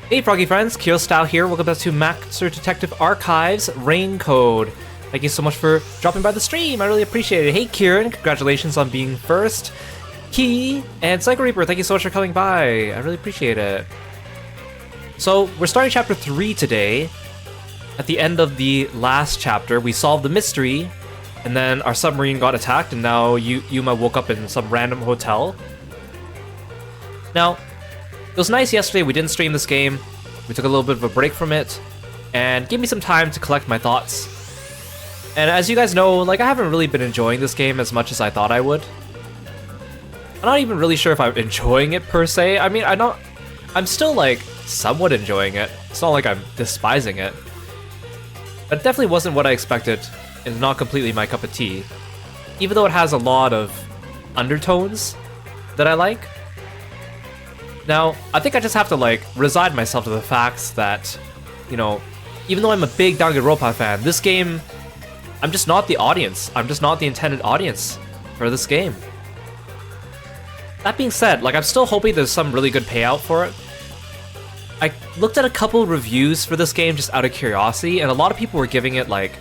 Hey Froggy friends, Kirostyle here. Welcome back to Master Detective Archives Rain Code. Thank you so much for dropping by the stream. I really appreciate it. Hey Kieran, congratulations on being first. Key and Psycho Reaper, thank you so much for coming by. I really appreciate it. So we're starting chapter 3 today. At the end of the last chapter, we solved the mystery, and then our submarine got attacked, and now Yuma woke up in some random hotel. Now, it was nice yesterday, we didn't stream this game, we took a little bit of a break from it, and gave me some time to collect my thoughts. And as you guys know, like, I haven't really been enjoying this game as much as I thought I would. I'm not even really sure if I'm enjoying it per se. I mean, I'm still, like, somewhat enjoying it. It's not like I'm despising it. But it definitely wasn't what I expected, and not completely my cup of tea. Even though it has a lot of undertones that I like. Now, I think I just have to, like, resign myself to the facts that, you know, even though I'm a big Danganronpa fan, this game, I'm just not the audience. I'm just not the intended audience for this game. That being said, like, I'm still hoping there's some really good payout for it. I looked at a couple reviews for this game just out of curiosity, and a lot of people were giving it, like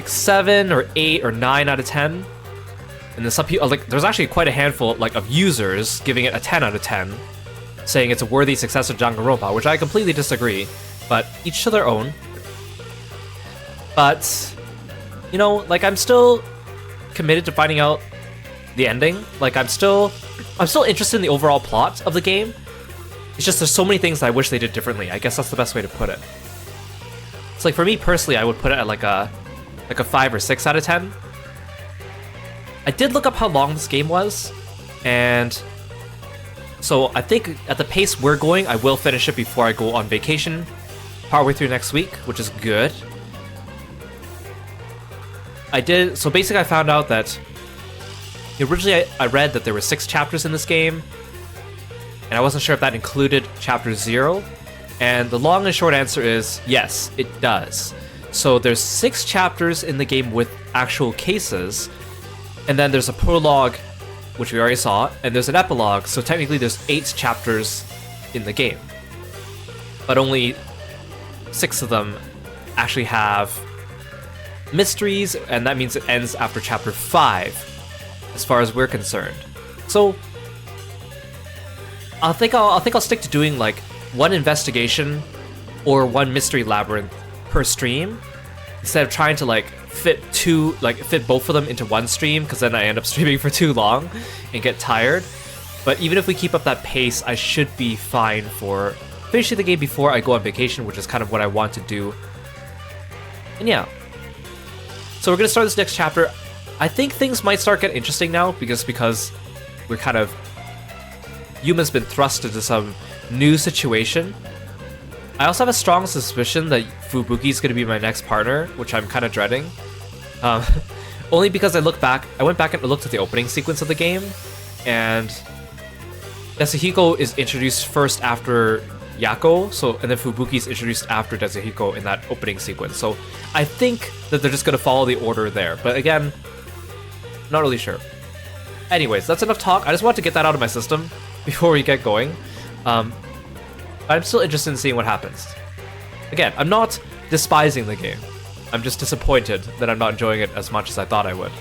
7 or 8 or 9 out of 10. And then some people, like, there's actually quite a handful, like, of users giving it a 10 out of 10, saying it's a worthy successor to Danganronpa, which I completely disagree, but each to their own. But, you know, like, I'm still committed to finding out the ending. Like, I'm still interested in the overall plot of the game. It's just there's so many things that I wish they did differently. I guess that's the best way to put it. It's like, for me personally, I would put it at like a 5 or 6 out of 10. I did look up how long this game was, and so I think at the pace we're going, I will finish it before I go on vacation partway through next week, which is good. So basically I found out that originally I read that there were 6 chapters in this game, and I wasn't sure if that included chapter 0, and the long and short answer is yes, it does. So there's 6 chapters in the game with actual cases, and then there's a prologue, which we already saw, and there's an epilogue, so technically there's 8 chapters in the game. But only 6 of them actually have mysteries, and that means it ends after chapter 5, as far as we're concerned. So I think I'll stick to doing like 1 investigation or 1 mystery labyrinth per stream, instead of trying to like fit both of them into 1 stream, because then I end up streaming for too long and get tired. But even if we keep up that pace, I should be fine for finishing the game before I go on vacation, which is kind of what I want to do. And yeah. So we're gonna start this next chapter. I think things might start getting interesting now, because we're kind of... Yuma's been thrust into some new situation. I also have a strong suspicion that Fubuki's gonna be my next partner, which I'm kind of dreading. Only because I went back and looked at the opening sequence of the game, and Yasuhiko is introduced first after Yako, and then Fubuki's introduced after Yasuhiko in that opening sequence. So I think that they're just gonna follow the order there, but again, not really sure. Anyways, that's enough talk. I just want to get that out of my system before we get going. I'm still interested in seeing what happens. Again, I'm not despising the game. I'm just disappointed that I'm not enjoying it as much as I thought I would.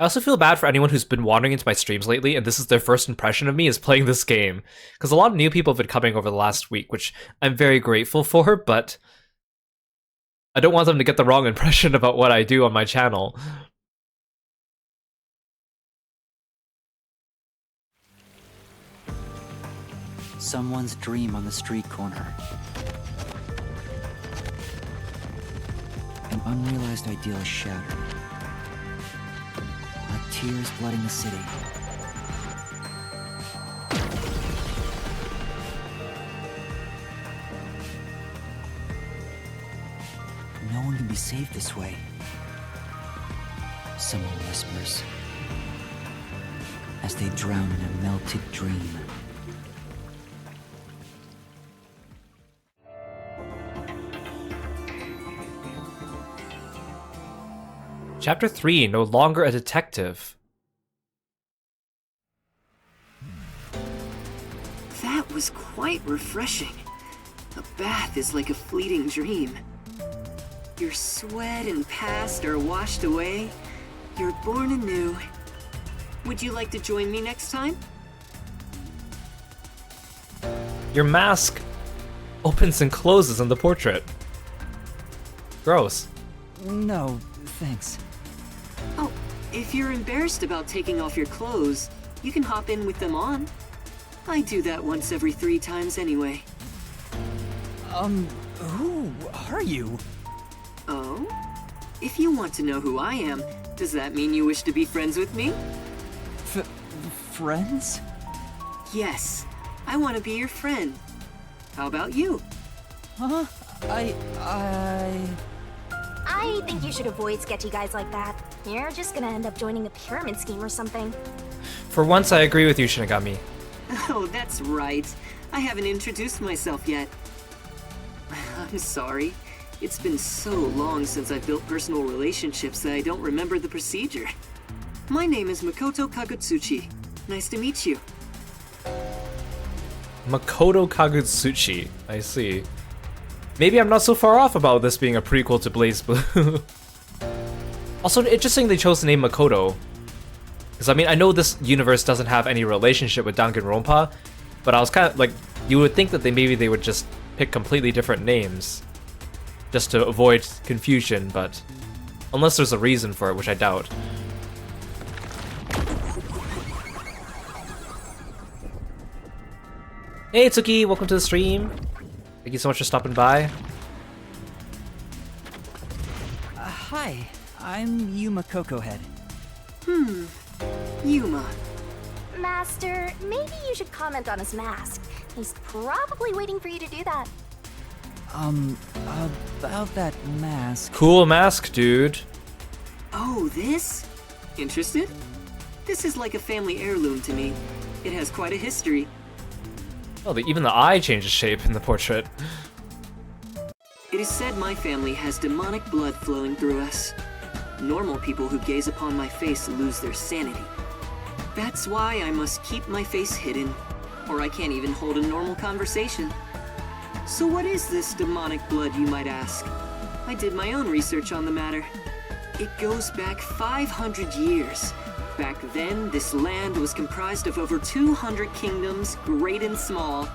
I also feel bad for anyone who's been wandering into my streams lately, and this is their first impression of me is playing this game. Because a lot of new people have been coming over the last week, which I'm very grateful for, but I don't want them to get the wrong impression about what I do on my channel. Someone's dream on the street corner. An unrealized ideal shattered. Like tears flooding the city. No one can be saved this way. Someone whispers, as they drown in a melted dream. Chapter 3, no longer a detective. That was quite refreshing. A bath is like a fleeting dream. Your sweat and past are washed away. You're born anew. Would you like to join me next time? Your mask opens and closes in the portrait. Gross. No, thanks. Oh, if you're embarrassed about taking off your clothes, you can hop in with them on. I do that once every 3 times anyway. Who are you? Oh? If you want to know who I am, does that mean you wish to be friends with me? Friends? Yes, I want to be your friend. How about you? Huh? I think you should avoid sketchy guys like that. You're just gonna end up joining a pyramid scheme or something. For once, I agree with you, Shinigami. Oh, that's right. I haven't introduced myself yet. I'm sorry. It's been so long since I've built personal relationships that I don't remember the procedure. My name is Makoto Kagutsuchi. Nice to meet you. Makoto Kagutsuchi. I see. Maybe I'm not so far off about this being a prequel to Blaze Blue. Also, interesting they chose the name Makoto. Because, I mean, I know this universe doesn't have any relationship with Danganronpa, but I was kind of like, you would think that maybe they would just pick completely different names just to avoid confusion, but unless there's a reason for it, which I doubt. Hey Tsuki, welcome to the stream. Thank you so much for stopping by. Hi, I'm Yuma Cocohead. Yuma. Master, maybe you should comment on his mask. He's probably waiting for you to do that. About that mask. Cool mask, dude. Oh, this? Interested? This is like a family heirloom to me. It has quite a history. Oh, even the eye changes shape in the portrait. It is said my family has demonic blood flowing through us. Normal people who gaze upon my face lose their sanity. That's why I must keep my face hidden, or I can't even hold a normal conversation. So what is this demonic blood, you might ask? I did my own research on the matter. It goes back 500 years. Back then, this land was comprised of over 200 kingdoms, great and small.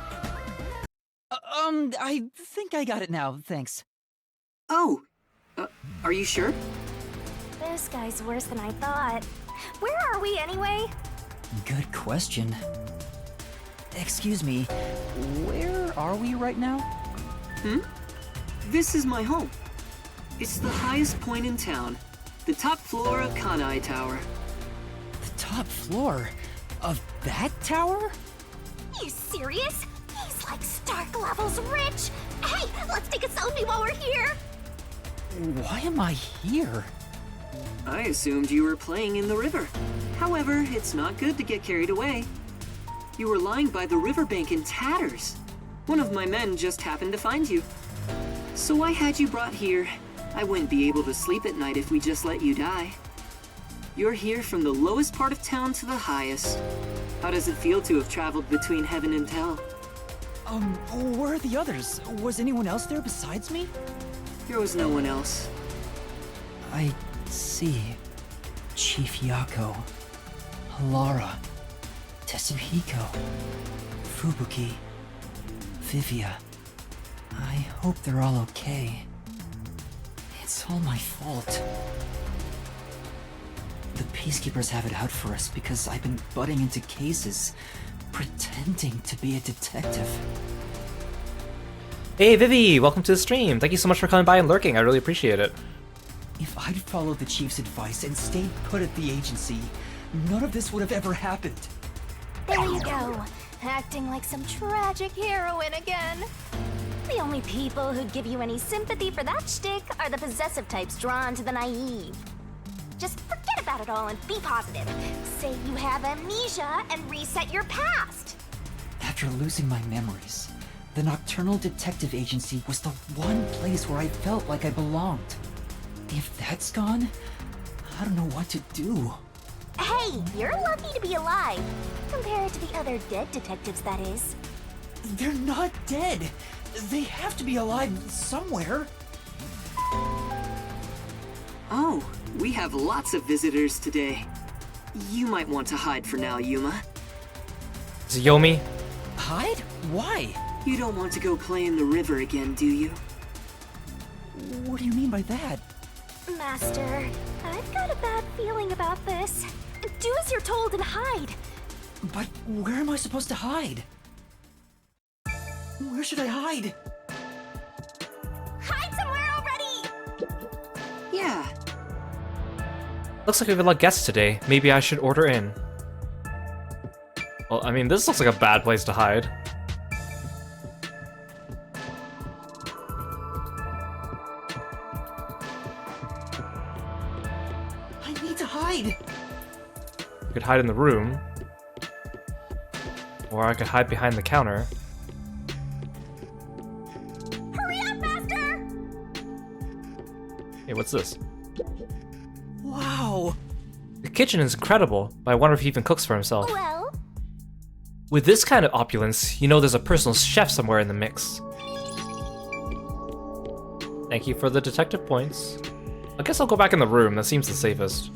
I think I got it now, thanks. Oh, are you sure? This guy's worse than I thought. Where are we anyway? Good question. Excuse me, where are we right now? This is my home. It's the highest point in town, the top floor of Kanai Tower. The top floor of that tower? You serious? He's like Stark levels rich. Hey, let's take a selfie while we're here. Why am I here? I assumed you were playing in the river. However, it's not good to get carried away. You were lying by the riverbank in tatters. One of my men just happened to find you. So I had you brought here. I wouldn't be able to sleep at night if we just let you die. You're here from the lowest part of town to the highest. How does it feel to have traveled between heaven and hell? Where are the others? Was anyone else there besides me? There was no one else. I see. Chief Yako, Halara, Tetsuhiko, Fubuki, Vivia. I hope they're all okay. It's all my fault. The Peacekeepers have it out for us because I've been butting into cases, pretending to be a detective. Hey Vivi, welcome to the stream. Thank you so much for coming by and lurking. I really appreciate it. If I'd followed the Chief's advice and stayed put at the agency, none of this would have ever happened. There you go, acting like some tragic heroine again. The only people who'd give you any sympathy for that shtick are the possessive types drawn to the naive. Just forget about it all and be positive. Say you have amnesia and reset your past. After losing my memories, the Nocturnal Detective Agency was the one place where I felt like I belonged. If that's gone, I don't know what to do. Hey, you're lucky to be alive. Compared to the other dead detectives, that is. They're not dead. They have to be alive somewhere. Oh, we have lots of visitors today. You might want to hide for now, Yuma. Is it Yomi? Hide? Why? You don't want to go play in the river again, do you? What do you mean by that? Master, I've got a bad feeling about this. Do as you're told and hide. But where am I supposed to hide? Where should I hide? Hide somewhere already! Yeah, Looks like we have a lot of guests today. Maybe I should order in. Well, I mean, this looks like a bad place to hide. I need to hide. I could hide in the room. Or I could hide behind the counter. Hurry up, Master! Hey, what's this? Wow. The kitchen is incredible, but I wonder if he even cooks for himself. Well, With this kind of opulence, you know there's a personal chef somewhere in the mix. Thank you for the detective points. I guess I'll go back in the room, that seems the safest.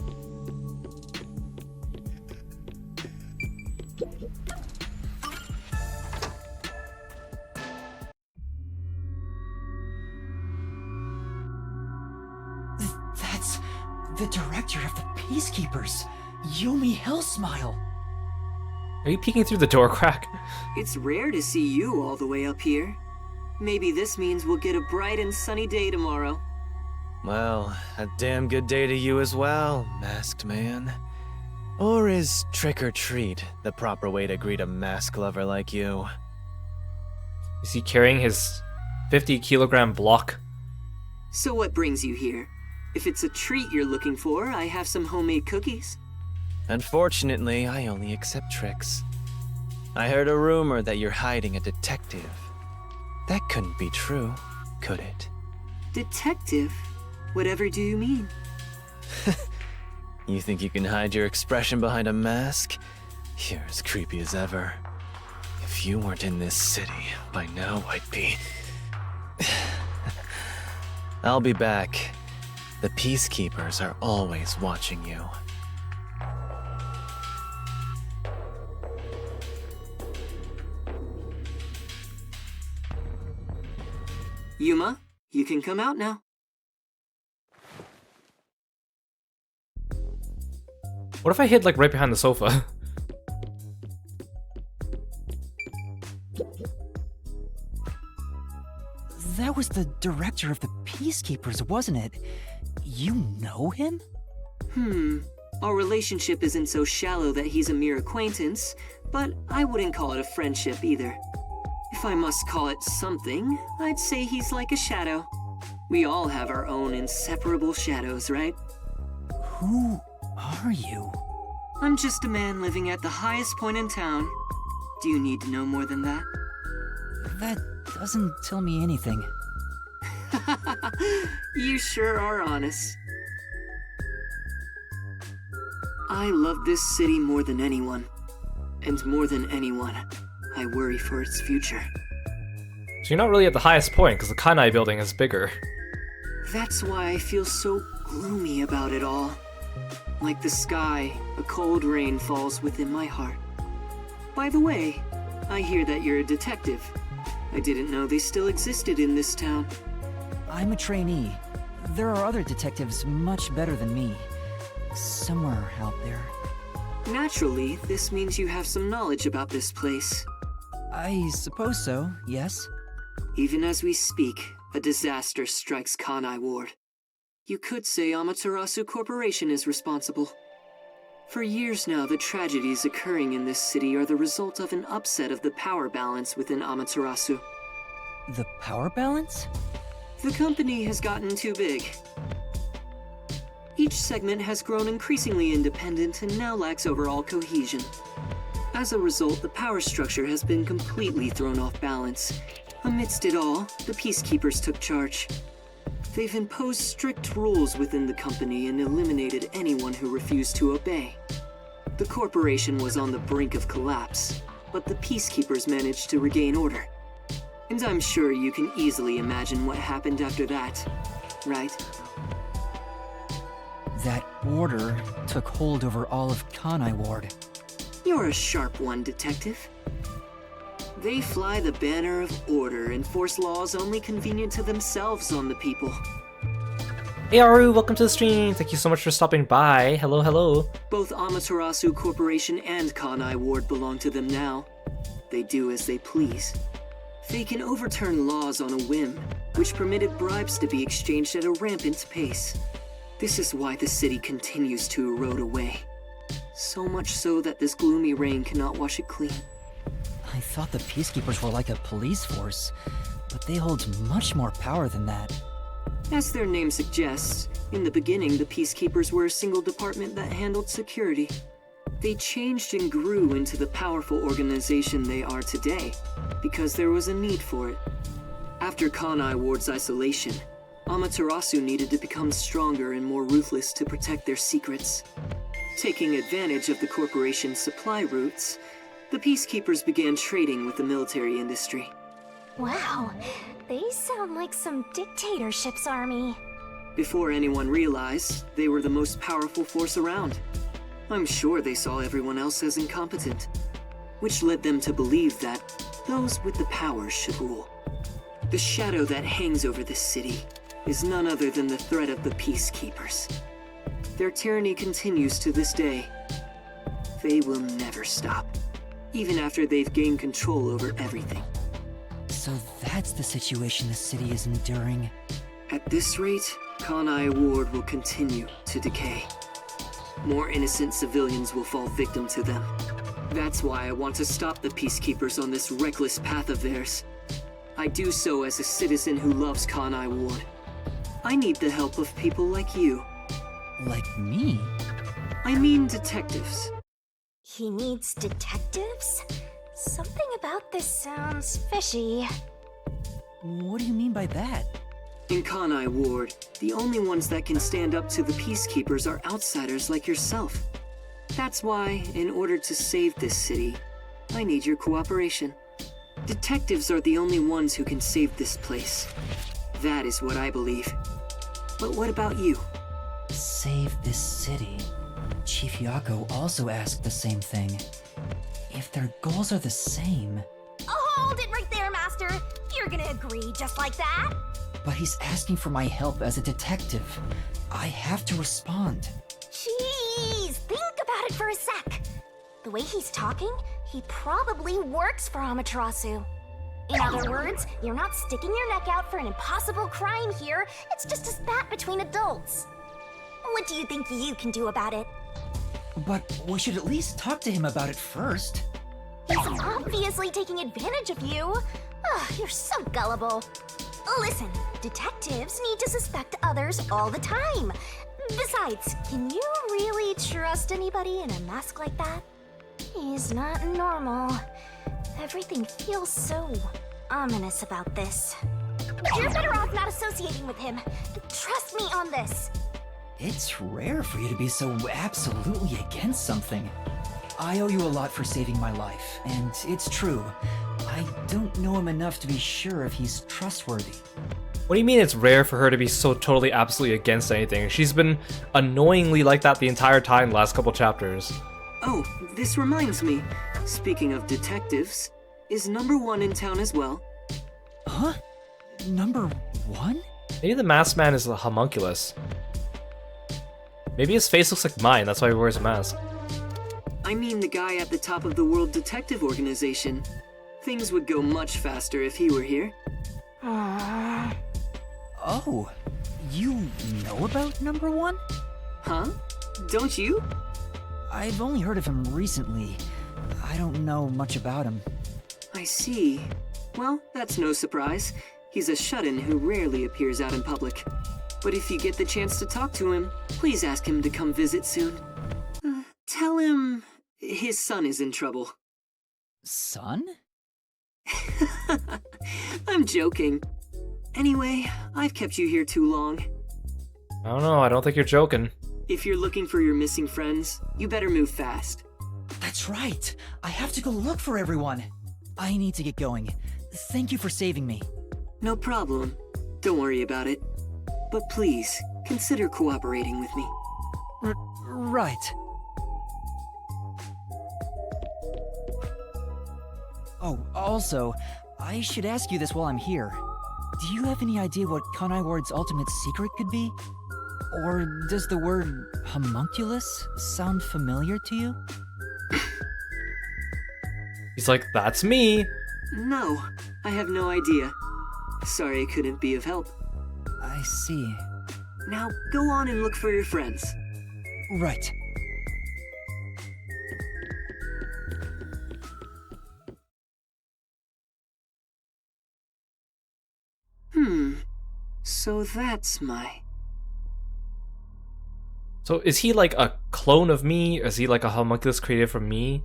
That's the director of the Peacekeepers, Yomi Hellsmile. Are you peeking through the door crack? it's rare to see you all the way up here. Maybe this means we'll get a bright and sunny day tomorrow. Well, a damn good day to you as well, masked man. Or is trick or treat the proper way to greet a mask lover like you? Is he carrying his 50-kilogram block? So what brings you here? If it's a treat you're looking for, I have some homemade cookies. Unfortunately, I only accept tricks. I heard a rumor that you're hiding a detective. That couldn't be true, could it? Detective? Whatever do you mean? You think you can hide your expression behind a mask? You're as creepy as ever. If you weren't in this city, by now I'd be... I'll be back. The Peacekeepers are always watching you. Yuma, you can come out now. What if I hid like right behind the sofa? That was the director of the Peacekeepers, wasn't it? You know him? Our relationship isn't so shallow that he's a mere acquaintance, but I wouldn't call it a friendship either. If I must call it something, I'd say he's like a shadow. We all have our own inseparable shadows, right? Who are you? I'm just a man living at the highest point in town. Do you need to know more than that? That doesn't tell me anything. You sure are honest. I love this city more than anyone. And more than anyone, I worry for its future. So you're not really at the highest point, because the Kanai building is bigger. That's why I feel so gloomy about it all. Like the sky, a cold rain falls within my heart. By the way, I hear that you're a detective. I didn't know they still existed in this town. I'm a trainee. There are other detectives much better than me. Somewhere out there. Naturally, this means you have some knowledge about this place. I suppose so, yes. Even as we speak, a disaster strikes Kanai Ward. You could say Amaterasu Corporation is responsible. For years now, the tragedies occurring in this city are the result of an upset of the power balance within Amaterasu. The power balance? The company has gotten too big. Each segment has grown increasingly independent and now lacks overall cohesion. As a result, the power structure has been completely thrown off balance. Amidst it all, the Peacekeepers took charge. They've imposed strict rules within the company and eliminated anyone who refused to obey. The corporation was on the brink of collapse, but the peacekeepers managed to regain order. And I'm sure you can easily imagine what happened after that, right? That order took hold over all of Kanai Ward. You're a sharp one, Detective. They fly the banner of order and force laws only convenient to themselves on the people. Hey Aru, welcome to the stream. Thank you so much for stopping by. Hello, hello. Both Amaterasu Corporation and Kanai Ward belong to them now. They do as they please. They can overturn laws on a whim, which permitted bribes to be exchanged at a rampant pace. This is why the city continues to erode away. So much so that this gloomy rain cannot wash it clean. I thought the Peacekeepers were like a police force, but they hold much more power than that. As their name suggests, in the beginning the Peacekeepers were a single department that handled security. They changed and grew into the powerful organization they are today, because there was a need for it. After Kanai Ward's isolation, Amaterasu needed to become stronger and more ruthless to protect their secrets. Taking advantage of the corporation's supply routes, the Peacekeepers began trading with the military industry. Wow, they sound like some dictatorship's army. Before anyone realized, they were the most powerful force around. I'm sure they saw everyone else as incompetent, which led them to believe that those with the power should rule. The shadow that hangs over this city is none other than the threat of the Peacekeepers. Their tyranny continues to this day. They will never stop, even after they've gained control over everything. So that's the situation the city is enduring. At this rate, Kanai Ward will continue to decay. More innocent civilians will fall victim to them. That's why I want to stop the Peacekeepers on this reckless path of theirs. I do so as a citizen who loves Kanai Ward. I need the help of people like you. Like me? I mean detectives. He needs detectives? Something about this sounds fishy. What do you mean by that? In Kanai Ward, the only ones that can stand up to the Peacekeepers are outsiders like yourself. That's why, in order to save this city, I need your cooperation. Detectives are the only ones who can save this place. That is what I believe. But what about you? Save this city. Chief Yako also asked the same thing. If their goals are the same... Hold it right there, Master! You're gonna agree just like that? But he's asking for my help as a detective. I have to respond. Jeez, think about it for a sec. The way he's talking, he probably works for Amaterasu. In other words, you're not sticking your neck out for an impossible crime here. It's just a spat between adults. What do you think you can do about it? But we should at least talk to him about it first. He's obviously taking advantage of you. You're so gullible. Listen, detectives need to suspect others all the time. Besides, can you really trust anybody in a mask like that? He's not normal. Everything feels so ominous about this. You're better off not associating with him. Trust me on this. It's rare for you to be so absolutely against something. I owe you a lot for saving my life, and it's true. I don't know him enough to be sure if he's trustworthy. What do you mean it's rare for her to be so totally absolutely against anything? She's been annoyingly like that the entire time the last couple chapters. Oh, this reminds me. Speaking of detectives, is number 1 in town as well? Huh? Number 1? Maybe the masked man is a homunculus. Maybe his face looks like mine, that's why he wears a mask. I mean the guy at the top of the World Detective Organization. Things would go much faster if he were here. Oh, you know about number 1? Huh? Don't you? I've only heard of him recently. I don't know much about him. I see. Well, that's no surprise. He's a shut-in who rarely appears out in public. But if you get the chance to talk to him, please ask him to come visit soon. Tell him his son is in trouble. Son? I'm joking. Anyway, I've kept you here too long. I don't know, I don't think you're joking. If you're looking for your missing friends, you better move fast. That's right. I have to go look for everyone. I need to get going. Thank you for saving me. No problem. Don't worry about it. But please, consider cooperating with me. Right. Oh, also, I should ask you this while I'm here. Do you have any idea what Kanai Ward's ultimate secret could be? Or does the word homunculus sound familiar to you? He's like, that's me. No, I have no idea. Sorry I couldn't be of help. I see. Now, go on and look for your friends. Right. So that's my... So is he like a clone of me? Or is he like a homunculus created from me?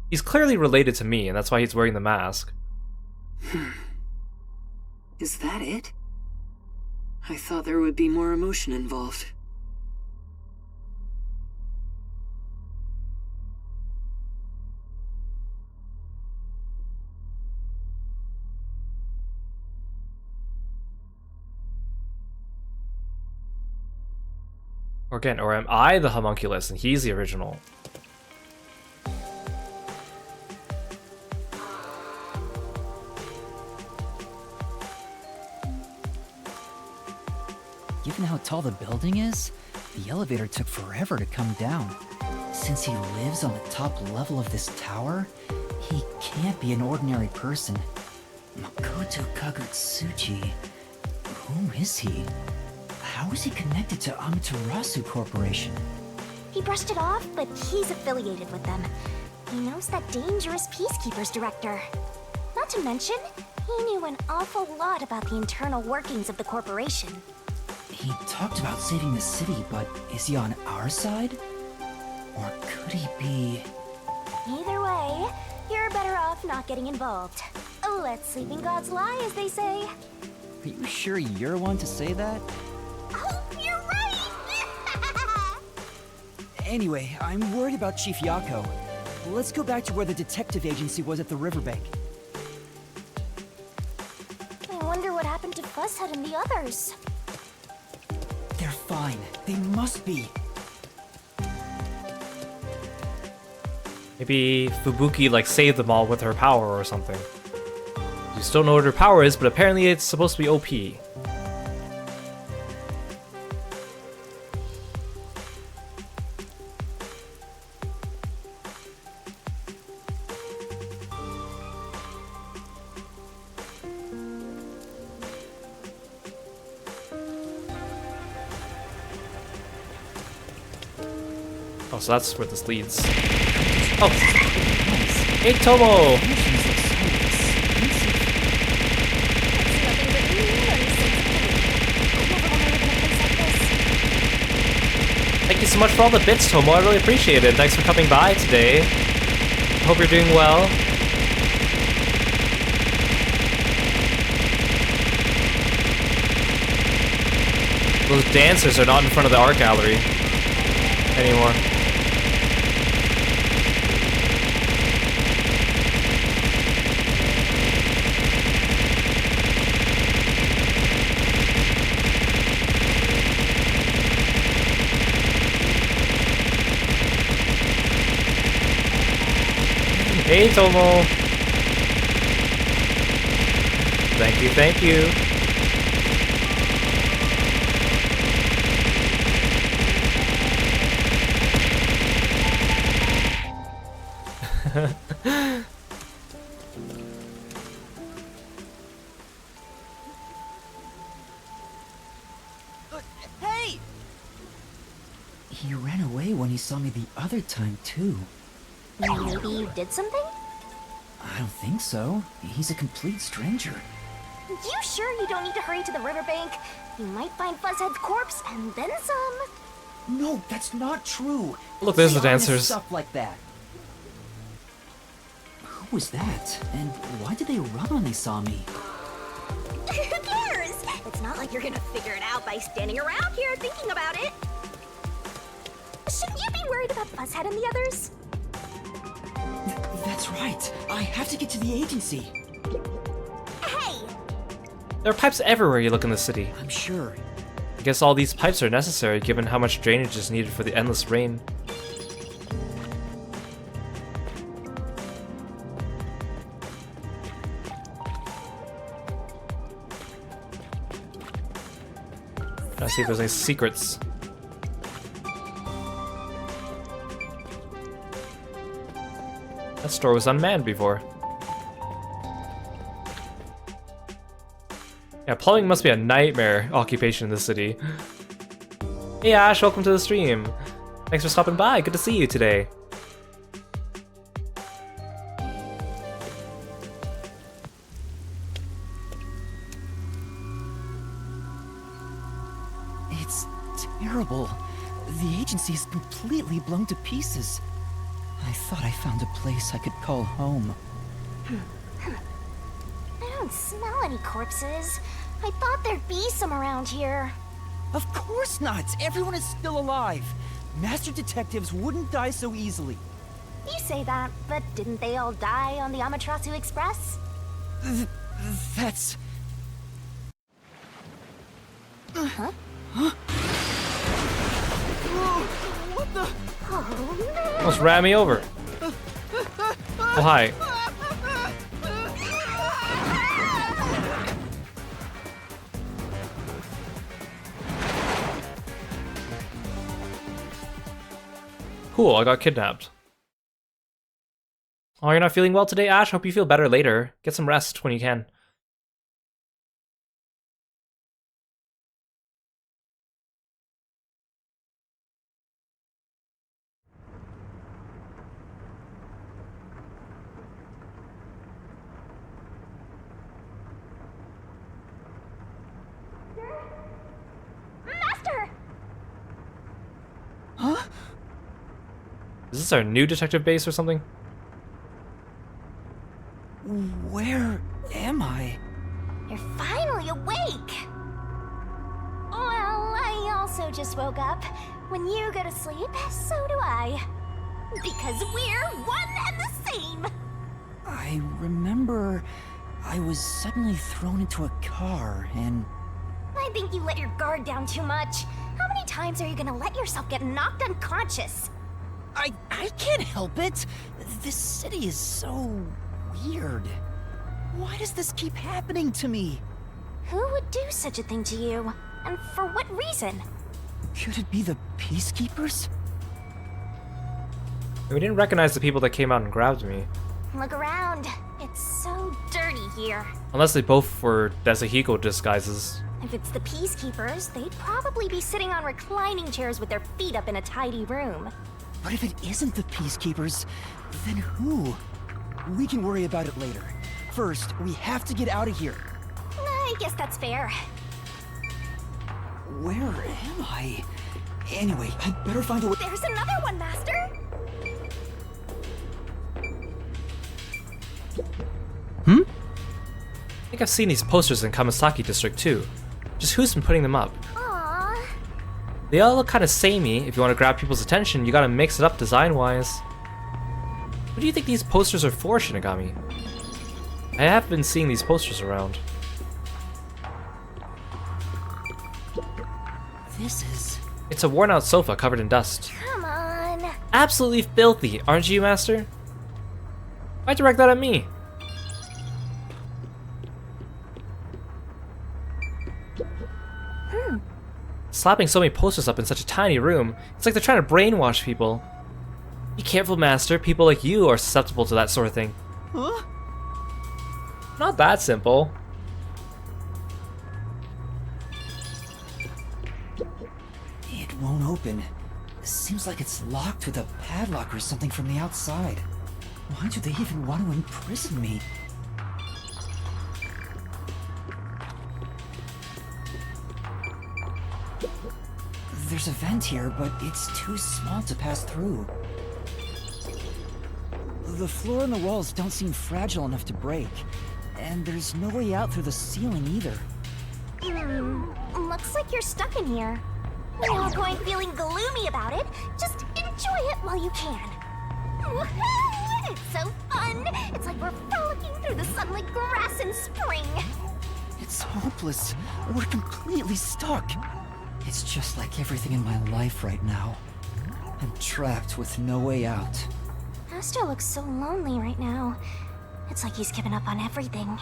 He's clearly related to me, and that's why he's wearing the mask. Is that it? I thought there would be more emotion involved. Or again, or am I the homunculus and he's the original? Given how tall the building is, the elevator took forever to come down. Since he lives on the top level of this tower, he can't be an ordinary person. Makoto Kagutsuchi. Who is he? How is he connected to Amaterasu Corporation? He brushed it off, but he's affiliated with them. He knows that dangerous Peacekeepers director. Not to mention, he knew an awful lot about the internal workings of the corporation. He talked about saving the city, but is he on our side? Or could he be... Either way, you're better off not getting involved. Let sleeping gods lie, as they say. Are you sure you're one to say that? Oh, you're right! Anyway, I'm worried about Chief Yako. Let's go back to where the detective agency was at the riverbank. I wonder what happened to Fuzzhead and the others. They're fine. They must be. Maybe Fubuki like saved them all with her power or something. You still know what her power is, but apparently it's supposed to be OP. Oh, so that's where this leads. Oh! Hey, Tomo! Thank you so much for all the bits, Tomo. I really appreciate it. Thanks for coming by today. Hope you're doing well. Those dancers are not in front of the art gallery anymore. Hey, Tomo. Thank you, thank you. Hey! He ran away when he saw me the other time, too. Maybe you did something? I don't think so. He's a complete stranger. You sure you don't need to hurry to the riverbank? You might find Fuzzhead's corpse and then some. No, that's not true. Look, there's Say the honest dancers. Stuff like that. Who was that? And why did they run when they saw me? Who cares? It's not like you're gonna figure it out by standing around here thinking about it. Shouldn't you be worried about Fuzzhead and the others? That's right. I have to get to the agency. Hey! There are pipes everywhere you look in the city. I'm sure. I guess all these pipes are necessary given how much drainage is needed for the endless rain. Let's see if there's any secrets. That store was unmanned before. Yeah, plumbing must be a nightmare occupation in this city. Hey Ash, welcome to the stream. Thanks for stopping by, good to see you today. It's terrible. The agency is completely blown to pieces. I thought I found a place I could call home. I don't smell any corpses. I thought there'd be some around here. Of course not! Everyone is still alive! Master detectives wouldn't die so easily. You say that, but didn't they all die on the Amaterasu Express? That's... Huh? What the... Oh no! Almost ran me over. Oh, hi. Cool, I got kidnapped. Oh, you're not feeling well today, Ash? Hope you feel better later. Get some rest when you can. Master! Huh? Is this our new detective base or something? Where am I? You're finally awake! Well, I also just woke up. When you go to sleep, so do I. Because we're one and the same! I remember I was suddenly thrown into a car and... I think you let your guard down too much. How many times are you gonna let yourself get knocked unconscious? I can't help it! This city is so... weird. Why does this keep happening to me? Who would do such a thing to you? And for what reason? Could it be the Peacekeepers? We didn't recognize the people that came out and grabbed me. Look around. It's so dirty here. Unless they both were Desahiko disguises. If it's the Peacekeepers, they'd probably be sitting on reclining chairs with their feet up in a tidy room. But if it isn't the Peacekeepers, then who? We can worry about it later. First, we have to get out of here. I guess that's fair. Where am I? Anyway, I'd better find a way. There's another one, Master! I think I've seen these posters in Kamasaki District too. Just who's been putting them up? Aww. They all look kind of samey. If you want to grab people's attention, you gotta mix it up design-wise. What do you think these posters are for, Shinigami? I have been seeing these posters around. This is... It's a worn-out sofa covered in dust. Come on. Absolutely filthy, aren't you, Master? Why direct that at me? Slapping so many posters up in such a tiny room, it's like they're trying to brainwash people. Be careful, Master. People like you are susceptible to that sort of thing. Huh? Not that simple. It won't open. Seems like it's locked with a padlock or something from the outside. Why do they even want to imprison me? There's a vent here, but it's too small to pass through. The floor and the walls don't seem fragile enough to break, and there's no way out through the ceiling either. Looks like you're stuck in here. No point feeling gloomy about it. Just enjoy it while you can. Woohoo! It's so fun! It's like we're frolicking through the sunlit grass in spring. It's hopeless. We're completely stuck. It's just like everything in my life right now. I'm trapped with no way out. Astro looks so lonely right now. It's like he's given up on everything.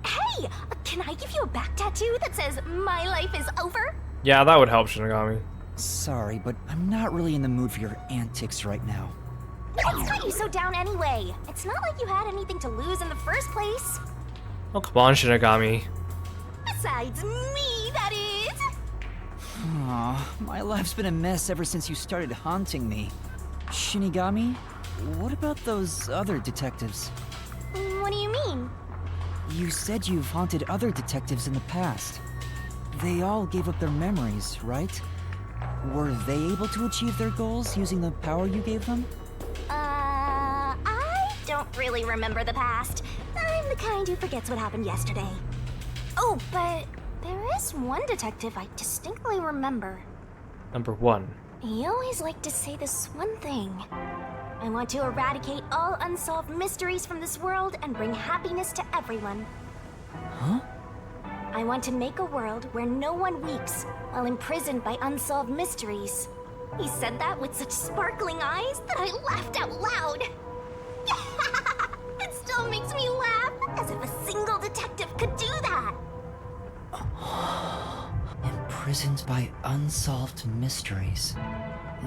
Hey! Can I give you a back tattoo that says, "My life is over"? Yeah, that would help, Shinigami. Sorry, but I'm not really in the mood for your antics right now. What's got you so down anyway? It's not like you had anything to lose in the first place. Oh, come on, Shinigami. Besides me, that is. Aw, my life's been a mess ever since you started haunting me. Shinigami, what about those other detectives? What do you mean? You said you've haunted other detectives in the past. They all gave up their memories, right? Were they able to achieve their goals using the power you gave them? I don't really remember the past. I'm the kind who forgets what happened yesterday. Oh, but there is one detective I distinctly remember. Number 1. He always liked to say this one thing. I want to eradicate all unsolved mysteries from this world and bring happiness to everyone. Huh? I want to make a world where no one weeps while imprisoned by unsolved mysteries. He said that with such sparkling eyes that I laughed out loud. It still makes me laugh, as if a single detective could do that. Imprisoned by unsolved mysteries.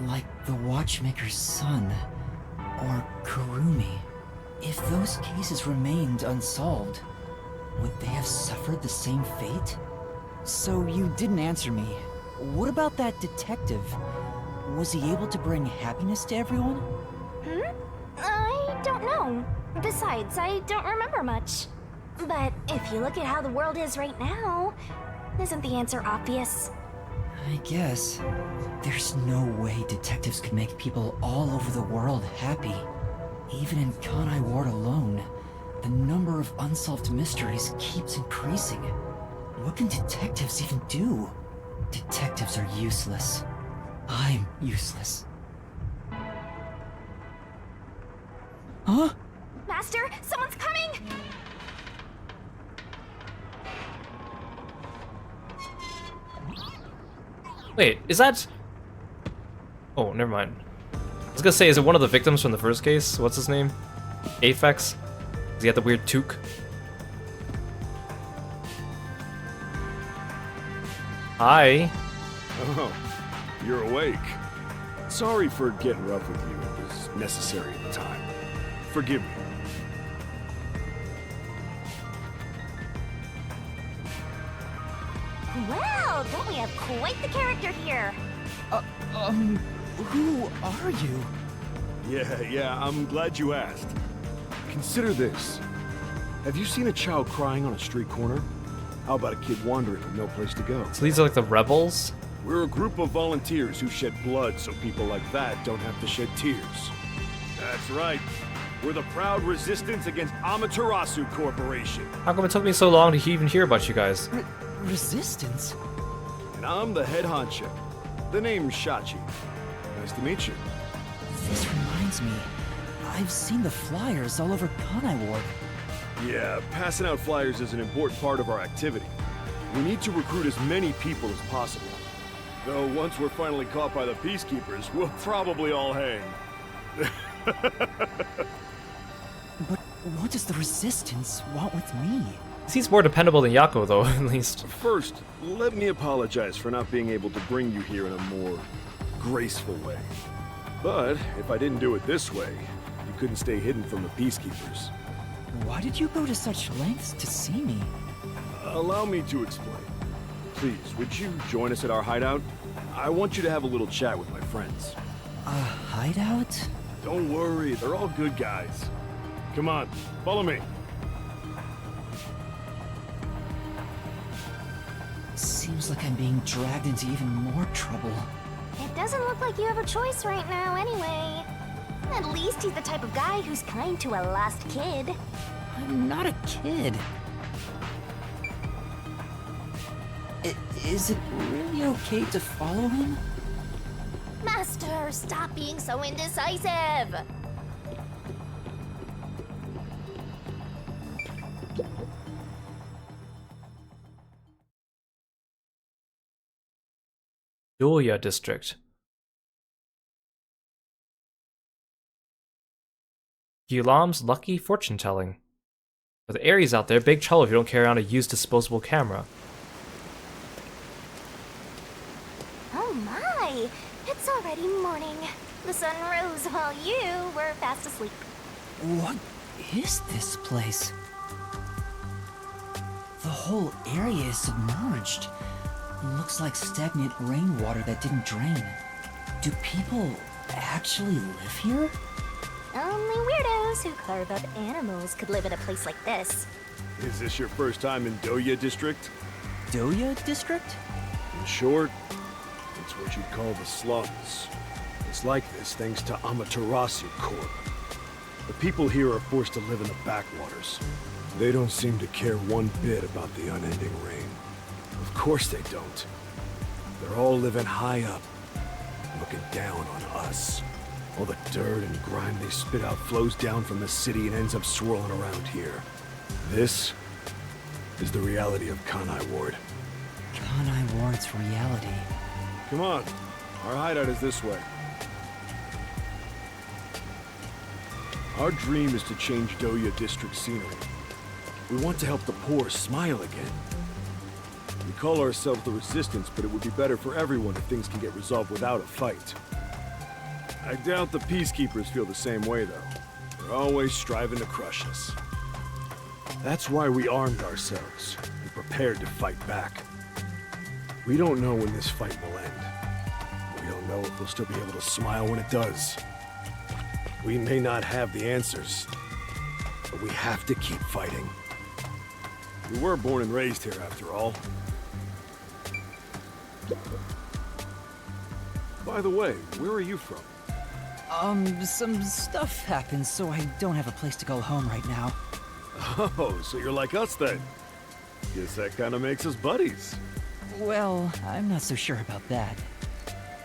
Like the Watchmaker's son. Or Kurumi. If those cases remained unsolved, would they have suffered the same fate? So you didn't answer me. What about that detective? Was he able to bring happiness to everyone? I don't know. Besides, I don't remember much. But if you look at how the world is right now, isn't the answer obvious? I guess. There's no way detectives could make people all over the world happy. Even in Kanai Ward alone, the number of unsolved mysteries keeps increasing. What can detectives even do? Detectives are useless. I'm useless. Huh? Master, someone's coming! Wait, is that... Oh, never mind. I was gonna say, is it one of the victims from the first case? What's his name? Aphex? Does he have the weird toque? Hi. Oh, you're awake. Sorry for getting rough with you. It was necessary at the time. Forgive me. Well, don't we have quite the character here? Who are you? Yeah, I'm glad you asked. Consider this. Have you seen a child crying on a street corner? How about a kid wandering with no place to go? So these are like the rebels? We're a group of volunteers who shed blood so people like that don't have to shed tears. That's right. We're the proud resistance against Amaterasu Corporation. How come it took me so long to even hear about you guys? Resistance? And I'm the head honcho. The name's Shachi. Nice to meet you. This reminds me. I've seen the flyers all over Kanai Ward. Yeah, passing out flyers is an important part of our activity. We need to recruit as many people as possible. Though once we're finally caught by the Peacekeepers, we'll probably all hang. But what does the Resistance want with me? He's more dependable than Yako, though, at least. First, let me apologize for not being able to bring you here in a more graceful way. But if I didn't do it this way, you couldn't stay hidden from the Peacekeepers. Why did you go to such lengths to see me? Allow me to explain. Please, would you join us at our hideout? I want you to have a little chat with my friends. A hideout? Don't worry, they're all good guys. Come on, follow me. Seems like I'm being dragged into even more trouble. It doesn't look like you have a choice right now anyway. At least he's the type of guy who's kind to a lost kid. I'm not a kid. Is it really okay to follow him? Master, stop being so indecisive! Doya District. Gulam's lucky fortune telling. For the Aries out there, big trouble if you don't carry around a used disposable camera. Oh my! It's already morning. The sun rose while you were fast asleep. What is this place? The whole area is submerged. Looks like stagnant rainwater that didn't drain. Do people actually live here? Only weirdos who carve up animals could live in a place like this. Is this your first time in Doya District? Doya District? In short, it's what you'd call the slums. It's like this thanks to Amaterasu Corp. The people here are forced to live in the backwaters. They don't seem to care one bit about the unending rain. Of course they don't. They're all living high up, looking down on us. All the dirt and grime they spit out flows down from the city and ends up swirling around here. This is the reality of Kanai Ward. Kanai Ward's reality. Come on, our hideout is this way. Our dream is to change Doya District scenery. We want to help the poor smile again. We call ourselves the Resistance, but it would be better for everyone if things can get resolved without a fight. I doubt the Peacekeepers feel the same way, though. They're always striving to crush us. That's why we armed ourselves and prepared to fight back. We don't know when this fight will end. We don't know if we'll still be able to smile when it does. We may not have the answers, but we have to keep fighting. We were born and raised here, after all. By the way, where are you from? Some stuff happened, so I don't have a place to go home right now. Oh, so you're like us then? Guess that kind of makes us buddies. Well, I'm not so sure about that.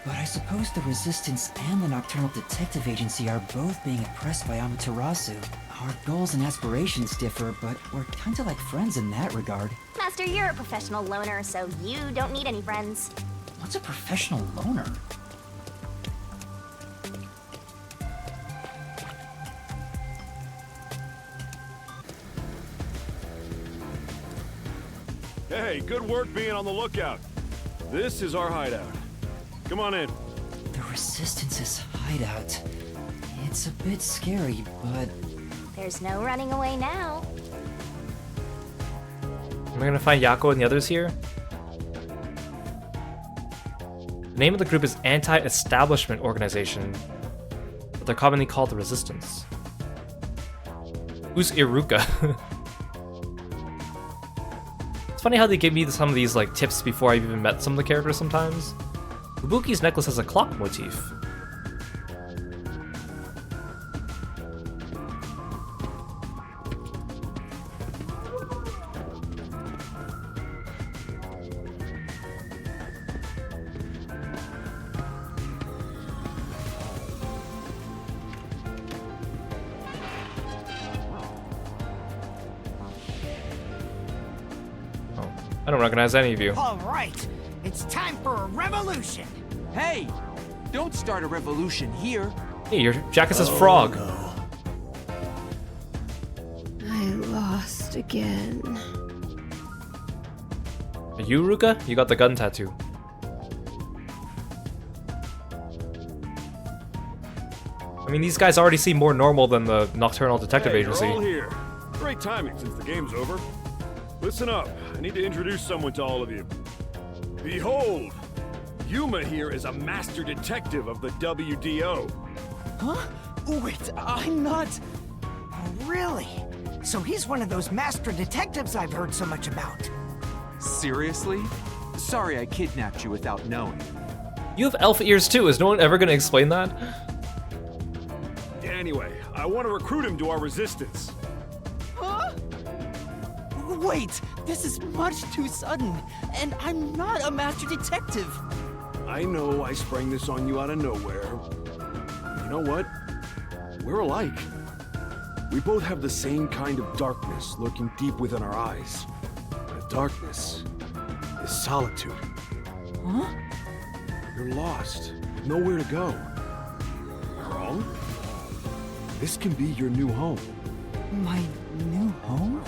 But I suppose the Resistance and the Nocturnal Detective Agency are both being oppressed by Amaterasu. Our goals and aspirations differ, but we're kinda like friends in that regard. Master, you're a professional loner, so you don't need any friends. What's a professional loner? Hey, good work being on the lookout. This is our hideout. Come on in. The Resistance's hideout. It's a bit scary, but... There's no running away now. Am I gonna find Yako and the others here? The name of the group is Anti-Establishment Organization, but they're commonly called the Resistance. Who's Iruka? It's funny how they give me some of these like tips before I've even met some of the characters sometimes. Fubuki's necklace has a clock motif. I don't recognize any of you. All right, it's time for a revolution. Hey, don't start a revolution here. Hey, your jacket says frog. I lost again. Are you Ruka? You got the gun tattoo. I mean, these guys already seem more normal than the Nocturnal Detective Hey, Agency. you're all here. Great timing since the game's over. Listen up. I need to introduce someone to all of you. Behold! Yuma here is a master detective of the WDO. Huh? Wait, I'm not... Oh, really? So he's one of those master detectives I've heard so much about. Seriously? Sorry I kidnapped you without knowing. You have elf ears too. Is no one ever gonna explain that? Anyway, I want to recruit him to our resistance. Huh? Wait, this is much too sudden, and I'm not a master detective. I know I sprang this on you out of nowhere. You know what? We're alike. We both have the same kind of darkness lurking deep within our eyes. The darkness is solitude. Huh? You're lost, with nowhere to go. Wrong? This can be your new home. My new home?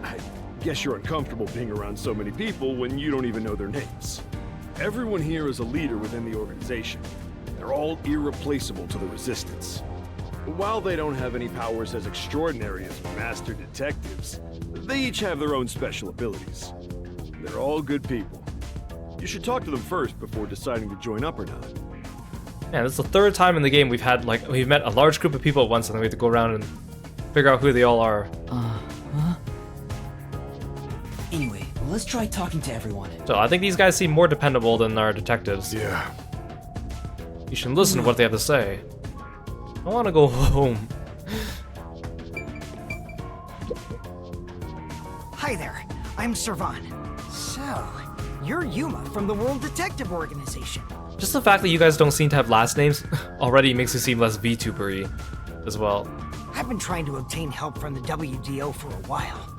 I guess you're uncomfortable being around so many people when you don't even know their names. Everyone here is a leader within the organization. They're all irreplaceable to the Resistance. While they don't have any powers as extraordinary as master detectives, they each have their own special abilities. They're all good people. You should talk to them first before deciding to join up or not. Yeah, this is the third time in the game we've met a large group of people at once, and then we have to go around and figure out who they all are. Anyway, let's try talking to everyone. So I think these guys seem more dependable than our detectives. Yeah. You should listen to what they have to say. I want to go home. Hi there, I'm Servan. So, you're Yuma from the World Detective Organization. Just the fact that you guys don't seem to have last names already makes you seem less VTuber-y as well. I've been trying to obtain help from the WDO for a while,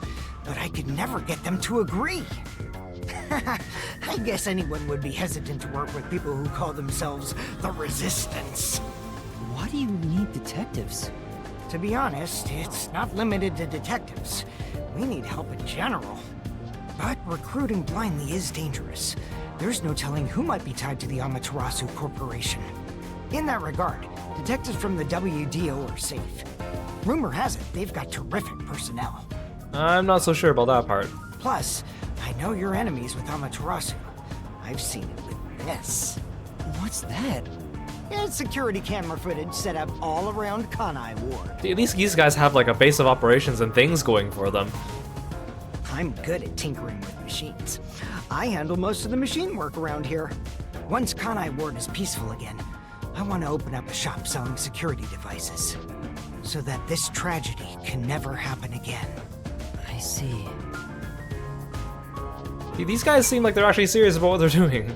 but I could never get them to agree. I guess anyone would be hesitant to work with people who call themselves the Resistance. Why do you need detectives? To be honest, it's not limited to detectives. We need help in general. But recruiting blindly is dangerous. There's no telling who might be tied to the Amaterasu Corporation. In that regard, detectives from the WDO are safe. Rumor has it they've got terrific personnel. I'm not so sure about that part. Plus, I know your enemies with Amaterasu. I've seen it with this. What's that? It's security camera footage set up all around Kanai Ward. At least these guys have like a base of operations and things going for them. I'm good at tinkering with machines. I handle most of the machine work around here. Once Kanai Ward is peaceful again, I want to open up a shop selling security devices, so that this tragedy can never happen again. I see. See, these guys seem like they're actually serious about what they're doing.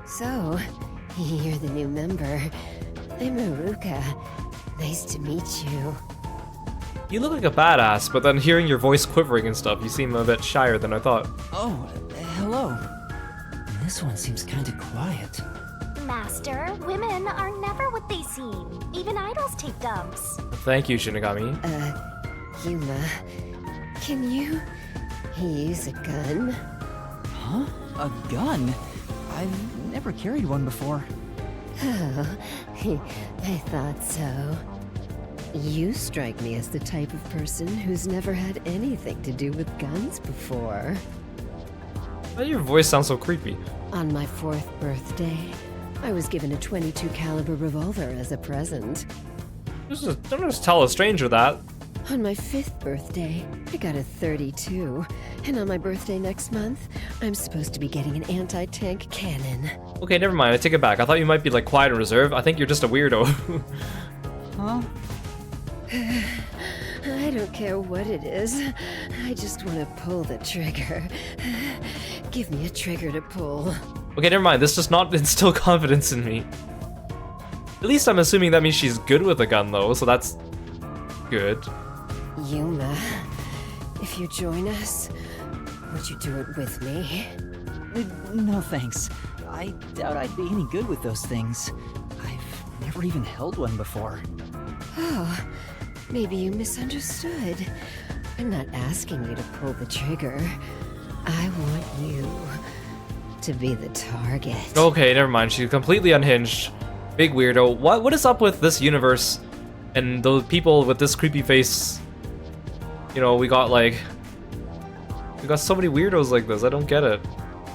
So, you're the new member. I'm Maruka. Nice to meet you. You look like a badass, but then hearing your voice quivering and stuff, you seem a bit shyer than I thought. Oh, hello. This one seems kind of quiet. Master, women are never what they seem. Even idols take dumps. Thank you, Shinigami. Yuma, can you use a gun? Huh? A gun? I've never carried one before. Oh, I thought so. You strike me as the type of person who's never had anything to do with guns before. Why does your voice sound so creepy? On my 4th birthday, I was given a .22 caliber revolver as a present. Don't just tell a stranger that. On my 5th birthday, I got a .32, and on my birthday next month, I'm supposed to be getting an anti-tank cannon. Okay, never mind, I take it back. I thought you might be like quiet and reserved. I think you're just a weirdo. Huh? I don't care what it is. I just want to pull the trigger. Give me a trigger to pull. Okay, never mind. This does not instill confidence in me. At least I'm assuming that means she's good with a gun, though, so that's good. Yuma, if you join us, would you do it with me? No thanks. I doubt I'd be any good with those things. I've never even held one before. Oh, maybe you misunderstood. I'm not asking you to pull the trigger. I want you to be the target. Okay, never mind. She's completely unhinged. Big weirdo. What is up with this universe and those people with this creepy face? You know, we got so many weirdos like this. I don't get it.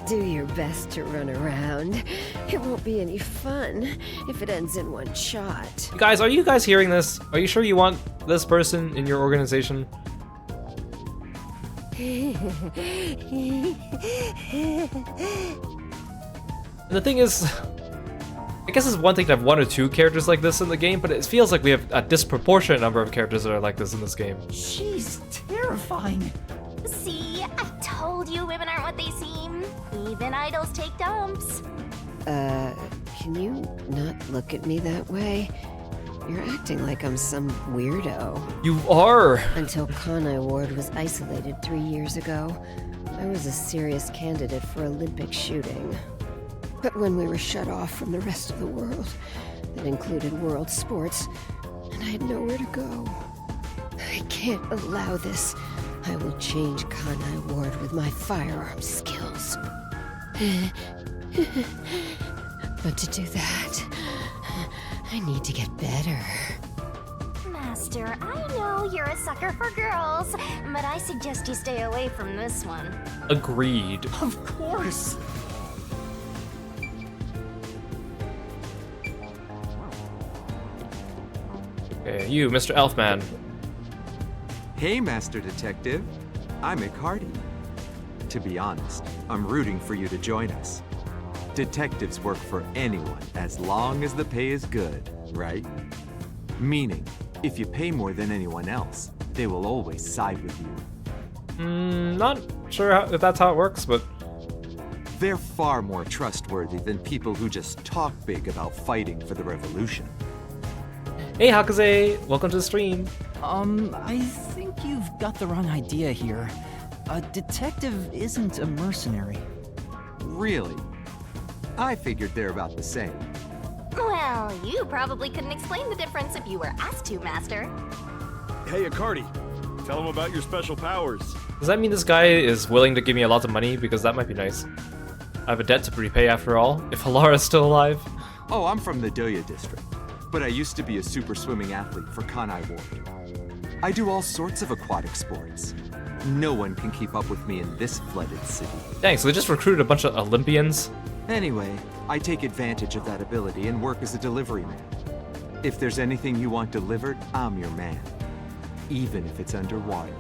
Do your best to run around. It won't be any fun if it ends in one shot. Guys, are you guys hearing this? Are you sure you want this person in your organization? And the thing is, I guess it's one thing to have 1 or 2 characters like this in the game, but it feels like we have a disproportionate number of characters that are like this in this game. She's terrifying. See, I told you women aren't what they seem. Even idols take dumps. Can you not look at me that way? You're acting like I'm some weirdo. You are! Until Kanai Ward was isolated 3 years ago, I was a serious candidate for Olympic shooting. But when we were shut off from the rest of the world, that included world sports, and I had nowhere to go. I can't allow this. I will change Kanai Ward with my firearm skills. But to do that, I need to get better. Master, I know you're a sucker for girls, but I suggest you stay away from this one. Agreed. Of course. Okay, you, Mr. Elfman. Hey, Master Detective. I'm Icardi. To be honest, I'm rooting for you to join us. Detectives work for anyone as long as the pay is good, right? Meaning, if you pay more than anyone else, they will always side with you. Not sure if that's how it works, but... They're far more trustworthy than people who just talk big about fighting for the revolution. Hey, Hakaze! Welcome to the stream. I think you've got the wrong idea here. A detective isn't a mercenary. Really? I figured they're about the same. Well, you probably couldn't explain the difference if you were asked to, Master. Hey, Icardi. Tell him about your special powers. Does that mean this guy is willing to give me a lot of money? Because that might be nice. I have a debt to repay after all, if Halara's still alive. Oh, I'm from the Doya district, but I used to be a super swimming athlete for Kanai Ward. I do all sorts of aquatic sports. No one can keep up with me in this flooded city. Dang, so they just recruited a bunch of Olympians? Anyway, I take advantage of that ability and work as a delivery man. If there's anything you want delivered, I'm your man. Even if it's underwater.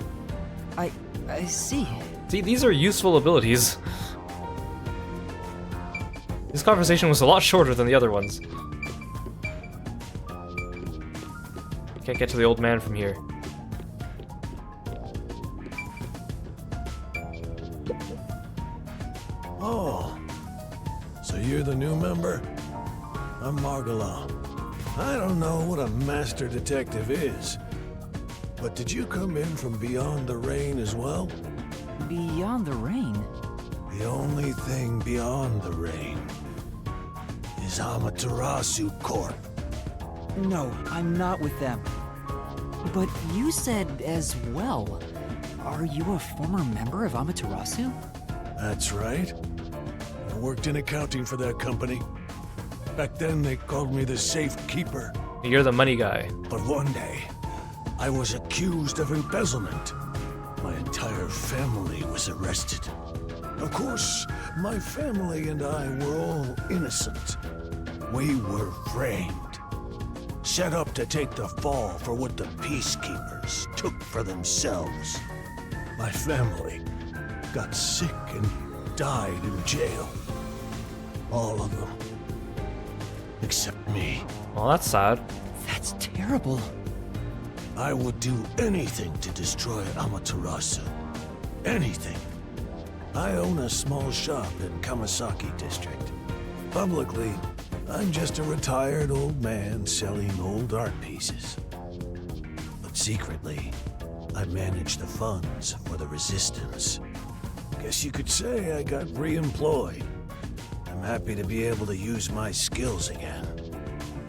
I see. See, these are useful abilities. This conversation was a lot shorter than the other ones. Can't get to the old man from here. Oh, so you're the new member? I'm Margala. I don't know what a master detective is, but did you come in from beyond the rain as well? Beyond the rain? The only thing beyond the rain is Amaterasu Corp. No, I'm not with them. But you said as well. Are you a former member of Amaterasu? That's right. I worked in accounting for that company. Back then, they called me the safekeeper. You're the money guy. But one day, I was accused of embezzlement. My entire family was arrested. Of course, my family and I were all innocent. We were framed. Set up to take the fall for what the peacekeepers took for themselves. My family got sick and died in jail. All of them. Except me. Well, that's sad. That's terrible. I would do anything to destroy Amaterasu. Anything. I own a small shop in Kamasaki District. Publicly, I'm just a retired old man selling old art pieces. But secretly, I manage the funds for the Resistance. Guess you could say I got re-employed. I'm happy to be able to use my skills again.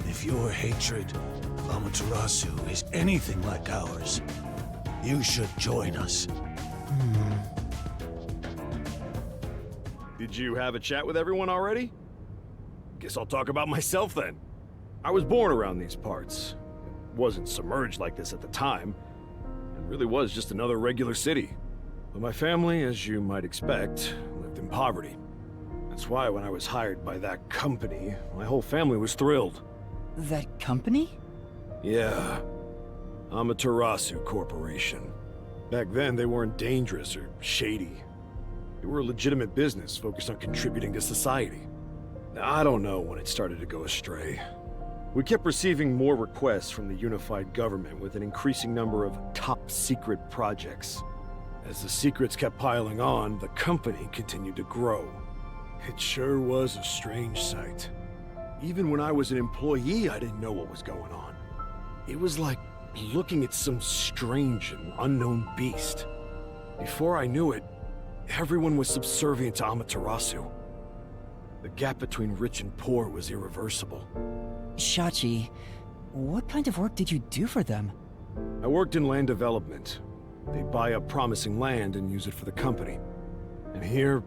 If your hatred of Amaterasu is anything like ours, you should join us. Did you have a chat with everyone already? Guess I'll talk about myself then. I was born around these parts. It wasn't submerged like this at the time. It really was just another regular city. But my family, as you might expect, lived in poverty. That's why when I was hired by that company, my whole family was thrilled. That company? Yeah. Amaterasu Corporation. Back then, they weren't dangerous or shady. They were a legitimate business focused on contributing to society. I don't know when it started to go astray. We kept receiving more requests from the unified government with an increasing number of top-secret projects. As the secrets kept piling on, the company continued to grow. It sure was a strange sight. Even when I was an employee, I didn't know what was going on. It was like looking at some strange and unknown beast. Before I knew it, everyone was subservient to Amaterasu. The gap between rich and poor was irreversible. Shachi, what kind of work did you do for them? I worked in land development. They'd buy up promising land and use it for the company. And here,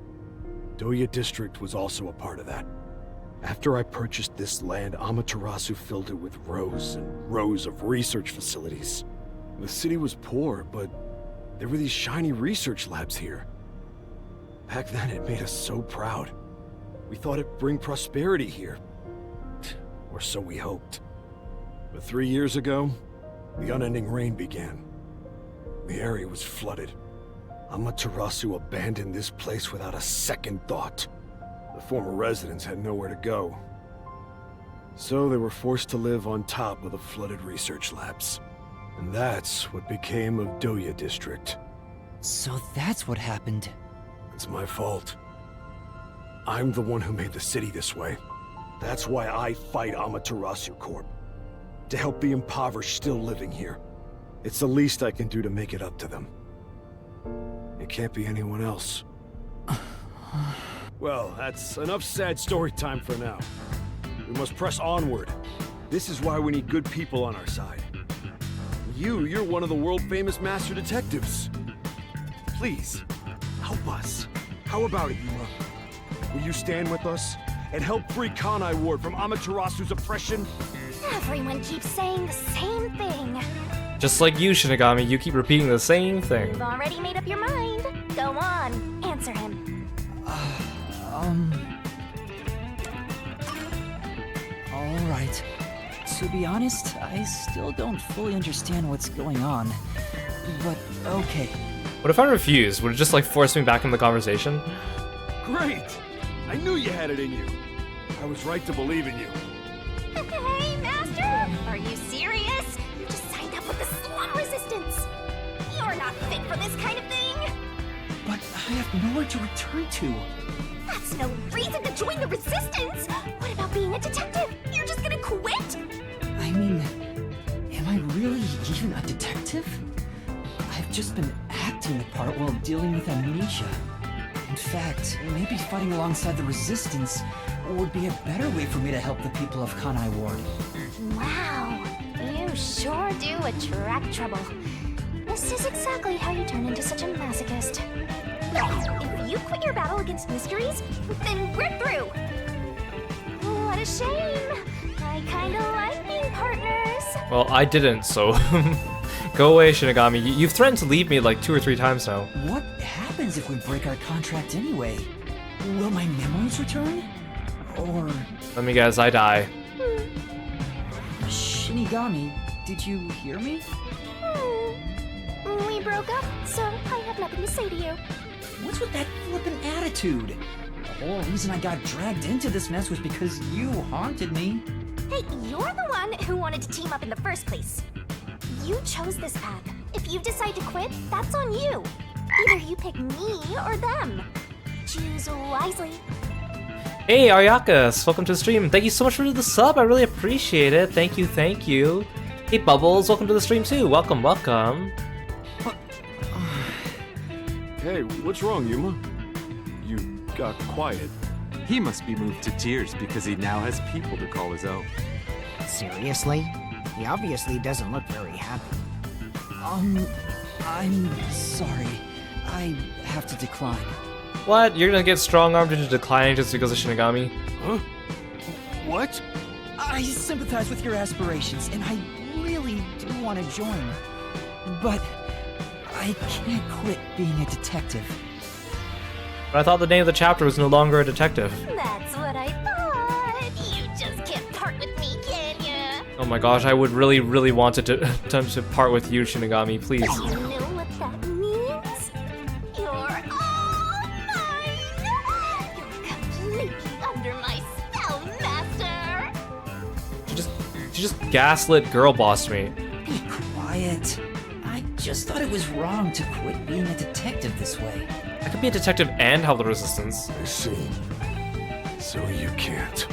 Doya District was also a part of that. After I purchased this land, Amaterasu filled it with rows and rows of research facilities. The city was poor, but there were these shiny research labs here. Back then, it made us so proud. We thought it'd bring prosperity here. Or so we hoped. But 3 years ago, the unending rain began. The area was flooded. Amaterasu abandoned this place without a second thought. The former residents had nowhere to go. So they were forced to live on top of the flooded research labs. And that's what became of Doya District. So that's what happened. It's my fault. I'm the one who made the city this way. That's why I fight Amaterasu Corp. To help the impoverished still living here. It's the least I can do to make it up to them. It can't be anyone else. Well, that's enough sad story time for now. We must press onward. This is why we need good people on our side. You're one of the world-famous master detectives. Please, help us. How about it, Yuma? Will you stand with us and help free Kanai Ward from Amaterasu's oppression? Everyone keeps saying the same thing. Just like you, Shinigami, you keep repeating the same thing. You've already made up your mind. Go on, answer him. Alright. To be honest, I still don't fully understand what's going on. But okay. What if I refuse? Would it just like force me back in the conversation? Great! I knew you had it in you. I was right to believe in you. Hey, Master! Are you serious? You just signed up with the slum resistance. You're not fit for this kind of thing. But I have nowhere to return to. That's no reason to join the resistance. What about being a detective? You're just gonna quit? I mean, am I really even a detective? I've just been acting the part while dealing with amnesia. In fact, maybe fighting alongside the resistance would be a better way for me to help the people of Kanai Ward. Wow, you sure do attract trouble. This is exactly how you turn into such a masochist. If you quit your battle against mysteries, then we're through. What a shame. I kinda like being partners. Well, I didn't, so go away, Shinigami. You've threatened to leave me like 2 or 3 times now. What happens if we break our contract anyway? Will my memories return? Or... Let me guess, I die. Shinigami, did you hear me? We broke up, so I have nothing to say to you. What's with that flippant attitude? The whole reason I got dragged into this mess was because you haunted me. Hey, you're the one who wanted to team up in the first place. You chose this path. If you decide to quit, that's on you. Either you pick me or them. Choose wisely. Hey, Aryakas, welcome to the stream. Thank you so much for the sub. I really appreciate it. Thank you, thank you. Hey, Bubbles, welcome to the stream too. Welcome, welcome. Hey, what's wrong, Yuma? You got quiet. He must be moved to tears because he now has people to call his own. Seriously? He obviously doesn't look very happy. I'm sorry. I have to decline. What? You're gonna get strong-armed into declining just because of Shinigami? Huh? What? I sympathize with your aspirations, and I really do want to join. But I can't quit being a detective. But I thought the name of the chapter was no longer a detective. That's what I thought. You just can't part with me, can ya? Oh my gosh, I would really, really want to part with you, Shinigami, please. You know what that means? You're all mine! You're completely under my spell! gaslit girl bossed me. Be quiet. I just thought it was wrong to quit being a detective this way. I could be a detective and help the resistance. I see. So you can't.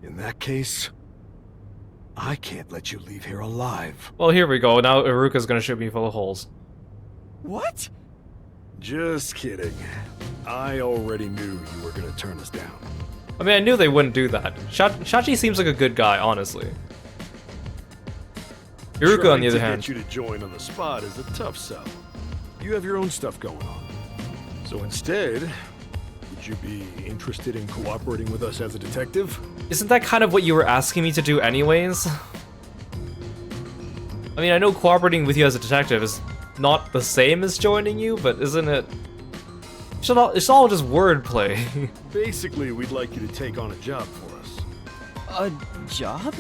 In that case, I can't let you leave here alive. Well, here we go. Now Iruka's gonna shoot me full of holes. What? Just kidding. I already knew you were gonna turn us down. I mean, I knew they wouldn't do that. Shachi seems like a good guy, honestly. Iruka, on the other hand. Trying to get you to join on the spot is a tough sell. You have your own stuff going on. So instead, would you be interested in cooperating with us as a detective? Isn't that kind of what you were asking me to do anyways? I mean, I know cooperating with you as a detective is not the same as joining you, but isn't it? It's all just wordplay. Basically, we'd like you to take on a job for us. A job?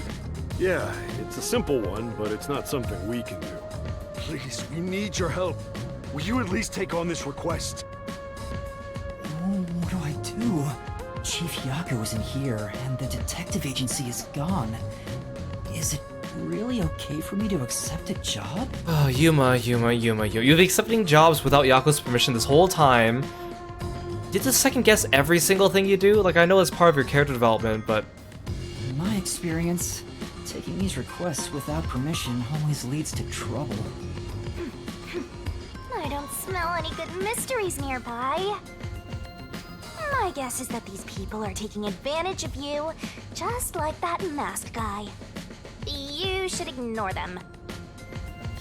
Yeah, it's a simple one, but it's not something we can do. Please, we need your help. Will you at least take on this request? What do I do? Chief Yaku isn't here, and the detective agency is gone. Is it really okay for me to accept a job? Oh, Yuma. You've been accepting jobs without Yaku's permission this whole time. You have to second guess every single thing you do? Like, I know it's part of your character development, but... In my experience, taking these requests without permission always leads to trouble. I don't smell any good mysteries nearby. My guess is that these people are taking advantage of you, just like that masked guy. You should ignore them.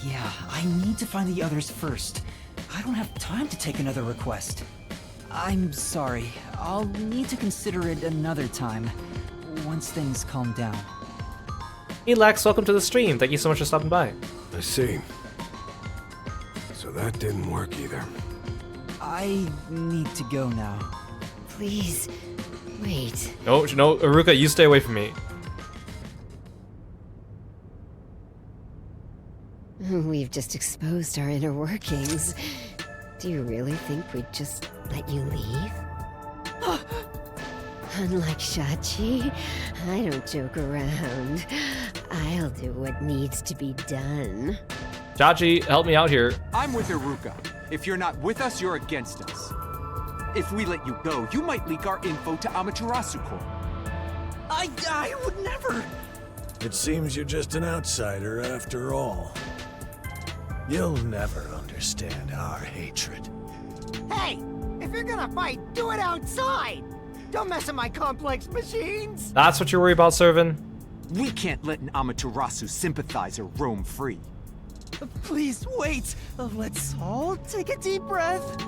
Yeah, I need to find the others first. I don't have time to take another request. I'm sorry. I'll need to consider it another time, once things calm down. Hey Lex, welcome to the stream. Thank you so much for stopping by. I see. So that didn't work either. I need to go now. Please, wait. No, Iruka, you stay away from me. We've just exposed our inner workings. Do you really think we'd just let you leave? Unlike Shachi, I don't joke around. I'll do what needs to be done. Shachi, help me out here. I'm with Iruka. If you're not with us, you're against us. If we let you go, you might leak our info to Amaterasu Corp. I would never! It seems you're just an outsider after all. You'll never understand our hatred. Hey, if you're gonna fight, do it outside! Don't mess with my complex machines! That's what you're worried about, Servin? We can't let an Amaterasu sympathizer roam free. Please wait. Let's all take a deep breath.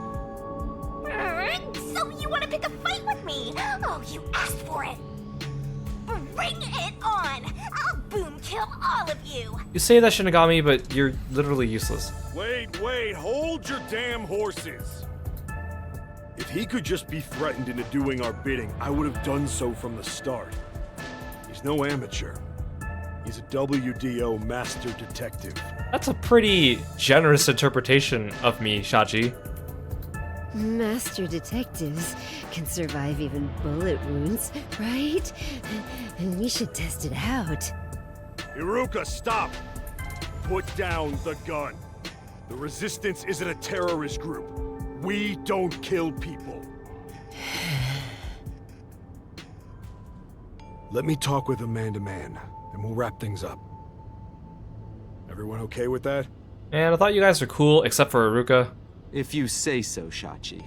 So you want to pick a fight with me? Oh, you asked for it. Bring it on! I'll boom kill all of you! You say that, Shinigami, but you're literally useless. Wait, hold your damn horses! If he could just be threatened into doing our bidding, I would have done so from the start. He's no amateur. He's a WDO master detective. That's a pretty generous interpretation of me, Shachi. Master detectives can survive even bullet wounds, right? And we should test it out. Iruka, stop! Put down the gun. The Resistance isn't a terrorist group. We don't kill people. Let me talk with him man-to-man, and we'll wrap things up. Everyone okay with that? And I thought you guys were cool, except for Iruka. If you say so, Shachi.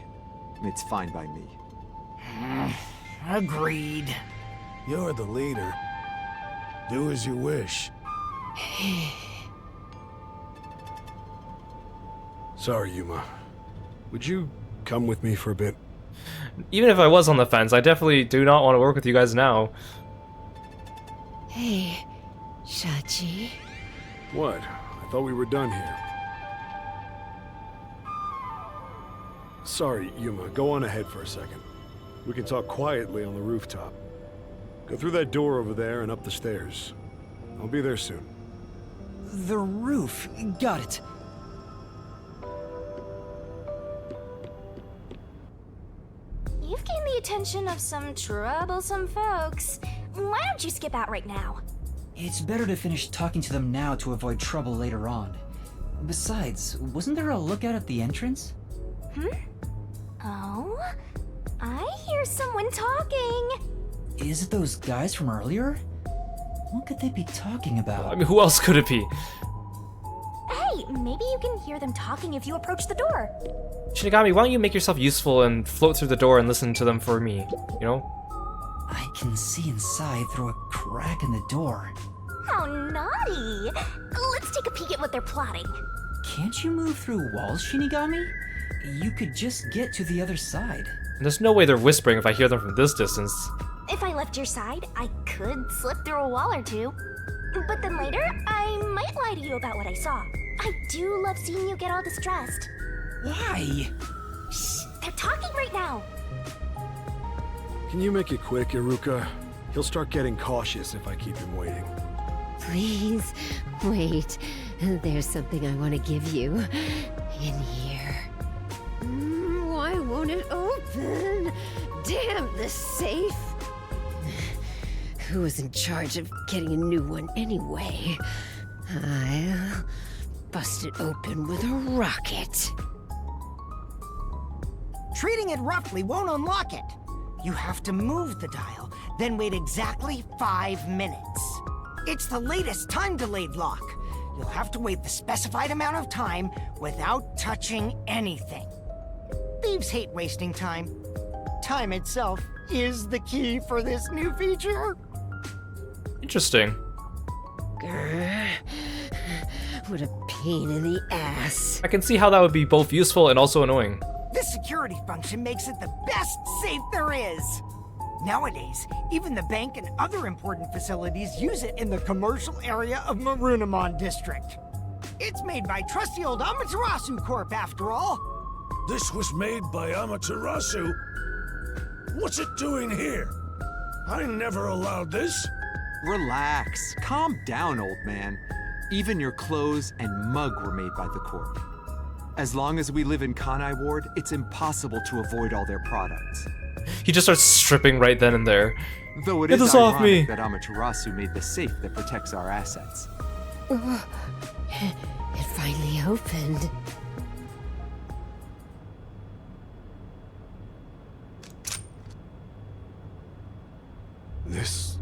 It's fine by me. Agreed. You're the leader. Do as you wish. Sorry, Yuma. Would you come with me for a bit? Even if I was on the fence, I definitely do not want to work with you guys now. Hey, Shachi. What? I thought we were done here. Sorry, Yuma. Go on ahead for a second. We can talk quietly on the rooftop. Go through that door over there and up the stairs. I'll be there soon. The roof. Got it. You've gained the attention of some troublesome folks. Why don't you skip out right now? It's better to finish talking to them now to avoid trouble later on. Besides, wasn't there a lookout at the entrance? Oh? I hear someone talking! Is it those guys from earlier? What could they be talking about? I mean, who else could it be? Hey, maybe you can hear them talking if you approach the door. Shinigami, why don't you make yourself useful and float through the door and listen to them for me, you know? I can see inside through a crack in the door. How naughty! Let's take a peek at what they're plotting. Can't you move through walls, Shinigami? You could just get to the other side. And there's no way they're whispering if I hear them from this distance. If I left your side, I could slip through a wall or two. But then later, I might lie to you about what I saw. I do love seeing you get all distressed. Why? Shh, they're talking right now. Can you make it quick, Iruka? He'll start getting cautious if I keep him waiting. Please, wait. There's something I want to give you. In here. Why won't it open? Damn the safe! Who was in charge of getting a new one anyway? I'll bust it open with a rocket. Treating it roughly won't unlock it. You have to move the dial, then wait exactly 5 minutes. It's the latest time-delayed lock. You'll have to wait the specified amount of time without touching anything. Thieves hate wasting time. Time itself is the key for this new feature. Interesting. Grr. What a pain in the ass. I can see how that would be both useful and also annoying. This security function makes it the best safe there is. Nowadays, even the bank and other important facilities use it in the commercial area of Marunimon District. It's made by trusty old Amaterasu Corp, after all. This was made by Amaterasu? What's it doing here? I never allowed this. Relax. Calm down, old man. Even your clothes and mug were made by the Corp. As long as we live in Kanai Ward, it's impossible to avoid all their products. He just starts stripping right then and there. Though it Get is this off ironic me. that Amaterasu made the safe that protects our assets. It finally opened. This...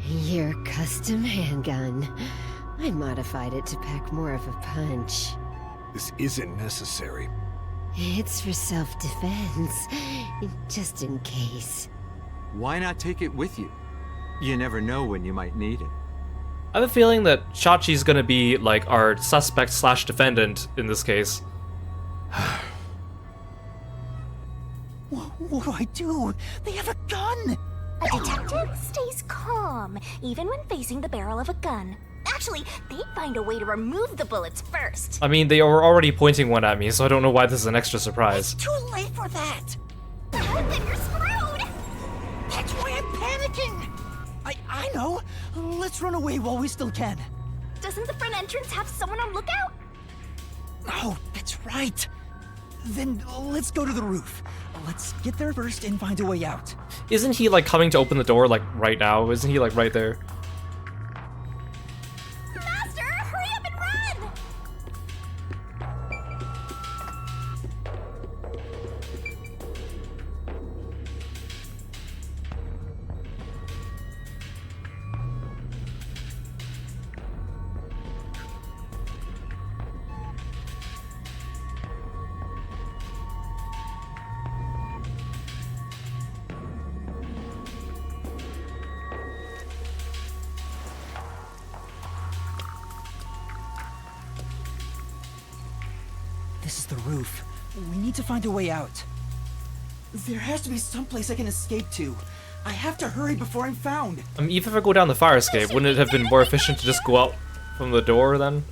Your custom handgun. I modified it to pack more of a punch. this isn't necessary. It's for self-defense, just in case. Why not take it with you? You never know when you might need it. I have a feeling that Chachi's gonna be like our suspect slash defendant in this case. What do I do? They have a gun! A detective stays calm, even when facing the barrel of a gun. Actually, they'd find a way to remove the bullets first. I mean, they were already pointing one at me, so I don't know why this is an extra surprise. Too late for that! Then you're screwed! That's why I'm panicking! I know! Let's run away while we still can. Doesn't the front entrance have someone on lookout? Oh, that's right. Then let's go to the roof. Let's get there first and find a way out. Isn't he like coming to open the door like right now? Isn't he like right there? Master, hurry up and run! This is the roof. We need to find a way out. There has to be some place I can escape to. I have to hurry before I'm found. Even if I go down the fire escape, wouldn't it have been more efficient to just go out from the door then?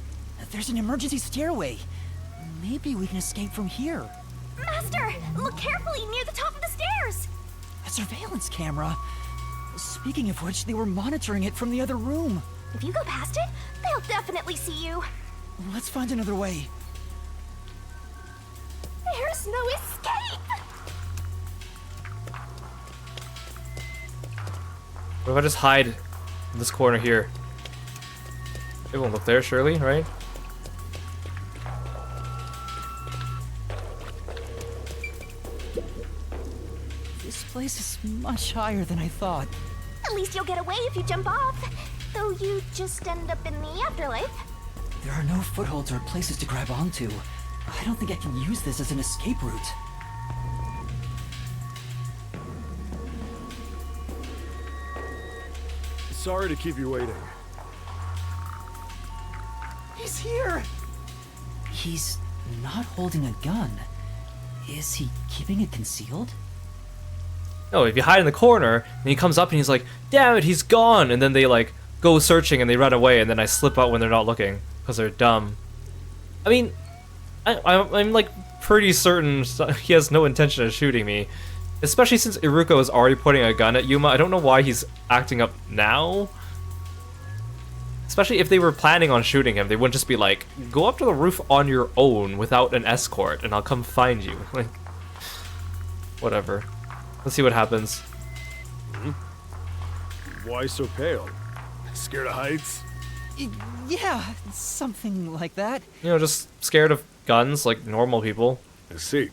There's an emergency stairway. Maybe we can escape from here. Master, look carefully near the top of the stairs! A surveillance camera. Speaking of which, they were monitoring it from the other room. If you go past it, they'll definitely see you. Let's find another way. There's no escape! What if I just hide In this corner here. It won't look there, surely, right? This place is much higher than I thought. At least you'll get away if you jump off. Though you just end up in the afterlife. There are no footholds or places to grab onto. I don't think I can use this as an escape route. Sorry to keep you waiting. He's here! He's not holding a gun. Is he keeping it concealed? No, if you hide in the corner, and he comes up and he's like, damn it, he's gone! And then they, like, go searching and they run away, and then I slip out when they're not looking, because they're dumb. I mean, I'm like, pretty certain he has no intention of shooting me. Especially since Iruka is already pointing a gun at Yuma, I don't know why he's acting up now. Especially if they were planning on shooting him, they wouldn't just be like, go up to the roof on your own without an escort, and I'll come find you. Like, whatever. Let's see what happens. Why so pale? Scared of heights? Yeah, something like that. You know, just scared of guns like normal people. I see.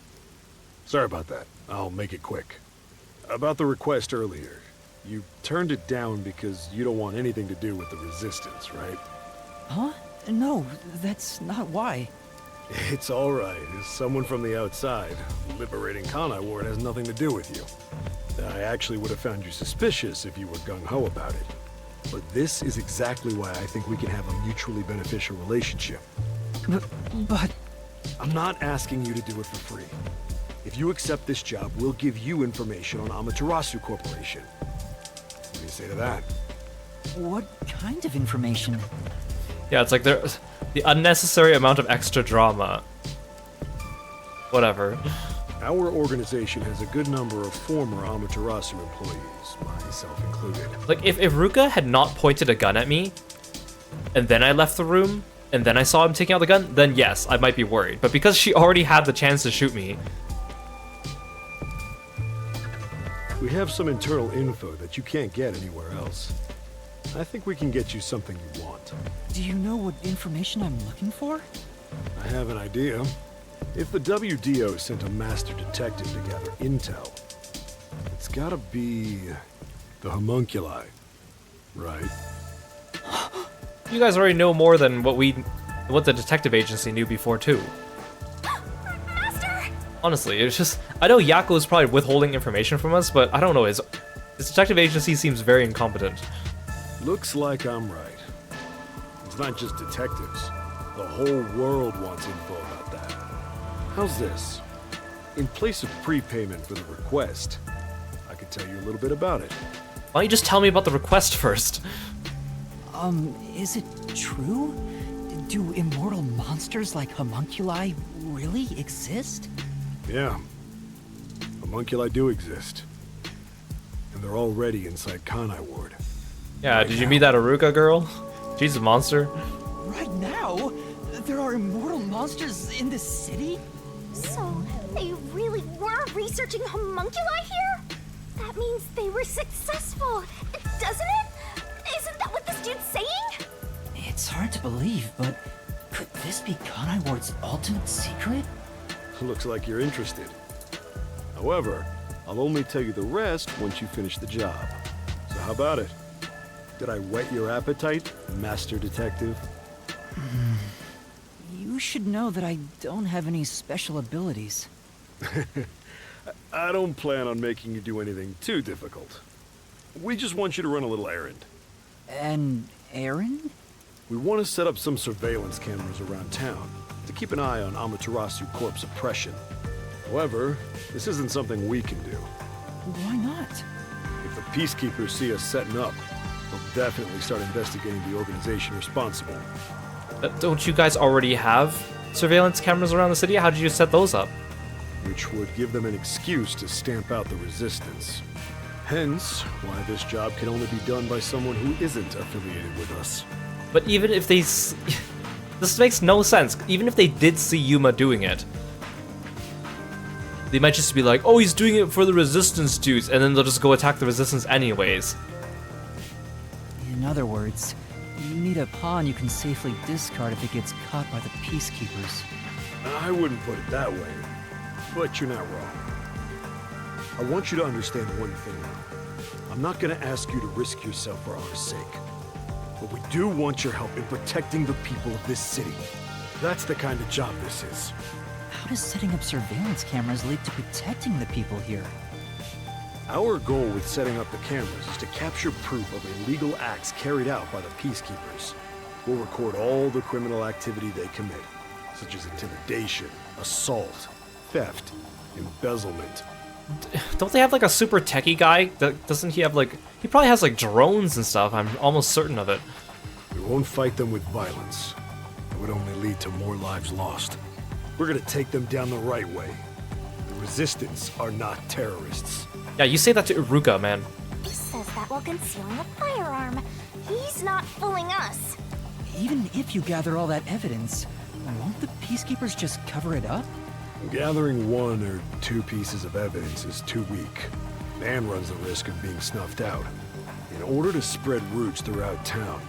Sorry about that. I'll make it quick. About the request earlier. You turned it down because you don't want anything to do with the Resistance, right? Huh? No, that's not why. It's alright. As someone from the outside, liberating Kanai Ward has nothing to do with you. I actually would have found you suspicious if you were gung-ho about it. But this is exactly why I think we can have a mutually beneficial relationship. But... I'm not asking you to do it for free. If you accept this job, we'll give you information on Amaterasu Corporation. What do you say to that? what kind of information? Yeah, it's like the unnecessary amount of extra drama. Whatever. Our organization has a good number of former Amaterasu employees, myself included. Like, if Ruka had not pointed a gun at me, and then I left the room, and then I saw him taking out the gun, then yes, I might be worried. But because she already had the chance to shoot me... We have some internal info that you can't get anywhere else. I think we can get you something you want. Do you know what information I'm looking for? I have an idea. If the WDO sent a master detective to gather intel, it's gotta be the homunculi, right? You guys already know more than what the detective agency knew before too. Master! Honestly, it's just, I know Yako is probably withholding information from us, but I don't know, his detective agency seems very incompetent. Looks like I'm right. It's not just detectives. The whole world wants info about that. How's this? In place of prepayment for the request, I could tell you a little bit about it. Why don't you just tell me about the request first? Is it true? Do immortal monsters like homunculi really exist? Yeah. Homunculi do exist. And they're already inside Kanai Ward. Yeah, did you meet that Aruka girl? She's a monster. Right now? There are immortal monsters in this city? So, they really were researching homunculi here? That means they were successful, doesn't it? Isn't that what this dude's saying? It's hard to believe, but could this be Kanai Ward's ultimate secret? Looks like you're interested. However, I'll only tell you the rest once you finish the job. So how about it? Did I whet your appetite, Master Detective? You should know that I don't have any special abilities. I don't plan on making you do anything too difficult. We just want you to run a little errand. An errand? We want to set up some surveillance cameras around town to keep an eye on Amaterasu Corp's oppression. However, this isn't something we can do. Why not? If the peacekeepers see us setting up, they'll definitely start investigating the organization responsible. Don't you guys already have surveillance cameras around the city? How did you set those up? Which would give them an excuse to stamp out the resistance. Hence, why this job can only be done by someone who isn't affiliated with us. But even if they... This makes no sense. Even if they did see Yuma doing it, they might just be like, oh, he's doing it for the resistance dudes, and then they'll just go attack the resistance anyways. In other words, you need a pawn you can safely discard if it gets caught by the peacekeepers. I wouldn't put it that way, but you're not wrong. I want you to understand one thing. I'm not gonna ask you to risk yourself for our sake. But we do want your help in protecting the people of this city. That's the kind of job this is. How does setting up surveillance cameras lead to protecting the people here? Our goal with setting up the cameras is to capture proof of illegal acts carried out by the peacekeepers. We'll record all the criminal activity they commit, such as intimidation, assault, theft, embezzlement. Don't they have like a super techie guy? Doesn't he have like... He probably has like drones and stuff, I'm almost certain of it. We won't fight them with violence. It would only lead to more lives lost. We're gonna take them down the right way. The Resistance are not terrorists. Yeah, you say that to Iruka, man. He says that while concealing a firearm. He's not fooling us. Even if you gather all that evidence, won't the peacekeepers just cover it up? Gathering 1 or 2 pieces of evidence is too weak, and runs the risk of being snuffed out. In order to spread roots throughout town,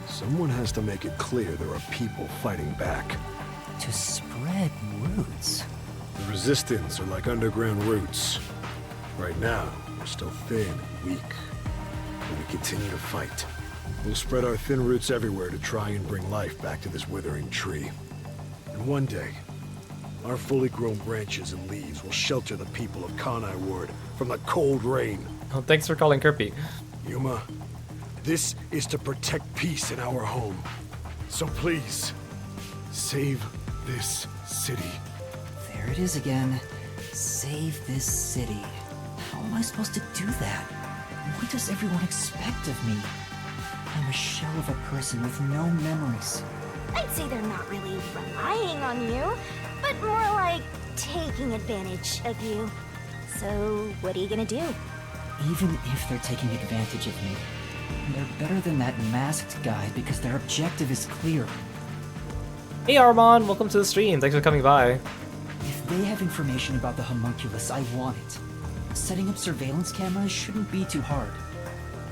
someone has to make it clear there are people fighting back. To spread roots? The Resistance are like underground roots. Right now, we're still thin and weak, but we continue to fight. We'll spread our thin roots everywhere to try and bring life back to this withering tree. And one day, our fully grown branches and leaves will shelter the people of Kanai Ward from the cold rain. Oh, thanks for calling Kirby. Yuma, this is to protect peace in our home. So please, save this city. There it is again. Save this city. How am I supposed to do that? What does everyone expect of me? I'm a shell of a person with no memories. I'd say they're not really relying on you, but more like taking advantage of you. So, what are you gonna do? Even if they're taking advantage of me, they're better than that masked guy because their objective is clear. Hey Armand, welcome to the stream. Thanks for coming by. If they have information about the homunculus, I want it. Setting up surveillance cameras shouldn't be too hard.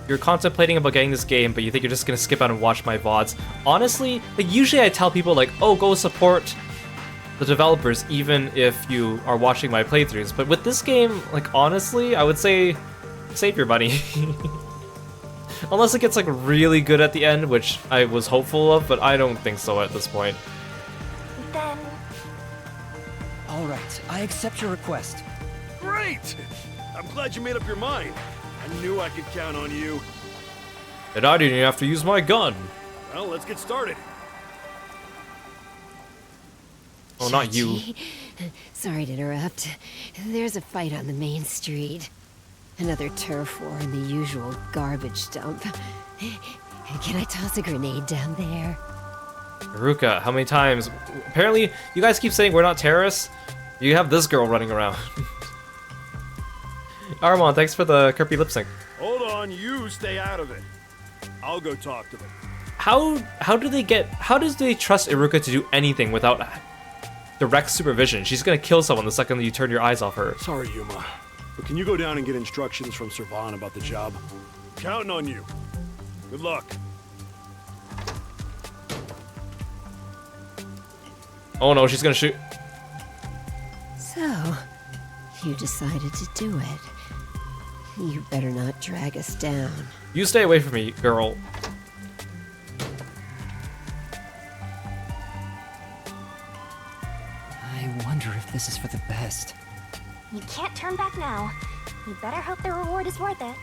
You're contemplating about getting this game, but you think you're just gonna skip out and watch my VODs. Honestly, like usually I tell people like, oh, go support the developers even if you are watching my playthroughs. But with this game, like honestly, I would say save your money. Unless it gets like really good at the end, which I was hopeful of, but I don't think so at this point. Then... Alright, I accept your request. Great! I'm glad you made up your mind. I knew I could count on you. And I didn't have to use my gun. Well, let's get started. Oh, not you. Sorry to interrupt. There's a fight on the main street. Another turf war in the usual garbage dump. Can I toss a grenade down there? Iruka, how many times? Apparently, you guys keep saying we're not terrorists. You have this girl running around. Armand, thanks for the Kirby lip sync. Hold on, you stay out of it. I'll go talk to them. How do they trust Iruka to do anything without direct supervision? She's gonna kill someone the second that you turn your eyes off her. Sorry, Yuma, but can you go down and get instructions from Servan about the job? Counting on you. Good luck. Oh no, she's gonna shoot. So, you decided to do it. You better not drag us down. You stay away from me, girl. I wonder if this is for the best. You can't turn back now. You better hope the reward is worth it.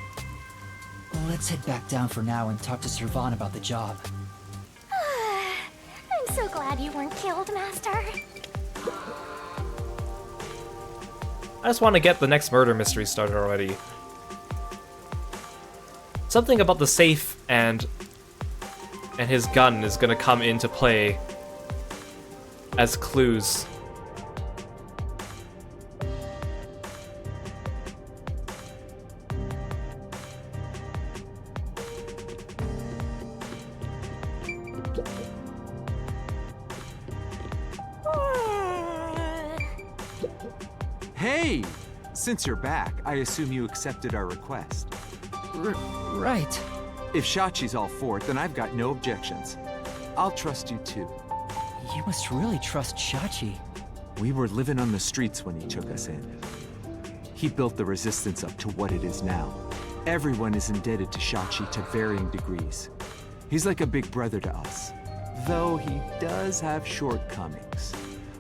Let's head back down for now and talk to Servan about the job. I'm so glad you weren't killed, Master. I just want to get the next murder mystery started already. Something about the safe and his gun is gonna come into play as clues. Hey! Since you're back, I assume you accepted our request. Right. If Shachi's all for it, then I've got no objections. I'll trust you too. You must really trust Shachi. We were living on the streets when he took us in. He built the resistance up to what it is now. Everyone is indebted to Shachi to varying degrees. He's like a big brother to us, though he does have shortcomings,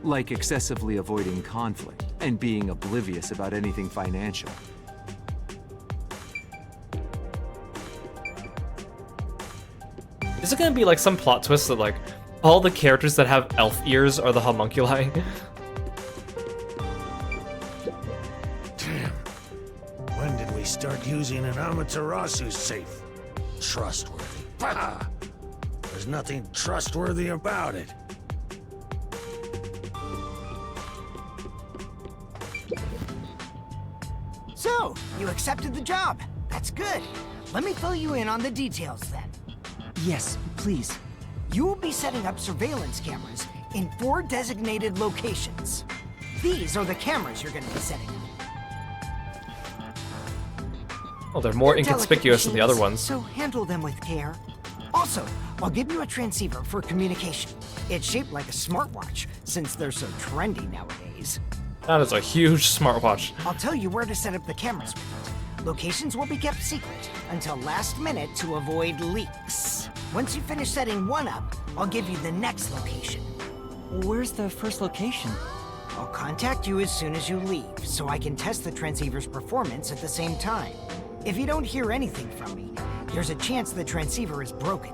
like excessively avoiding conflict and being oblivious about anything financial. Is it gonna be like some plot twist that like all the characters that have elf ears are the homunculi? Damn. When did we start using an Amaterasu safe? Trustworthy. Bah! There's nothing trustworthy about it. So, you accepted the job. That's good. Let me fill you in on the details then. Yes, please. You will be setting up surveillance cameras in 4 designated locations. These are the cameras you're going to be setting up. Oh, they're more They're delicate inconspicuous than the other machines, ones. So handle them with care. Also, I'll give you a transceiver for communication. It's shaped like a smartwatch, since they're so trendy nowadays. That is a huge smartwatch. I'll tell you where to set up the cameras with it. Locations will be kept secret until last minute to avoid leaks. Once you finish setting one up, I'll give you the next location. Where's the first location? I'll contact you as soon as you leave, so I can test the transceiver's performance at the same time. If you don't hear anything from me, there's a chance the transceiver is broken.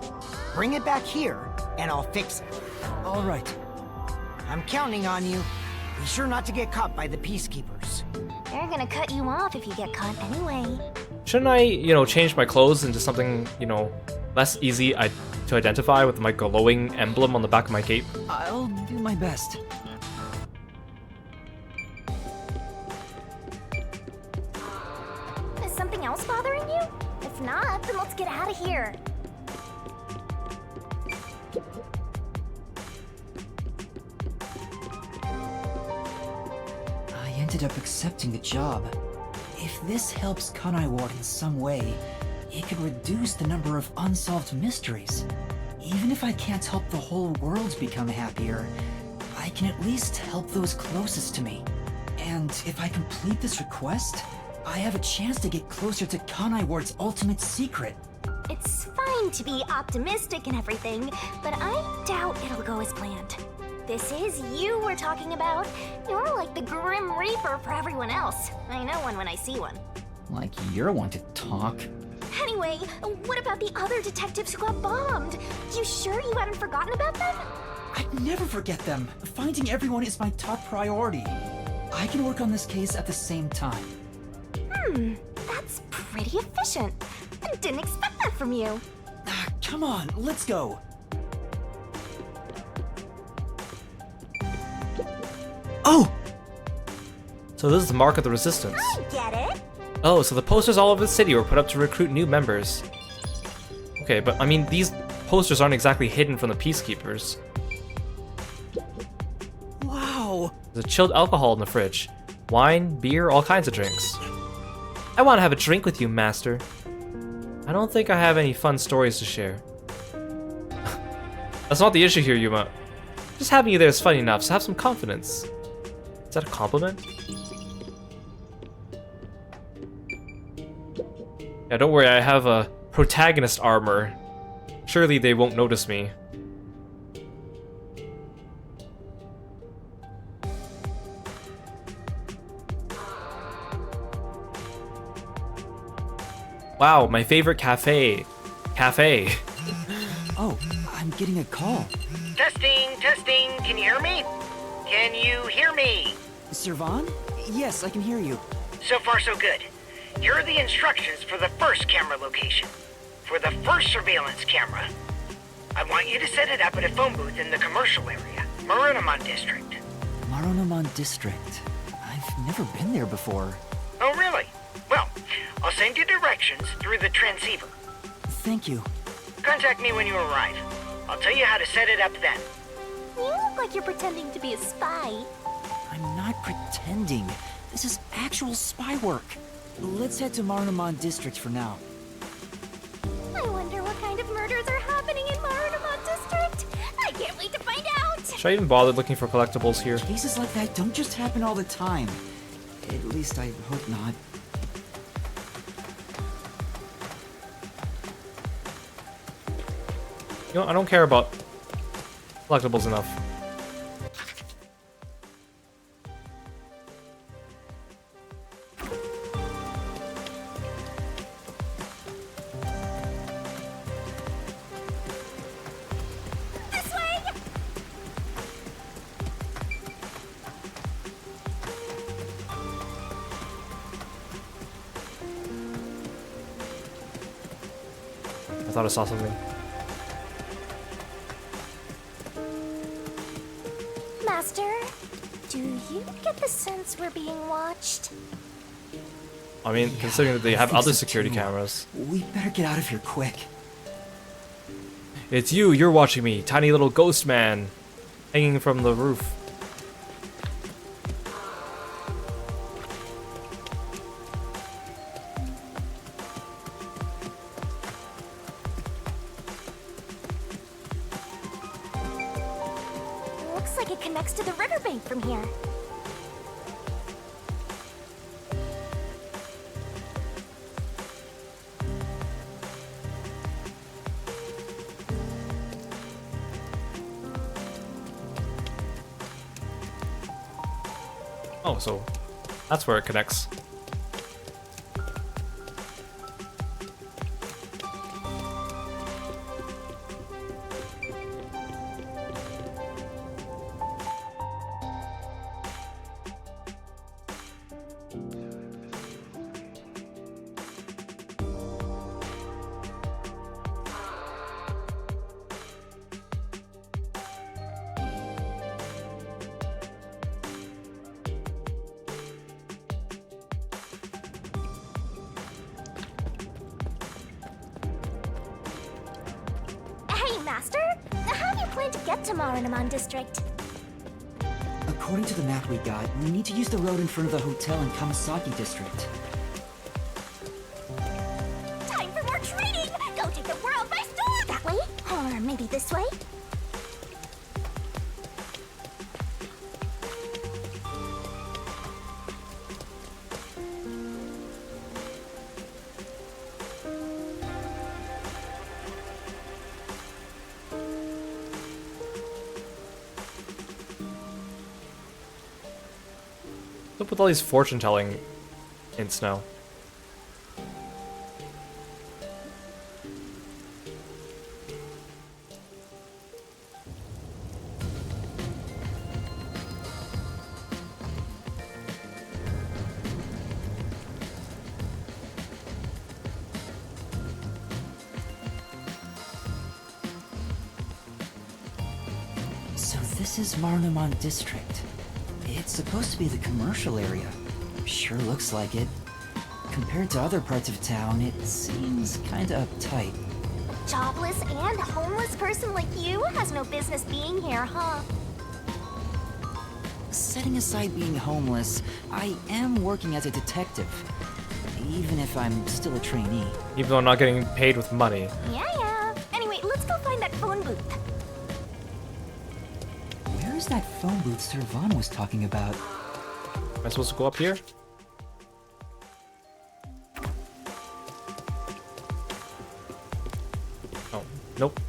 Bring it back here, and I'll fix it. All right. I'm counting on you. Be sure not to get caught by the peacekeepers. They're gonna cut you off if you get caught anyway. Shouldn't I, change my clothes into something, less easy to identify with my glowing emblem on the back of my cape? I'll do my best. Is something else bothering you? If not, then let's get out of here. I ended up accepting the job. If this helps Kanai Ward in some way, it could reduce the number of unsolved mysteries. Even if I can't help the whole world become happier, I can at least help those closest to me. And if I complete this request, I have a chance to get closer to Kanai Ward's ultimate secret. It's fine to be optimistic and everything, but I doubt it'll go as planned. This is you we're talking about. You're like the Grim Reaper for everyone else. I know one when I see one. Like you're one to talk. Anyway, what about the other detectives who got bombed? You sure you haven't forgotten about them? I'd never forget them. Finding everyone is my top priority. I can work on this case at the same time. That's pretty efficient. I didn't expect that from you. Come on, let's go. Oh! So this is the mark of the resistance. I get it. Oh, so the posters all over the city were put up to recruit new members. Okay, but I mean, these posters aren't exactly hidden from the peacekeepers. Wow! There's a chilled alcohol in the fridge. Wine, beer, all kinds of drinks. I want to have a drink with you, Master. I don't think I have any fun stories to share. That's not the issue here, Yuma. Just having you there is funny enough, so have some confidence. Is that a compliment? Yeah, don't worry, I have a protagonist armor. Surely they won't notice me. Wow, my favorite cafe. Oh, I'm getting a call. Testing, testing. Can you hear me? Can you hear me? Servan? Yes, I can hear you. So far, so good. Here are the instructions for the first camera location. For the first surveillance camera, I want you to set it up at a phone booth in the commercial area, Marunamon District. Marunamon District. I've never been there before. Oh, really? Well, I'll send you directions through the transceiver. Thank you. Contact me when you arrive. I'll tell you how to set it up then. You look like you're pretending to be a spy. I'm not pretending. This is actual spy work. Let's head to Marunamon District for now. I wonder what kind of murders are happening in Marunouman District. I can't wait to find out. Should I even bother looking for collectibles here? Cases like that don't just happen all the time. At least I hope not. You know, I don't care about collectibles enough. This way! I thought I saw something. Master, do you get the sense we're being watched? I mean, Yeah, considering that they I have think other so security too. cameras. We better get out of here quick. It's you, you're watching me, tiny little ghost man, hanging from the roof. Looks like it connects to the riverbank from here. Oh, so that's where it connects. Hey, Master! How do you plan to get to Marunouman District? According to the map we got, we need to use the road in front of the hotel in Kamasaki District. Time for more training! Go take the world by storm! That way? Or maybe this way? What's up with all these fortune telling hints now? So this is Marunouman District. It's supposed to be the commercial area. Sure looks like it. Compared to other parts of town, it seems kinda uptight. Jobless and homeless person like you has no business being here, huh? Setting aside being homeless, I am working as a detective. Even if I'm still a trainee. Even though I'm not getting paid with money. Yeah. Anyway, let's go find that phone booth. Where's that phone booth Servan was talking about? Am I supposed to go up here? Oh, nope.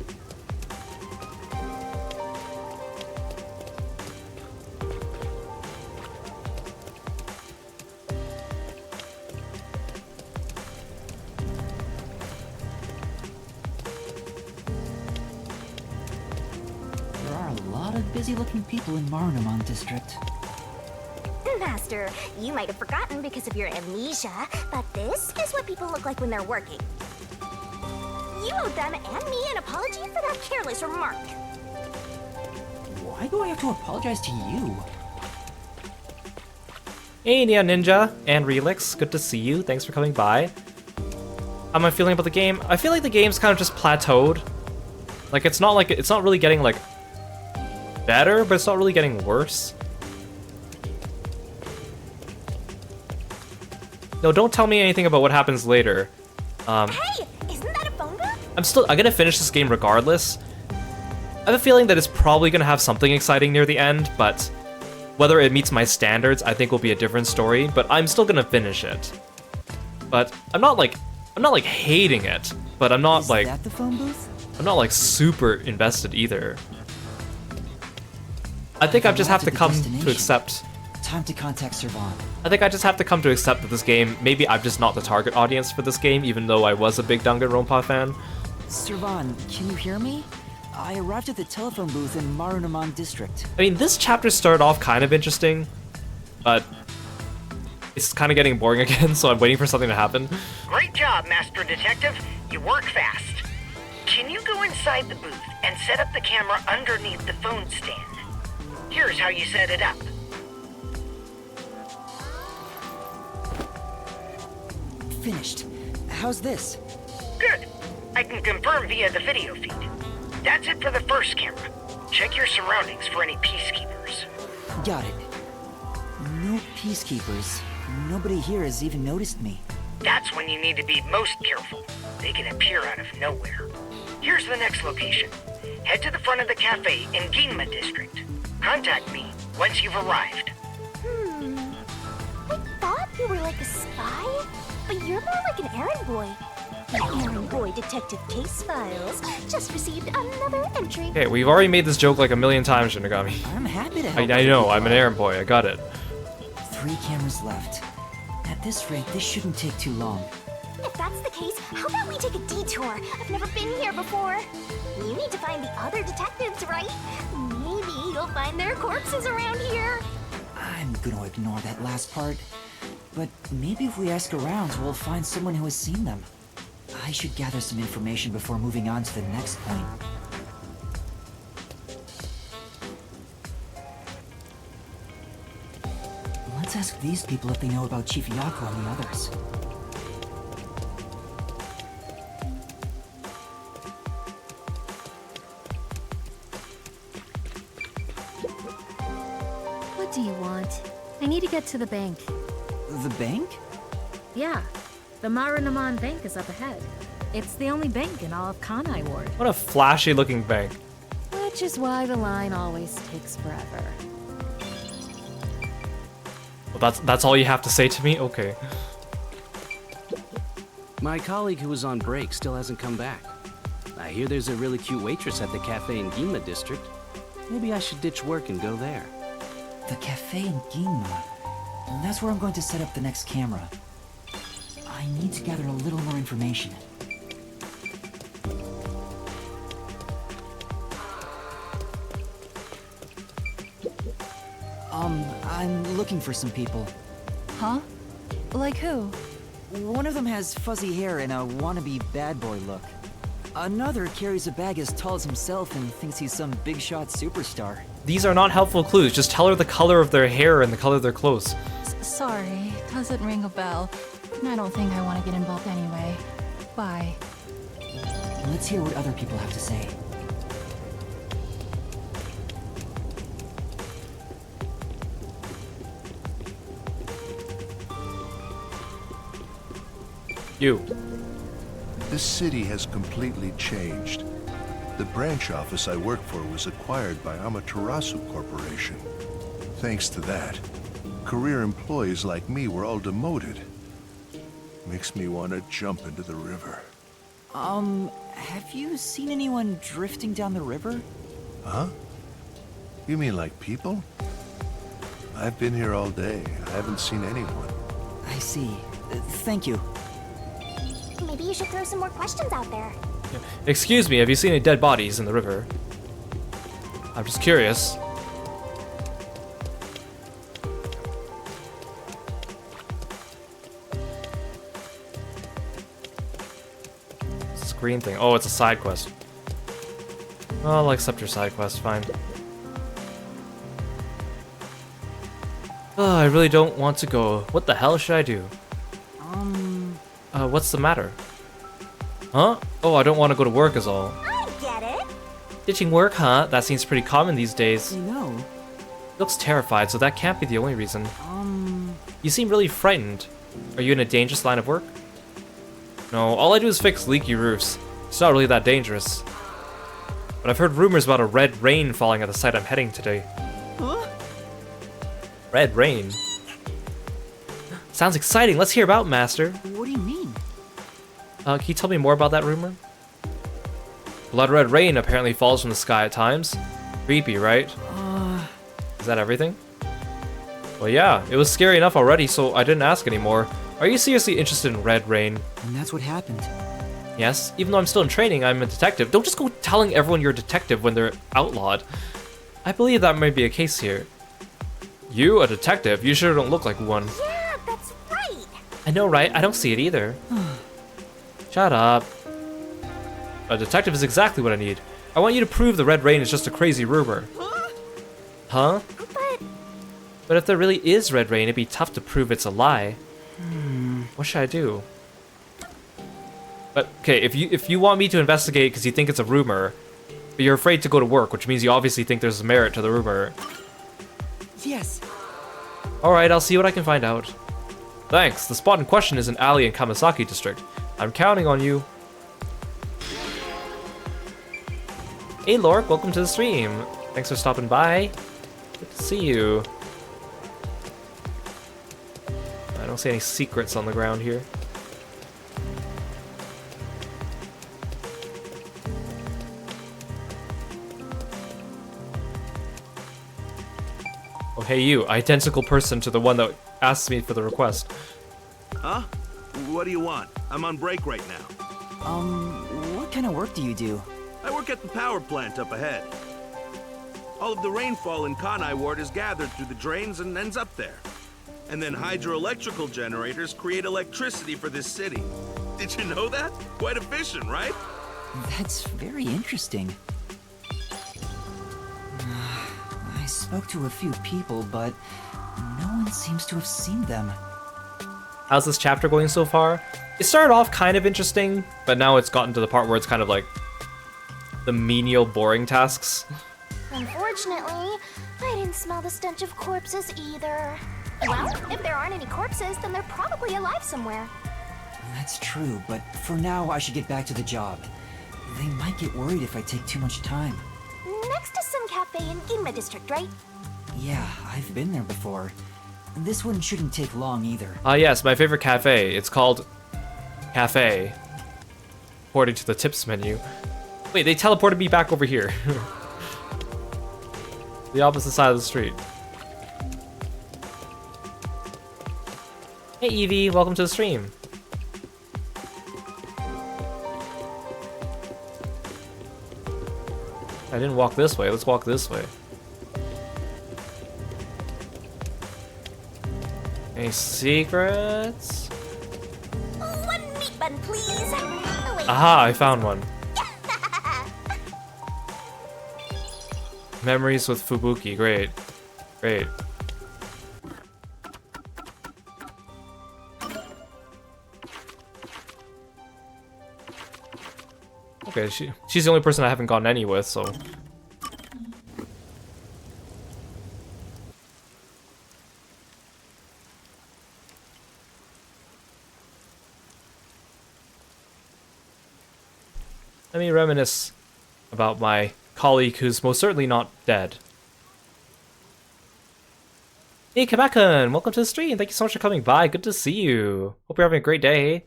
There are a lot of busy-looking people in Marunouman District. Master, you might have forgotten because of your amnesia, but this is what people look like when they're working. You owe them and me an apology for that careless remark. Why do I have to apologize to you? Hey, Neon Ninja and Relix, good to see you. Thanks for coming by. How am I feeling about the game? I feel like the game's kind of just plateaued. Like it's not really getting like better, but it's not really getting worse. No, don't tell me anything about what happens later. Hey, isn't that a phone booth? I'm gonna finish this game regardless. I have a feeling that it's probably gonna have something exciting near the end, but whether it meets my standards, I think will be a different story, but I'm still gonna finish it. But I'm not like hating it, but I'm not Is like, that the phone booth? I'm not like super invested either. I think I just have to come to accept. Time to contact Servan. I think I just have to come to accept that this game, maybe I'm just not the target audience for this game, even though I was a big Danganronpa fan. Servan, can you hear me? I arrived at the telephone booth in Marunaman district. I mean, this chapter started off kind of interesting, but it's kind of getting boring again, so I'm waiting for something to happen. Great job, Master Detective. You work fast. Can you go inside the booth and set up the camera underneath the phone stand? Here's how you set it up. Finished. How's this? Good. I can confirm via the video feed. That's it for the first camera. Check your surroundings for any peacekeepers. Got it. No peacekeepers. Nobody here has even noticed me. That's when you need to be most careful. They can appear out of nowhere. Here's the next location. Head to the front of the cafe in Ginma district. Contact me once you've arrived. I thought you were like a spy, but you're more like an errand boy. Errand boy detective case files just received another entry. Okay, we've already made this joke like a million times, Shinigami. I'm happy to help. I know, I'm an errand boy, I got it. 3 cameras left. At this rate, this shouldn't take too long. If that's the case, how about we take a detour? I've never been here before. You need to find the other detectives, right? Maybe you'll find their corpses around here. I'm gonna ignore that last part. But maybe if we ask around, we'll find someone who has seen them. I should gather some information before moving on to the next point. Let's ask these people if they know about Chief Yako and the others. What do you want? I need to get to the bank. The bank? Yeah, the Marunaman Bank is up ahead. It's the only bank in all of Kanai Ward. What a flashy looking bank. Which is why the line always takes forever. Well, that's all you have to say to me? Okay. My colleague who was on break still hasn't come back. I hear there's a really cute waitress at the cafe in Ginma district. Maybe I should ditch work and go there. The cafe in Ginma. That's where I'm going to set up the next camera. I need to gather a little more information. I'm looking for some people. Huh? Like who? One of them has fuzzy hair and a wannabe bad boy look. Another carries a bag as tall as himself and thinks he's some big shot superstar. These are not helpful clues. Just tell her the color of their hair and the color of their clothes. Sorry, doesn't ring a bell. I don't think I want to get involved anyway. Bye. Let's hear what other people have to say. You. This city has completely changed. The branch office I work for was acquired by Amaterasu Corporation. Thanks to that, career employees like me were all demoted. Makes me want to jump into the river. Have you seen anyone drifting down the river? Huh? You mean like people? I've been here all day. I haven't seen anyone. I see. Thank you. Maybe you should throw some more questions out there. Excuse me, have you seen any dead bodies in the river? I'm just curious. Screen thing. Oh, it's a side quest. I'll accept your side quest, fine. Oh, I really don't want to go. What the hell should I do? What's the matter? Huh? Oh, I don't want to go to work is all. I get it. Ditching work, huh? That seems pretty common these days. No. Looks terrified, so that can't be the only reason. You seem really frightened. Are you in a dangerous line of work? No, all I do is fix leaky roofs. It's not really that dangerous. But I've heard rumors about a red rain falling at the site I'm heading today. Huh? Red rain? Sounds exciting. Let's hear about, Master. What do you mean? Can you tell me more about that rumor? Blood red rain apparently falls from the sky at times. Creepy, right? Is that everything? Well, yeah. It was scary enough already, so I didn't ask anymore. Are you seriously interested in red rain? And that's what happened. Yes. Even though I'm still in training, I'm a detective. Don't just go telling everyone you're a detective when they're outlawed. I believe that might be a case here. You, a detective? You sure don't look like one. Yeah, that's right. I know, right? I don't see it either. Shut up. A detective is exactly what I need. I want you to prove the red rain is just a crazy rumor. Huh? But if there really is red rain, it'd be tough to prove it's a lie. What should I do? But okay, if you want me to investigate because you think it's a rumor, but you're afraid to go to work, which means you obviously think there's merit to the rumor. Yes. Alright, I'll see what I can find out. Thanks. The spot in question is an alley in Kamasaki district. I'm counting on you. Hey Lork, welcome to the stream. Thanks for stopping by. Good to see you. I don't see any secrets on the ground here. Oh, hey you, identical person to the one that asked me for the request. Huh? What do you want? I'm on break right now. What kind of work do you do? I work at the power plant up ahead. All of the rainfall in Kanai Ward is gathered through the drains and ends up there. And then hydroelectrical generators create electricity for this city. Did you know that? Quite efficient, right? That's very interesting. I spoke to a few people, but no one seems to have seen them. How's this chapter going so far? It started off kind of interesting, but now it's gotten to the part where it's kind of like the menial, boring tasks. Unfortunately, I didn't smell the stench of corpses either. Well, if there aren't any corpses, then they're probably alive somewhere. That's true, but for now I should get back to the job. They might get worried if I take too much time. Next to some cafe in Ginma district, right? Yeah, I've been there before. This one shouldn't take long either. Ah yes, my favorite cafe. It's called Cafe, according to the tips menu. Wait, they teleported me back over here. The opposite side of the street. Hey Evie, welcome to the stream. I didn't walk this way, let's walk this way. Any secrets? One meat bun, please. Oh, wait. Aha, I found one. Memories with Fubuki, great. Great. Okay, she's the only person I haven't gotten any with, so. Let me reminisce about my colleague who's most certainly not dead. Hey Kabakan, welcome to the stream. Thank you so much for coming by. Good to see you. Hope you're having a great day.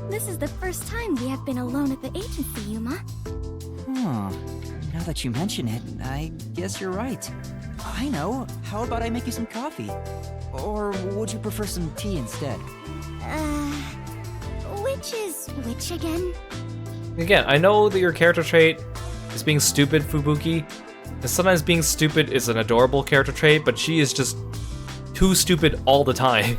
This is the first time we have been alone at the agency, Yuma. Huh. Now that you mention it, I guess you're right. I know. How about I make you some coffee? Or would you prefer some tea instead? Which is which again? Again, I know that your character trait is being stupid, Fubuki. And sometimes being stupid is an adorable character trait, but she is just too stupid all the time.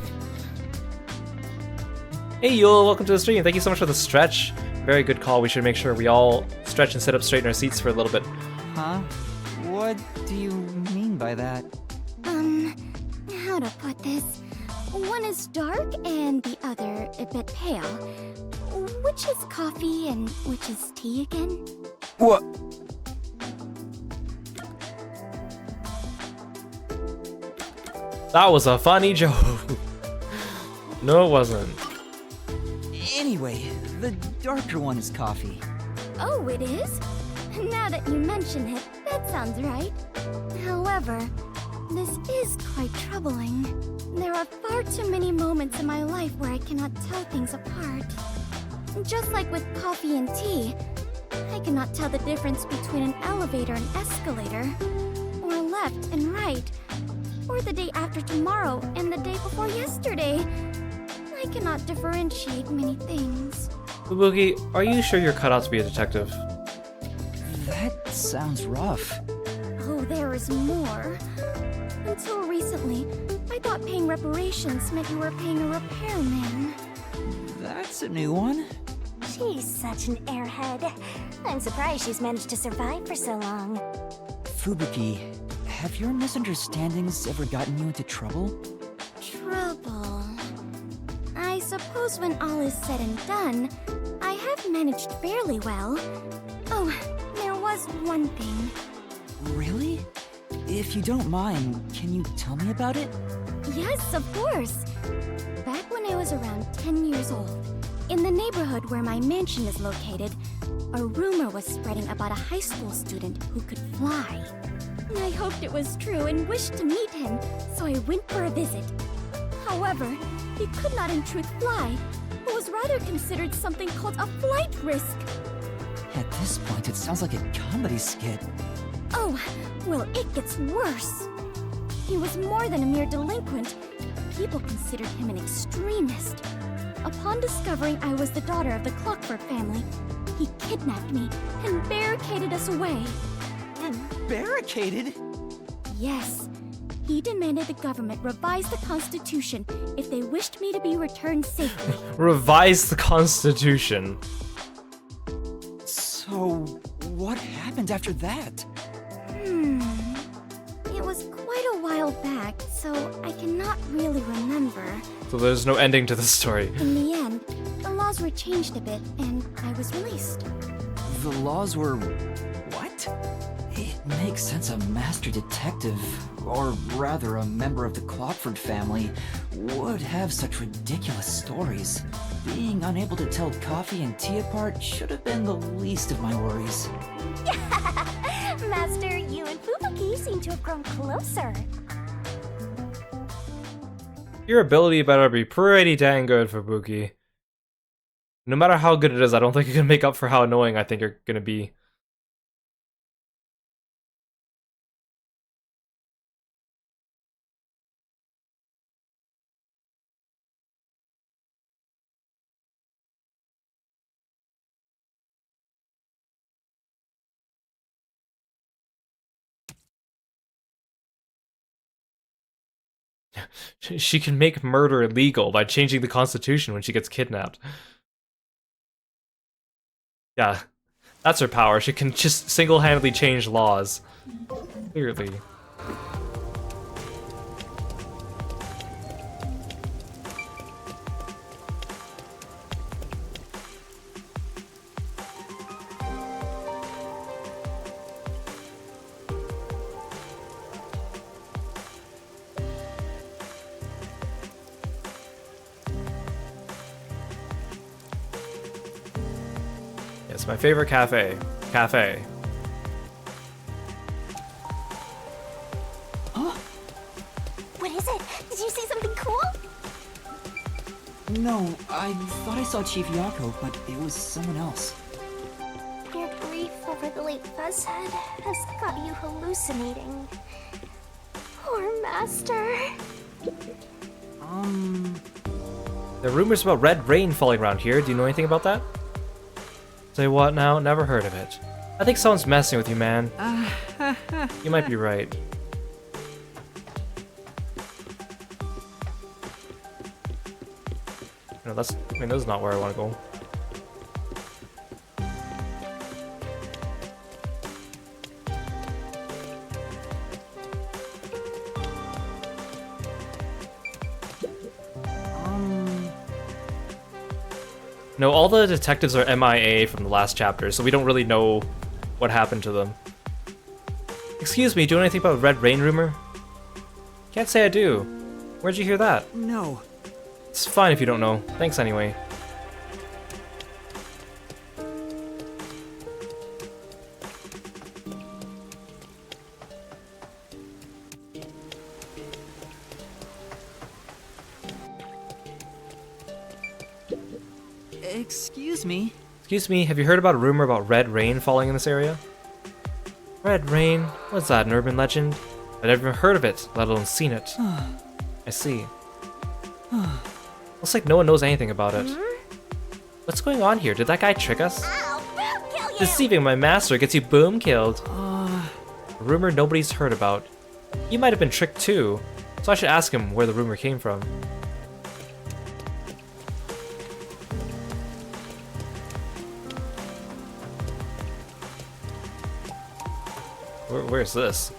Hey Yule, welcome to the stream. Thank you so much for the stretch. Very good call. We should make sure we all stretch and sit up straight in our seats for a little bit. Huh? What do you mean by that? How to put this? One is dark and the other a bit pale. Which is coffee and which is tea again? What? That was a funny joke. No, it wasn't. Anyway, the darker one is coffee. Oh, it is? Now that you mention it, that sounds right. However, this is quite troubling. There are far too many moments in my life where I cannot tell things apart. Just like with coffee and tea, I cannot tell the difference between an elevator and escalator, or left and right, or the day after tomorrow and the day before yesterday. I cannot differentiate many things. Fubuki, are you sure you're cut out to be a detective? That sounds rough. Oh, there is more. Until recently, I thought paying reparations meant you were paying a repairman. That's a new one. She's such an airhead. I'm surprised she's managed to survive for so long. Fubuki, have your misunderstandings ever gotten you into trouble? Trouble. I suppose when all is said and done, I have managed fairly well. Oh, there was one thing. Really? If you don't mind, can you tell me about it? Yes, of course. Back when I was around 10 years old, in the neighborhood where my mansion is located, a rumor was spreading about a high school student who could fly. I hoped it was true and wished to meet him, so I went for a visit. However, he could not in truth fly, but was rather considered something called a flight risk. At this point, it sounds like a comedy skit. Oh, well, it gets worse. He was more than a mere delinquent. People considered him an extremist. Upon discovering I was the daughter of the Clockford family, he kidnapped me and barricaded us away. Barricaded? Yes. He demanded the government revise the Constitution if they wished me to be returned safely. Revise the Constitution. So, what happened after that? It was quite a while back, so I cannot really remember. So there's no ending to the story. In the end, the laws were changed a bit, and I was released. The laws were... what? It makes sense a master detective, or rather a member of the Clockford family, would have such ridiculous stories. Being unable to tell coffee and tea apart should have been the least of my worries. Master, you and Fubuki seem to have grown closer. Your ability better be pretty dang good, Fubuki. No matter how good it is, I don't think you can make up for how annoying I think you're gonna be. She can make murder illegal by changing the Constitution when she gets kidnapped. Yeah, that's her power. She can just single-handedly change laws. Clearly. It's my favorite cafe. Cafe. Huh? What is it? Did you see something cool? No, I thought I saw Chief Yako, but it was someone else. Your grief over the late Fuzzhead has got you hallucinating. Poor Master. There are rumors about red rain falling around here. Do you know anything about that? Say what now? Never heard of it. I think someone's messing with you, man. You might be right. No, that's... I mean, that's not where I want to go. No, all the detectives are MIA from the last chapter, so we don't really know what happened to them. Excuse me, do you know anything about Red Rain rumor? Can't say I do. Where'd you hear that? No. It's fine if you don't know. Thanks anyway. Excuse me. Excuse me, have you heard about a rumor about red rain falling in this area? Red rain? What's that, an urban legend? I've never even heard of it, let alone seen it. I see. Looks like no one knows anything about it. What's going on here? Did that guy trick us? Ow! Boom, kill you! Deceiving my master gets you boom killed. A rumor nobody's heard about. You might have been tricked too, so I should ask him where the rumor came from. Where's this?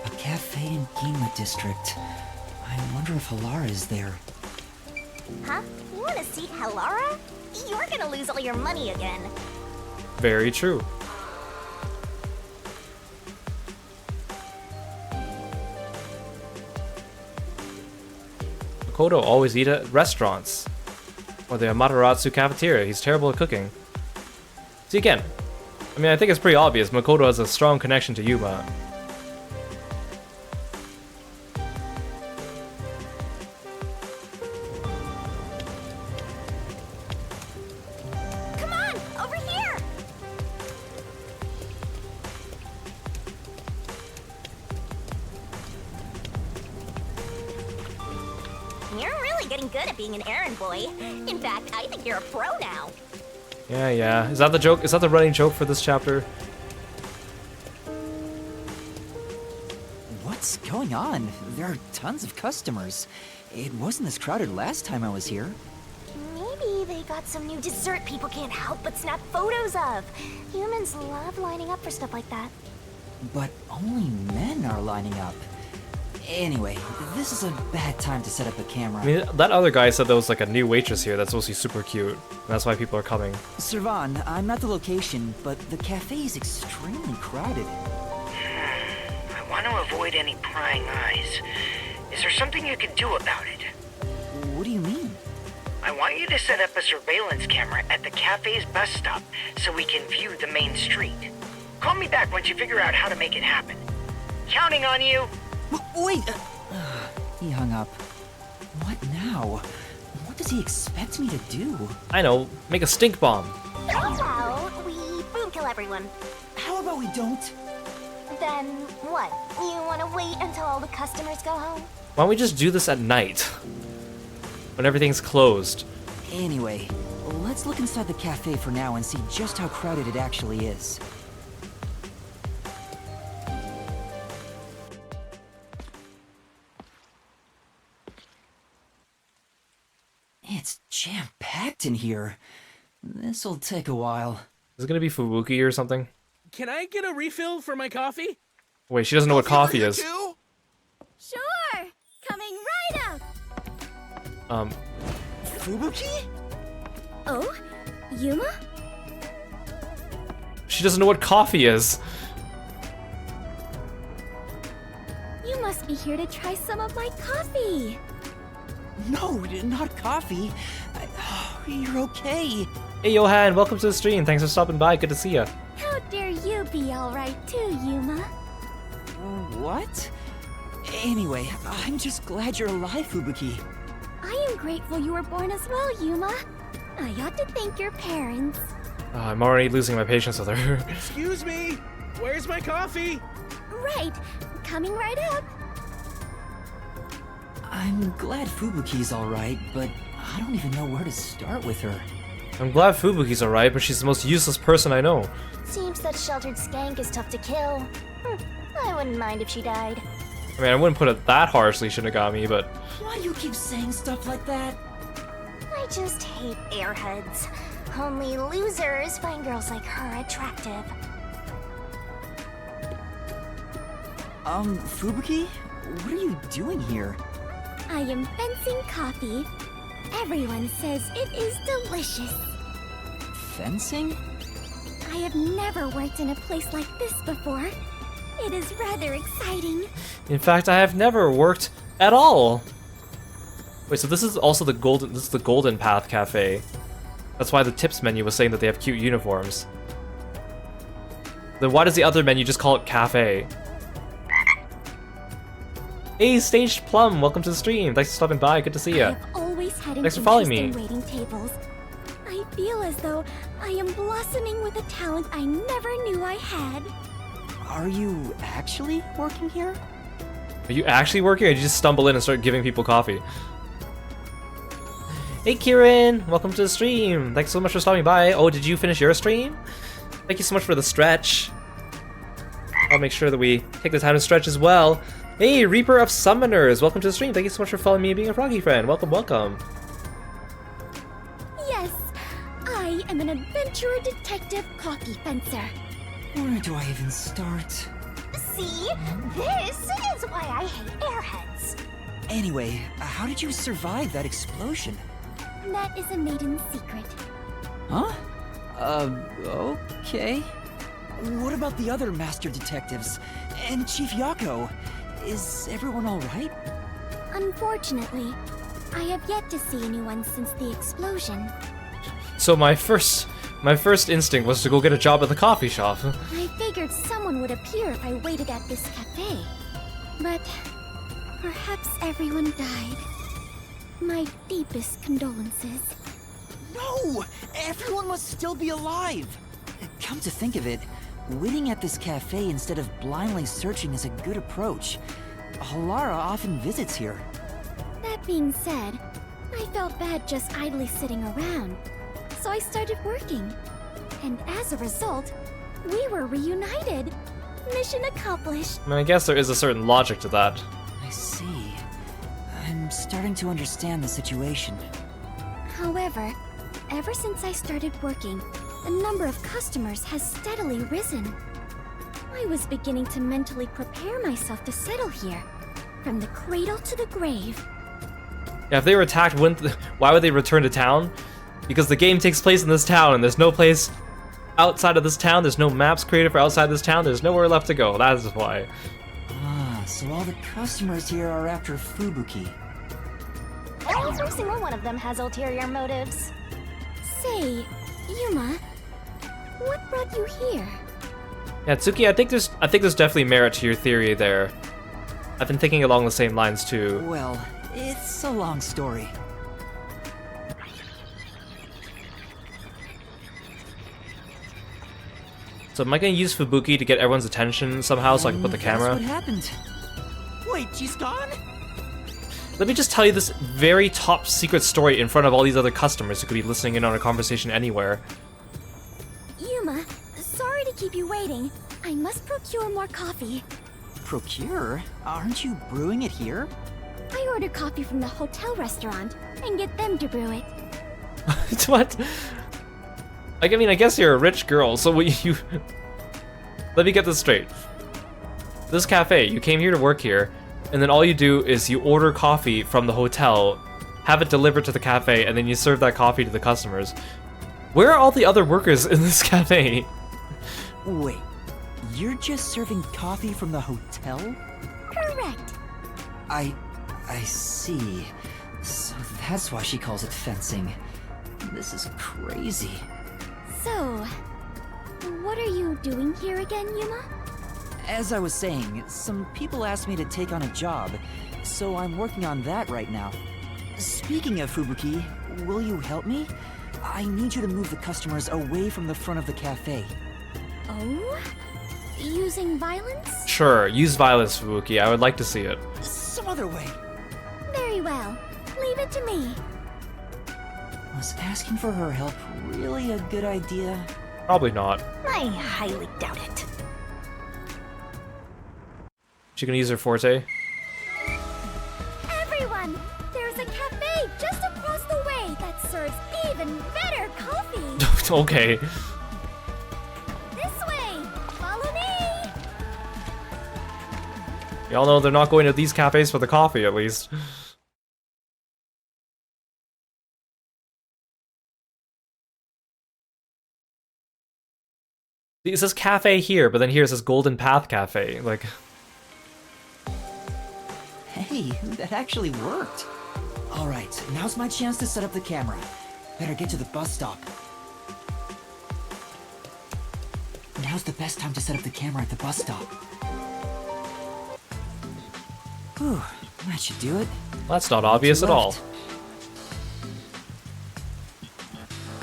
A cafe in Ginma district. I wonder if Halara is there. Huh? You want to see Halara? You're gonna lose all your money again. Very true. Makoto always eat at restaurants. Or the Amaterasu cafeteria. He's terrible at cooking. See again. I mean, I think it's pretty obvious. Makoto has a strong connection to Yuma. Come on, over here! You're really getting good at being an errand boy. In fact, I think you're a pro now. Yeah. Is that the joke? Is that the running joke for this chapter? What's going on? There are tons of customers. It wasn't this crowded last time I was here. Maybe they got some new dessert people can't help but snap photos of. Humans love lining up for stuff like that. But only men are lining up. Anyway, this is a bad time to set up a camera. I mean, that other guy said there was like a new waitress here that's supposed to be super cute. And that's why people are coming. Servan, I'm at the location, but the cafe is extremely crowded. I want to avoid any prying eyes. Is there something you can do about it? What do you mean? I want you to set up a surveillance camera at the cafe's bus stop so we can view the main street. Call me back once you figure out how to make it happen. Counting on you. Wait! He hung up. What now? What does he expect me to do? I know, make a stink bomb. How about we boom kill everyone? How about we don't? Then what? You want to wait until all the customers go home? Why don't we just do this at night? When everything's closed. Anyway, let's look inside the cafe for now and see just how crowded it actually is. It's jam-packed in here. This'll take a while. Is it gonna be Fubuki or something? Can I get a refill for my coffee? Wait, she doesn't know what coffee is. Sure! Coming right up! Fubuki? Oh? Yuma? She doesn't know what coffee is. You must be here to try some of my coffee! No, not coffee. You're okay. Hey Johan, welcome to the stream. Thanks for stopping by. Good to see ya. How dare you be alright too, Yuma? What? Anyway, I'm just glad you're alive, Fubuki. I am grateful you were born as well, Yuma. I ought to thank your parents. I'm already losing my patience with her. Excuse me! Where's my coffee? Right, coming right up. I'm glad Fubuki's alright, but I don't even know where to start with her. I'm glad Fubuki's alright, but she's the most useless person I know. Seems that sheltered skank is tough to kill. I wouldn't mind if she died. I mean, I wouldn't put it that harshly, Shinigami, but... Why do you keep saying stuff like that? I just hate airheads. Only losers find girls like her attractive. Fubuki? What are you doing here? I am fencing coffee. Everyone says it is delicious. Fencing? I have never worked in a place like this before. It is rather exciting. In fact, I have never worked at all. Wait, so this is also the Golden Path Cafe. That's why the tips menu was saying that they have cute uniforms. Then why does the other menu just call it cafe? Hey, Staged Plum, welcome to the stream. Thanks for stopping by. Good to see ya. I've always had an Thanks for following interest me. in waiting tables. I feel as though I am blossoming with a talent I never knew I had. Are you actually working here? Are you actually working, or did you just stumble in and start giving people coffee? Hey Kieran, welcome to the stream. Thanks so much for stopping by. Oh, did you finish your stream? Thank you so much for the stretch. I'll make sure that we take the time to stretch as well. Hey, Reaper of Summoners, welcome to the stream. Thank you so much for following me and being a Froggy friend. Welcome, welcome. Yes, I am an adventurer detective coffee fencer. Where do I even start? See? This is why I hate airheads. Anyway, how did you survive that explosion? That is a maiden secret. Huh? Okay. What about the other master detectives? And Chief Yako? Is everyone alright? Unfortunately, I have yet to see anyone since the explosion. So my first instinct was to go get a job at the coffee shop. I figured someone would appear if I waited at this cafe. But perhaps everyone died. My deepest condolences. No! Everyone must still be alive! Come to think of it, waiting at this cafe instead of blindly searching is a good approach. Halara often visits here. That being said, I felt bad just idly sitting around. So I started working. And as a result, we were reunited. Mission accomplished. I mean, I guess there is a certain logic to that. I see. I'm starting to understand the situation. However, ever since I started working, the number of customers has steadily risen. I was beginning to mentally prepare myself to settle here, from the cradle to the grave. Yeah, if they were attacked, why would they return to town? Because the game takes place in this town, and there's no place outside of this town. There's no maps created for outside this town. There's nowhere left to go. That is why. Ah, so all the customers here are after Fubuki. Every single one of them has ulterior motives. Say, Yuma, what brought you here? Yeah, Tsuki, I think there's definitely merit to your theory there. I've been thinking along the same lines too. Well, it's a long story. So am I gonna use Fubuki to get everyone's attention somehow so I can put the camera? That's what happened. Wait, she's gone? Let me just tell you this very top secret story in front of all these other customers who could be listening in on a conversation anywhere. Yuma, sorry to keep you waiting. I must procure more coffee. Procure? Aren't you brewing it here? I ordered coffee from the hotel restaurant and get them to brew it. What? Like, I mean, I guess you're a rich girl, so you... Let me get this straight. This cafe, you came here to work here, and then all you do is you order coffee from the hotel, have it delivered to the cafe, and then you serve that coffee to the customers. Where are all the other workers in this cafe? Wait, you're just serving coffee from the hotel? Correct. I see. So that's why she calls it fencing. This is crazy. So, what are you doing here again, Yuma? As I was saying, some people asked me to take on a job, so I'm working on that right now. Speaking of Fubuki, will you help me? I need you to move the customers away from the front of the cafe. Oh? Using violence? Sure, use violence, Fubuki. I would like to see it. Some other way. Very well. Leave it to me. Was asking for her help really a good idea? Probably not. I highly doubt it. She gonna use her forte? Everyone! There's a cafe just across the way that serves even better coffee! Okay. This way! Follow me! Y'all know they're not going to these cafes for the coffee, at least. It says cafe here, but then here it says Golden Path Cafe. Like, Hey, that actually worked. All right, now's my chance to set up the camera. Better get to the bus stop. Now's the best time to set up the camera at the bus stop. Whew, that should do it. that's not obvious at all.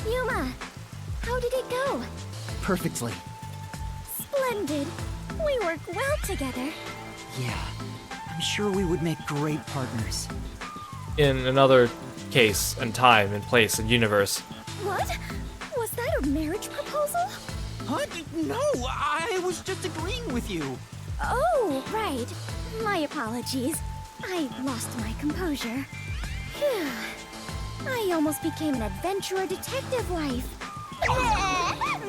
Yuma, how did it go? Perfectly. Splendid. We work well together. Yeah, I'm sure we would make great partners. In another case, and time, and place, and universe. What? Was that a marriage proposal? What? No, I was just agreeing with you. Oh, right. My apologies. I lost my composure. Phew. I almost became an adventurer detective wife.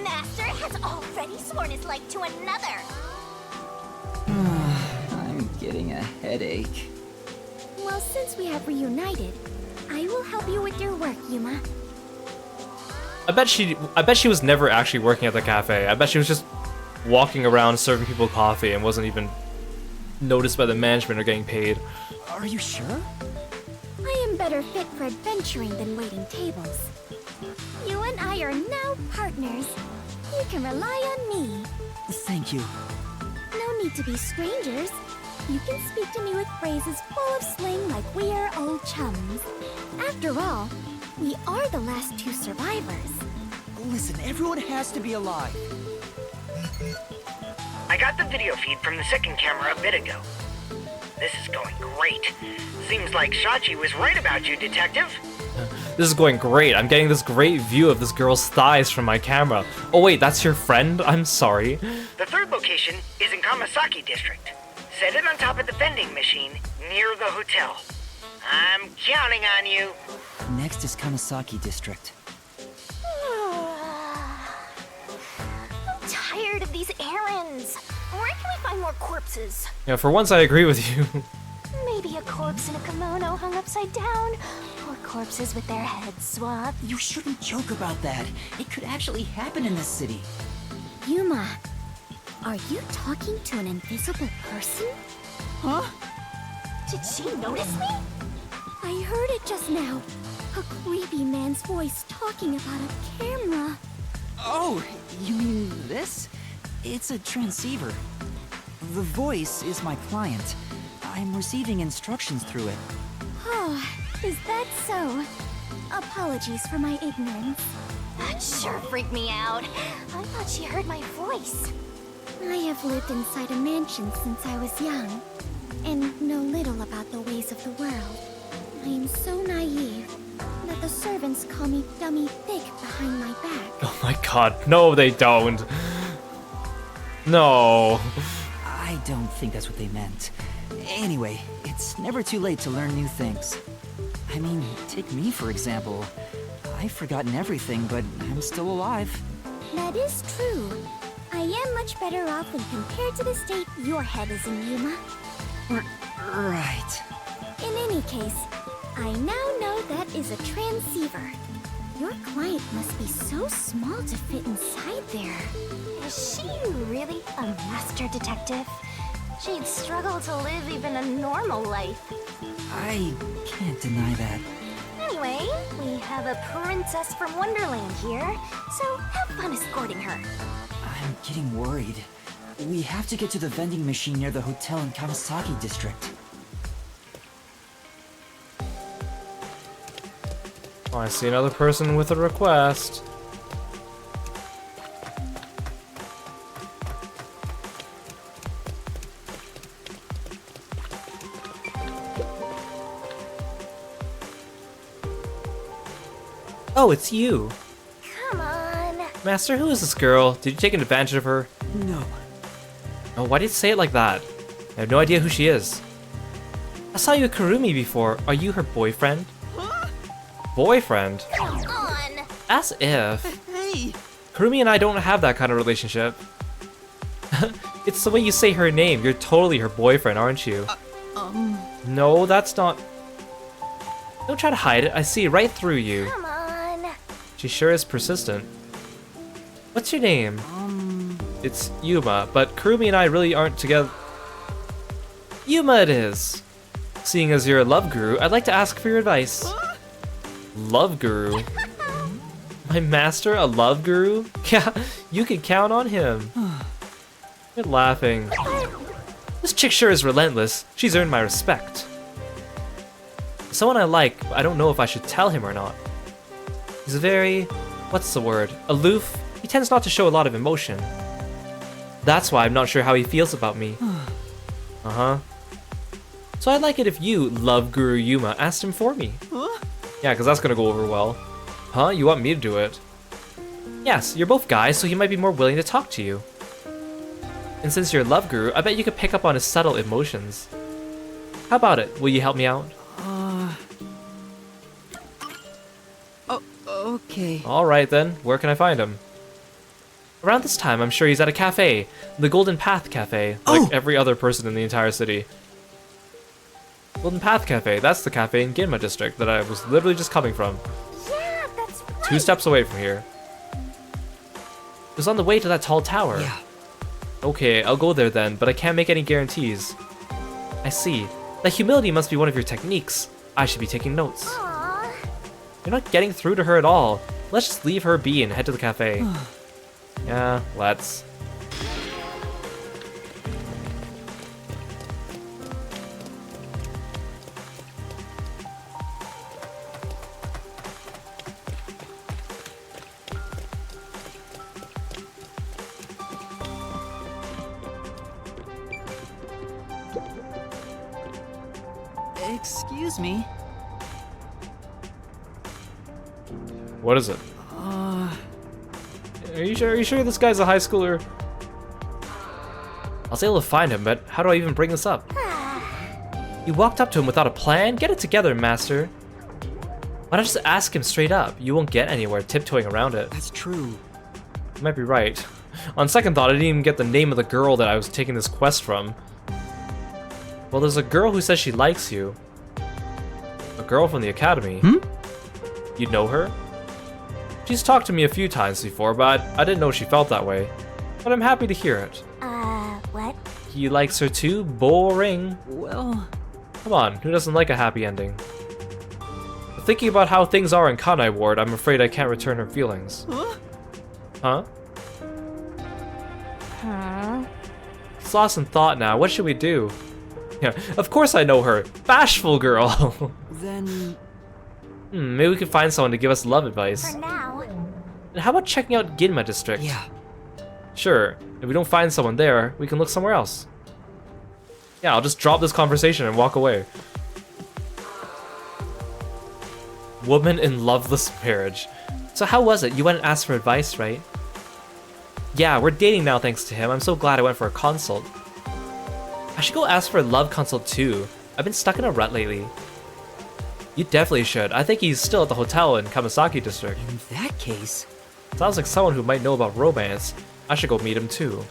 Master has already sworn his life to another. I'm getting a headache. Well, since we have reunited, I will help you with your work, Yuma. I bet she was never actually working at the cafe. I bet she was just walking around serving people coffee and wasn't even noticed by the management or getting paid. Are you sure? I am better fit for adventuring than waiting tables. You and I are now partners. You can rely on me. Thank you. No need to be strangers. You can speak to me with phrases full of slang like we are old chums. After all, we are the last two survivors. Listen, everyone has to be alive. I got the video feed from the second camera a bit ago. This is going great. Seems like Shachi was right about you, Detective. This is going great. I'm getting this great view of this girl's thighs from my camera. Oh wait, that's your friend? I'm sorry. The third location is in Kamasaki District. Set it on top of the vending machine near the hotel. I'm counting on you. Next is Kamasaki District. I'm tired of these errands. Where can we find more corpses? Yeah, for once I agree with you. Maybe a corpse in a kimono hung upside down, or corpses with their heads swapped. You shouldn't joke about that. It could actually happen in this city. Yuma, are you talking to an invisible person? Huh? Did she notice me? I heard it just now. A creepy man's voice talking about a camera. Oh, you mean this? It's a transceiver. The voice is my client. I'm receiving instructions through it. Oh, is that so? Apologies for my ignorance. That sure freaked me out. I thought she heard my voice. I have lived inside a mansion since I was young, and know little about the ways of the world. I am so naive that the servants call me Dummy Thick behind my back. Oh my god, no they don't. No. I don't think that's what they meant. Anyway, it's never too late to learn new things. I mean, take me for example. I've forgotten everything, but I'm still alive. That is true. I am much better off when compared to the state your head is in, Yuma. Right. In any case, I now know that is a transceiver. Your client must be so small to fit inside there. Is she really a master detective? She'd struggle to live even a normal life. I can't deny that. Anyway, we have a princess from Wonderland here, so have fun escorting her. I'm getting worried. We have to get to the vending machine near the hotel in Kamasaki District. Oh, I see another person with a request. Oh, it's you. Come on. Master, who is this girl? Did you take advantage of her? No. Oh, why did you say it like that? I have no idea who she is. I saw you with Kurumi before. Are you her boyfriend? Huh? Boyfriend? Come on. As if. Hey! Kurumi and I don't have that kind of relationship. It's the way you say her name. You're totally her boyfriend, aren't you? No, that's not... Don't try to hide it. I see right through you. Come on. She sure is persistent. What's your name? it's Yuma, but Kurumi and I really aren't together. Yuma it is! Seeing as you're a love guru, I'd like to ask for your advice. Love guru? My master, a love guru? Yeah, you can count on him. Quit laughing. This chick sure is relentless. She's earned my respect. Someone I like, but I don't know if I should tell him or not. He's very, what's the word, aloof. He tends not to show a lot of emotion. That's why I'm not sure how he feels about me. Uh-huh. So I'd like it if you, Love Guru Yuma, asked him for me. Yeah, because that's gonna go over well. Huh? You want me to do it? Yes, you're both guys, so he might be more willing to talk to you. And since you're a Love Guru, I bet you could pick up on his subtle emotions. How about it? Will you help me out? Okay. Alright then, where can I find him? Around this time, I'm sure he's at a cafe. The Golden Path Cafe, like every other person in the entire city. Golden Path Cafe, that's the cafe in Ginma District that I was literally just coming from. Yeah, that's right. 2 steps away from here. It was on the way to that tall tower. Yeah. Okay, I'll go there then, but I can't make any guarantees. I see. That humility must be one of your techniques. I should be taking notes. Aww. You're not getting through to her at all. Let's just leave her be and head to the cafe. Yeah, let's. Excuse me. What is it? Are you sure this guy's a high schooler? I was able to find him, but how do I even bring this up? You walked up to him without a plan? Get it together, master. Why not just ask him straight up? You won't get anywhere tiptoeing around it. That's true. You might be right. On second thought, I didn't even get the name of the girl that I was taking this quest from. Well, there's a girl who says she likes you. A girl from the academy. You know her? She's talked to me a few times before, but I didn't know she felt that way. But I'm happy to hear it. What? He likes her too? Boring. Well... Come on, who doesn't like a happy ending? Thinking about how things are in Kanai Ward, I'm afraid I can't return her feelings. Huh? He's lost in thought now. What should we do? Yeah, of course I know her. Bashful girl. Then... Maybe we could find someone to give us love advice. For now. And how about checking out Ginma District? Yeah. Sure. If we don't find someone there, we can look somewhere else. Yeah, I'll just drop this conversation and walk away. Woman in loveless marriage. So how was it? You went and asked for advice, right? Yeah, we're dating now thanks to him. I'm so glad I went for a consult. I should go ask for a love consult too. I've been stuck in a rut lately. You definitely should. I think he's still at the hotel in Kamasaki District. In that case... Sounds like someone who might know about romance. I should go meet him too.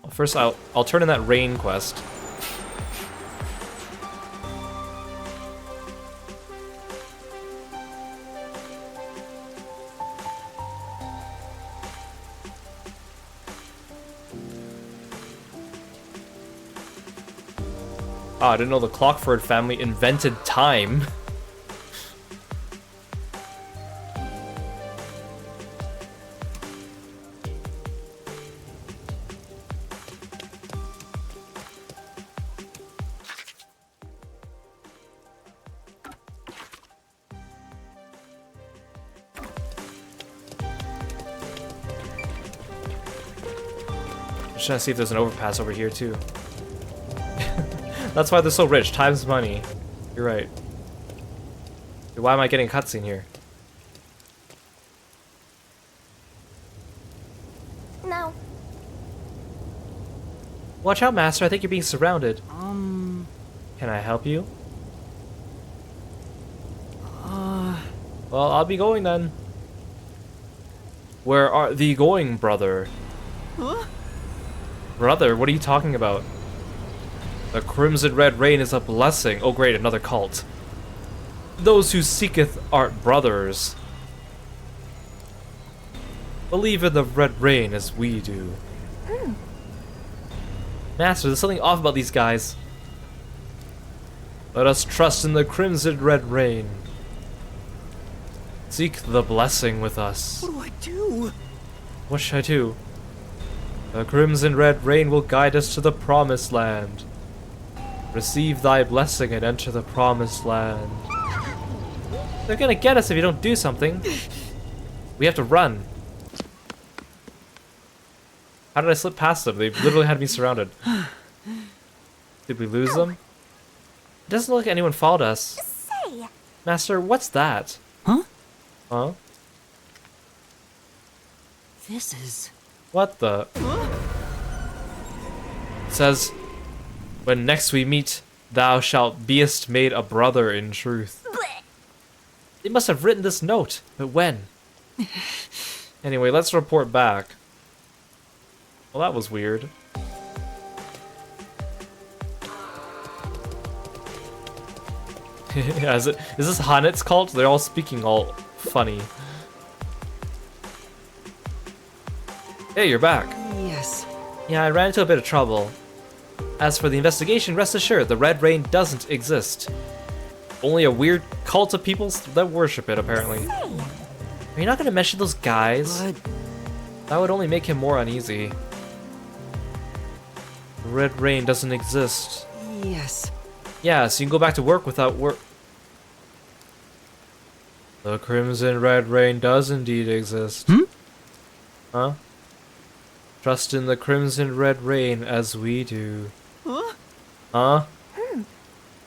Well, first, I'll turn in that rain quest. Oh, I didn't know the Clockford family invented time. I'm just trying to see if there's an overpass over here too. That's why they're so rich. Time's money. You're right. Dude, why am I getting a cutscene here? No. Watch out, Master. I think you're being surrounded. Can I help you? Well, I'll be going then. Where are thee going, brother? Huh? Brother, what are you talking about? The crimson red rain is a blessing. Oh great, another cult. Those who seeketh art brothers. Believe in the red rain as we do. Master, there's something off about these guys. Let us trust in the crimson red rain. Seek the blessing with us. What do I do? What should I do? The crimson red rain will guide us to the promised land. Receive thy blessing and enter the promised land. They're gonna get us if you don't do something. We have to run. How did I slip past them? They literally had me surrounded. Did we lose them? It doesn't look like anyone followed us. Say. Master, what's that? Huh? Huh? This is... What the? It says, when next we meet, thou shalt beest made a brother in truth. They must have written this note, but when? Anyway, let's report back. Well, that was weird. Yeah, is this Hanet's cult? They're all speaking all funny. Hey, you're back. Yes. Yeah, I ran into a bit of trouble. As for the investigation, rest assured, the Red Rain doesn't exist. Only a weird cult of people that worship it, apparently. Are you not gonna mention those guys? But... That would only make him more uneasy. The Red Rain doesn't exist. Yes. Yeah, so you can go back to work without work. The Crimson Red Rain does indeed exist. Huh? Trust in the Crimson Red Rain as we do. Huh?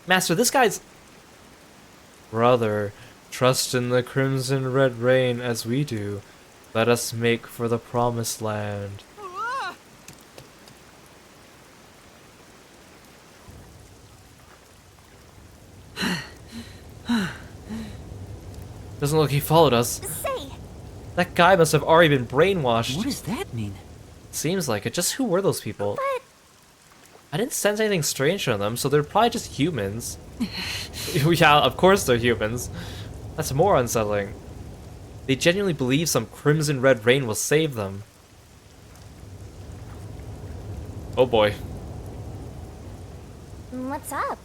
Master, this guy's... Brother, trust in the Crimson Red Rain as we do. Let us make for the Promised Land. Doesn't look like he followed us. Say. That guy must have already been brainwashed. What does that mean? Seems like it. Just who were those people? But... I didn't sense anything strange from them, so they're probably just humans. Yeah, of course they're humans. That's more unsettling. They genuinely believe some Crimson Red Rain will save them. Oh boy. What's up?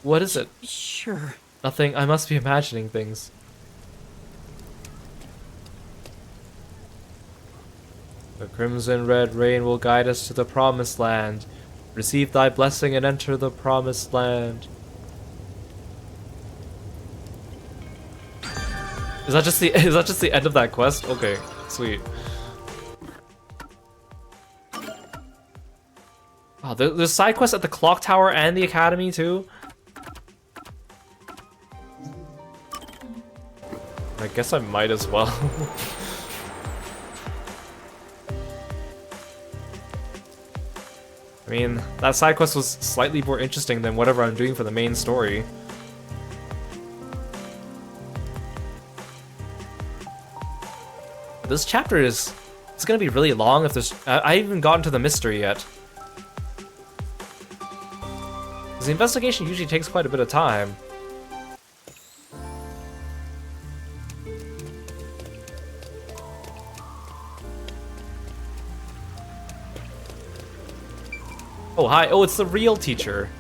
What is it? Sure. Nothing. I must be imagining things. The Crimson Red Rain will guide us to the Promised Land. Receive thy blessing and enter the Promised Land. Is that just the end of that quest? Okay, sweet. Oh, there's side quests at the clock tower and the academy too. I guess I might as well. I mean, that side quest was slightly more interesting than whatever I'm doing for the main story. This chapter it's gonna be really long if there's... I haven't even gotten to the mystery yet. Because the investigation usually takes quite a bit of time. Oh, hi. Oh, it's the real teacher.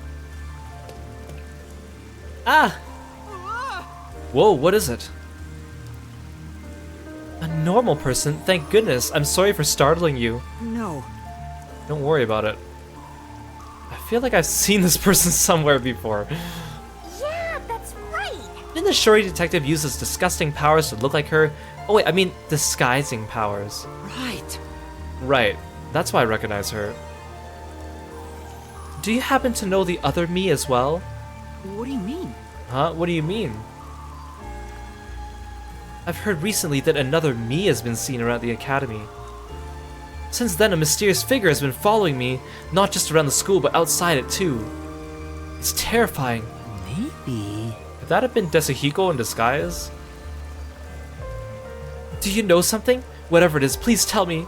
Ah! Whoa, what is it? A normal person? Thank goodness. I'm sorry for startling you. No. Don't worry about it. I feel like I've seen this person somewhere before. Yeah, that's right. Didn't the Shuri detective use his disgusting powers to look like her? Oh wait, I mean disguising powers. Right. Right. That's why I recognize her. Do you happen to know the other me as well? What do you mean? Huh? What do you mean? I've heard recently that another me has been seen around the academy. Since then, a mysterious figure has been following me, not just around the school, but outside it too. It's terrifying. Maybe... Could that have been Desahiko in disguise? Do you know something? Whatever it is, please tell me.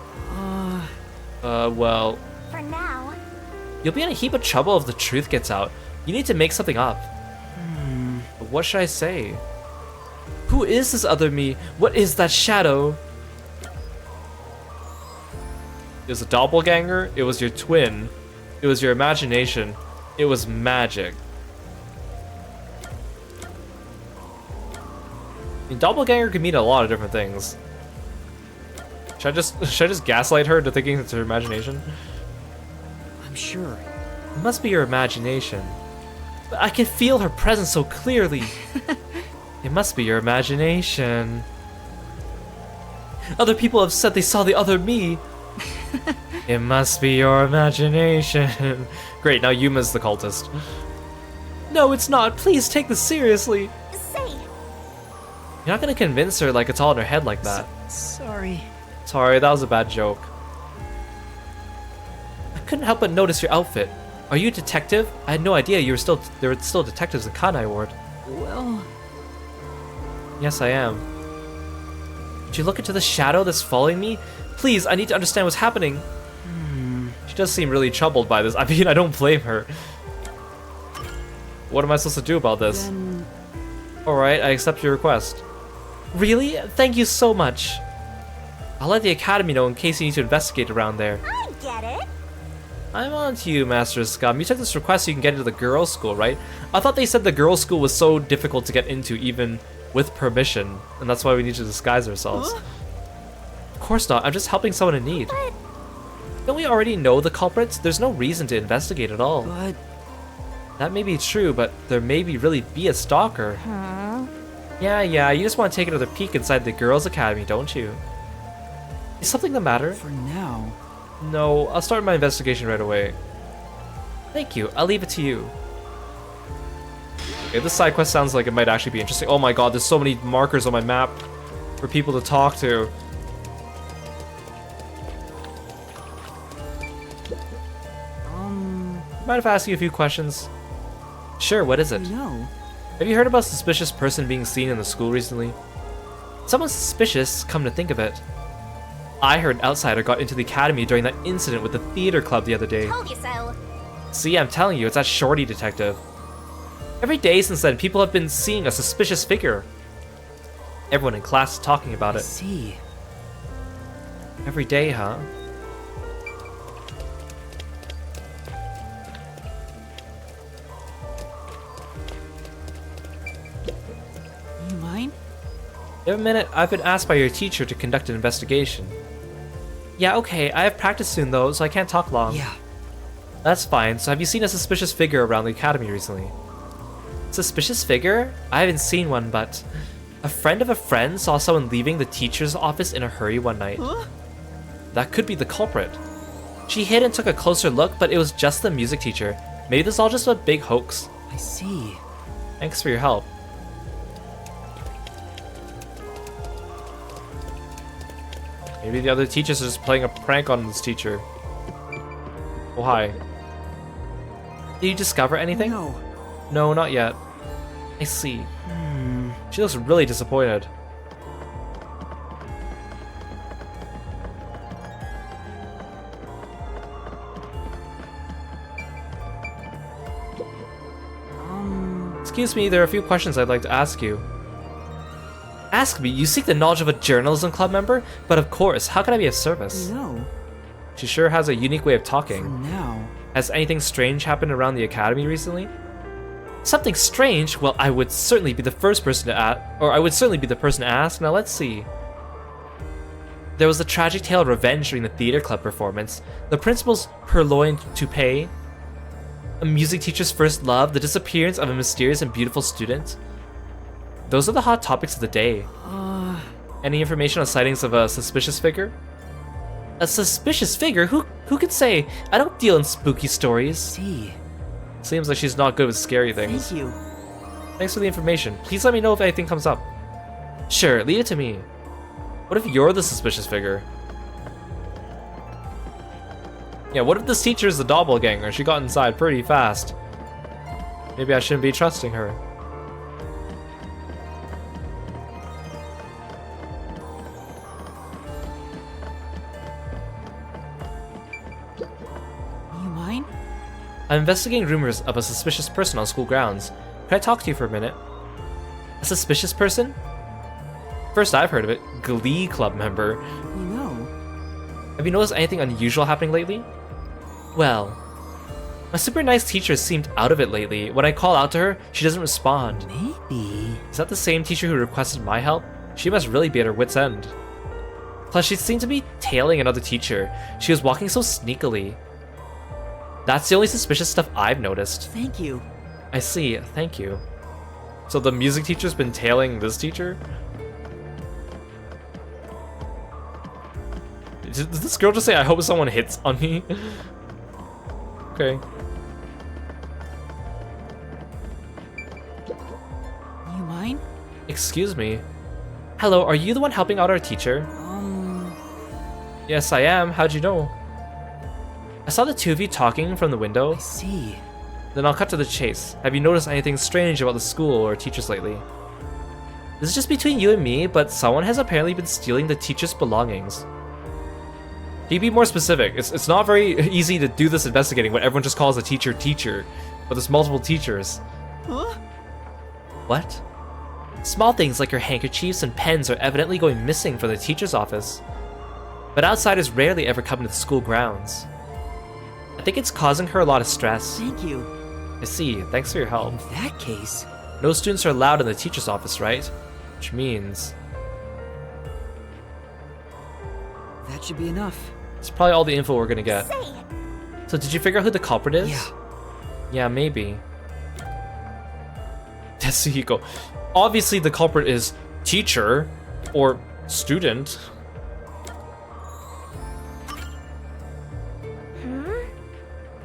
Well... For now. You'll be in a heap of trouble if the truth gets out. You need to make something up. But what should I say? Who is this other me? What is that shadow? It was a doppelganger. It was your twin. It was your imagination. It was magic. I mean, doppelganger could mean a lot of different things. Should I just gaslight her into thinking it's her imagination? I'm sure. It must be your imagination. But I can feel her presence so clearly. It must be your imagination. Other people have said they saw the other me. It must be your imagination. Great, now Yuma's the cultist. No, it's not. Please take this seriously. Say. You're not gonna convince her like it's all in her head like that. Sorry. Sorry, that was a bad joke. I couldn't help but notice your outfit. Are you a detective? I had no idea there were still detectives in Kanai Ward. Well... Yes, I am. Did you look into the shadow that's following me? Please, I need to understand what's happening. She does seem really troubled by this. I mean, I don't blame her. What am I supposed to do about this? Alright, I accept your request. Really? Thank you so much. I'll let the Academy know in case you need to investigate around there. I get it. I'm on to you, Master Scum. You took this request so you can get into the girls' school, right? I thought they said the girls' school was so difficult to get into, even with permission, and that's why we need to disguise ourselves. Of course not. I'm just helping someone in need. But... Don't we already know the culprits? There's no reason to investigate at all. But... That may be true, but there may really be a stalker. Huh? Yeah, you just want to take another peek inside the girls' academy, don't you? Is something the matter? For now... No, I'll start my investigation right away. Thank you, I'll leave it to you. Okay, this side quest sounds like it might actually be interesting. Oh my god, there's so many markers on my map for people to talk to. Mind if I ask you a few questions? Sure, what is it? No. Have you heard about a suspicious person being seen in the school recently? Someone suspicious, come to think of it. I heard an outsider got into the academy during that incident with the theater club the other day. Told you so. See, I'm telling you, it's that shorty detective. Every day since then, people have been seeing a suspicious figure. Everyone in class is talking about it. I see. Every day, huh? You mind? You have a minute? I've been asked by your teacher to conduct an investigation. Yeah, okay, I have practice soon though, so I can't talk long. Yeah. That's fine. So have you seen a suspicious figure around the academy recently? Suspicious figure? I haven't seen one, but a friend of a friend saw someone leaving the teacher's office in a hurry one night. Huh? That could be the culprit. She hid and took a closer look, but it was just the music teacher. Maybe this is all just a big hoax. I see. Thanks for your help. Maybe the other teachers are just playing a prank on this teacher. Oh, hi. Did you discover anything? No. No, not yet. I see. She looks really disappointed. Excuse me, there are a few questions I'd like to ask you. Ask me? You seek the knowledge of a journalism club member? But of course, how can I be of service? No. She sure has a unique way of talking. For now. Has anything strange happened around the academy recently? Something strange? Well, I would certainly be the first person to ask, or I would certainly be the person to ask. Now let's see. There was a tragic tale of revenge during the theater club performance, the principal's purloined toupee, a music teacher's first love, the disappearance of a mysterious and beautiful student. Those are the hot topics of the day. Any information on sightings of a suspicious figure? A suspicious figure? Who could say? I don't deal in spooky stories. See. Seems like she's not good with scary things. Thank you. Thanks for the information. Please let me know if anything comes up. Sure, leave it to me. What if you're the suspicious figure? Yeah, what if this teacher is the doppelganger? She got inside pretty fast. Maybe I shouldn't be trusting her. You mind? I'm investigating rumors of a suspicious person on school grounds. Can I talk to you for a minute? A suspicious person? First I've heard of it. Glee Club member. You know, Have you noticed anything unusual happening lately? Well, my super nice teacher seemed out of it lately. When I call out to her, she doesn't respond. maybe. Is that the same teacher who requested my help? She must really be at her wit's end. Plus, she seemed to be tailing another teacher. She was walking so sneakily. That's the only suspicious stuff I've noticed. Thank you. I see, thank you. So the music teacher's been tailing this teacher? Did this girl just say, I hope someone hits on me? Okay. You mind? Excuse me. Hello, are you the one helping out our teacher? Yes, I am. How'd you know? I saw the two of you talking from the window. I see. Then I'll cut to the chase. Have you noticed anything strange about the school or teachers lately? This is just between you and me, but someone has apparently been stealing the teacher's belongings. Can you be more specific? It's not very easy to do this investigating when everyone just calls a teacher teacher, but there's multiple teachers. Huh? What? Small things like your handkerchiefs and pens are evidently going missing from the teacher's office. But outsiders rarely ever come to the school grounds. I think it's causing her a lot of stress. Thank you. I see. Thanks for your help. In that case, No students are allowed in the teacher's office, right? Which means that should be enough. it's probably all the info we're gonna get. Say, So did you figure out who the culprit is? Yeah. Yeah, maybe. Tetsuhiko. Obviously the culprit is teacher or student.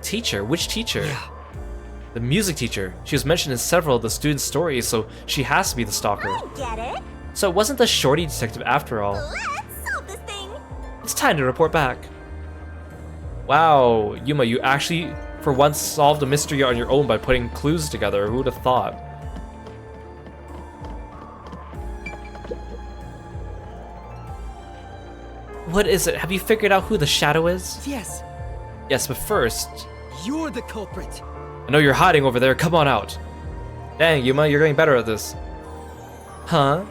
Teacher? Which teacher? Yeah. The music teacher. She was mentioned in several of the students' stories, so she has to be the stalker. I get it. So it wasn't the shorty detective after all. Let's solve this thing. It's time to report back. Wow, Yuma, you actually for once solved a mystery on your own by putting clues together. Who would have thought? What is it? Have you figured out who the shadow is? Yes, Yes, but first, you're the culprit. I know you're hiding over there. Come on out. Dang, Yuma, you're getting better at this. Huh?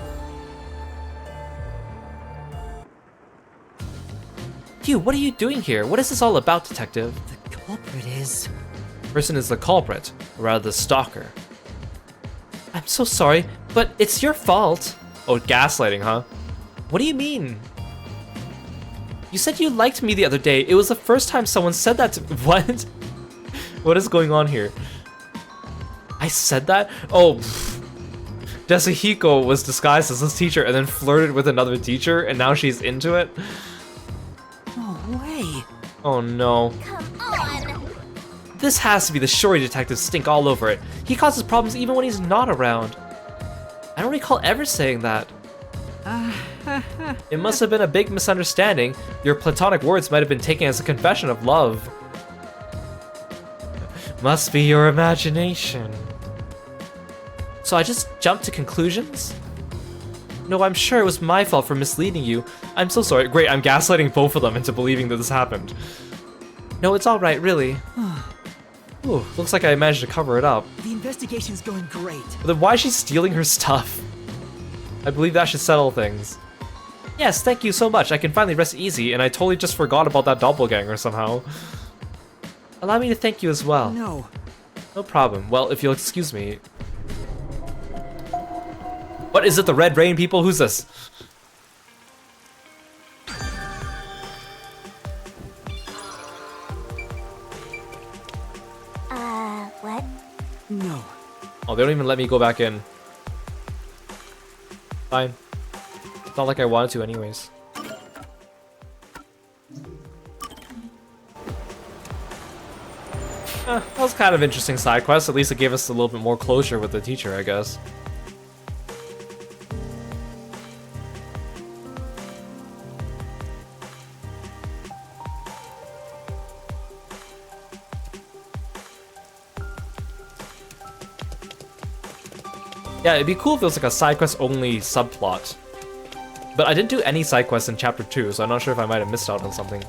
You, what are you doing here? What is this all about, detective? The culprit is... Person is the culprit, or rather the stalker. I'm so sorry, but it's your fault. Oh, gaslighting, huh? What do you mean? You said you liked me the other day. It was the first time someone said that to me. What? What is going on here? I said that? Oh, Tetsuhiko was disguised as this teacher and then flirted with another teacher, and now she's into it? No way. Oh no. Come on. This has to be the shorty detective stink all over it. He causes problems even when he's not around. I don't recall ever saying that. It must have been a big misunderstanding. Your platonic words might have been taken as a confession of love. Must be your imagination. So I just jumped to conclusions? No, I'm sure it was my fault for misleading you. I'm so sorry. Great, I'm gaslighting both of them into believing that this happened. No, it's alright, really. Ooh, looks like I managed to cover it up. The investigation's going great. But then why is she stealing her stuff? I believe that should settle things. Yes, thank you so much. I can finally rest easy, and I totally just forgot about that doppelganger somehow. Allow me to thank you as well. No. No problem. Well, if you'll excuse me. What is it, the Red Rain people? Who's this? What? No. Oh, they don't even let me go back in. Fine. It's not like I wanted to anyways. That was kind of interesting side quest. At least it gave us a little bit more closure with the teacher, I guess. Yeah, it'd be cool if it was like a side quest only subplot. But I didn't do any side quests in chapter 2, so I'm not sure if I might have missed out on something.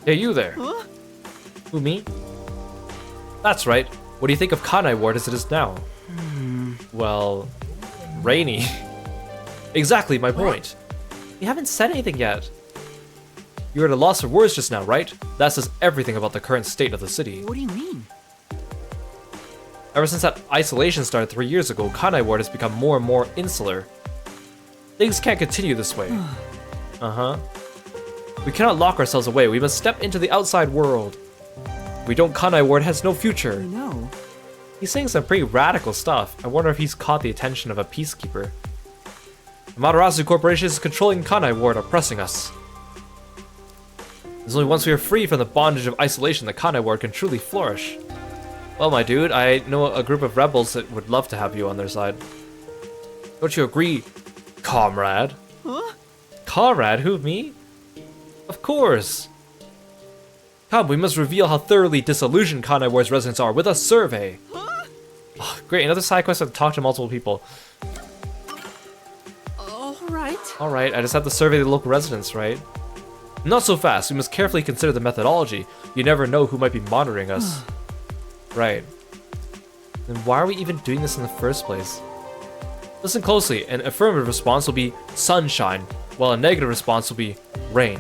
Hey, you there. Huh? Who, me? That's right. What do you think of Kanai Ward as it is now? Well, rainy. Exactly my point. You haven't said anything yet. You were at a loss for words just now, right? That says everything about the current state of the city. What do you mean? Ever since that isolation started 3 years ago, Kanai Ward has become more and more insular. Things can't continue this way. Uh-huh. We cannot lock ourselves away. We must step into the outside world. If we don't, Kanai Ward has no future. I know. He's saying some pretty radical stuff. I wonder if he's caught the attention of a peacekeeper. The Amaterasu Corporation is controlling Kanai Ward, oppressing us. It's only once we are free from the bondage of isolation that Kanai Ward can truly flourish. Well, my dude, I know a group of rebels that would love to have you on their side. Don't you agree, comrade? Huh? Comrade? Who, me? Of course. Come, we must reveal how thoroughly disillusioned Kanai Ward's residents are with a survey. Huh? Oh, great, another side quest to talk to multiple people. Alright, I just have to survey the local residents, right? Not so fast, we must carefully consider the methodology. You never know who might be monitoring us. Right. Then why are we even doing this in the first place? Listen closely, an affirmative response will be sunshine, while a negative response will be rain.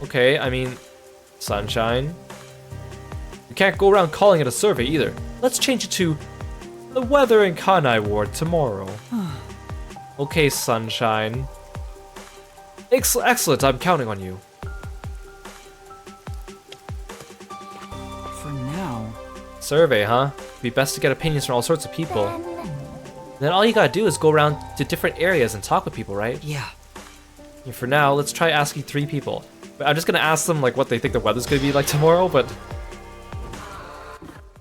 Okay, I mean, sunshine. We can't go around calling it a survey either. Let's change it to the weather in Kanai Ward tomorrow. Okay, sunshine. Excellent, I'm counting on you. For now. Survey, huh? Be best to get opinions from all sorts of people. Then all you gotta do is go around to different areas and talk with people, right? Yeah. And for now, let's try asking 3 people. I'm just gonna ask them like what they think the weather's gonna be like tomorrow, but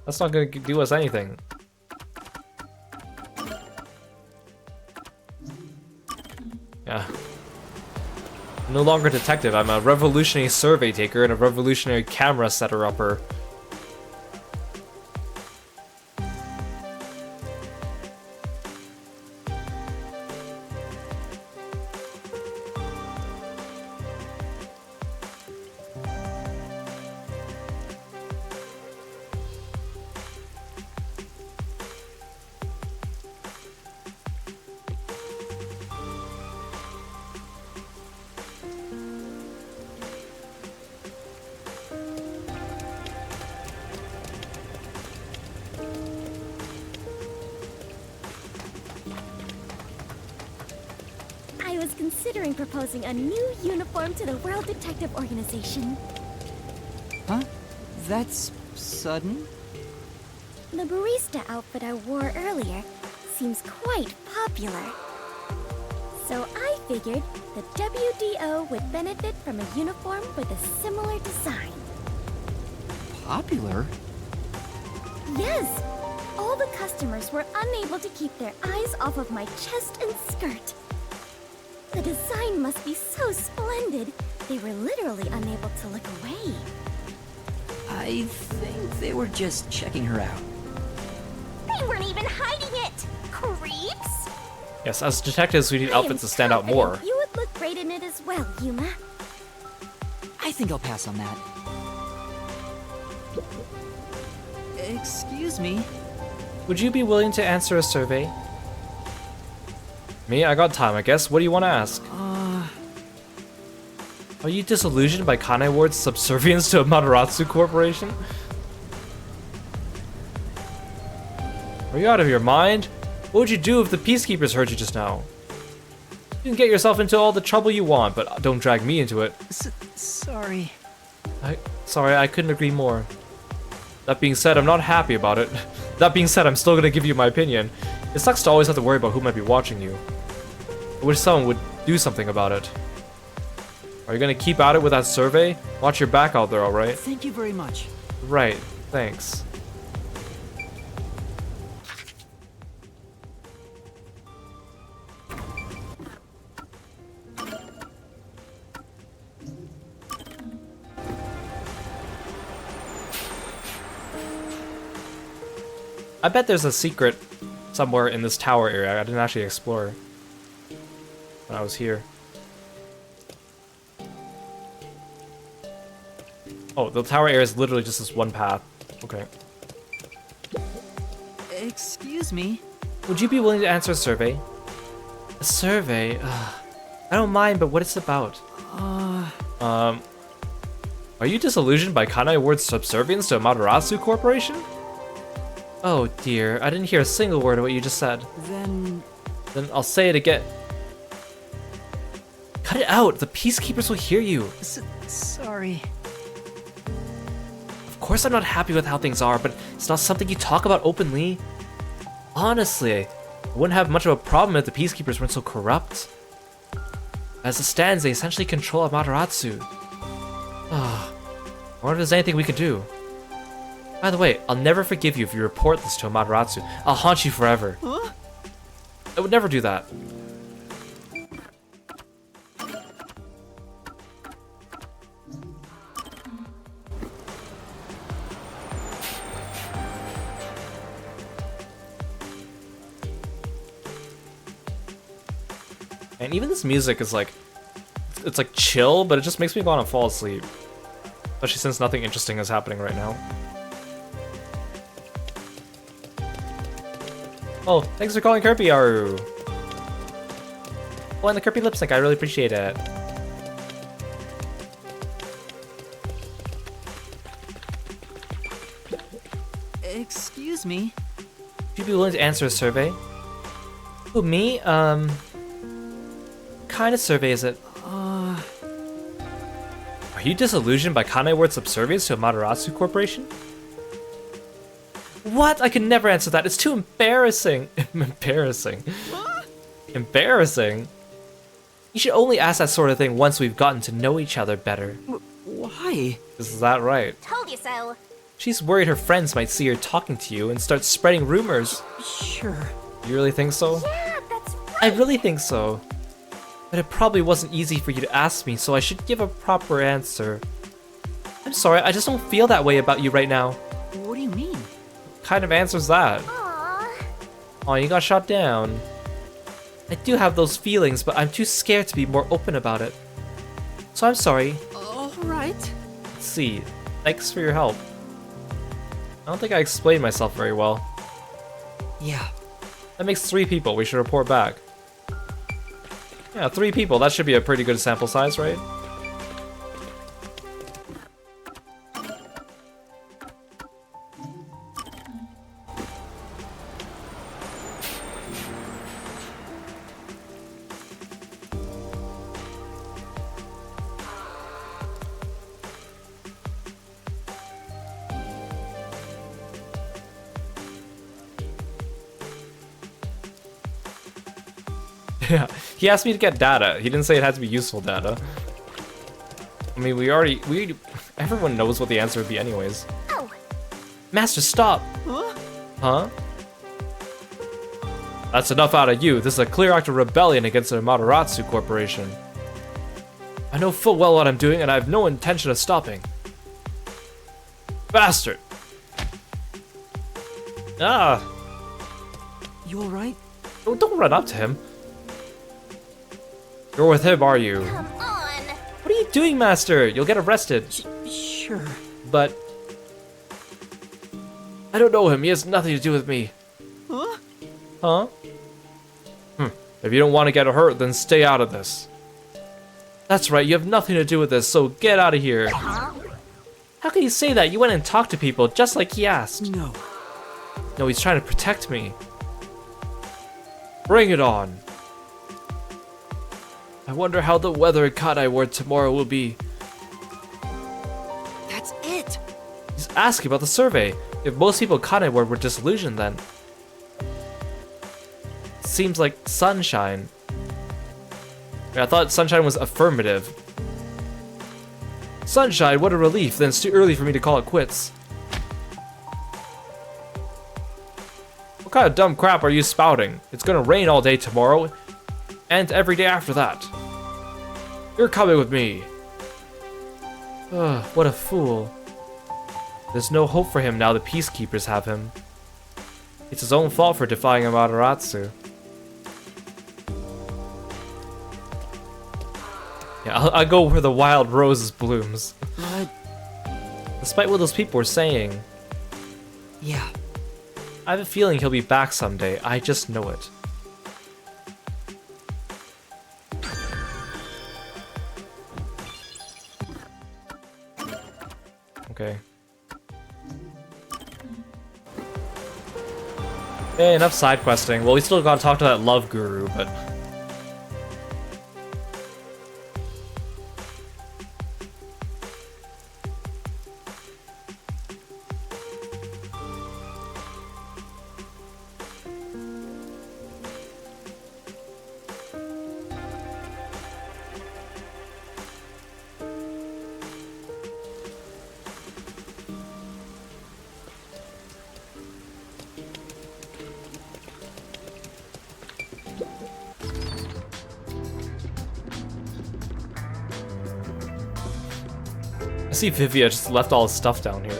that's not gonna do us anything. Yeah. I'm no longer a detective, I'm a revolutionary survey taker and a revolutionary camera setter-upper. I was considering proposing a new uniform to the World Detective Organization. Huh? That's sudden? The barista outfit I wore earlier seems quite popular. So I figured the WDO would benefit from a uniform with a similar design. Popular? Yes! All the customers were unable to keep their eyes off of my chest and skirt. The design must be so splendid, they were literally unable to look away. I think they were just checking her out. They weren't even hiding it! Creeps! Yes, as detectives, we need outfits to stand out more. You would look great in it as well, Yuma. I think I'll pass on that. Excuse me? Would you be willing to answer a survey? Me? I got time, I guess. What do you want to ask? Are you disillusioned by Kanai Ward's subservience to Amaterasu Corporation? Are you out of your mind? What would you do if the peacekeepers heard you just now? You can get yourself into all the trouble you want, but don't drag me into it. Sorry. Sorry, I couldn't agree more. That being said, I'm not happy about it. That being said, I'm still gonna give you my opinion. It sucks to always have to worry about who might be watching you. I wish someone would do something about it. Are you gonna keep at it with that survey? Watch your back out there, alright? Thank you very much. Right, thanks. I bet there's a secret somewhere in this tower area I didn't actually explore when I was here. Oh, the tower area is literally just this one path. Okay. Excuse me? Would you be willing to answer a survey? A survey? I don't mind, but what it's about. Are you disillusioned by Kanai Ward's subservience to Amaterasu Corporation? Oh dear, I didn't hear a single word of what you just said. Then I'll say it again. Cut it out, the Peacekeepers will hear you. Sorry. Of course I'm not happy with how things are, but it's not something you talk about openly. Honestly, I wouldn't have much of a problem if the Peacekeepers weren't so corrupt. As it stands, they essentially control Amaterasu. I wonder if there's anything we could do. By the way, I'll never forgive you if you report this to Amaterasu. I'll haunt you forever. Huh? I would never do that. And even this music is like, it's like chill, but it just makes me want to fall asleep. Especially since nothing interesting is happening right now. Oh, thanks for calling Kirby, Aru. Oh, and the Kirby lip sync, I really appreciate it. Excuse me. Would you be willing to answer a survey? Who, me? What kind of survey is it? Are you disillusioned by Kanai Ward's subservience to Amaterasu Corporation? What? I can never answer that. It's too embarrassing. Embarrassing. Embarrassing? You should only ask that sort of thing once we've gotten to know each other better. Why? Is that right? Told you so. She's worried her friends might see her talking to you and start spreading rumors. Sure. You really think so? Yeah, that's right. I really think so. But it probably wasn't easy for you to ask me, so I should give a proper answer. I'm sorry, I just don't feel that way about you right now. What do you mean? What kind of answer's that? Aww. Oh, you got shot down. I do have those feelings, but I'm too scared to be more open about it. So I'm sorry. Alright. Let's see. Thanks for your help. I don't think I explained myself very well. Yeah. That makes 3 people. We should report back. Yeah, 3 people. That should be a pretty good sample size, right? Yeah, he asked me to get data. He didn't say it had to be useful data. I mean, everyone knows what the answer would be anyways. Oh. Master, stop! Huh? That's enough out of you. This is a clear act of rebellion against the Amaterasu Corporation. I know full well what I'm doing, and I have no intention of stopping. Bastard! Ah! You alright? Don't run up to him. You're with him, are you? Come on. What are you doing, Master? You'll get arrested. Sure. But I don't know him. He has nothing to do with me. Huh? Huh? If you don't want to get hurt, then stay out of this. That's right. You have nothing to do with this, so get out of here. How can you say that? You went and talked to people just like he asked. No. No, he's trying to protect me. Bring it on. I wonder how the weather at Kanai Ward tomorrow will be. That's it. He's asking about the survey. If most people at Kanai Ward were disillusioned, then seems like sunshine. I thought sunshine was affirmative. Sunshine, what a relief. Then it's too early for me to call it quits. What kind of dumb crap are you spouting? It's gonna rain all day tomorrow, and every day after that. You're coming with me. Ugh, what a fool. There's no hope for him now the Peacekeepers have him. It's his own fault for defying Amaterasu. Yeah, I'll go where the wild roses blooms. But Despite what those people were saying. yeah. I have a feeling he'll be back someday. I just know it. Okay. Hey, enough side questing. Well, we still gotta talk to that love guru, but... I see Vivia just left all his stuff down here.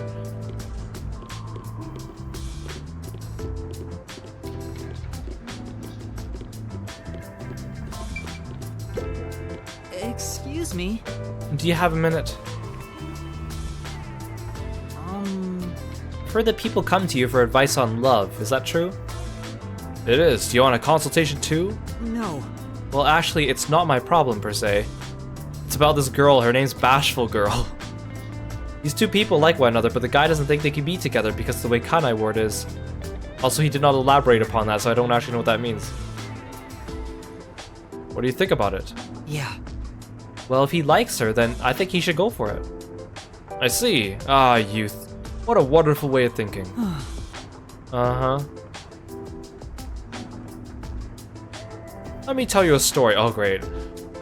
Excuse me. Do you have a minute? I've heard that people come to you for advice on love. Is that true? It is. Do you want a consultation too? No. Well, actually, it's not my problem per se. It's about this girl. Her name's Bashful Girl. These two people like one another, but the guy doesn't think they can be together because of the way Kanai ward is. Also, he did not elaborate upon that, so I don't actually know what that means. What do you think about it? Yeah. Well, if he likes her, then I think he should go for it. I see. Ah, youth. What a wonderful way of thinking. Uh-huh. Let me tell you a story. Oh, great.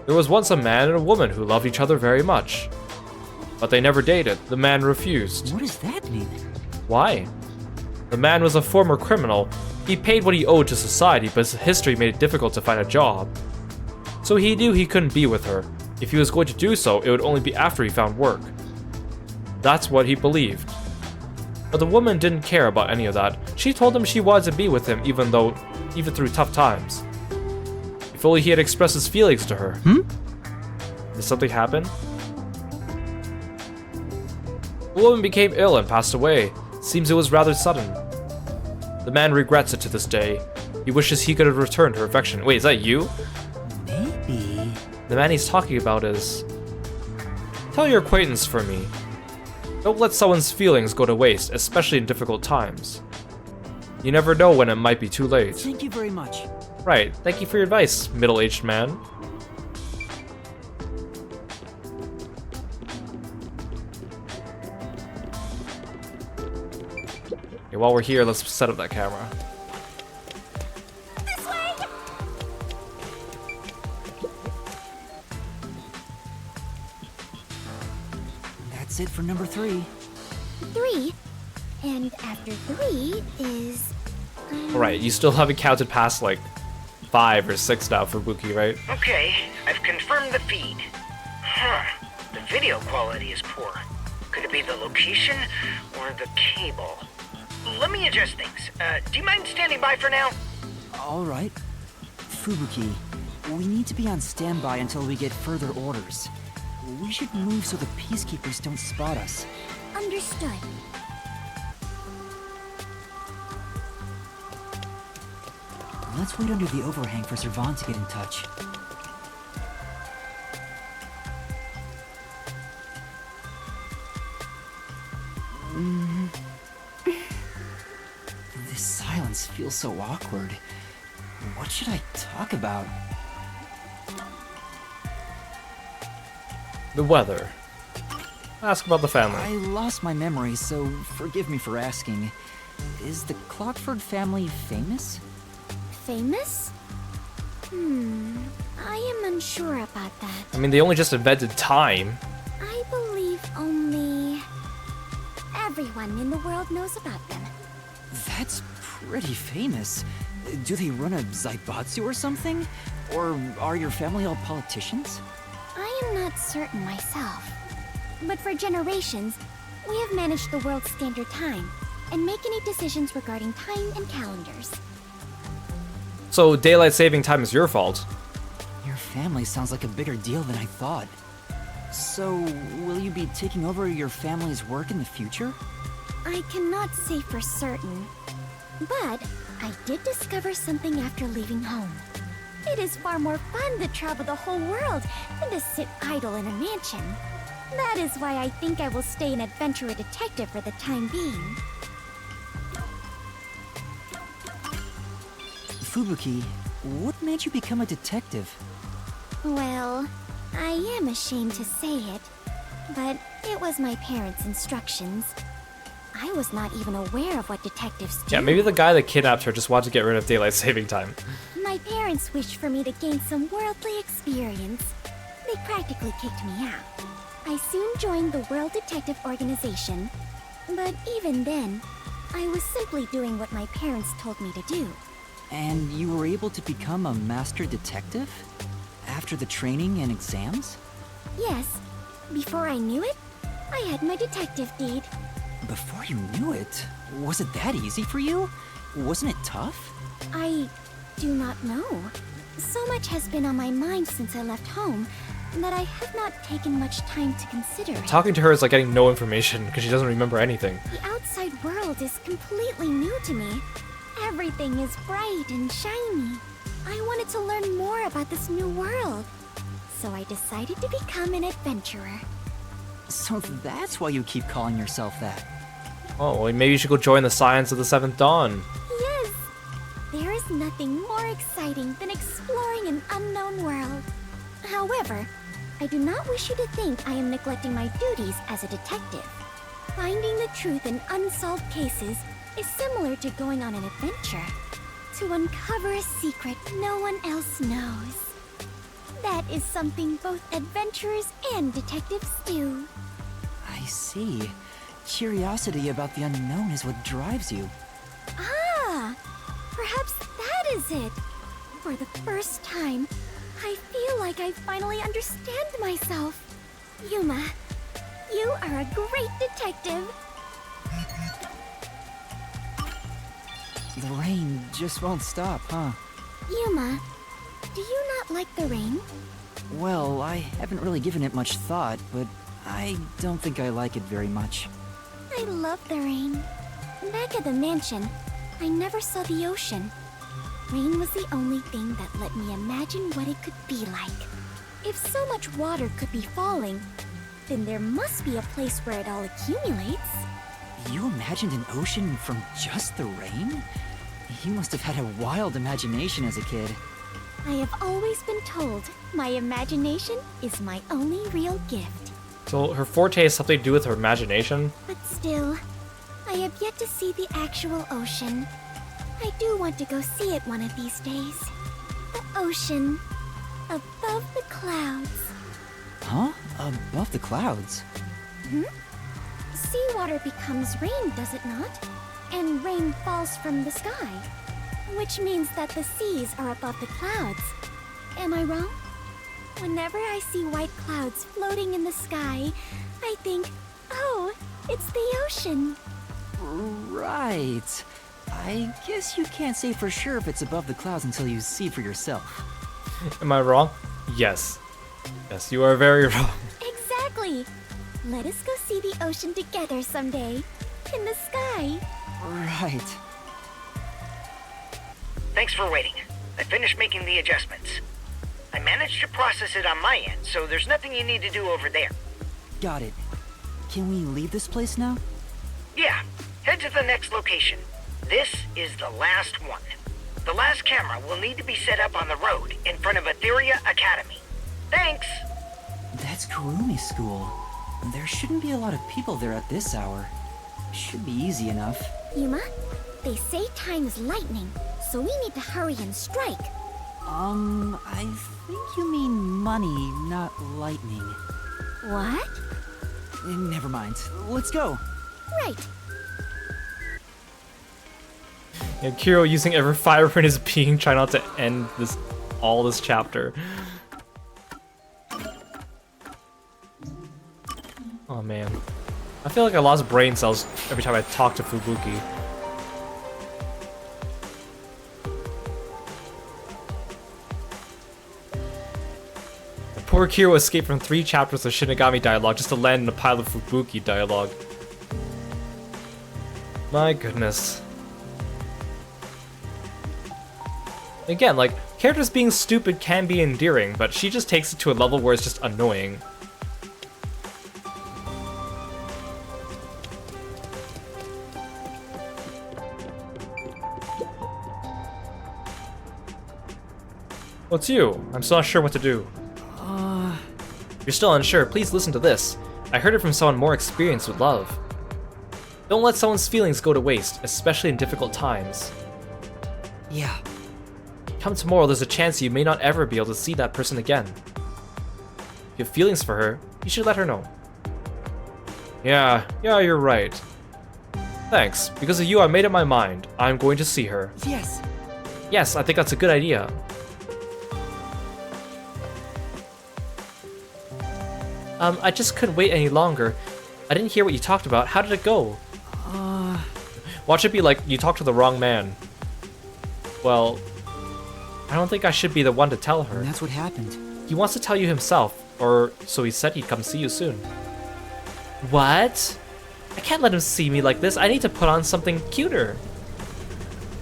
There was once a man and a woman who loved each other very much. But they never dated. The man refused. What does that mean? Why? The man was a former criminal. He paid what he owed to society, but his history made it difficult to find a job. So he knew he couldn't be with her. If he was going to do so, it would only be after he found work. That's what he believed. But the woman didn't care about any of that. She told him she wanted to be with him even through tough times. If only he had expressed his feelings to her. Did something happen? The woman became ill and passed away. Seems it was rather sudden. The man regrets it to this day. He wishes he could have returned her affection. Wait, is that you? Maybe. The man he's talking about is... Tell your acquaintance for me. Don't let someone's feelings go to waste, especially in difficult times. You never know when it might be too late. Thank you very much. Right, thank you for your advice, middle-aged man. Okay, while we're here, let's set up that camera. This way! That's it for number 3. 3? And after 3 is... Alright, you still haven't counted past like 5 or 6 now for Buki, right? Okay, I've confirmed the feed. Huh, the video quality is poor. Could it be the location or the cable? Let me adjust things. Do you mind standing by for now? All right. Fubuki, we need to be on standby until we get further orders. We should move so the peacekeepers don't spot us. Understood. Let's wait under the overhang for Servan to get in touch. This silence feels so awkward. What should I talk about? The weather. Ask about the family. I lost my memory, so forgive me for asking. Is the Clockford family famous? Famous? I am unsure about that. I mean, they only just invented time. I believe only... everyone in the world knows about them. That's pretty famous. Do they run a Zaibatsu or something? Or are your family all politicians? I am not certain myself. But for generations, we have managed the world's standard time and make any decisions regarding time and calendars. So daylight saving time is your fault. Your family sounds like a bigger deal than I thought. So, will you be taking over your family's work in the future? I cannot say for certain. But I did discover something after leaving home. It is far more fun to travel the whole world than to sit idle in a mansion. That is why I think I will stay an adventurer detective for the time being. Fubuki, what made you become a detective? Well, I am ashamed to say it, but it was my parents' instructions. I was not even aware of what detectives do. Yeah, maybe the guy that kidnapped her just wanted to get rid of daylight saving time. My parents wished for me to gain some worldly experience. They practically kicked me out. I soon joined the World Detective Organization, but even then, I was simply doing what my parents told me to do. And you were able to become a master detective? After the training and exams? Yes, before I knew it, I had my detective deed. Before you knew it? Was it that easy for you? Wasn't it tough? I do not know. So much has been on my mind since I left home that I have not taken much time to consider it. Talking to her is like getting no information because she doesn't remember anything. The outside world is completely new to me. Everything is bright and shiny. I wanted to learn more about this new world, so I decided to become an adventurer. So that's why you keep calling yourself that. Oh, well, maybe you should go join the Science of the Seventh Dawn. Yes! There is nothing more exciting than exploring an unknown world. However, I do not wish you to think I am neglecting my duties as a detective. Finding the truth in unsolved cases is similar to going on an adventure. To uncover a secret no one else knows. That is something both adventurers and detectives do. I see. Curiosity about the unknown is what drives you. Ah! Perhaps that is it. For the first time, I feel like I finally understand myself. Yuma, you are a great detective. The rain just won't stop, huh? Yuma, do you not like the rain? Well, I haven't really given it much thought, but I don't think I like it very much. I love the rain. Back at the mansion, I never saw the ocean. Rain was the only thing that let me imagine what it could be like. If so much water could be falling, then there must be a place where it all accumulates. You imagined an ocean from just the rain? You must have had a wild imagination as a kid. I have always been told my imagination is my only real gift. So her forte has something to do with her imagination? But still, I have yet to see the actual ocean. I do want to go see it one of these days. The ocean, above the clouds. Huh? Above the clouds? Hmm? Seawater becomes rain, does it not? And rain falls from the sky. Which means that the seas are above the clouds. Am I wrong? Whenever I see white clouds floating in the sky, I think, oh, it's the ocean. Right. I guess you can't say for sure if it's above the clouds until you see for yourself. Am I wrong? Yes. Yes, you are very wrong. Exactly. Let us go see the ocean together someday. In the sky. Right. Thanks for waiting. I finished making the adjustments. I managed to process it on my end, so there's nothing you need to do over there. Got it. Can we leave this place now? Yeah, head to the next location. This is the last one. The last camera will need to be set up on the road in front of Etheria Academy. Thanks! That's Kurumi School. There shouldn't be a lot of people there at this hour. Should be easy enough. Yuma, they say time is lightning, so we need to hurry and strike. I think you mean money, not lightning. What? Never mind. Let's go. Right. Yeah, Kiro using every fiber in his being, trying not to end all this chapter. Oh man. I feel like I lost brain cells every time I talk to Fubuki. Poor Kiro escaped from 3 chapters of Shinigami dialogue just to land in a pile of Fubuki dialogue. My goodness. Again, like, characters being stupid can be endearing, but she just takes it to a level where it's just annoying. What's you? I'm still not sure what to do. You're still unsure, please listen to this. I heard it from someone more experienced with love. Don't let someone's feelings go to waste, especially in difficult times. Yeah. Come tomorrow, there's a chance you may not ever be able to see that person again. If you have feelings for her, you should let her know. Yeah, you're right. Thanks. Because of you, I made up my mind. I'm going to see her. Yes. Yes, I think that's a good idea. I just couldn't wait any longer. I didn't hear what you talked about. How did it go? Watch it be like you talked to the wrong man. Well, I don't think I should be the one to tell her. And that's what happened. He wants to tell you himself, or so he said he'd come see you soon. What? I can't let him see me like this. I need to put on something cuter.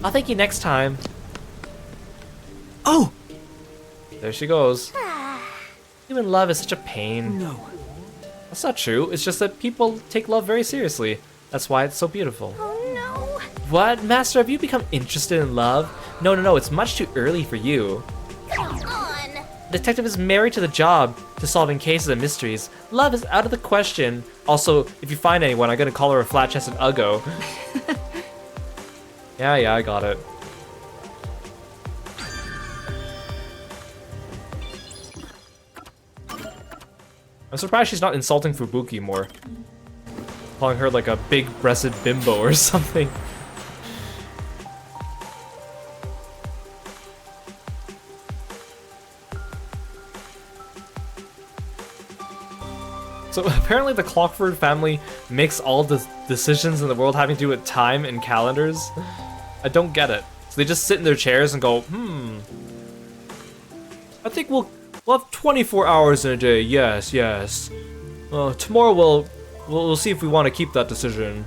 I'll thank you next time. Oh! There she goes. Human love is such a pain. No. That's not true. It's just that people take love very seriously. That's why it's so beautiful. Oh no. What? Master, have you become interested in love? No, it's much too early for you. Come on. Detective is married to the job, to solving cases and mysteries. Love is out of the question. Also, if you find anyone, I'm gonna call her a flat-chested uggo. Yeah, I got it. I'm surprised she's not insulting Fubuki more. Calling her like a big-breasted bimbo or something. So apparently the Clockford family makes all the decisions in the world having to do with time and calendars. I don't get it. So they just sit in their chairs and go, I think we'll have 24 hours in a day, yes. Tomorrow we'll see if we want to keep that decision.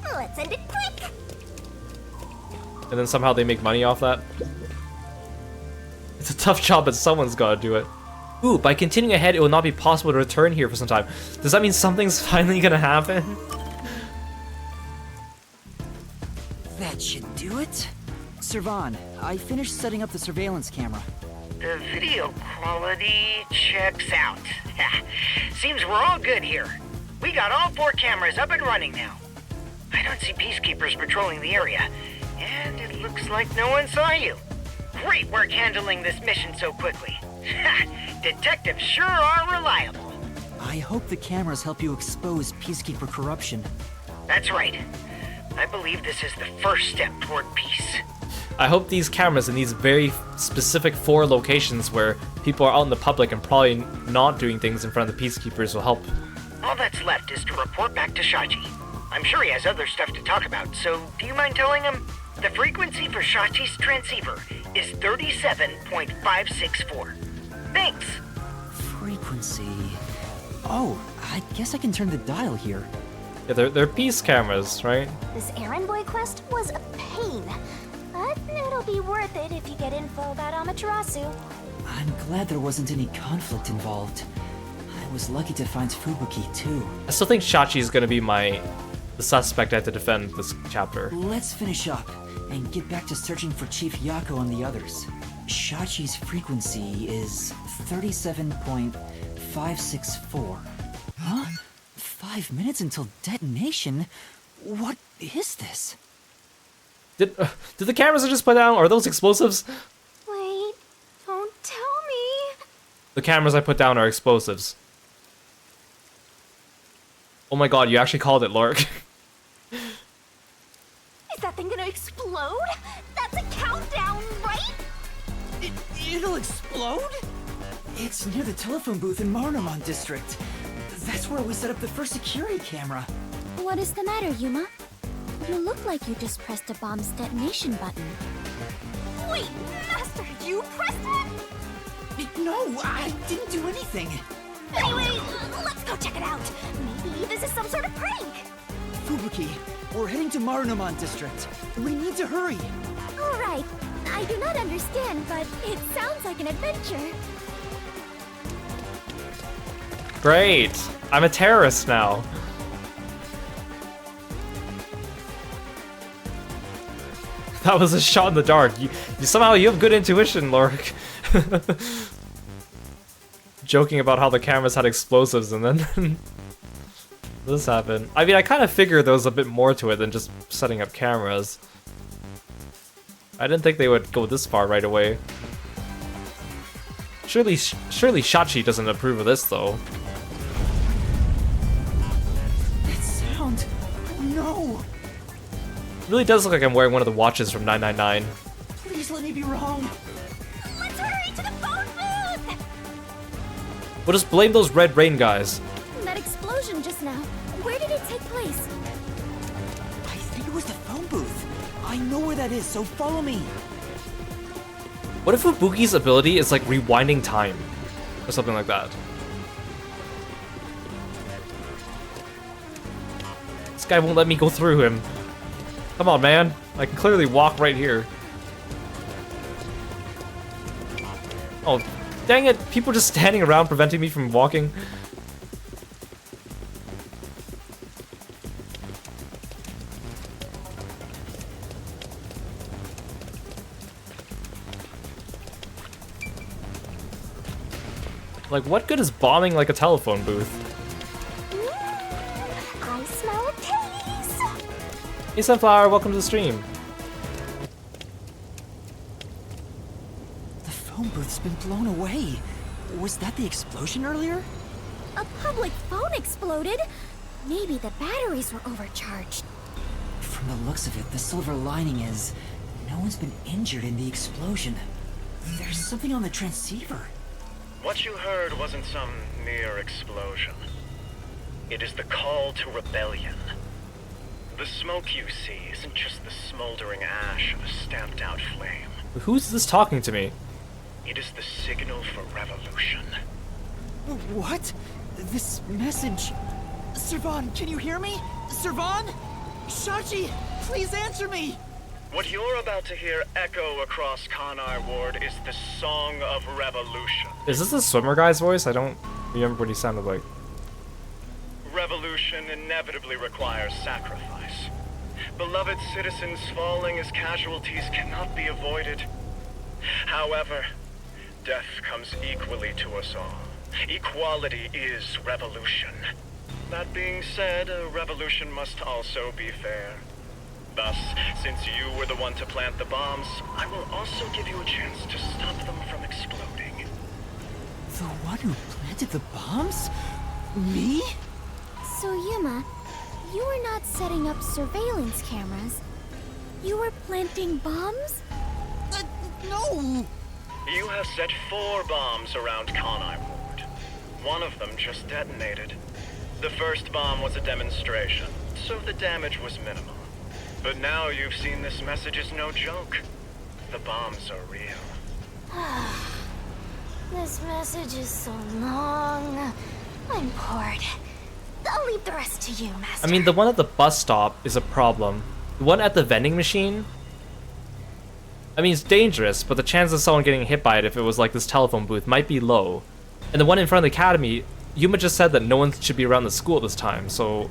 Let's end it quick. And then somehow they make money off that. It's a tough job, but someone's gotta do it. Ooh, by continuing ahead, it will not be possible to return here for some time. Does that mean something's finally gonna happen? That should do it. Servan, I finished setting up the surveillance camera. The video quality checks out. Seems we're all good here. We got all 4 cameras up and running now. I don't see peacekeepers patrolling the area, and it looks like no one saw you. Great work handling this mission so quickly. Detectives sure are reliable. I hope the cameras help you expose Peacekeeper corruption. That's right. I believe this is the first step toward peace. I hope these cameras in these very specific 4 locations where people are out in the public and probably not doing things in front of the peacekeepers will help. All that's left is to report back to Shachi. I'm sure he has other stuff to talk about, so do you mind telling him? The frequency for Shachi's transceiver is 37.564. Thanks! Frequency... Oh, I guess I can turn the dial here. Yeah, they're peace cameras, right? This errand boy quest was a pain, but it'll be worth it if you get info about Amaterasu. I'm glad there wasn't any conflict involved. I was lucky to find Fubuki, too. I still think Shachi is gonna be the suspect I have to defend this chapter. Let's finish up and get back to searching for Chief Yako and the others. Shachi's frequency is 37.564. Huh? 5 minutes until detonation? What is this? Did the cameras I just put down, are those explosives? Wait, don't tell me. The cameras I put down are explosives. Oh my god, you actually called it, Lork. Is that thing gonna explode? That's a countdown, right? It'll explode? It's near the telephone booth in Marunamon District. That's where we set up the first security camera. What is the matter, Yuma? You look like you just pressed a bomb's detonation button. Wait, Master, you pressed it? No, I didn't do anything. Anyway, let's go check it out. Maybe this is some sort of prank. Fubuki, we're heading to Marunamon District. We need to hurry. All right, I I do not understand, but it sounds like an adventure. Great! I'm a terrorist now. That was a shot in the dark. You somehow you have good intuition, Lorik. Joking about how the cameras had explosives and then this happened. I mean, I kind of figured there was a bit more to it than just setting up cameras. I didn't think they would go this far right away. Surely Shachi doesn't approve of this, though. That sound... No! It really does look like I'm wearing one of the watches from 999. Please let me be wrong. Let's hurry to the phone booth! We'll just blame those Red Rain guys. That explosion just now, where did it take place? I think it was the phone booth. I know where that is, so follow me. What if Fubuki's ability is like rewinding time? Or something like that. This guy won't let me go through him. Come on, man. I can clearly walk right here. Oh, dang it. People just standing around preventing me from walking. Like, what good is bombing like a telephone booth? I smell a case! Hey, Sunflower, welcome to the stream. The phone booth's been blown away. Was that the explosion earlier? A public phone exploded? Maybe the batteries were overcharged. From the looks of it, the silver lining is no one's been injured in the explosion. There's something on the transceiver. What you heard wasn't some mere explosion. It is the call to rebellion. The smoke you see isn't just the smoldering ash of a stamped-out flame. Who's this talking to me? It is the signal for revolution. What? This message... Servan, can you hear me? Servan? Shachi, please answer me! What you're about to hear echo across Kanai Ward is the Song of Revolution. Is this the swimmer guy's voice? I don't remember what he sounded like. Revolution inevitably requires sacrifice. Beloved citizens falling as casualties cannot be avoided. However, death comes equally to us all. Equality is revolution. That being said, a revolution must also be fair. Thus, since you were the one to plant the bombs, I will also give you a chance to stop them from exploding. The one who planted the bombs? Me? So Yuma, you were not setting up surveillance cameras. You were planting bombs? No! You have set 4 bombs around Kanai Ward. One of them just detonated. The first bomb was a demonstration, so the damage was minimal. But now you've seen this message is no joke. The bombs are real. This message is so long. I'm bored. I'll leave the rest to you, Master. I mean, the one at the bus stop is a problem. The one at the vending machine? I mean, it's dangerous, but the chance of someone getting hit by it if it was like this telephone booth might be low. And the one in front of the academy, Yuma just said that no one should be around the school this time, so...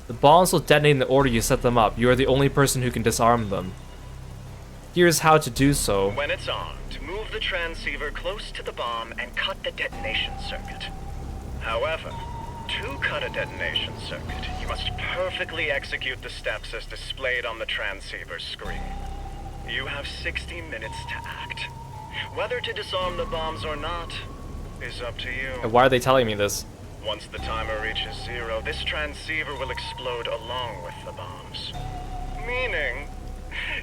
The bombs will detonate in the order you set them up. You are the only person who can disarm them. Here's how to do so. When it's armed, move the transceiver close to the bomb and cut the detonation circuit. However, to cut a detonation circuit, you must perfectly execute the steps as displayed on the transceiver screen. You have 60 minutes to act. Whether to disarm the bombs or not is up to you. And why are they telling me this? Once the timer reaches 0, this transceiver will explode along with the bombs. Meaning,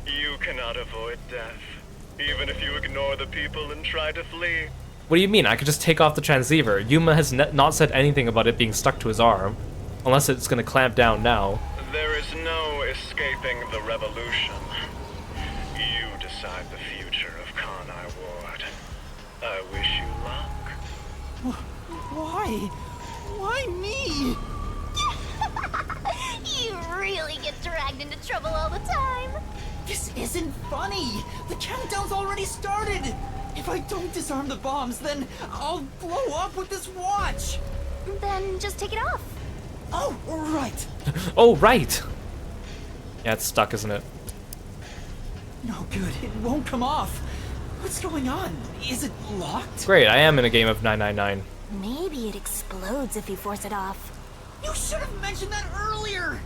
you cannot avoid death, even if you ignore the people and try to flee. What do you mean? I could just take off the transceiver. Yuma has not said anything about it being stuck to his arm. Unless it's gonna clamp down now. There is no escaping the revolution. You decide the future of Kanai Ward. I wish you luck. Why? Why me? You really get dragged into trouble all the time. This isn't funny! The countdown's already started! If I don't disarm the bombs, then I'll blow up with this watch! Then just take it off. Oh, right! Oh, right! Yeah, it's stuck, isn't it? No good, it won't come off. What's going on? Is it locked? Great, I am in a game of 999. Maybe it explodes if you force it off. You should have mentioned that earlier!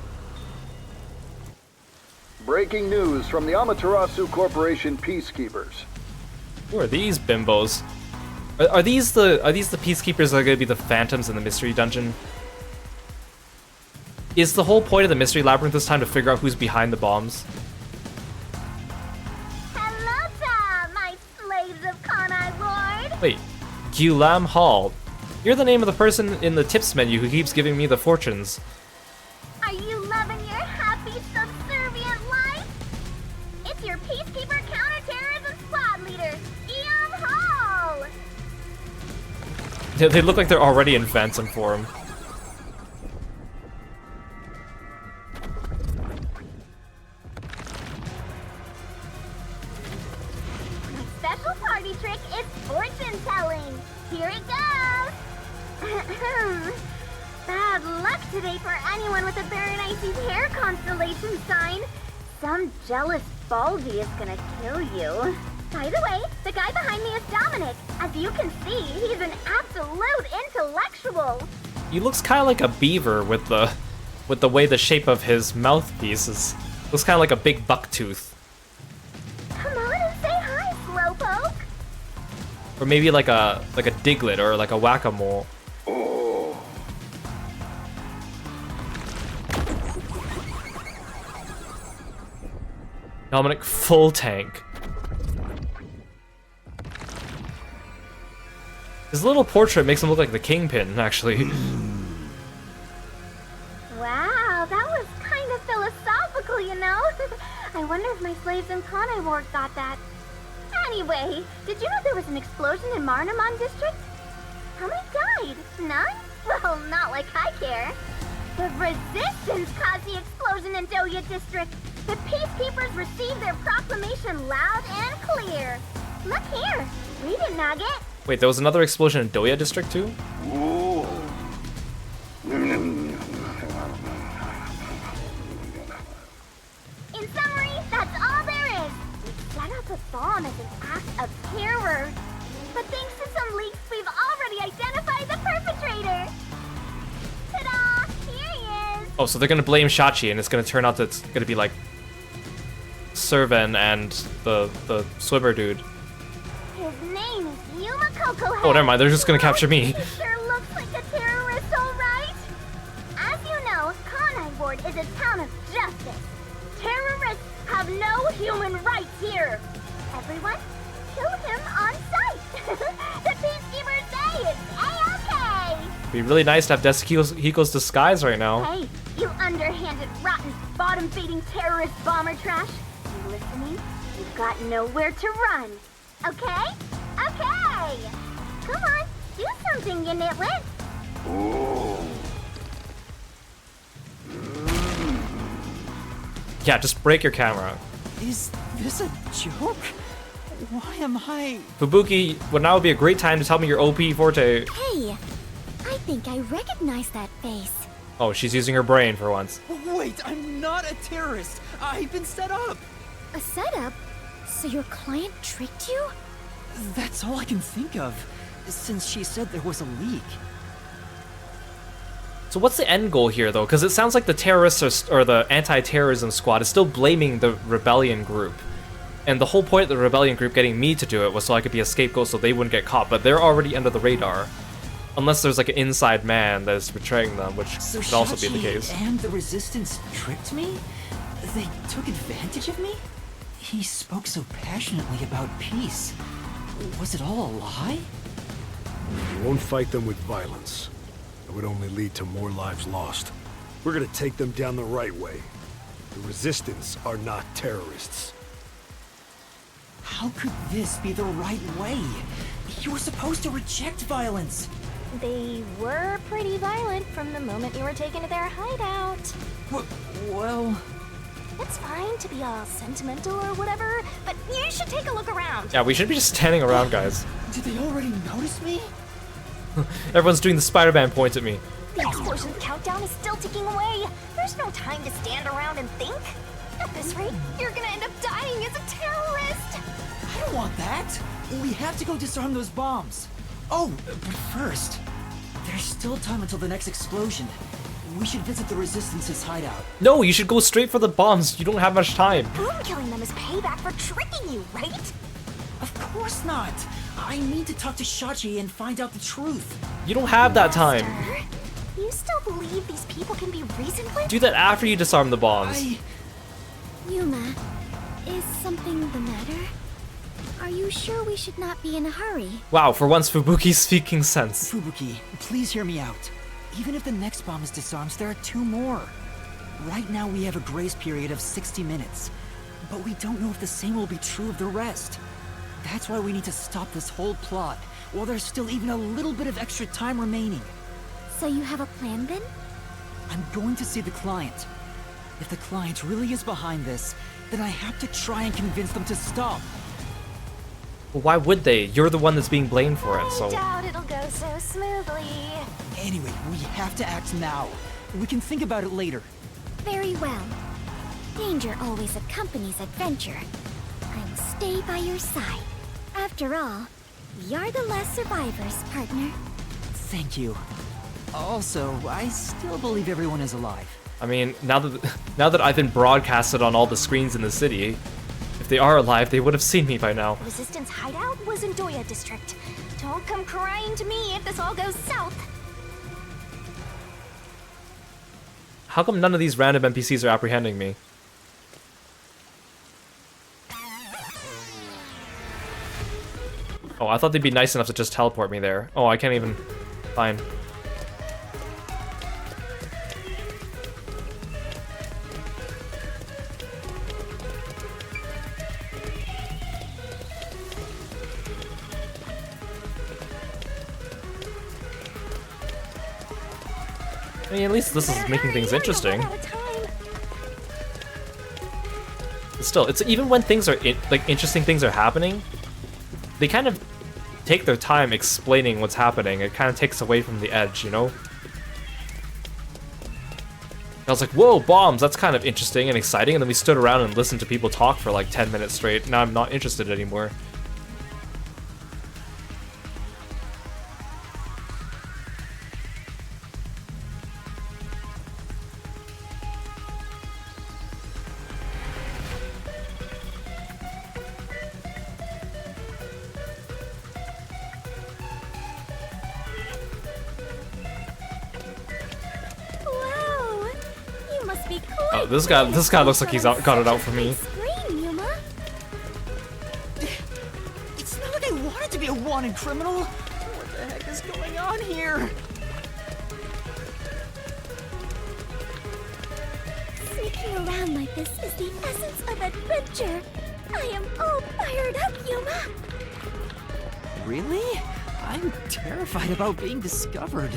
Breaking news from the Amaterasu Corporation Peacekeepers. Who are these bimbos? Are these the peacekeepers that are gonna be the phantoms in the mystery dungeon? Is the whole point of the mystery labyrinth this time to figure out who's behind the bombs? Hello there, my slaves of Kanai Ward. Wait, Gulam Hall. You're the name of the person in the tips menu who keeps giving me the fortunes. Are you loving your happy, subservient life? It's your Peacekeeper Counterterrorism Squad Leader, Gulam Hall. They look like they're already in phantom form. Special party trick is fortune telling. Here it goes. Bad luck today for anyone with a Berenice's hair constellation sign. Some jealous Baldy is gonna kill you. By the way, the guy behind me is Dominic. As you can see, he's an absolute intellectual. He looks kind of like a beaver with the way the shape of his mouthpiece is. Looks kind of like a big buck tooth. Come on and say hi, Slowpoke. Or maybe like a Diglett or like a Whack-A-Mole. Dominic full tank. His little portrait makes him look like the Kingpin, actually. Wow, that was kind of philosophical, you know? I wonder if my slaves in Kanai Ward got that. Anyway, did you know there was an explosion in Marnamon District? How many died? None? Well, not like I care. The Resistance caused the explosion in Doya District. The Peacekeepers received their proclamation loud and clear. Look here. Read it, Nugget. Wait, there was another explosion in Doya District too? In summary, that's all there is. We set up a bomb as an act of terror. But thanks to some leaks, we've already identified the perpetrator. Ta-da! Here he is. Oh, so they're gonna blame Shachi, and it's gonna turn out that it's gonna be like Servan and the swimmer dude. His name is Yuma Cocohead. Oh, never mind. They're just gonna capture me. He sure looks like a terrorist, all right. As you know, Kanai Ward is a town of justice. Terrorists have no human rights here. Everyone, kill him on sight. The Peacekeepers say it's A-okay. It'd be really nice to have Deshiko's disguise right now. Hey, you underhanded, rotten, bottom-feeding terrorist bomber trash. You listening? You've got nowhere to run. Okay? Okay! Come on, do something, you nitwit. Yeah, just break your camera. Is this a joke? Why am I... Fubuki, well, now would be a great time to tell me your OP forte. Hey, I think I recognize that face. Oh, she's using her brain for once. Wait, I'm not a terrorist. I've been set up. A setup? So your client tricked you? That's all I can think of, since she said there was a leak. So what's the end goal here, though? Because it sounds like the terrorists or the anti-terrorism squad is still blaming the rebellion group. And the whole point of the rebellion group getting me to do it was so I could be a scapegoat so they wouldn't get caught, but they're already under the radar. Unless there's like an inside man that is betraying them, which So could also be the Shachi case. and the Resistance tricked me? They took advantage of me? He spoke so passionately about peace. Was it all a lie? We won't fight them with violence. It would only lead to more lives lost. We're gonna take them down the right way. The Resistance are not terrorists. How could this be the right way? You were supposed to reject violence. They were pretty violent from the moment you were taken to their hideout. Well... It's fine to be all sentimental or whatever, but you should take a look around. Yeah, we should be just standing around, guys. Did they already notice me? Everyone's doing the Spider-Man point at me. The explosion countdown is still ticking away. There's no time to stand around and think. At this rate, you're gonna end up dying as a terrorist. I don't want that. We have to go disarm those bombs. Oh, but first, there's still time until the next explosion. We should visit the Resistance's hideout. No, you should go straight for the bombs. You don't have much time. Boom killing them is payback for tricking you, right? Of course not. I need to talk to Shachi and find out the truth. You don't have that time. You still believe these people can be reasoned with? Do that after you disarm the bombs. Yuma, is something the matter? Are you sure we should not be in a hurry? Wow, for once Fubuki's speaking sense. Fubuki, please hear me out. Even if the next bomb is disarmed, there are 2 more. Right now we have a grace period of 60 minutes, but we don't know if the same will be true of the rest. That's why we need to stop this whole plot, while there's still even a little bit of extra time remaining. So you have a plan then? I'm going to see the client. If the client really is behind this, then I have to try and convince them to stop. Well, why would they? You're the one that's being blamed for it, so... I doubt it'll go so smoothly. Anyway, we have to act now. We can think about it later. Very well. Danger always accompanies adventure. I will stay by your side. After all, we are the last survivors, partner. Thank you. Also, I still believe everyone is alive. I mean, now that I've been broadcasted on all the screens in the city, if they are alive, they would have seen me by now. Resistance hideout was in Doya District. Don't come crying to me if this all goes south. How come none of these random NPCs are apprehending me? Oh, I thought they'd be nice enough to just teleport me there. Oh, I can't even... Fine. I mean, at least this is making things interesting. But still, it's even when things are like interesting things are happening, they kind of take their time explaining what's happening. It kind of takes away from the edge, you know? I was like, whoa, bombs, that's kind of interesting and exciting, and then we stood around and listened to people talk for like 10 minutes straight. Now I'm not interested anymore. Oh, this guy looks like he's got it out for me. It's not like I wanted to be a wanted criminal. What the heck is going on here? Sneaking around like this is the essence of adventure. I am all fired up, Yuma. Really? I'm terrified about being discovered.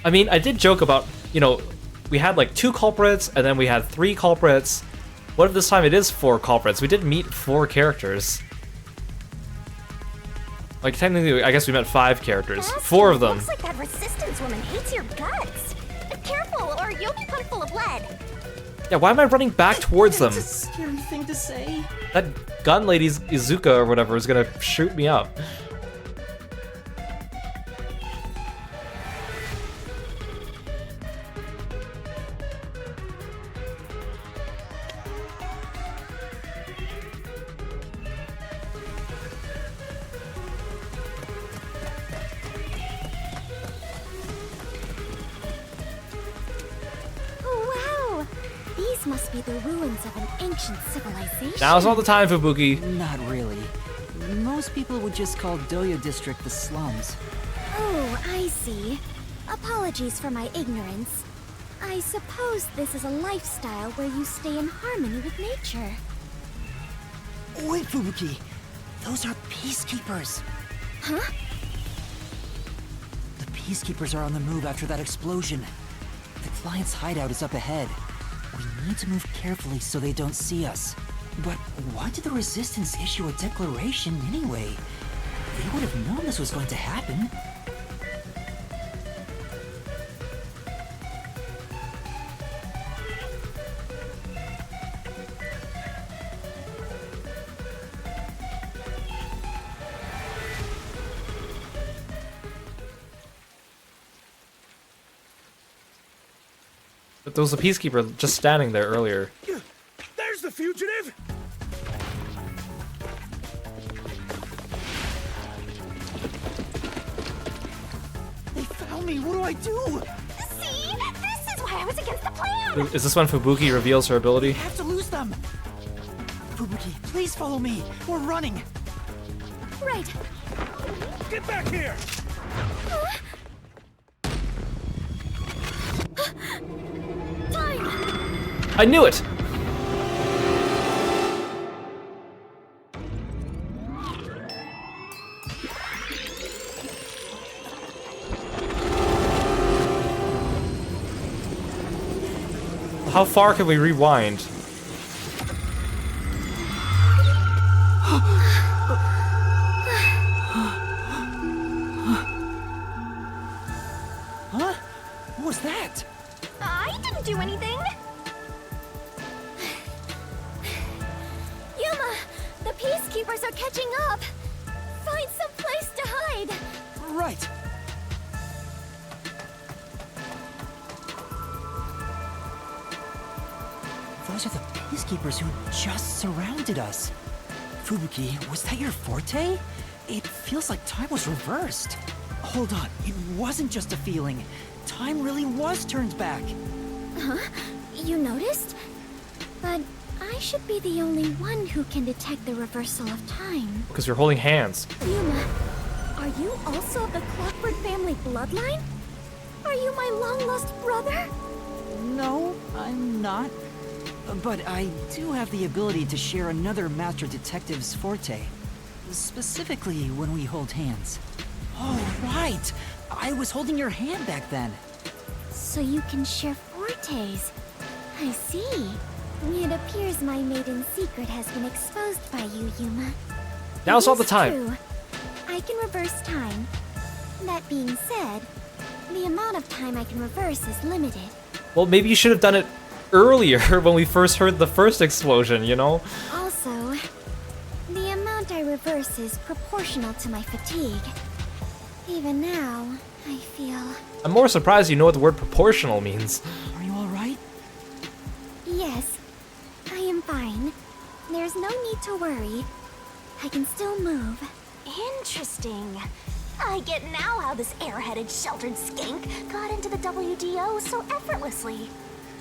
I mean, I did joke about, you know, we had like 2 culprits and then we had 3 culprits. What if this time it is 4 culprits? We did meet 4 characters. Like, technically, I guess we met 5 characters. 4 of them. Looks like that resistance woman hates your guts. Be careful, or you'll be put full of lead. Yeah, why am I running back towards them? That's a scary thing to say. That gun lady's Izuka or whatever is gonna shoot me up. These must be the ruins of an ancient civilization. Now's not the time, Fubuki. Not really. Most people would just call Doya District the slums. Oh, I see. Apologies for my ignorance. I suppose this is a lifestyle where you stay in harmony with nature. Wait, Fubuki. Those are peacekeepers. Huh? The peacekeepers are on the move after that explosion. The client's hideout is up ahead. We need to move carefully so they don't see us. But why did the Resistance issue a declaration anyway? They would have known this was going to happen. But there was a peacekeeper just standing there earlier. There's the fugitive! They found me! What do I do? See? This is why I was against the plan! Is this when Fubuki reveals her ability? We have to lose them! Fubuki, please follow me! We're running! Right. Get back here! Time! I knew it! How far can we rewind? Huh? What was that? I didn't do anything! Yuma! The peacekeepers are catching up! Find some place to hide! Right! Those are the peacekeepers who just surrounded us. Fubuki, was that your forte? It feels like time was reversed. Hold on, it wasn't just a feeling. Time really was turned back. Huh? You noticed? But I should be the only one who can detect the reversal of time. Because you're holding hands. Yuma, are you also of the Clockwork family bloodline? Are you my long-lost brother? No, I'm not. But I do have the ability to share another Master Detective's forte. Specifically when we hold hands. Oh, right! I was holding your hand back then. So you can share fortes. I see. It appears my maiden secret has been exposed by you, Yuma. Now's all the It's time. True. I can reverse time. That being said, the amount of time I can reverse is limited. Well, maybe you should have done it earlier when we first heard the first explosion, you know? Also, the amount I reverse is proportional to my fatigue. Even now, I feel... I'm more surprised you know what the word proportional means. Are you alright? Yes, I am fine. There's no need to worry. I can still move. Interesting. I get now how this airheaded sheltered skank got into the WDO so effortlessly.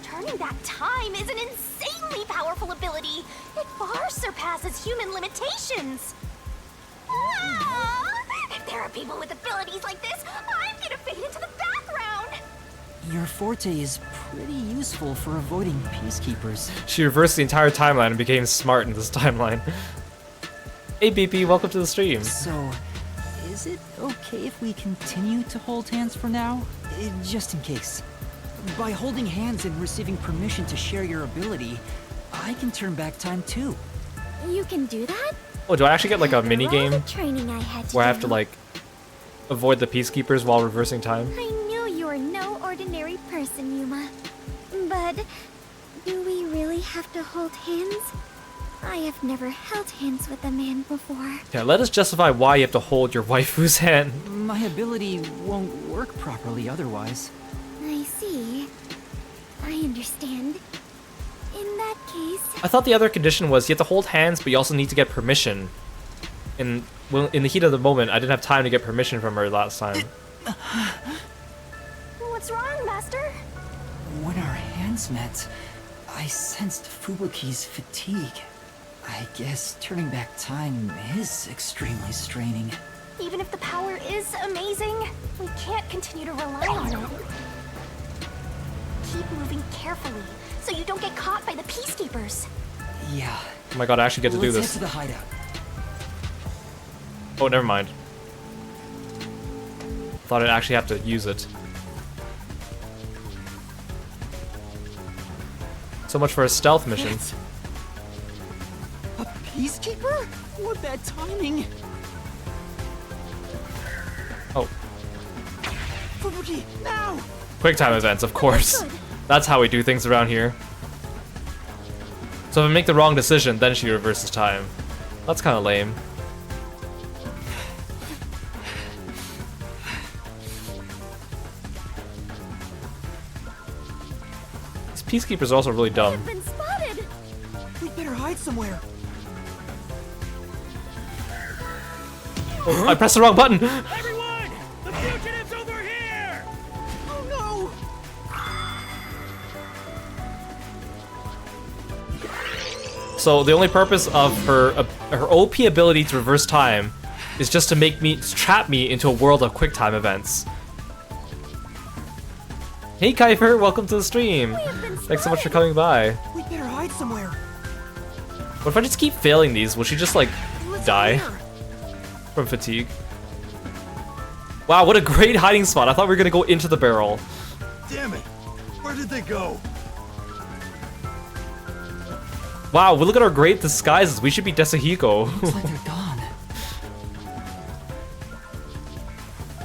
Turning back time is an insanely powerful ability. It far surpasses human limitations. Ah! If there are people with abilities like this, I'm gonna fade into the background. Your forte is pretty useful for avoiding peacekeepers. She reversed the entire timeline and became smart in this timeline. Hey BP, welcome to the stream. So, is it okay if we continue to hold hands for now? Just in case. By holding hands and receiving permission to share your ability, I can turn back time too. You can do that? Oh, do I actually get like a mini After all the game training I had to where I have to do, like avoid the peacekeepers while reversing time? I knew you were no ordinary person, Yuma. But do we really have to hold hands? I have never held hands with a man before. Yeah, let us justify why you have to hold your waifu's hand. My ability won't work properly otherwise. I see. I understand. In that case... I thought the other condition was you have to hold hands, but you also need to get permission. And well, in the heat of the moment, I didn't have time to get permission from her last time. What's wrong, Master? When our hands met, I sensed Fubuki's fatigue. I guess turning back time is extremely straining. Even if the power is amazing, we can't continue to rely on it. Keep moving carefully, so you don't get caught by the Peacekeepers. Yeah. Oh my god, I actually get to do Let's this. head to the hideout. Oh, never mind. Thought I'd actually have to use it. So much for a stealth mission. A Peacekeeper? What bad timing! Oh. Fubuki, now! Quick time events, of course. That's how we do things around here. So if I make the wrong decision, then she reverses time. That's kind of lame. These Peacekeepers are also really dumb. I've been spotted. We better hide somewhere. Oh, I pressed the wrong button! Everyone! The fugitive's over here! Oh no! So the only purpose of her OP ability to reverse time is just to trap me into a world of quick time events. Hey Kuiper, welcome to the stream. Thanks so much for coming by. We better hide somewhere. What if I just keep failing these? Will she just like die from fatigue? Wow, what a great hiding spot. I thought we were gonna go into the barrel. Damn it! Where did they go? Wow, look at our great disguises. We should be Desahiko. Looks like they're gone.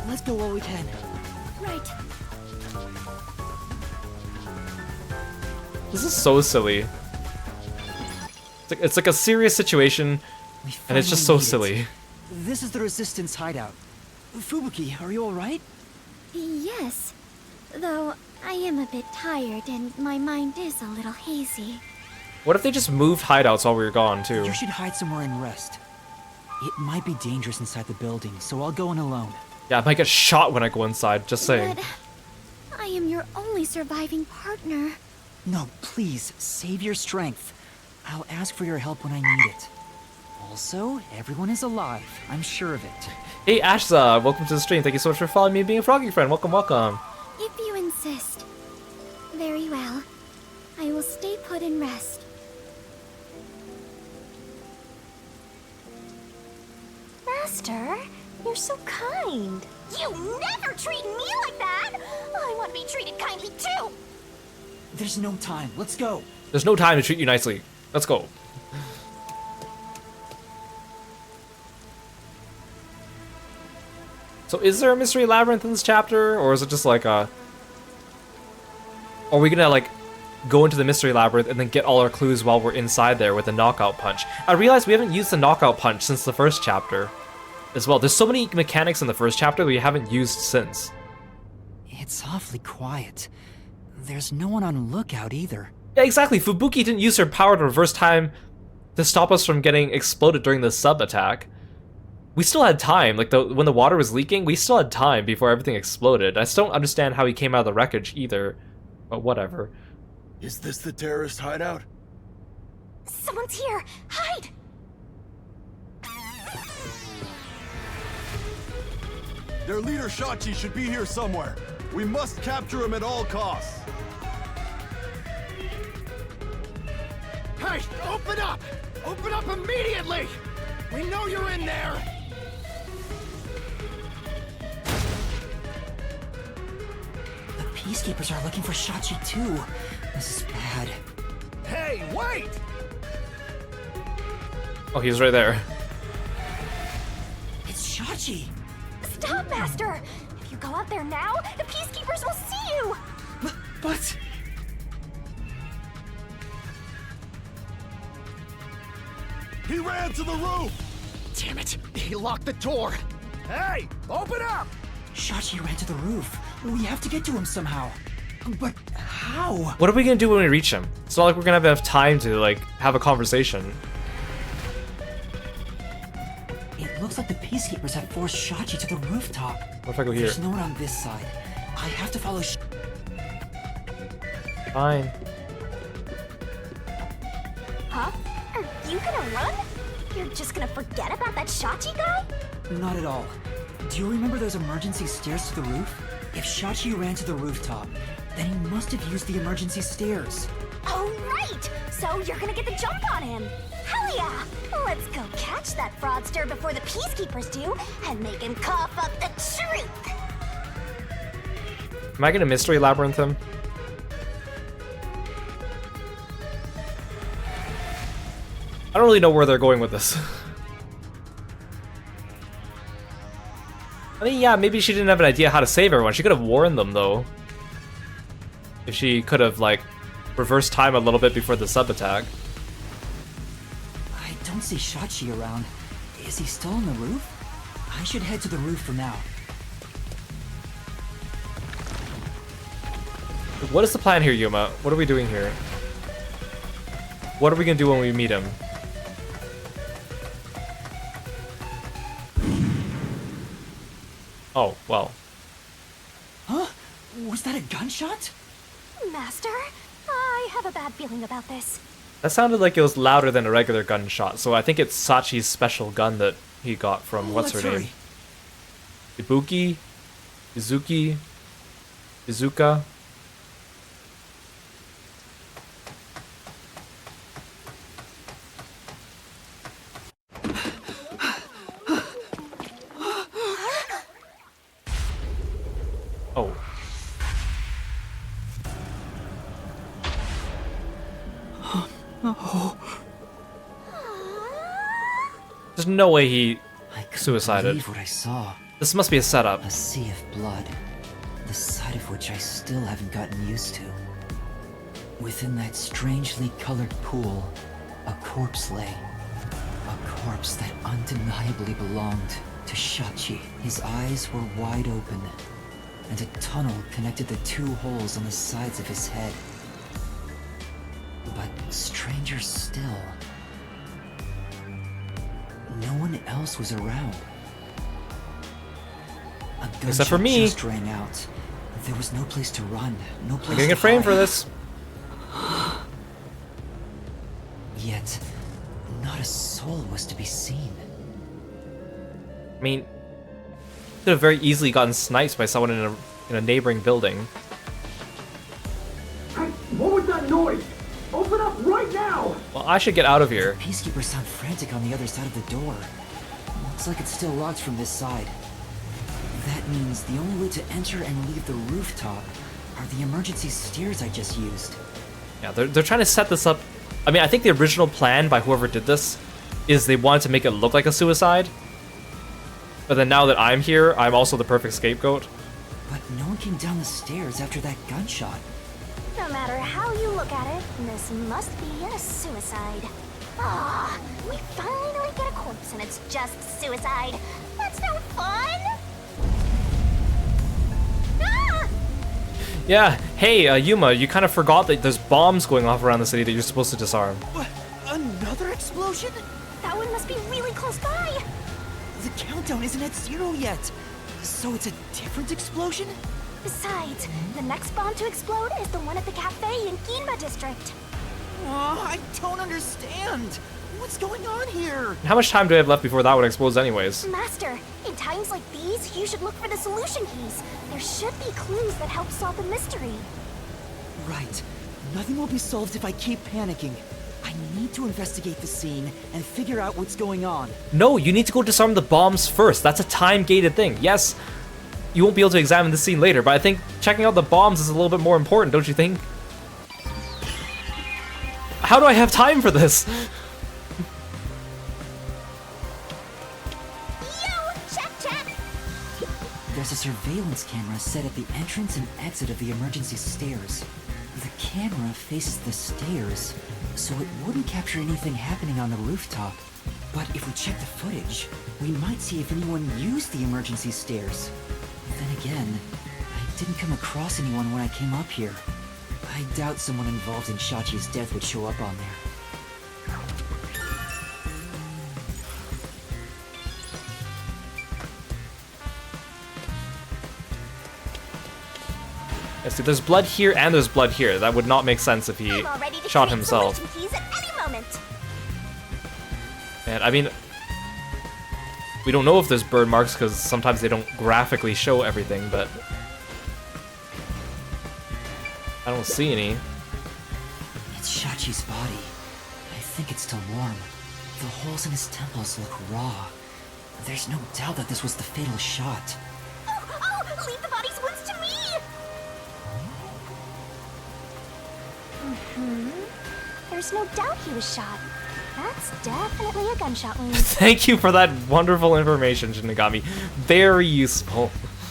Let's go while we can. Right. This is so silly. It's like a serious situation, and it's just so silly. This is the Resistance hideout. Fubuki, are you alright? Yes. Though I am a bit tired and my mind is a little hazy. What if they just moved hideouts while we were gone, too? You should hide somewhere and rest. It might be dangerous inside the building, so I'll go in alone. Yeah, I might get shot when I go inside, just saying. But I am your only surviving partner. No, please, save your strength. I'll ask for your help when I need it. Also, everyone is alive. I'm sure of it. Hey, Ashza, welcome to the stream. Thank you so much for following me and being a Froggy friend. Welcome, welcome. If you insist. Very well. I will stay put and rest. Master, you're so kind. You never treat me like that! I want to be treated kindly too! There's no time. Let's go. There's no time to treat you nicely. Let's go. So is there a mystery labyrinth in this chapter, or is it just like a... Are we gonna like go into the mystery labyrinth and then get all our clues while we're inside there with the knockout punch? I realize we haven't used the knockout punch since the first chapter as well. There's so many mechanics in the first chapter that we haven't used since. It's awfully quiet. There's no one on lookout either. Yeah, exactly. Fubuki didn't use her power to reverse time to stop us from getting exploded during the sub attack. We still had time. Like when the water was leaking, we still had time before everything exploded. I still don't understand how he came out of the wreckage either, but whatever. Is this the terrorist hideout? Someone's here! Hide! Their leader Shachi should be here somewhere. We must capture him at all costs. Hey, open up! Open up immediately! We know you're in there! The Peacekeepers are looking for Shachi too. This is bad. Hey, wait! Oh, he's right there. It's Shachi! Stop, Master! If you go out there now, the Peacekeepers will see you! But... He ran to the roof! Damn it! He locked the door! Hey! Open up! Shachi ran to the roof. We have to get to him somehow. But how? What are we gonna do when we reach him? It's not like we're gonna have enough time to like have a conversation. It looks like the Peacekeepers have forced Shachi to the rooftop. What if I go here? There's no one on this side. I have to follow Fine. Huh? you gonna run? You're just gonna forget about that Shachi guy? Not at all. Do you remember those emergency stairs to the roof? If Shachi ran to the rooftop, then he must have used the emergency stairs. Oh, right! So you're gonna get the jump on him. Hell yeah! Let's go catch that fraudster before the Peacekeepers do and make him cough up the truth! Am I gonna mystery labyrinth him? I don't really know where they're going with this. I mean, yeah, maybe she didn't have an idea how to save everyone. She could have warned them, though. If she could have, like, reversed time a little bit before the sub-attack. I don't see Shachi around. Is he still on the roof? I should head to the roof for now. What is the plan here, Yuma? What are we doing here? What are we gonna do when we meet him? Oh, well. Huh? Was that a gunshot? Master, I have a bad feeling about this. That sounded like it was louder than a regular gunshot, so I think it's Sachi's special gun that he got from what's her name? Ibuki? Izuki? Izuka? Oh. There's no way he suicided. Believe what I saw. This must be a setup. A sea of blood, the sight of which I still haven't gotten used to. Within that strangely colored pool, a corpse lay. A corpse that undeniably belonged to Shachi. His eyes were wide open, and a tunnel connected the two holes on the sides of his head. But stranger still, no one else was around. A Except for me. just rang out. There was no place to run, no place I'm getting to a frame hide. for this. Yet, not a soul was to be seen. I mean, could have very easily gotten sniped by someone in a neighboring building. Hey, what was that noise? Open up right now! Well, I should get out of here. Peacekeepers sound frantic on the other side of the door. Looks like it's still locked from this side. That means the only way to enter and leave the rooftop are the emergency stairs I just used. Yeah, they're trying to set this up. I mean, I think the original plan by whoever did this is they wanted to make it look like a suicide. But then now that I'm here, I'm also the perfect scapegoat. But no one came down the stairs after that gunshot. No matter how you look at it, this must be a suicide. Ah, we finally get a corpse and it's just suicide. That's no fun! Ah! Yeah, hey, Yuma, you kind of forgot that there's bombs going off around the city that you're supposed to disarm. What? Another explosion? That one must be really close by. The countdown isn't at 0 yet. So it's a different explosion? Besides, the next bomb to explode is the one at the cafe in Ginba district. I don't understand. What's going on here? How much time do I have left before that one explodes anyways? Master, in times like these, you should look for the solution keys. There should be clues that help solve the mystery. Right. Nothing will be solved if I keep panicking. I need to investigate the scene and figure out what's going on. No, you need to go disarm the bombs first. That's a time-gated thing. Yes, you won't be able to examine the scene later, but I think checking out the bombs is a little bit more important, don't you think? How do I have time for this? There's a surveillance camera set at the entrance and exit of the emergency stairs. The camera faces the stairs, so it wouldn't capture anything happening on the rooftop. But if we check the footage, we might see if anyone used the emergency stairs. Then again, I didn't come across anyone when I came up here. I doubt someone involved in Shachi's death would show up on there. Yeah, see, there's blood here and there's blood here. That would not make sense if he shot himself. Keys at any moment. And I mean, we don't know if there's burn marks because sometimes they don't graphically show everything, but I don't see any. It's Shachi's body. I think it's still warm. The holes in his temples look raw. There's no doubt that this was the fatal shot. Oh, leave the body's wounds to me! There's no doubt he was shot. That's definitely a gunshot wound. Thank you for that wonderful information, Shinigami. Very useful.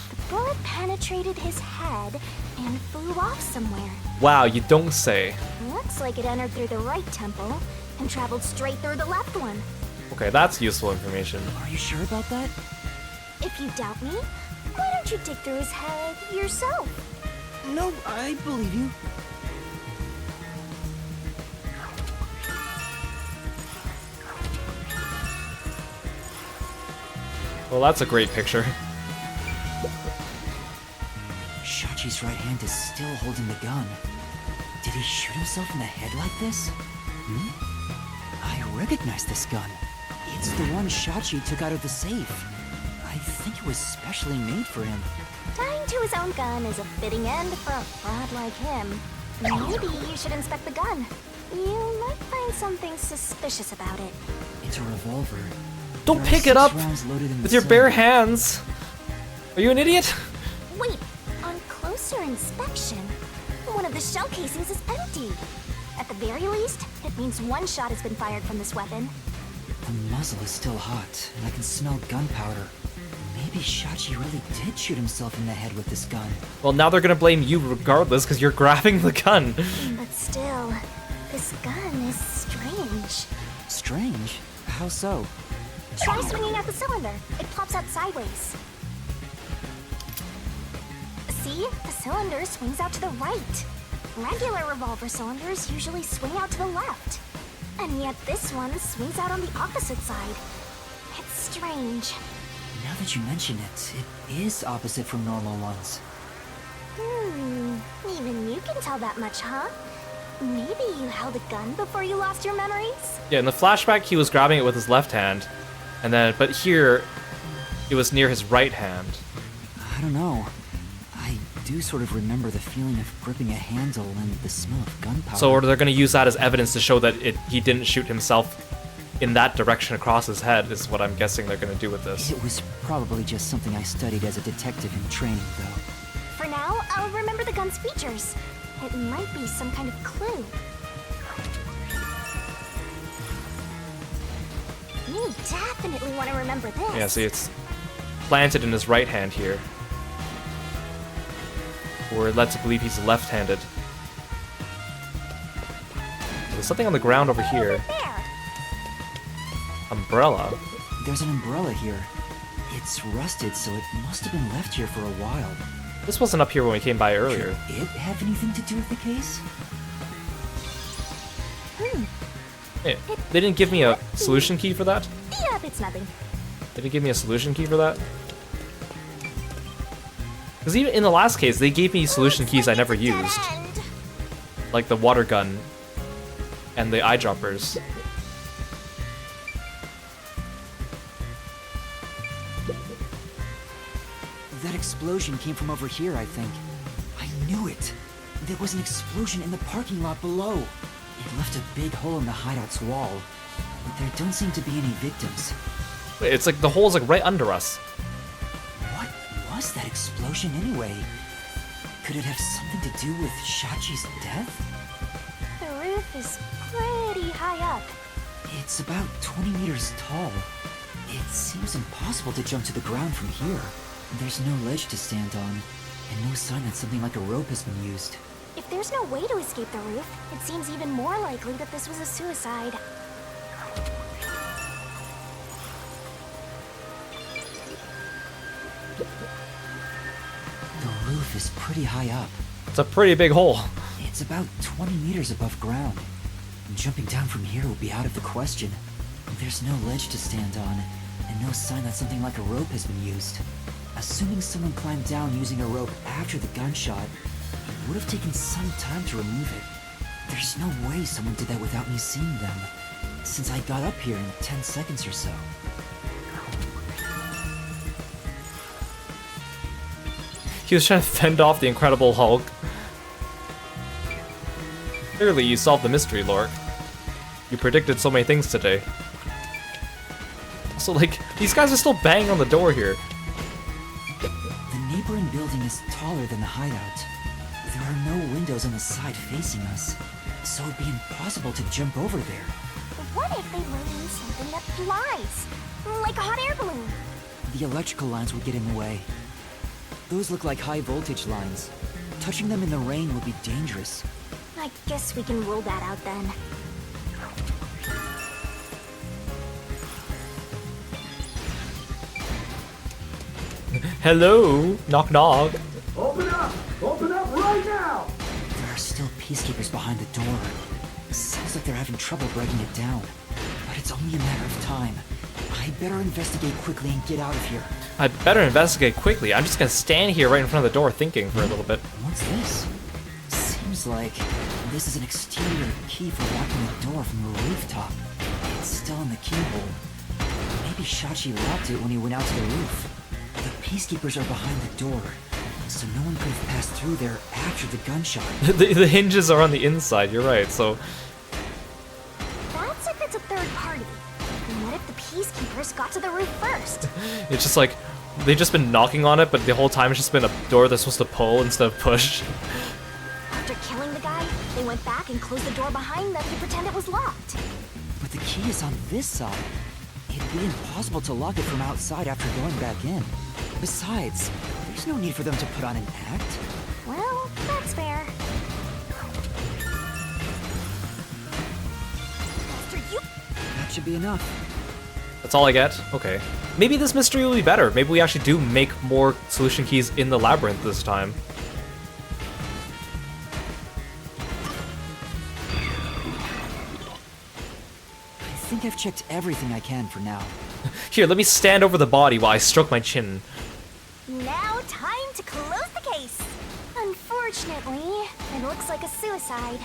The bullet penetrated his head and flew off somewhere. Wow, you don't say. Looks like it entered through the right temple and traveled straight through the left one. Okay, that's useful information. Are you sure about that? If you doubt me, why don't you dig through his head yourself? No, I believe you. Well, that's a great picture. Shachi's right hand is still holding the gun. Did he shoot himself in the head like this? I recognize this gun. It's the one Shachi took out of the safe. I think it was specially made for him. Dying to his own gun is a fitting end for a fraud like him. Maybe you should inspect the gun. You might find something suspicious about it. It's a revolver. Don't pick it up with your bare hands. Are you an idiot? Wait, on closer inspection, one of the shell casings is empty. At the very least, it means one shot has been fired from this weapon. The muzzle is still hot, and I can smell gunpowder. Maybe Shachi really did shoot himself in the head with this gun. Well, now they're gonna blame you regardless because you're grabbing the gun. But still, this gun is strange. Strange? How so? Try swinging at the cylinder. It plops out sideways. See? The cylinder swings out to the right. Regular revolver cylinders usually swing out to the left. And yet this one swings out on the opposite side. It's strange. Now that you mention it, it is opposite from normal ones. Even you can tell that much, huh? Maybe you held a gun before you lost your memories? Yeah, in the flashback, he was grabbing it with his left hand, and then, but here, it was near his right hand. I don't know. I do sort of remember the feeling of gripping a handle and the smell of gunpowder. So they're going to use that as evidence to show that he didn't shoot himself in that direction across his head, is what I'm guessing they're going to do with this. It was probably just something I studied as a detective in training, though. For now, I'll remember the gun's features. It might be some kind of clue. You definitely want to remember this. Yeah, see, it's planted in his right hand here. Or it lets it believe he's left-handed. There's something on the ground over here. Umbrella. There's an umbrella here. It's rusted, so it must have been left here for a while. This wasn't up here when we came by earlier. Could it have anything to do with the case? Hey, they didn't give me a solution key for that? Yep, it's nothing. They didn't give me a solution key for that? Because even in the last case, they gave me solution keys I never used. Like the water gun and the eyedroppers. That explosion came from over here, I think. I knew it. There was an explosion in the parking lot below. It left a big hole in the hideout's wall. But there don't seem to be any victims. Wait, it's like the hole's like right under us. What was that explosion anyway? Could it have something to do with Shachi's death? The roof is pretty high up. It's about 20 meters tall. It seems impossible to jump to the ground from here. There's no ledge to stand on, and no sign that something like a rope has been used. If there's no way to escape the roof, it seems even more likely that this was a suicide. The roof is pretty high up. It's a pretty big hole. It's about 20 meters above ground. Jumping down from here would be out of the question. There's no ledge to stand on, and no sign that something like a rope has been used. Assuming someone climbed down using a rope after the gunshot, it would have taken some time to remove it. There's no way someone did that without me seeing them. since I got up here in 10 seconds or so. He was trying to fend off the Incredible Hulk. Clearly, you solved the mystery, Lork. You predicted so many things today. So, like, these guys are still banging on the door here. The neighboring building is taller than the hideout. There are no windows on the side facing us, so it'd be impossible to jump over there. What if they were in something that flies? Like a hot air balloon? The electrical lines would get in the way. Those look like high voltage lines. Touching them in the rain would be dangerous. I guess we can rule that out then. Hello? Knock knock. Open up! Open up right now! There are still peacekeepers behind the door. Sounds like they're having trouble breaking it down. But it's only a matter of time. I better investigate quickly and get out of here. I better investigate quickly. I'm just gonna stand here right in front of the door thinking for a little bit. What's this? Seems like this is an exterior key for locking the door from the rooftop. It's still in the keyhole. Maybe Shachi locked it when he went out to the roof. The peacekeepers are behind the door, so no one could have passed through there after the gunshot. The hinges are on the inside, you're right, so... That's if it's a third party. And what if the peacekeepers got to the roof first? It's just like, they've just been knocking on it, but the whole time it's just been a door they're supposed to pull instead of push. After killing the guy, they went back and closed the door behind them to pretend it was locked. But the key is on this side. It'd be impossible to lock it from outside after going back in. Besides, there's no need for them to put on an act. Well, that's fair. After you... That should be enough. That's all I get? Okay. Maybe this mystery will be better. Maybe we actually do make more solution keys in the labyrinth this time. I think I've checked everything I can for now. Here, let me stand over the body while I stroke my chin. Now, time to close the case. Unfortunately, it looks like a suicide.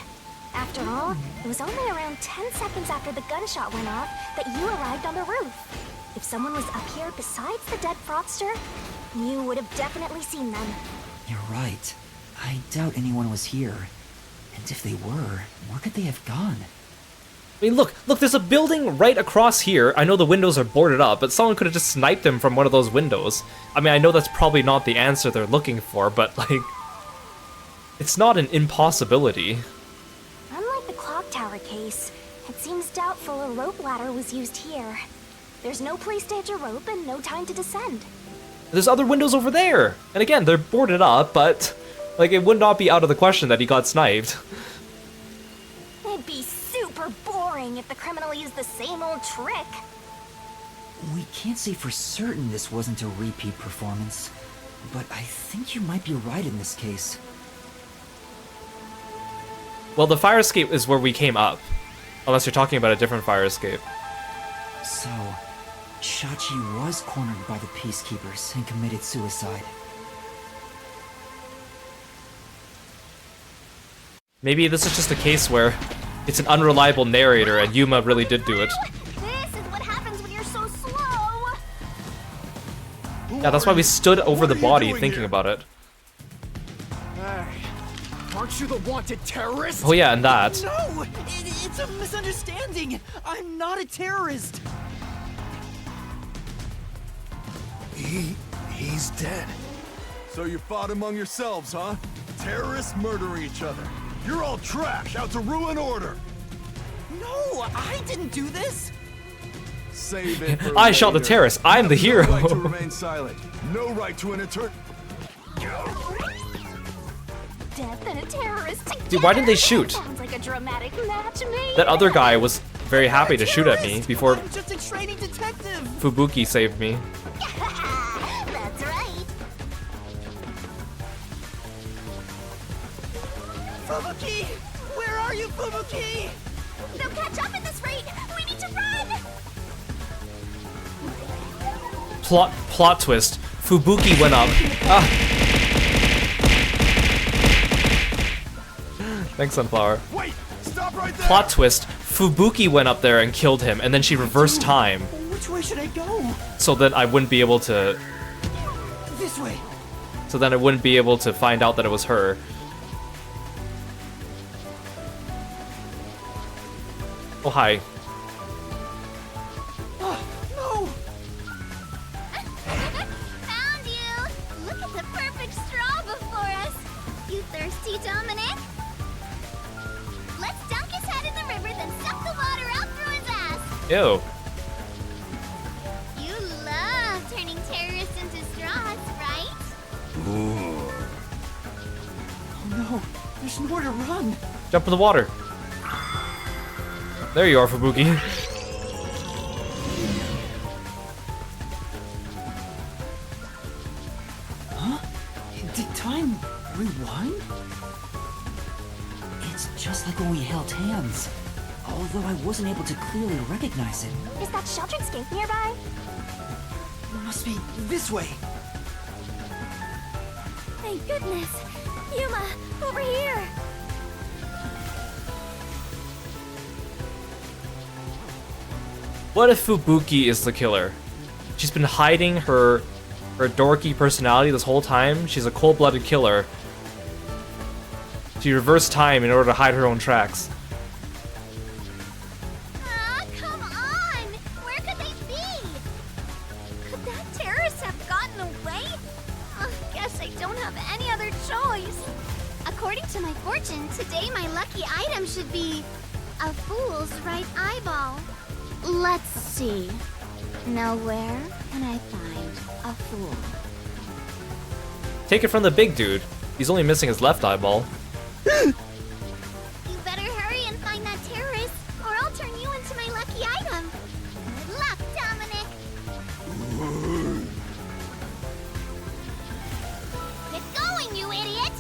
After all, it was only around 10 seconds after the gunshot went off that you arrived on the roof. If someone was up here besides the dead fraudster, you would have definitely seen them. You're right. I doubt anyone was here. And if they were, where could they have gone? I mean, look, there's a building right across here. I know the windows are boarded up, but someone could have just sniped them from one of those windows. I mean, I know that's probably not the answer they're looking for, but, like, it's not an impossibility. Unlike the clock tower case, it seems doubtful a rope ladder was used here. There's no place to hitch a rope and no time to descend. There's other windows over there. And again, they're boarded up, but, like, it would not be out of the question that he got sniped. It'd be super boring if the criminal used the same old trick. We can't say for certain this wasn't a repeat performance, but I think you might be right in this case. Well, the fire escape is where we came up. Unless you're talking about a different fire escape. So, Shachi was cornered by the peacekeepers and committed suicide. Maybe this is just a case where it's an unreliable narrator and Yuma really did do it. This is what happens when you're so slow. Yeah, that's why we stood over the body thinking about it. Hey, aren't you the wanted terrorist? Oh yeah, and that. No! It's a misunderstanding! I'm not a terrorist! He's dead. So you fought among yourselves, huh? Terrorists murdering each other. You're all trash, out to ruin order. No, I didn't do this! Save it for I shot the later. terrorist. I'm the hero. No right to remain silent. No right to an eternal. Death and a terrorist together. Dude, why didn't they shoot? Sounds like a dramatic match made. That other guy was very happy to shoot at me before I'm just a training detective! Fubuki saved me. That's right. Fubuki! Where are you, Fubuki? They'll catch up at this rate. We need to run. Plot twist. Fubuki went up. Ah. Thanks, Sunflower. Wait! Stop right there! Plot twist. Fubuki went up there and killed him, and then she reversed time. Which way should I go? So that I wouldn't be able to... This way. So then I wouldn't be able to find out that it was her. Oh, hi. Oh, no! Found you! Look at the perfect straw before us! You thirsty, Dominic? Let's dunk his head in the river, then suck the water out through his ass! Ew. You love turning terrorists into straws, right? Oh no, there's nowhere to run. Jump in the water. There you are, Fubuki. Huh? Did time rewind? It's just like when we held hands. Although I wasn't able to clearly recognize it. Is that sheltered skink nearby? Must be this way. Thank goodness! Yuma, over here! What if Fubuki is the killer? She's been hiding her dorky personality this whole time. She's a cold-blooded killer. She reversed time in order to hide her own tracks. Ah, come on! Where could they be? Could that terrorist have gotten away? Guess I don't have any other choice. According to my fortune, today my lucky item should be a fool's right eyeball. Let's see. Now where can I find a fool? Take it from the big dude. He's only missing his left eyeball. You better hurry and find that terrorist, or I'll turn you into my lucky item. Good luck, Dominic. Get going, you idiot!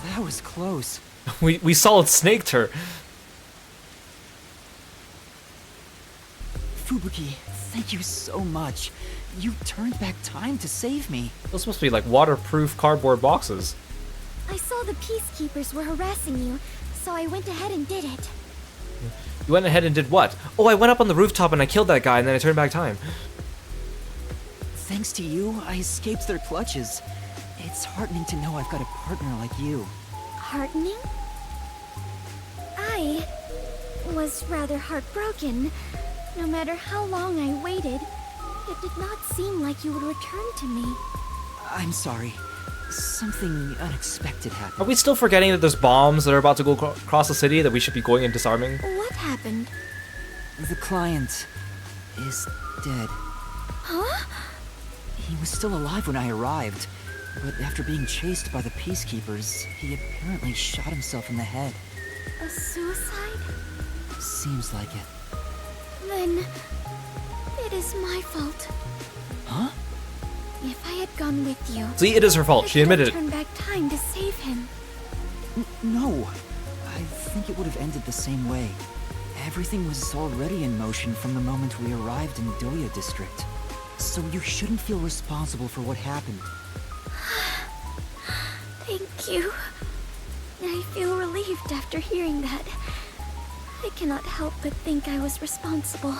That was close. We solid snaked her. Fubuki, thank you so much. You turned back time to save me. Those must be like waterproof cardboard boxes. I saw the peacekeepers were harassing you, so I went ahead and did it. You went ahead and did what? Oh, I went up on the rooftop and I killed that guy and then I turned back time. Thanks to you, I escaped their clutches. It's heartening to know I've got a partner like you. Heartening? I was rather heartbroken. No matter how long I waited, it did not seem like you would return to me. I'm sorry. Something unexpected happened. Are we still forgetting that there's bombs that are about to go across the city that we should be going and disarming? What happened? The client is dead. Huh? He was still alive when I arrived, but after being chased by the peacekeepers, he apparently shot himself in the head. A suicide? Seems like it. Then it is my fault. Huh? If I had gone with you, See, it is her fault. She admitted it. Turn back time to save him. No. I think it would have ended the same way. Everything was already in motion from the moment we arrived in Doya District. So you shouldn't feel responsible for what happened. Thank you. I feel relieved after hearing that. I cannot help but think I was responsible.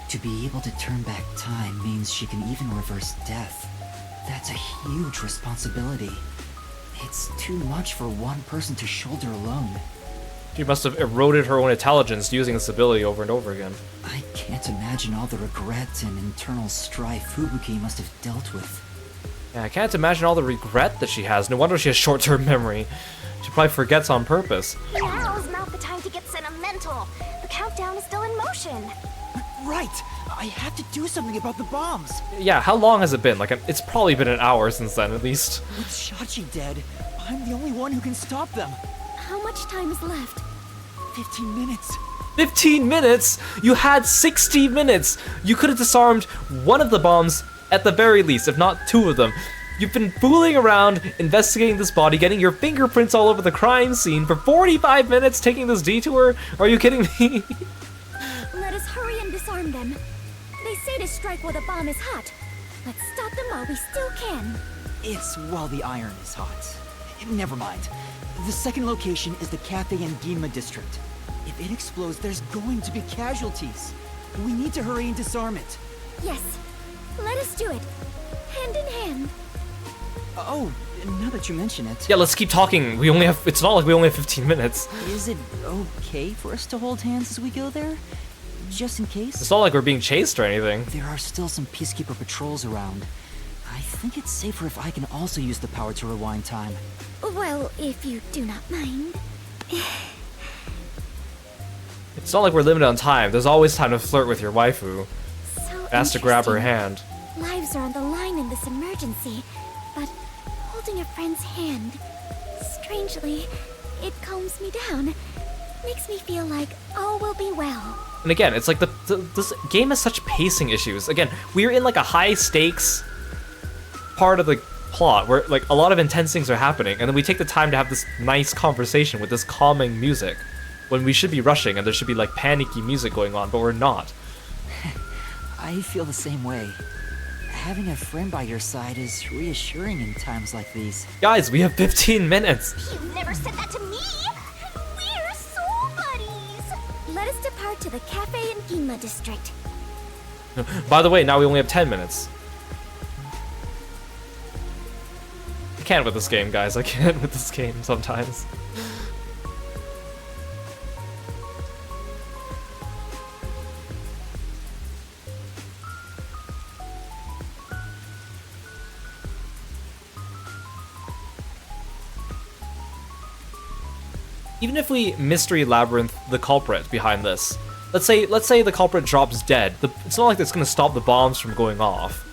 To be able to turn back time means she can even reverse death. That's a huge responsibility. It's too much for one person to shoulder alone. She must have eroded her own intelligence using this ability over and over again. I can't imagine all the regret and internal strife Fubuki must have dealt with. Yeah, I can't imagine all the regret that she has. No wonder she has short-term memory. She probably forgets on purpose. Now is not the time to get sentimental. The countdown is still in motion. Right! I have to do something about the bombs! Yeah, how long has it been? Like, it's probably been an hour since then, at least. With Shachi dead, I'm the only one who can stop them. How much time is left? 15 minutes. 15 minutes? You had 60 minutes! You could have disarmed one of the bombs at the very least, if not two of them. You've been fooling around, investigating this body, getting your fingerprints all over the crime scene for 45 minutes, taking this detour? Are you kidding me? Let us hurry and disarm them. They say to strike while the bomb is hot. Let's stop them while we still can. It's while the iron is hot. Never mind. The second location is the Cafe and Gima district. If it explodes, there's going to be casualties. We need to hurry and disarm it. Yes, let us do it. Hand in hand. Oh, now that you mention it... Yeah, let's keep talking. We only have... It's not like we only have 15 minutes. Is it okay for us to hold hands as we go there? Just in case? It's not like we're being chased or anything. There are still some Peacekeeper patrols around. I think it's safer if I can also use the power to rewind time. Well, if you do not mind. It's not like we're limited on time. There's always time to flirt with your waifu. So Ask to grab her interesting. hand. Lives are on the line in this emergency, but holding a friend's hand, strangely, it calms me down. Makes me feel like all will be well. And again, it's like this game has such pacing issues. Again, we're in like a high stakes part of the plot where like a lot of intense things are happening, and then we take the time to have this nice conversation with this calming music when we should be rushing and there should be like panicky music going on, but we're not. I feel the same way. Having a friend by your side is reassuring in times like these. Guys, we have 15 minutes. You never said that to me! We're soul buddies! Let us depart to the Cafe and Gima district. By the way, now we only have 10 minutes. I can't with this game, guys. I can't with this game sometimes. Even if we mystery labyrinth the culprit behind this, let's say the culprit drops dead. It's not like it's gonna stop the bombs from going off.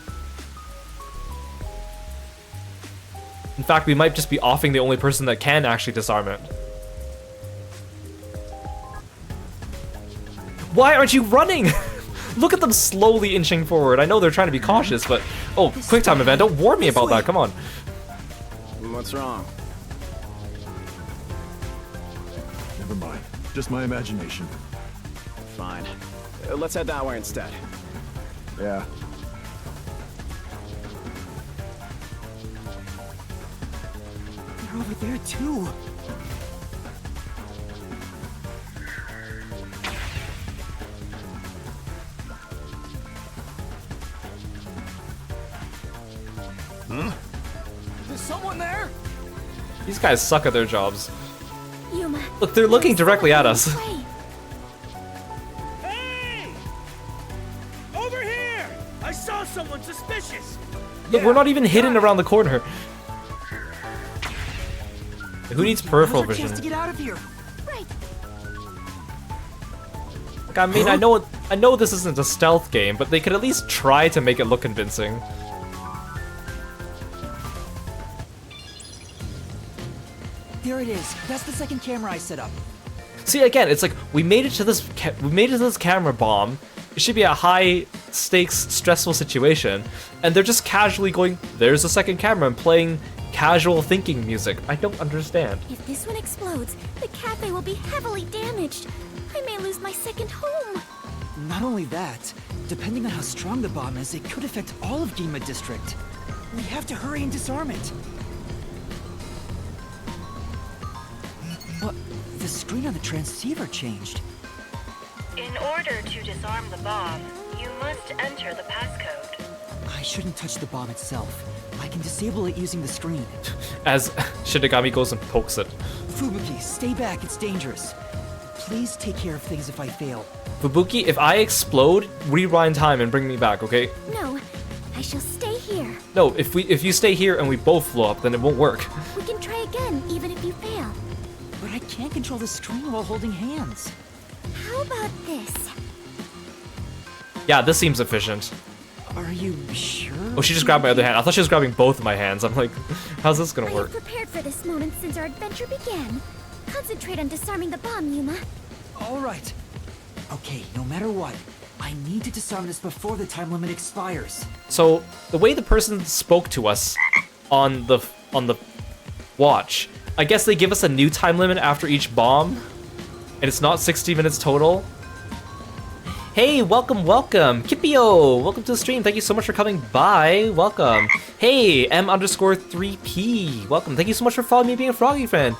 In fact, we might just be offing the only person that can actually disarm it. Why aren't you running? Look at them slowly inching forward. I know they're trying to be cautious, but oh, quick time event! Don't warn me about that. Come on. What's wrong? Never mind. Just my imagination. Fine. Let's head that way instead. Yeah. They're over there too. Huh? Is someone there? These guys suck at their jobs. Yuma. Look, they're looking directly at us. Hey! Over here! I saw someone suspicious. Look, we're not even hidden around the corner. Who needs peripheral Now's our chance vision? to get out of here. Right. Like, I mean, I know this isn't a stealth game, but they could at least try to make it look convincing. There it is. That's the second camera I set up. See, again, it's like we made it to this camera bomb. It should be a high stakes, stressful situation, and they're just casually going, "There's a second camera," and playing casual thinking music. I don't understand. If this one explodes, the cafe will be heavily damaged. I may lose my second home. Not only that, depending on how strong the bomb is, it could affect all of Gima District. We have to hurry and disarm it. What? The screen on the transceiver changed. In order to disarm the bomb, you must enter the passcode. I shouldn't touch the bomb itself. I can disable it using the screen. As Shinigami goes and pokes it. Fubuki, stay back, it's dangerous. Please take care of things if I fail. Fubuki, if I explode, rewind time and bring me back, okay? No, I shall stay here. No, if you stay here and we both blow up, then it won't work. We can try again, even if you fail. But I can't control the screen while holding hands. How about this? Yeah, this seems efficient. Are you sure? Oh, she just grabbed my other hand. I thought she was grabbing both of my hands. I'm like, how's this gonna I work? have prepared for this moment since our adventure began. Concentrate on disarming the bomb, Yuma. All right. Okay, no matter what, I need to disarm this before the time limit expires. So the way the person spoke to us on the watch, I guess they give us a new time limit after each bomb, and it's not 60 minutes total. Hey, welcome, welcome. Kipio, welcome to the stream. Thank you so much for coming by. Welcome. Hey, M_3P, welcome. Thank you so much for following me, being a Froggy friend.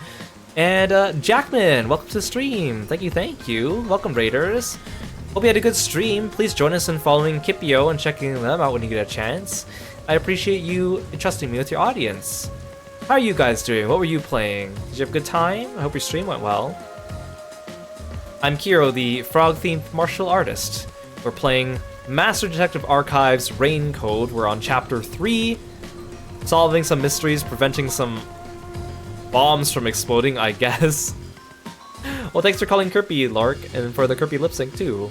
And Jackman, welcome to the stream. Thank you. Welcome, Raiders. Hope you had a good stream. Please join us in following Kipio and checking them out when you get a chance. I appreciate you entrusting me with your audience. How are you guys doing? What were you playing? Did you have a good time? I hope your stream went well. I'm Kiro, the frog-themed martial artist. We're playing Master Detective Archives Rain Code. We're on Chapter 3, solving some mysteries, preventing some bombs from exploding, I guess. Well, thanks for calling Kirby, Lark, and for the Kirby lip sync too.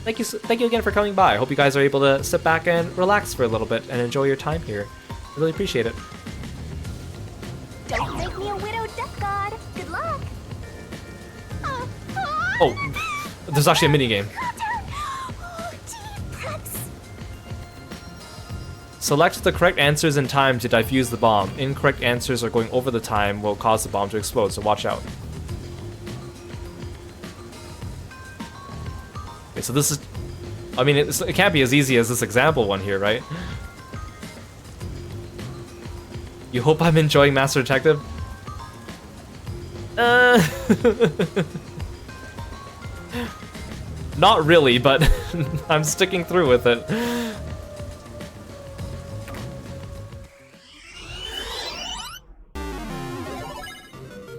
Thank you again for coming by. Hope you guys are able to sit back and relax for a little bit and enjoy your time here. I really appreciate it. Don't make me a widow death god. Good luck. Oh, there's actually a minigame. Select the correct answers in time to defuse the bomb. Incorrect answers or going over the time will cause the bomb to explode, so watch out. Okay, so this is... I mean, it can't be as easy as this example one here, right? You hope I'm enjoying Master Detective? Not really, but I'm sticking through with it.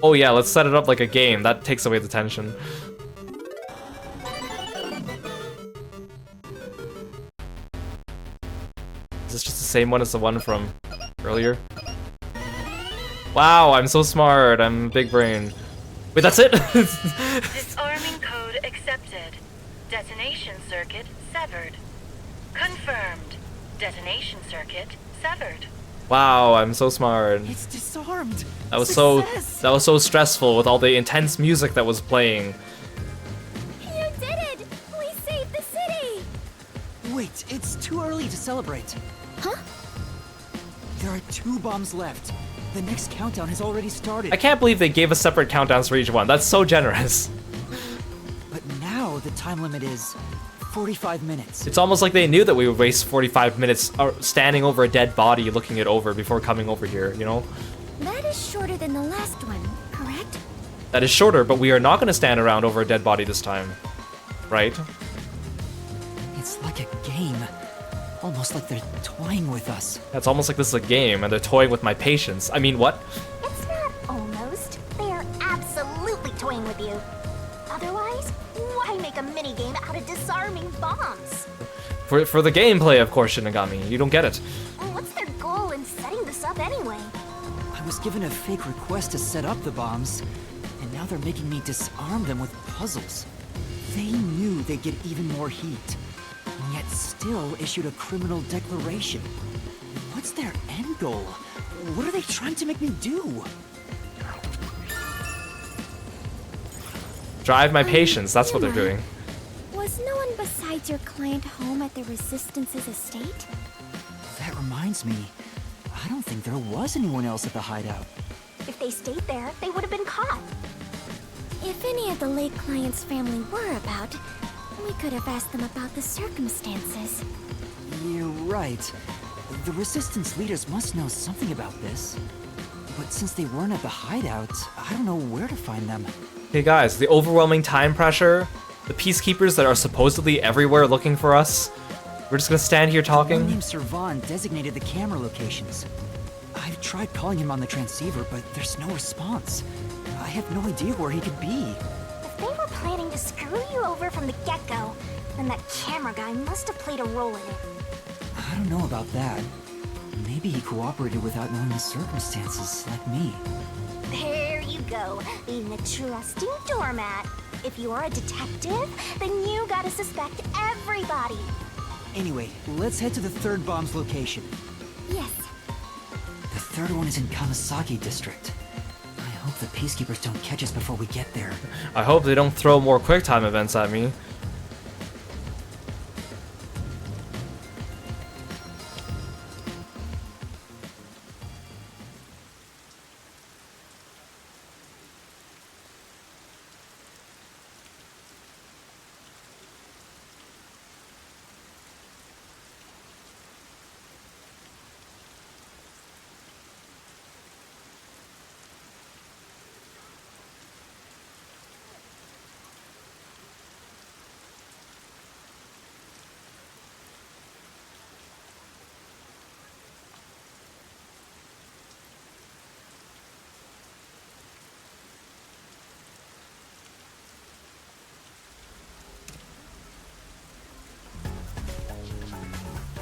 Oh yeah, let's set it up like a game. That takes away the tension. Is this just the same one as the one from earlier? Wow, I'm so smart. I'm big brain. Wait, that's it? Disarming code accepted. Detonation circuit severed. Confirmed. Detonation circuit severed. Wow, I'm so smart. It's disarmed. That was Success. so stressful with all the intense music that was playing. You did it! We saved the city! Wait, it's too early to celebrate. Huh? There are 2 bombs left. The next countdown has already started. I can't believe they gave us separate countdowns for each one. That's so generous. But now the time limit is 45 minutes. It's almost like they knew that we would waste 45 minutes standing over a dead body looking it over before coming over here, you know? That is shorter than the last one, correct? That is shorter, but we are not going to stand around over a dead body this time. Right? It's like a game. Almost like they're toying with us. It's almost like this is a game and they're toying with my patience. I mean, what? It's not almost. They are absolutely toying with you. Otherwise, why make a minigame out of disarming bombs? For the gameplay, of course, Shinigami. You don't get it. What's their goal in setting this up anyway? I was given a fake request to set up the bombs, and now they're making me disarm them with puzzles. They knew they'd get even more heat, and yet still issued a criminal declaration. What's their end goal? What are they trying to make me do? Drive my patience, that's what they're doing. Was no one besides your client home at the Resistance's estate? That reminds me, I don't think there was anyone else at the hideout. If they stayed there, they would have been caught. If any of the late client's family were about, we could have asked them about the circumstances. You're right. The Resistance leaders must know something about this. But since they weren't at the hideout, I don't know where to find them. Hey guys, the overwhelming time pressure, the peacekeepers that are supposedly everywhere looking for us. We're just gonna stand here talking. One named Servan designated the camera locations. I've tried calling him on the transceiver, but there's no response. I have no idea where he could be. If they were planning to screw you over from the get-go, then that camera guy must have played a role in it. I don't know about that. Maybe he cooperated without knowing the circumstances, like me. There you go, being a trusting doormat. If you're a detective, then you gotta suspect everybody. Anyway, let's head to the third bomb's location. Yes. The third one is in Kamasaki District. I hope the peacekeepers don't catch us before we get there. I hope they don't throw more QuickTime events at me.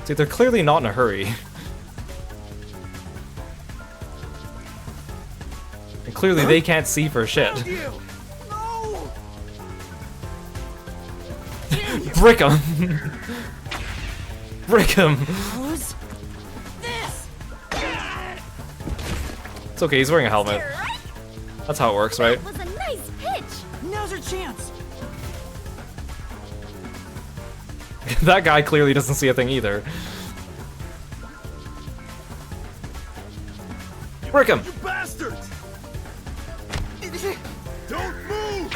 See, they're clearly not in a hurry. And clearly they can't see for shit. Brick him! Brick him! Who's this? It's okay, he's wearing a helmet. That's how it works, right? That was a nice pitch. Now's our chance. That guy clearly doesn't see a thing either. Brick him! You bastards! Don't move!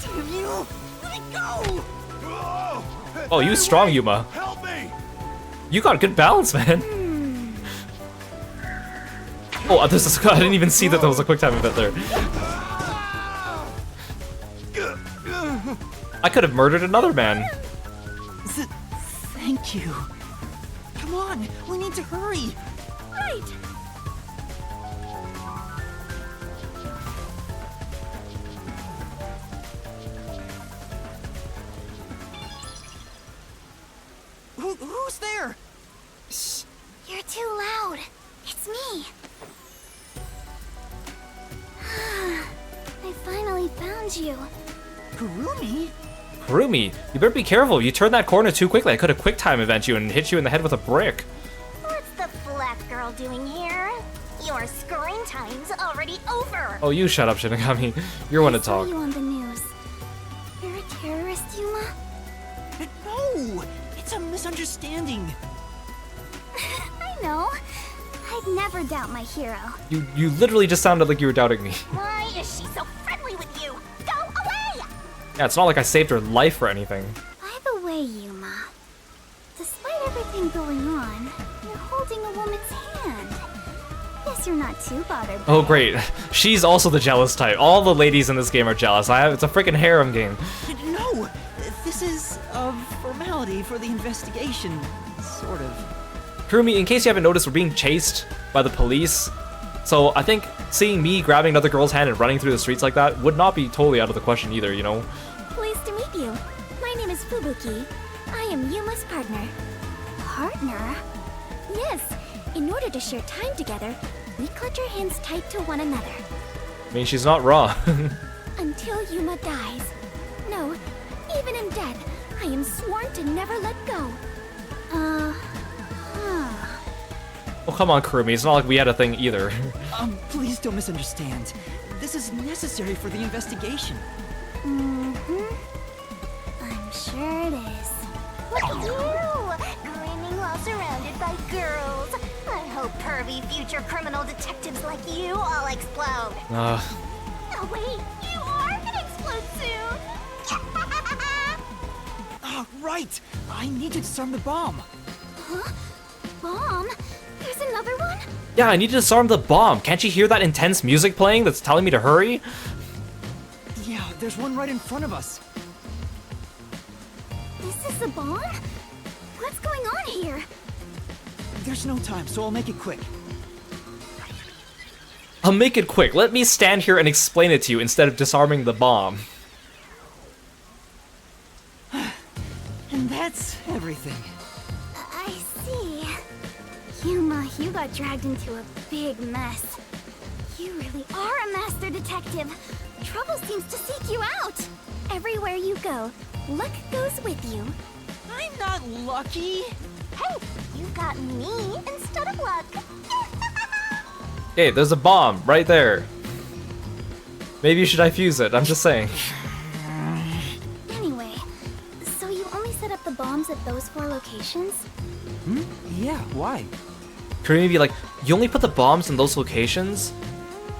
Damn you! Let me go! Oh, you strong, Yuma. Help me! You got good balance, man. Oh, this is, I didn't even see that there was a quick time event there. I could have murdered another man. Thank you. Come on, we need to hurry. Right. Who's there? Shh, you're too loud. It's me. I finally found you. Kurumi? Kurumi, you better be careful. You turned that corner too quickly. I could have quick time event you and hit you in the head with a brick. What's the black girl doing here? Your screen time's already over. Oh, you shut up, Shinigami. You're one to I saw talk. you on the news. You're a terrorist, Yuma? No! It's a misunderstanding. I know. I'd never doubt my hero. You literally just sounded like you were doubting me. Why is she so friendly with you? Go away! Yeah, it's not like I saved her life or anything. By the way, Yuma, despite everything going on, you're holding a woman's hand. Guess you're not too bothered. Oh, great. She's also the jealous type. All the ladies in this game are jealous. It's a freaking harem game. No! This is a formality for the investigation. Sort of. Kurumi, in case you haven't noticed, we're being chased by the police. So I think seeing me grabbing another girl's hand and running through the streets like that would not be totally out of the question either, you know? Pleased to meet you. My name is Fubuki. I am Yuma's partner. Partner? Yes. In order to share time together, we clutch our hands tight to one another. I mean, she's not wrong. Until Yuma dies. No, even in death, I am sworn to never let go. Well, come on, Kurumi. It's not like we had a thing either. Please don't misunderstand. This is necessary for the investigation. Mm-hmm. I'm sure it is. Look at you! Grinning while surrounded by girls. I hope pervy future criminal detectives like you all explode. Oh wait, you are gonna explode soon! Right! I need to disarm the bomb. Huh? Bomb? There's another one? Yeah, I need to disarm the bomb. Can't you hear that intense music playing that's telling me to hurry? Yeah, there's one right in front of us. This is a bomb? What's going on here? There's no time, so I'll make it quick. I'll make it quick. Let me stand here and explain it to you instead of disarming the bomb. And that's everything. I see. Yuma, you got dragged into a big mess. You really are a master detective. Trouble seems to seek you out. Everywhere you go, luck goes with you. I'm not lucky. Hey, you got me instead of luck. Hey, there's a bomb right there. Maybe you should defuse it. I'm just saying. Anyway, so you only set up the bombs at those 4 locations? Yeah, why? Kurumi be like, you only put the bombs in those locations?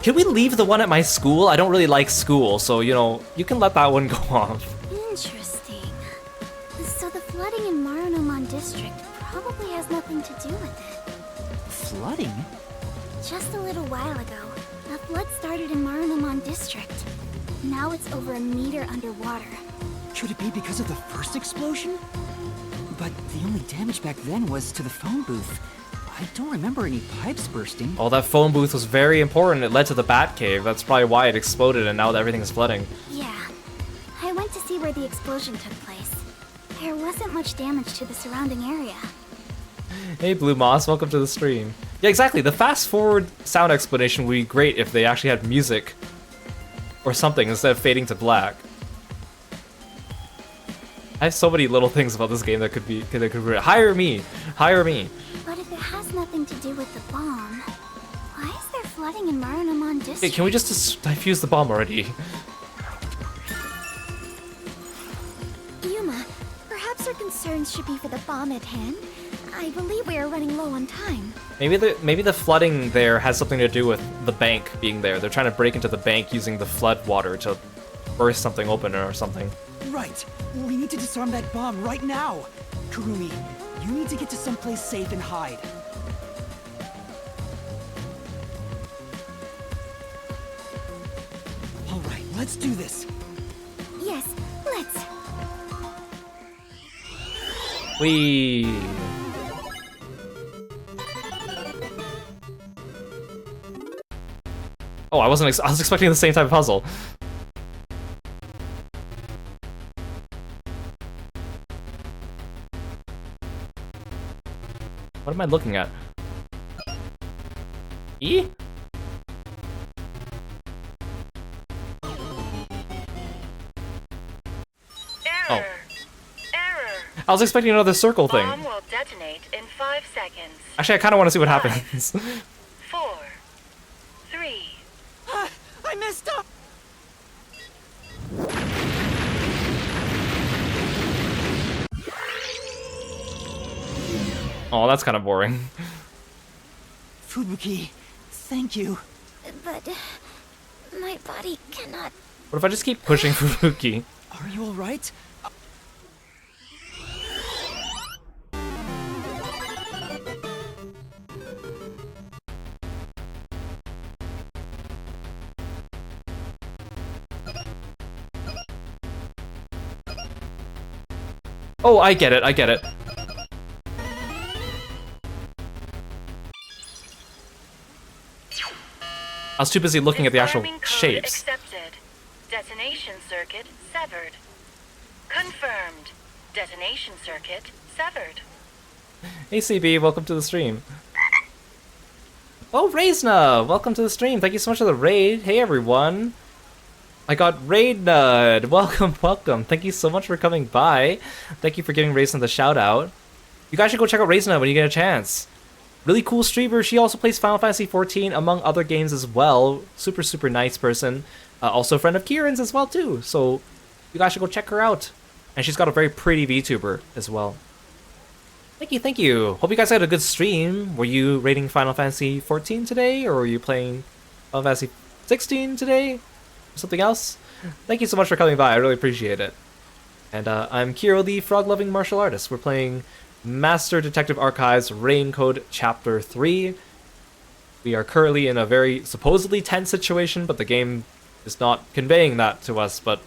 Can we leave the one at my school? I don't really like school, so, you know, you can let that one go off. Interesting. So the flooding in Marunomon District probably has nothing to do with it. Flooding? Just a little while ago, a flood started in Marunomon District. Now it's over a meter underwater. Could it be because of the first explosion? But the only damage back then was to the phone booth. I don't remember any pipes bursting. Oh, that phone booth was very important. It led to the Bat Cave. That's probably why it exploded and now everything is flooding. Yeah. I went to see where the explosion took place. There wasn't much damage to the surrounding area. Hey Blue Moss, welcome to the stream. Yeah, exactly. The fast forward sound explanation would be great if they actually had music or something instead of fading to black. I have so many little things about this game that could be hire me. But if it has nothing to do with the bomb, why is there flooding in Marunaman district? Hey, can we just defuse the bomb already? Yuma, perhaps our concerns should be for the bomb at hand. I believe we are running low on time. Maybe the flooding there has something to do with the bank being there. They're trying to break into the bank using the flood water to burst something open or something. Right. We need to disarm that bomb right now. Kurumi, you need to get to someplace safe and hide. All right, let's do this. Yes, let's. Whee! Oh, I was expecting the same type of puzzle. What am I looking at? E? Error. I was expecting another circle thing. Bomb will detonate in 5 seconds. Actually, I kind of want to see what happens. 4, 3. I messed up. Oh, that's kind of boring. Fubuki, thank you. But my body cannot. What if I just keep pushing Fubuki? Are you all right? Oh, I get it, I get it. I was too busy looking at the actual Disarming code shapes. Accepted. Detonation circuit severed. Confirmed. Detonation circuit severed. Hey CB, welcome to the stream. Oh, Raisna, welcome to the stream. Thank you so much for the raid. Hey everyone. I got Raid Nud. Welcome, welcome. Thank you so much for coming by. Thank you for giving Raisna the shout out. You guys should go check out Raisna when you get a chance. Really cool streamer. She also plays Final Fantasy XIV among other games as well. Super, super nice person. Also a friend of Kieran's as well too. So you guys should go check her out. And she's got a very pretty VTuber as well. Thank you, thank you. Hope you guys had a good stream. Were you rating Final Fantasy XIV today? Or were you playing Final Fantasy 16 today? Or something else? Thank you so much for coming by. I really appreciate it. And I'm Kiro, the frog-loving martial artist. We're playing Master Detective Archives Rain Code Chapter 3. We are currently in a very supposedly tense situation, but the game is not conveying that to us, but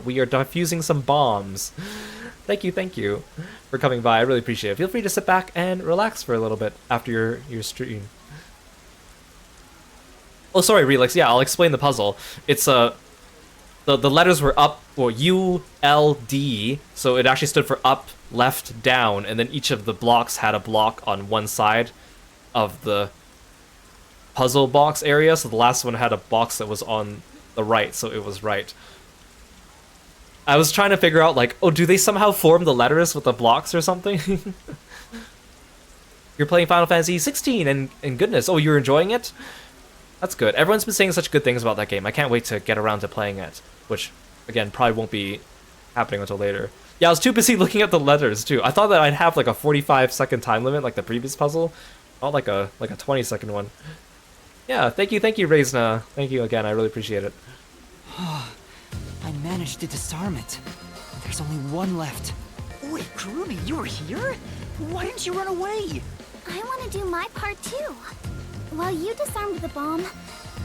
we are defusing some bombs. Thank you for coming by. I really appreciate it. Feel free to sit back and relax for a little bit after your stream. Oh, sorry, Relix. Yeah, I'll explain the puzzle. It's the letters were up, or U, L, D, so it actually stood for up, left, down, and then each of the blocks had a block on one side of the puzzle box area, so the last one had a box that was on the right, so it was right. I was trying to figure out, like, oh, do they somehow form the letters with the blocks or something? You're playing Final Fantasy 16, and goodness, oh, you're enjoying it? That's good. Everyone's been saying such good things about that game. I can't wait to get around to playing it, which, again, probably won't be happening until later. Yeah, I was too busy looking at the letters, too. I thought that I'd have, like, a 45-second time limit, like the previous puzzle. Not like a 20-second one. Yeah, thank you, Raisna. Thank you again, I really appreciate it. I managed to disarm it. There's only one left. Wait, Kurumi, you were here? Why didn't you run away? I want to do my part too. While you disarmed the bomb,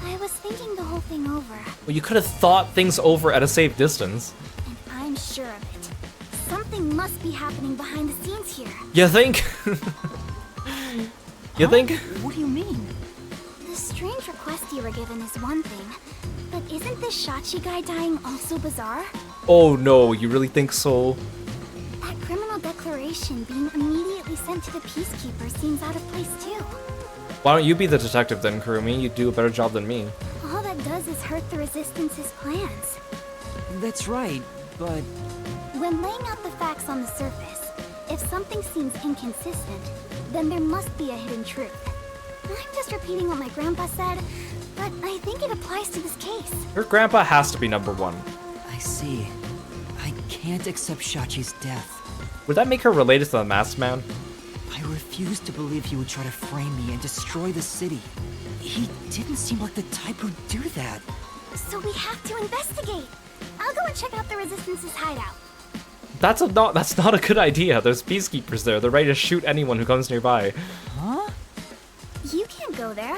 I was thinking the whole thing over. Well, you could have thought things over at a safe distance. And I'm sure of it. Something must be happening behind the scenes here. You think? You think? What do you mean? The strange request you were given is one thing, but isn't this Shachi guy dying also bizarre? Oh no, you really think so? That criminal declaration corporation being immediately sent to the Peacekeeper seems out of place too. Why don't you be the detective then, Kurumi? You do a better job than me. All that does is hurt the Resistance's plans. That's right, but... When laying out the facts on the surface, if something seems inconsistent, then there must be a hidden truth. I'm just repeating what my grandpa said, but I think it applies to this case. Your grandpa has to be number one. I see. I can't accept Shachi's death. Would that make her related to the Masked Man? I refuse to believe he would try to frame me and destroy the city. He didn't seem like the type who'd do that. So we have to investigate. I'll go and check out the Resistance's hideout. That's not a good idea. There's peacekeepers there. They're ready to shoot anyone who comes nearby. Huh? You can't go there.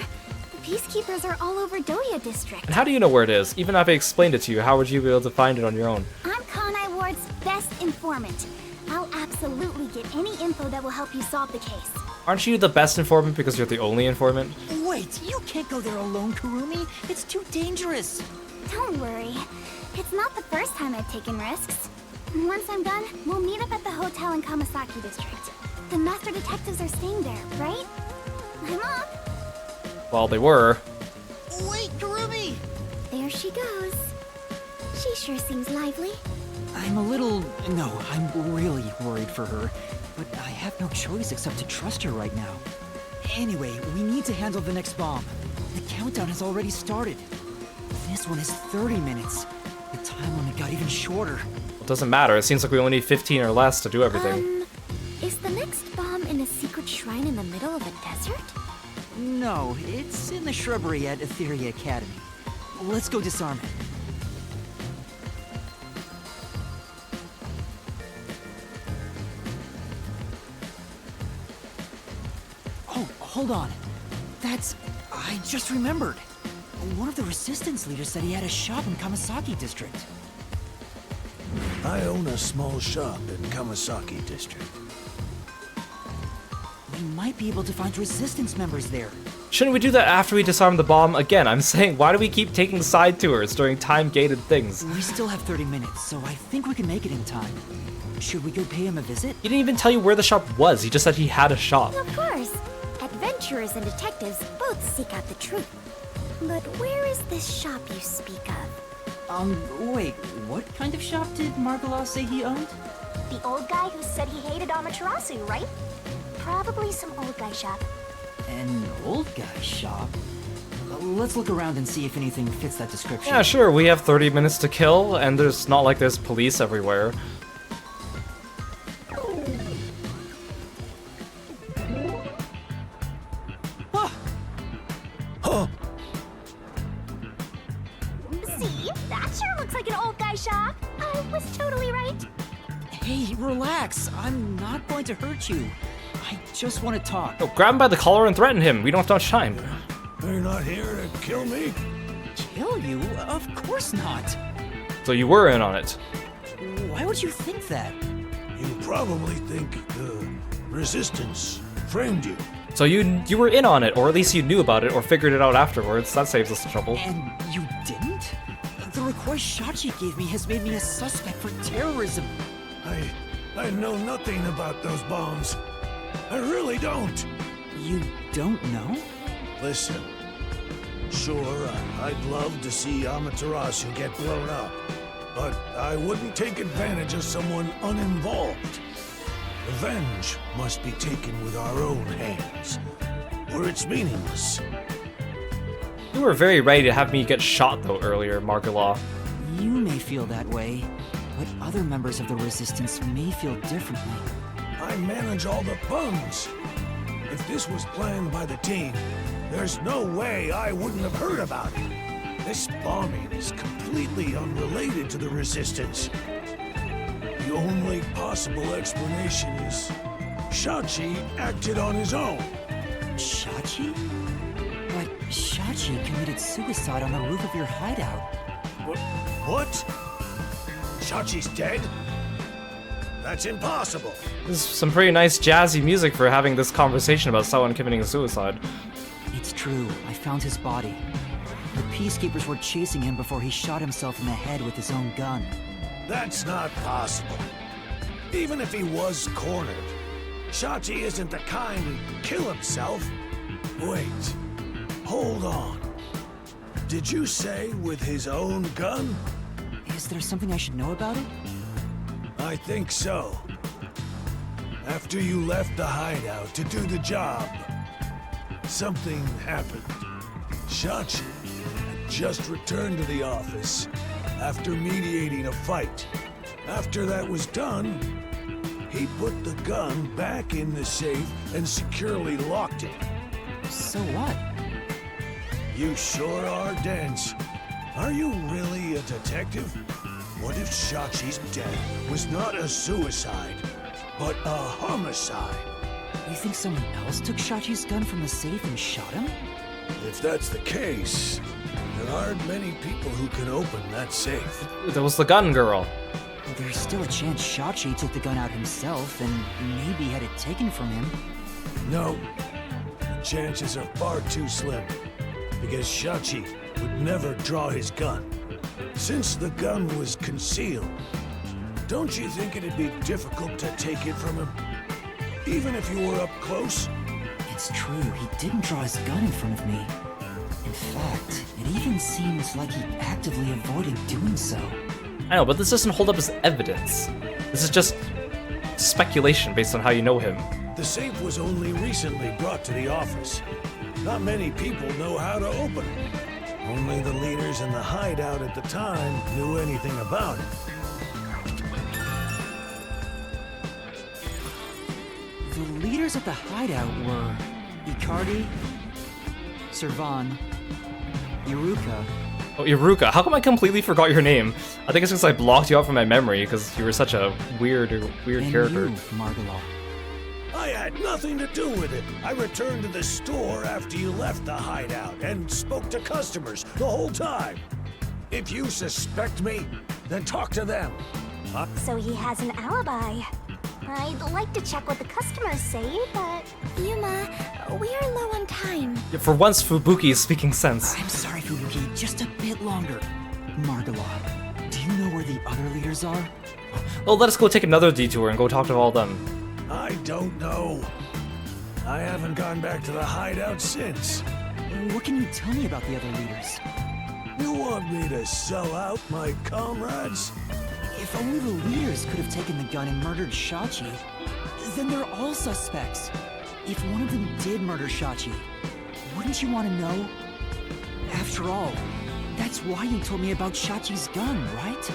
The Peacekeepers are all over Doya District. And how do you know where it is? Even if I explained it to you, how would you be able to find it on your own? I'm Kanai Ward's best informant. I'll absolutely get any info that will help you solve the case. Aren't you the best informant because you're the only informant? Wait, you can't go there alone, Kurumi. It's too dangerous. Don't worry. It's not the first time I've taken risks. Once I'm done, we'll meet up at the hotel in Kamasaki District. The master detectives are staying there, right? I'm up. Well, they were. Wait, Kurumi! There she goes. She sure seems lively. I'm a little... No, I'm really worried for her. But I have no choice except to trust her right now. Anyway, we need to handle the next bomb. The countdown has already started. This one is 30 minutes. The time limit got even shorter. It doesn't matter. It seems like we only need 15 or less to do everything. Is the next bomb in a secret shrine in the middle of a desert? No, it's in the shrubbery at Etheria Academy. Let's go disarm it. Oh, hold on. I just remembered. One of the Resistance leaders said he had a shop in Kamasaki District. I own a small shop in Kamasaki District. We might be able to find Resistance members there. Shouldn't we do that after we disarm the bomb? Again, I'm saying, why do we keep taking side tours during time-gated things? We still have 30 minutes, so I think we can make it in time. Should we go pay him a visit? He didn't even tell you where the shop was. He just said he had a shop. Of course. Adventurers and detectives both seek out the truth. But where is this shop you speak of? Wait, what kind of shop did Margala say he owned? The old guy who said he hated Amaterasu, right? Probably some old guy shop. An old guy shop? Let's look around and see if anything fits that description. Yeah, sure. We have 30 minutes to kill, and there's not like there's police everywhere. See? That sure looks like an old guy shop. I was totally right. Hey, relax. I'm not going to hurt you. I just want to talk. Oh, grab him by the collar and threaten him. We don't have much time. You're not here to kill me? Kill you? Of course not. So you were in on it. Why would you think that? You probably think the Resistance framed you. So you were in on it, or at least you knew about it, or figured it out afterwards. That saves us trouble. And you didn't? The request Shachi gave me has made me a suspect for terrorism. I know nothing about those bombs. I really don't. You don't know? Listen, sure, I'd love to see Amaterasu get blown up, but I wouldn't take advantage of someone uninvolved. Revenge must be taken with our own hands, or it's meaningless. You were very ready to have me get shot, though, earlier, Margala. You may feel that way, but other members of the Resistance may feel differently. I manage all the funds. If this was planned by the team, there's no way I wouldn't have heard about it. This bombing is completely unrelated to the Resistance. The only possible explanation is Shachi acted on his own. Shachi? But Shachi committed suicide on the roof of your hideout. What? Shachi's dead? That's impossible. This is some pretty nice jazzy music for having this conversation about someone committing suicide. It's true. I found his body. The Peacekeepers were chasing him before he shot himself in the head with his own gun. That's not possible. Even if he was cornered, Shachi isn't the kind who'd kill himself. Wait, hold on. Did you say with his own gun? Is there something I should know about it? I think so. After you left the hideout to do the job, something happened. Shachi had just returned to the office after mediating a fight. After that was done, he put the gun back in the safe and securely locked it. So what? You sure are dense. Are you really a detective? What if Shachi's death was not a suicide, but a homicide? You think someone else took Shachi's gun from the safe and shot him? If that's the case, there aren't many people who can open that safe. There was the gun girl. There's still a chance Shachi took the gun out himself and maybe had it taken from him. No, the chances are far too slim, because Shachi would never draw his gun. Since the gun was concealed, don't you think it'd be difficult to take it from him? Even if you were up close? It's true, he didn't draw his gun in front of me. In fact, it even seems like he actively avoided doing so. I know, but this doesn't hold up as evidence. This is just speculation based on how you know him. The safe was only recently brought to the office. Not many people know how to open it. Only the leaders in the hideout at the time knew anything about it. The leaders at the hideout were Icardi, Servan, Iruka. Oh, Iruka. How come I completely forgot your name? I think it's because I blocked you out from my memory because you were such a weird character. And you, Margala. I had nothing to do with it. I returned to the store after you left the hideout and spoke to customers the whole time. If you suspect me, then talk to them. So he has an alibi. I'd like to check what the customers say, but... Yuma, we are low on time. Yeah, for once, Fubuki is speaking sense. I'm sorry, Fubuki, just a bit longer. Margala, do you know where the other leaders are? Well, let us go take another detour and go talk to all of them. I don't know. I haven't gone back to the hideout since. What can you tell me about the other leaders? You want me to sell out my comrades? If only the leaders could have taken the gun and murdered Shachi, then they're all suspects. If one of them did murder Shachi, wouldn't you want to know? After all, that's why you told me about Shachi's gun, right?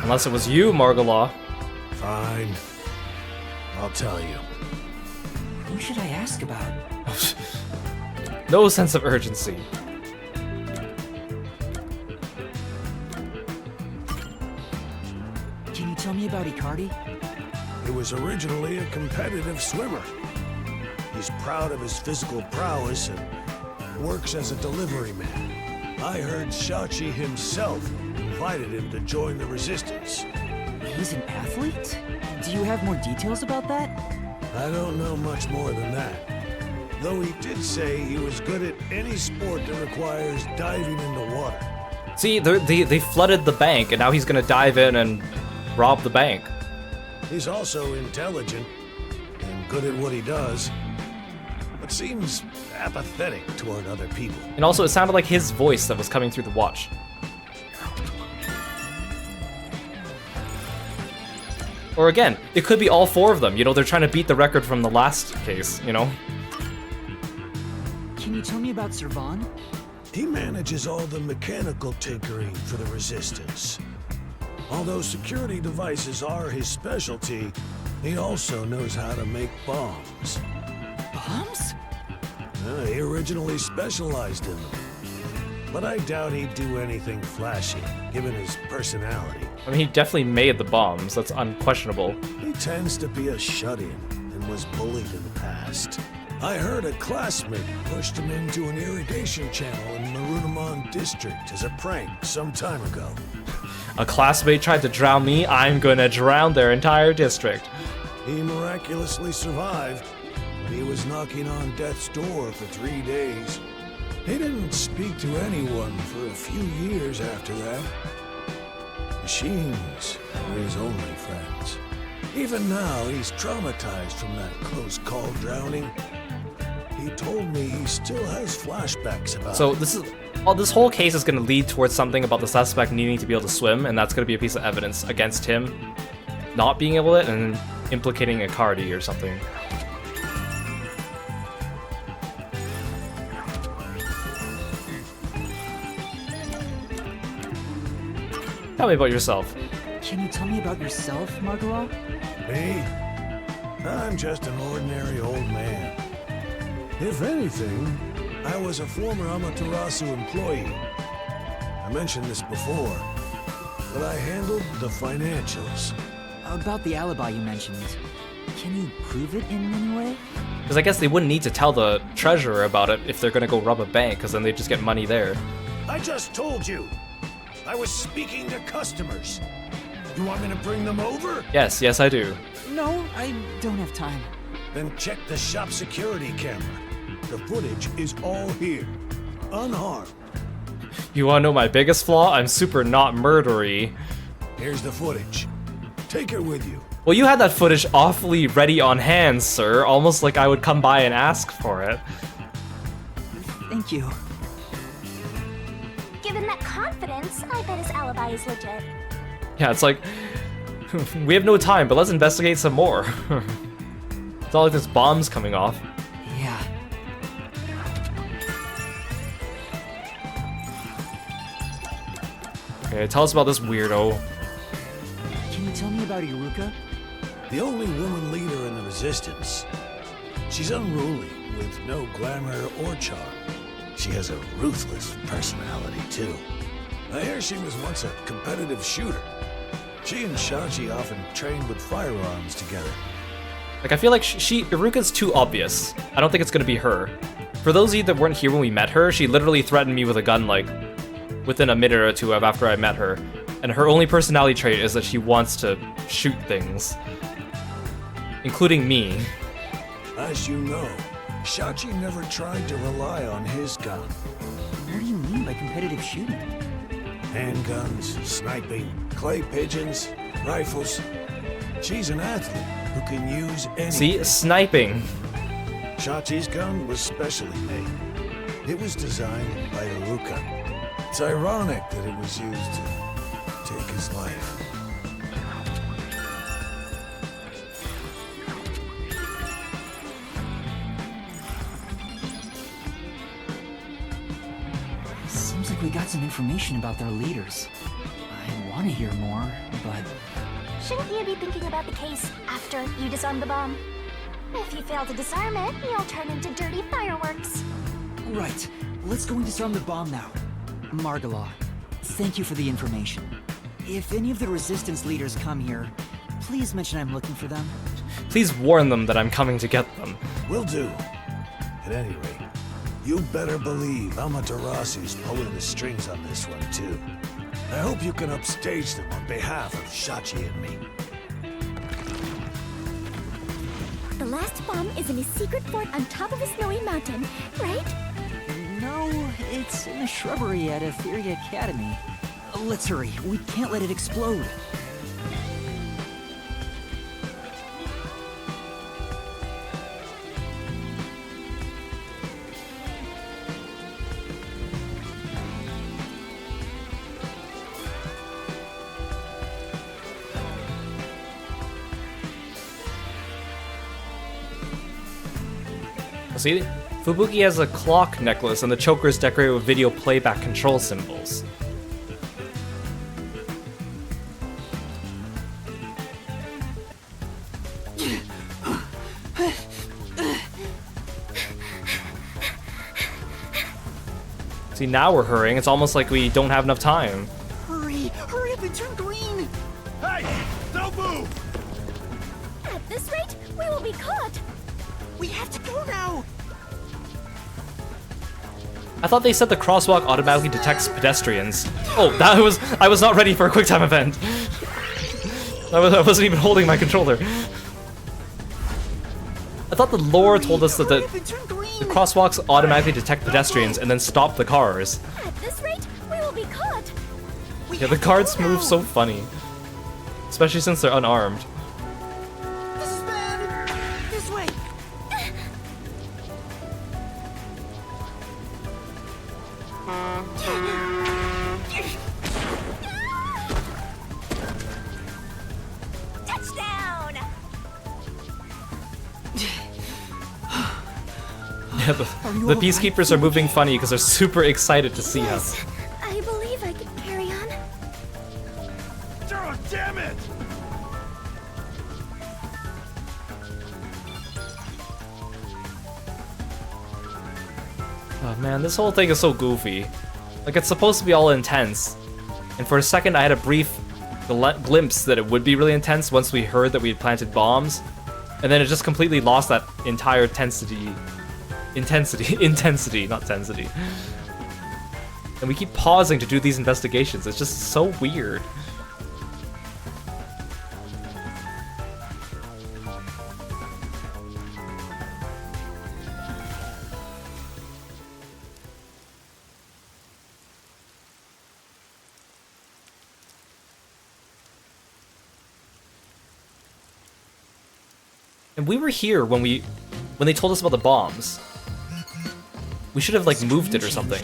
Unless it was you, Margala. Fine. I'll tell you. Who should I ask about? No sense of urgency. Can you tell me about Icardi? He was originally a competitive swimmer. He's proud of his physical prowess and works as a delivery man. I heard Shachi himself invited him to join the resistance. He's an athlete? Do you have more details about that? I don't know much more than that. Though he did say he was good at any sport that requires diving into water. See, they flooded the bank, and now he's gonna dive in and rob the bank. He's also intelligent and good at what he does, but seems apathetic toward other people. And also, it sounded like his voice that was coming through the watch. Or again, it could be all four of them. You know, they're trying to beat the record from the last case, you know? Can you tell me about Servan? He manages all the mechanical tinkering for the Resistance. Although security devices are his specialty, he also knows how to make bombs. Bombs? He originally specialized in them. But I doubt he'd do anything flashy, given his personality. I mean, he definitely made the bombs. That's unquestionable. He tends to be a shut-in and was bullied in the past. I heard a classmate pushed him into an irrigation channel in Marunamon District as a prank some time ago. A classmate tried to drown me, I'm gonna drown their entire district. He miraculously survived, but he was knocking on death's door for 3 days. He didn't speak to anyone for a few years after that. Machines were his only friends. Even now, he's traumatized from that close call drowning. He told me he still has flashbacks about So it. this whole case is going to lead towards something about the suspect needing to be able to swim, and that's going to be a piece of evidence against him not being able to, and implicating a Cardi or something. Tell me about yourself. Can you tell me about yourself, Margala? Me? I'm just an ordinary old man. If anything, I was a former Amaterasu employee. I mentioned this before, but I handled the financials. About the alibi you mentioned, can you prove it in any way? Because I guess they wouldn't need to tell the treasurer about it if they're going to go rob a bank, because then they just get money there. I just told you. I was speaking to customers. You want me to bring them over? Yes, I do. No, I don't have time. Then check the shop security camera. The footage is all here, unharmed. You want to know my biggest flaw? I'm super not murdery. Here's the footage. Take it with you. Well, you had that footage awfully ready on hand, sir. Almost like I would come by and ask for it. Thank you. Given that confidence, I bet his alibi is legit. Yeah, it's like, we have no time, but let's investigate some more. It's not like this bomb's coming off. Yeah. Okay, tell us about this weirdo. Can you tell me about Iruka? The only woman leader in the Resistance. She's unruly, with no glamour or charm. She has a ruthless personality, too. I hear she was once a competitive shooter. She and Shachi often trained with firearms together. Like, I feel like Iruka's too obvious. I don't think it's gonna be her. For those of you that weren't here when we met her, she literally threatened me with a gun, like, within a minute or two of after I met her. And her only personality trait is that she wants to shoot things. Including me. As you know, Shachi never tried to rely on his gun. What do you mean by competitive shooting? Handguns, sniping, clay pigeons, rifles. She's an athlete who can use anything. See? Sniping. Shachi's gun was specially made. It was designed by Iruka. It's ironic that it was used to take his life. Seems like we got some information about their leaders. I want to hear more, but... Shouldn't you be thinking about the case after you disarm the bomb? If you fail to disarm it, you'll turn into dirty fireworks. Right. Let's go and disarm the bomb now. Margala, thank you for the information. If any of the Resistance leaders come here, please mention I'm looking for them. Please warn them that I'm coming to get them. Will do. At any rate, you better believe Amaterasu's pulling the strings on this one, too. I hope you can upstage them on behalf of Shachi and me. The last bomb is in a secret fort on top of a snowy mountain, right? No, it's in a shrubbery at Etheria Academy. Let's hurry. We can't let it explode. See? Fubuki has a clock necklace and the choker is decorated with video playback control symbols. See, now we're hurrying. It's almost like we don't have enough time. Hurry! Hurry up and turn green! Hey! Don't move! At this rate, we will be caught! We have to go now! I thought they said the crosswalk automatically detects pedestrians. Oh, I was not ready for a quick time event. I wasn't even holding my controller. I thought the lore told us that the crosswalks automatically detect pedestrians and then stop the cars. At this rate, we will be caught! We Yeah, the guards move so funny. Especially since they're unarmed. This is bad! This way! Touchdown! Yeah, the peacekeepers are moving funny because they're super excited to see us. I believe I could carry on. Oh, damn it! Oh man, this whole thing is so goofy. Like, it's supposed to be all intense. And for a second I had a brief glimpse that it would be really intense once we heard that we had planted bombs. And then it just completely lost that entire intensity, not tensity. And we keep pausing to do these investigations. It's just so weird. And we were here when they told us about the bombs. We should have like moved it or something.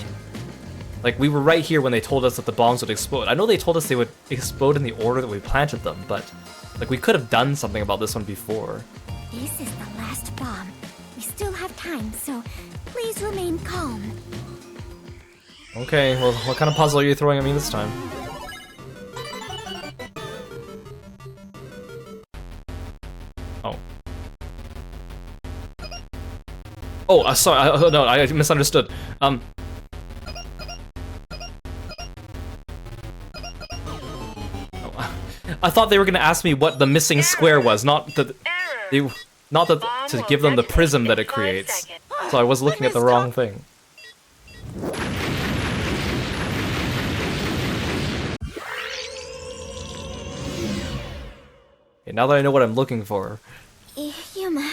Like, we were right here when they told us that the bombs would explode. I know they told us they would explode in the order that we planted them, but like, we could have done something about this one before. This is the last bomb. We still have time, so please remain calm. Okay, well, what kind of puzzle are you throwing at me this time? Oh. Oh, sorry, no, I misunderstood. I thought they were gonna ask me what the missing square was, not that to give them the prism that it creates. So I was looking at the wrong thing. Okay, now that I know what I'm looking for. Yuma.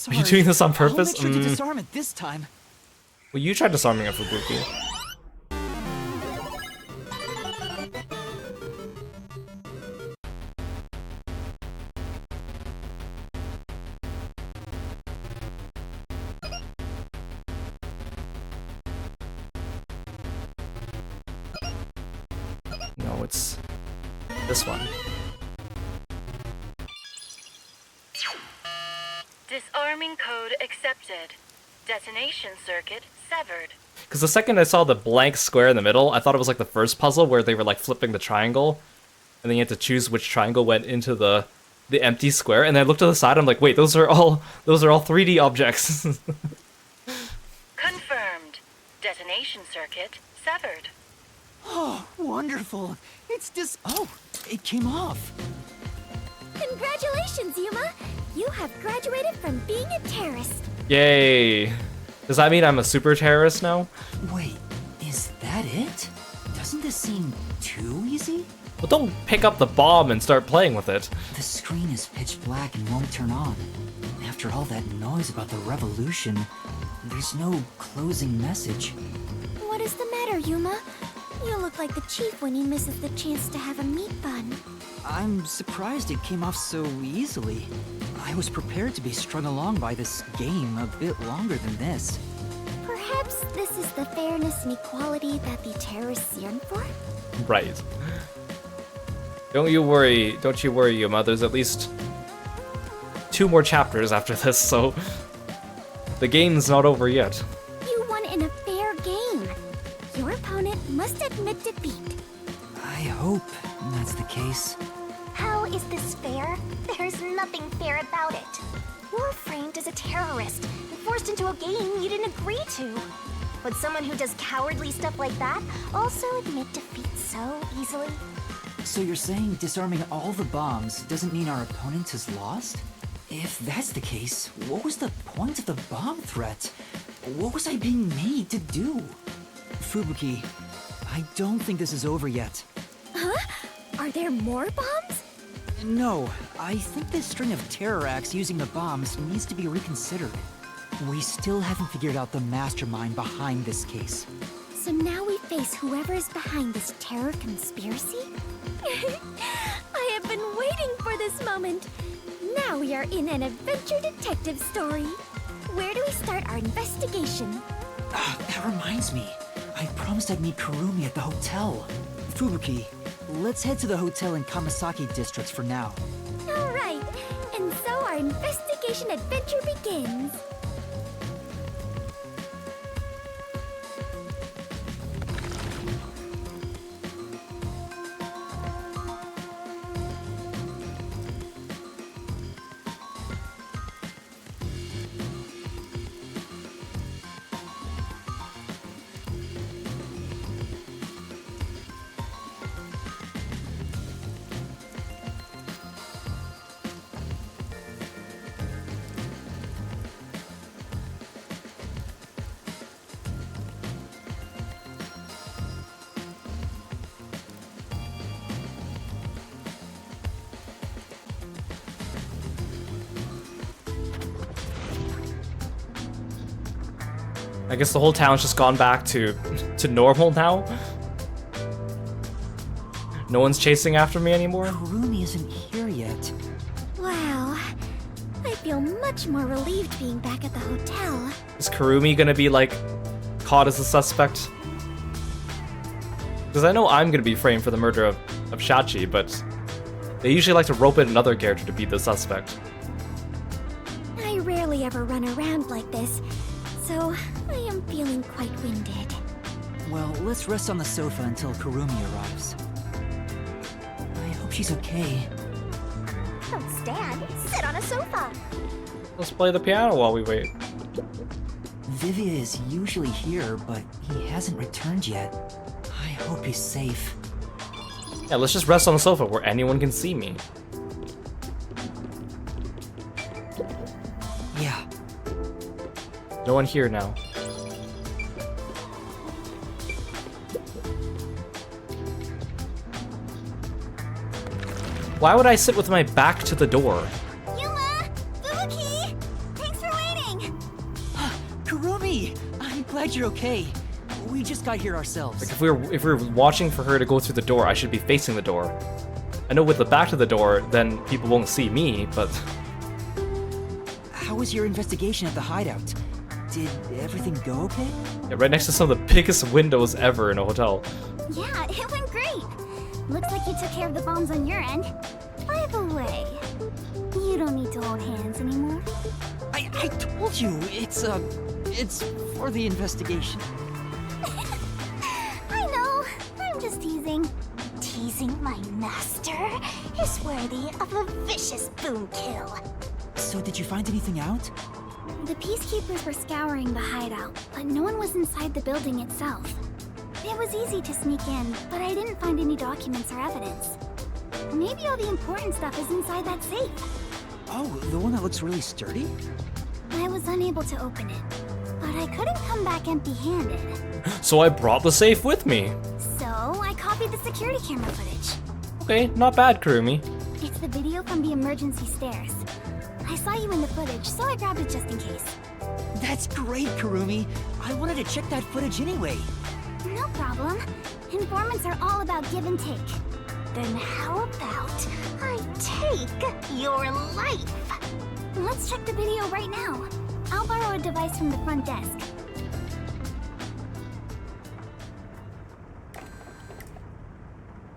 Are you doing this on I'll purpose? make sure to disarm it this time. Well, you tried disarming it, Fubuki. No, it's this one. Disarming code accepted. Detonation circuit severed. Because the second I saw the blank square in the middle, I thought it was like the first puzzle where they were like flipping the triangle, and then you had to choose which triangle went into the empty square. And then I looked to the side, I'm like, wait, those are all 3D objects. Confirmed. Detonation circuit severed. Oh, wonderful. Oh, it came off. Congratulations, Yuma! You have graduated from being a terrorist. Yay! Does that mean I'm a super terrorist now? Wait, is that it? Doesn't this seem too easy? Well, don't pick up the bomb and start playing with it. The screen is pitch black and won't turn on. After all that noise about the revolution, there's no closing message. What is the matter, Yuma? You look like the chief when he misses the chance to have a meat bun. I'm surprised it came off so easily. I was prepared to be strung along by this game a bit longer than this. Perhaps this is the fairness and equality that the terrorists yearn for? Right. Don't you worry, Yuma. There's at least 2 more chapters after this, so the game's not over yet. You won in a fair game. Your opponent must admit defeat. I hope that's the case. How is this fair? There's nothing fair about it. You're framed as a terrorist and forced into a game you didn't agree to. Would someone who does cowardly stuff like that also admit defeat so easily? So you're saying disarming all the bombs doesn't mean our opponent has lost? If that's the case, what was the point of the bomb threat? What was I being made to do? Fubuki, I don't think this is over yet. Huh? Are there more bombs? No, I think this string of terror acts using the bombs needs to be reconsidered. We still haven't figured out the mastermind behind this case. So now we face face whoever is behind this terror conspiracy? I have been waiting for this moment. Now we are in an adventure detective story. Where do we start our investigation? That reminds me. I promised I'd meet Kurumi at the hotel. Fubuki, let's head to the hotel in Kamasaki districts for now. All right, and so our investigation adventure begins. I guess the whole town's just gone back to normal now. No one's chasing after me anymore. Kurumi isn't here yet. Wow, I feel much more relieved being back at the hotel. Is Kurumi gonna be like caught as a suspect? Because I know I'm gonna be framed for the murder of Shachi, but they usually like to rope in another character to be the suspect. I rarely ever run around like this, so I am feeling quite winded. Well, let's rest on the sofa until Kurumi arrives. I hope she's okay. Don't stand, sit on a sofa. Let's play the piano while we wait. Vivia is usually here, but he hasn't returned yet. I hope he's safe. Yeah, let's just rest on the sofa where anyone can see me. Yeah. No one here now. Why would I sit with my back to the door? Yuma! Fubuki! Thanks for waiting! Kurumi! I'm glad you're okay. We just got here ourselves. Like if we were watching for her to go through the door, I should be facing the door. I know with the back to the door, then people won't see me, but... How was your investigation at the hideout? Did everything go okay? Yeah, right next to some of the biggest windows ever in a hotel. Yeah, it went great. Looks like you took care of the bombs on your end. By the way, you don't need to hold hands anymore. I told you, it's for the investigation. I know, I'm just teasing. Teasing my master is worthy of a vicious boom kill. So did you find anything out? The peacekeepers were scouring the hideout, but no one was inside the building itself. It was easy to sneak in, but I didn't find any documents or evidence. Maybe all the important stuff is inside that safe. Oh, the one that looks really sturdy? I was unable to open it, but I couldn't come back empty-handed. So I brought the safe with me. So I copied the security camera footage. Okay, not bad, Kurumi. It's the video from the emergency stairs. I saw you in the footage, so I grabbed it just in case. That's great, Kurumi. I wanted to check that footage anyway. No problem. Informants are all about give and take. Then how about I take your life? Let's check the video right now. I'll borrow a device from the front desk.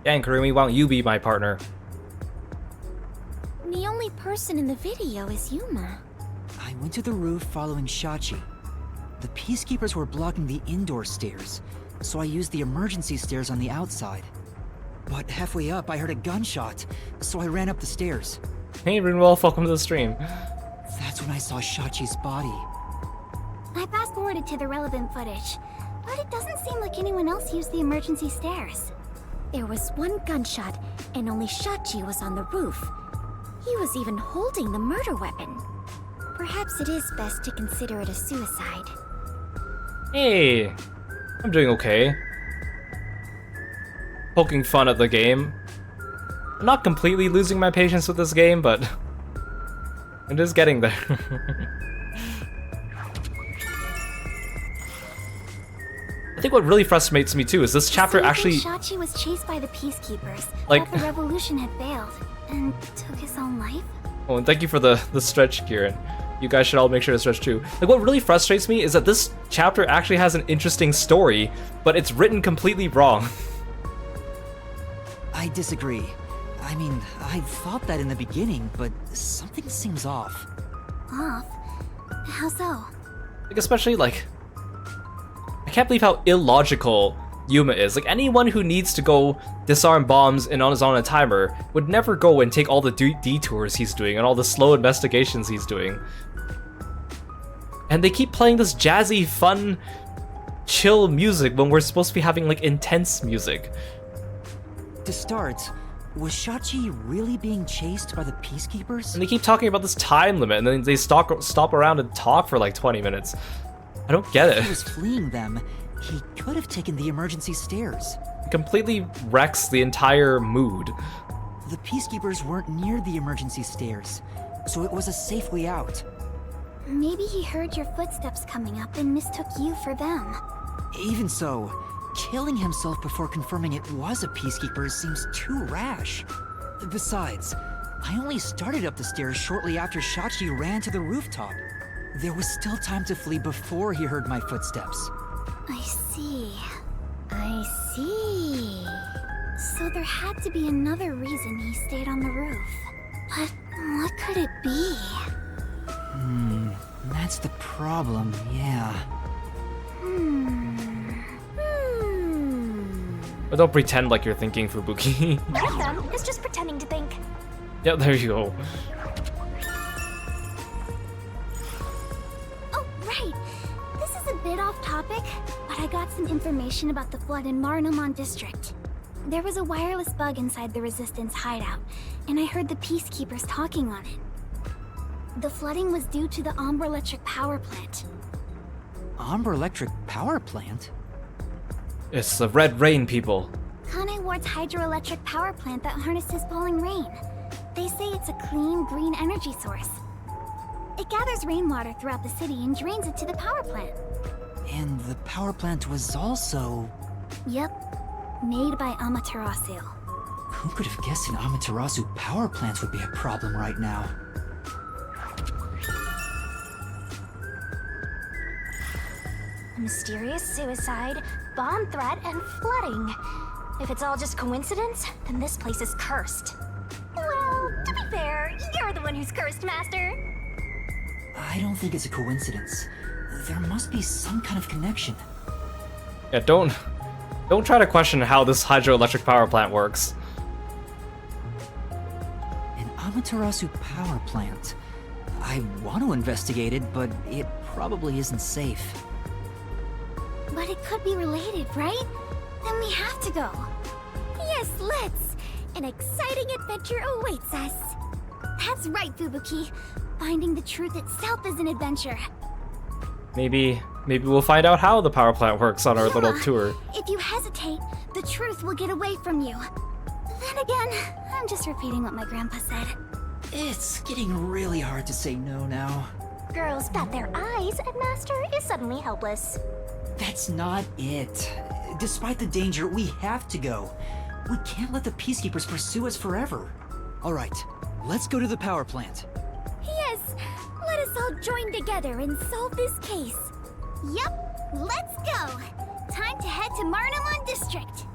Dang, Kurumi, why don't you be my partner? The only person in the video is Yuma. I went to the roof following Shachi. The peacekeepers were blocking the indoor stairs, so I used the emergency stairs on the outside. But halfway up, I heard a gunshot, so I ran up the stairs. Hey, Runewell, welcome to the stream. That's when I saw Shachi's body. I fast-forwarded to the relevant footage, but it doesn't seem like anyone else used the emergency stairs. There was one gunshot, and only Shachi was on the roof. He was even holding the murder weapon. Perhaps it is best to consider it a suicide. Hey, I'm doing okay. Poking fun at the game. I'm not completely losing my patience with this game, but it is getting there. I think what really frustrates me too is this chapter actually... Shachi was chased by the peacekeepers, like, thought the revolution had failed, and took his own life? Oh, and thank you for the stretch, Kieran. You guys should all make sure to stretch too. Like, what really frustrates me is that this chapter actually has an interesting story, but it's written completely wrong. I disagree. I mean, I thought that in the beginning, but something seems off. Off? How so? Like, especially, like... I can't believe how illogical Yuma is. Like, anyone who needs to go disarm bombs and is on a timer would never go and take all the detours he's doing and all the slow investigations he's doing. And they keep playing this jazzy, fun, chill music when we're supposed to be having, like, intense music. To start, was Shachi really being chased by the peacekeepers? And they keep talking about this time limit, and then they stop around and talk for like 20 minutes. I don't get it. If he was fleeing them, he could have taken the emergency stairs. It completely wrecks the entire mood. The peacekeepers weren't near the emergency stairs, so it was a safe way out. Maybe he heard your footsteps coming up and mistook you for them. Even so, killing himself before confirming it was a peacekeeper seems too rash. Besides, I only started up the stairs shortly after Shachi ran to the rooftop. There was still time to flee before he heard my footsteps. I see. I see. So there had to be another reason he stayed on the roof. But what could it be? That's the problem, yeah. But don't pretend like you're thinking, Fubuki. Like them is just pretending to think. Yep, there you go. Oh, right. This is a bit off topic, but I got some information about the flood in Marnamon District. There was a wireless bug inside the Resistance hideout, and I heard the peacekeepers talking on it. The flooding was due to the Ombre Electric power plant. Ombre Electric power plant? It's the Red Rain people. Kanai Ward's hydroelectric power plant that harnesses falling rain. They say it's a clean, green energy source. It gathers rainwater throughout the city and drains it to the power plant. And the power plant was also... Yep, made by Amaterasu. Who could have guessed an Amaterasu power plant would be a problem right now? A mysterious suicide, bomb threat, and flooding. If it's all just coincidence, then this place is cursed. Well, to be fair, you're the one who's cursed, Master. I don't think it's a coincidence. There must be some kind of connection. Yeah, don't try to question how this hydroelectric power plant works. An Amaterasu power plant. I want to investigate it, but it probably isn't safe. But it could be related, right? Then we have to go. Yes, let's! An exciting adventure awaits us. That's right, Fubuki. Finding the truth itself is an adventure. Maybe we'll find out how the power plant works on our little tour. If you hesitate, the truth will get away from you. Then again, I'm just repeating what my grandpa said. It's getting really hard to say no now. Girls bat their eyes and Master is suddenly helpless. That's not it. Despite the danger, we have to go. We can't let the peacekeepers pursue us forever. All right, let's go to the power plant. Yes, let us all join together and solve this case. Yep, let's go. Time to head to Marnamon District.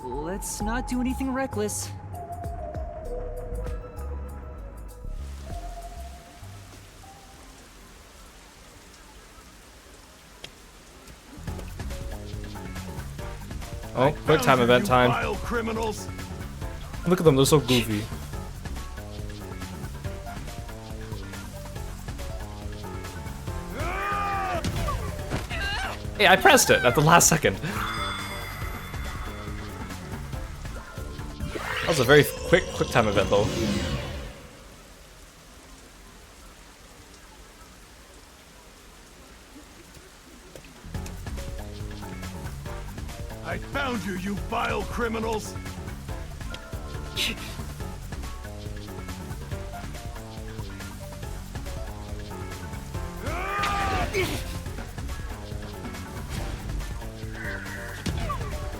Let's not do anything reckless. Oh, quick time event time. Vile criminals. Look at them, they're so goofy. Hey, I pressed it at the last second. That was a very quick time event though. I found you, you vile criminals!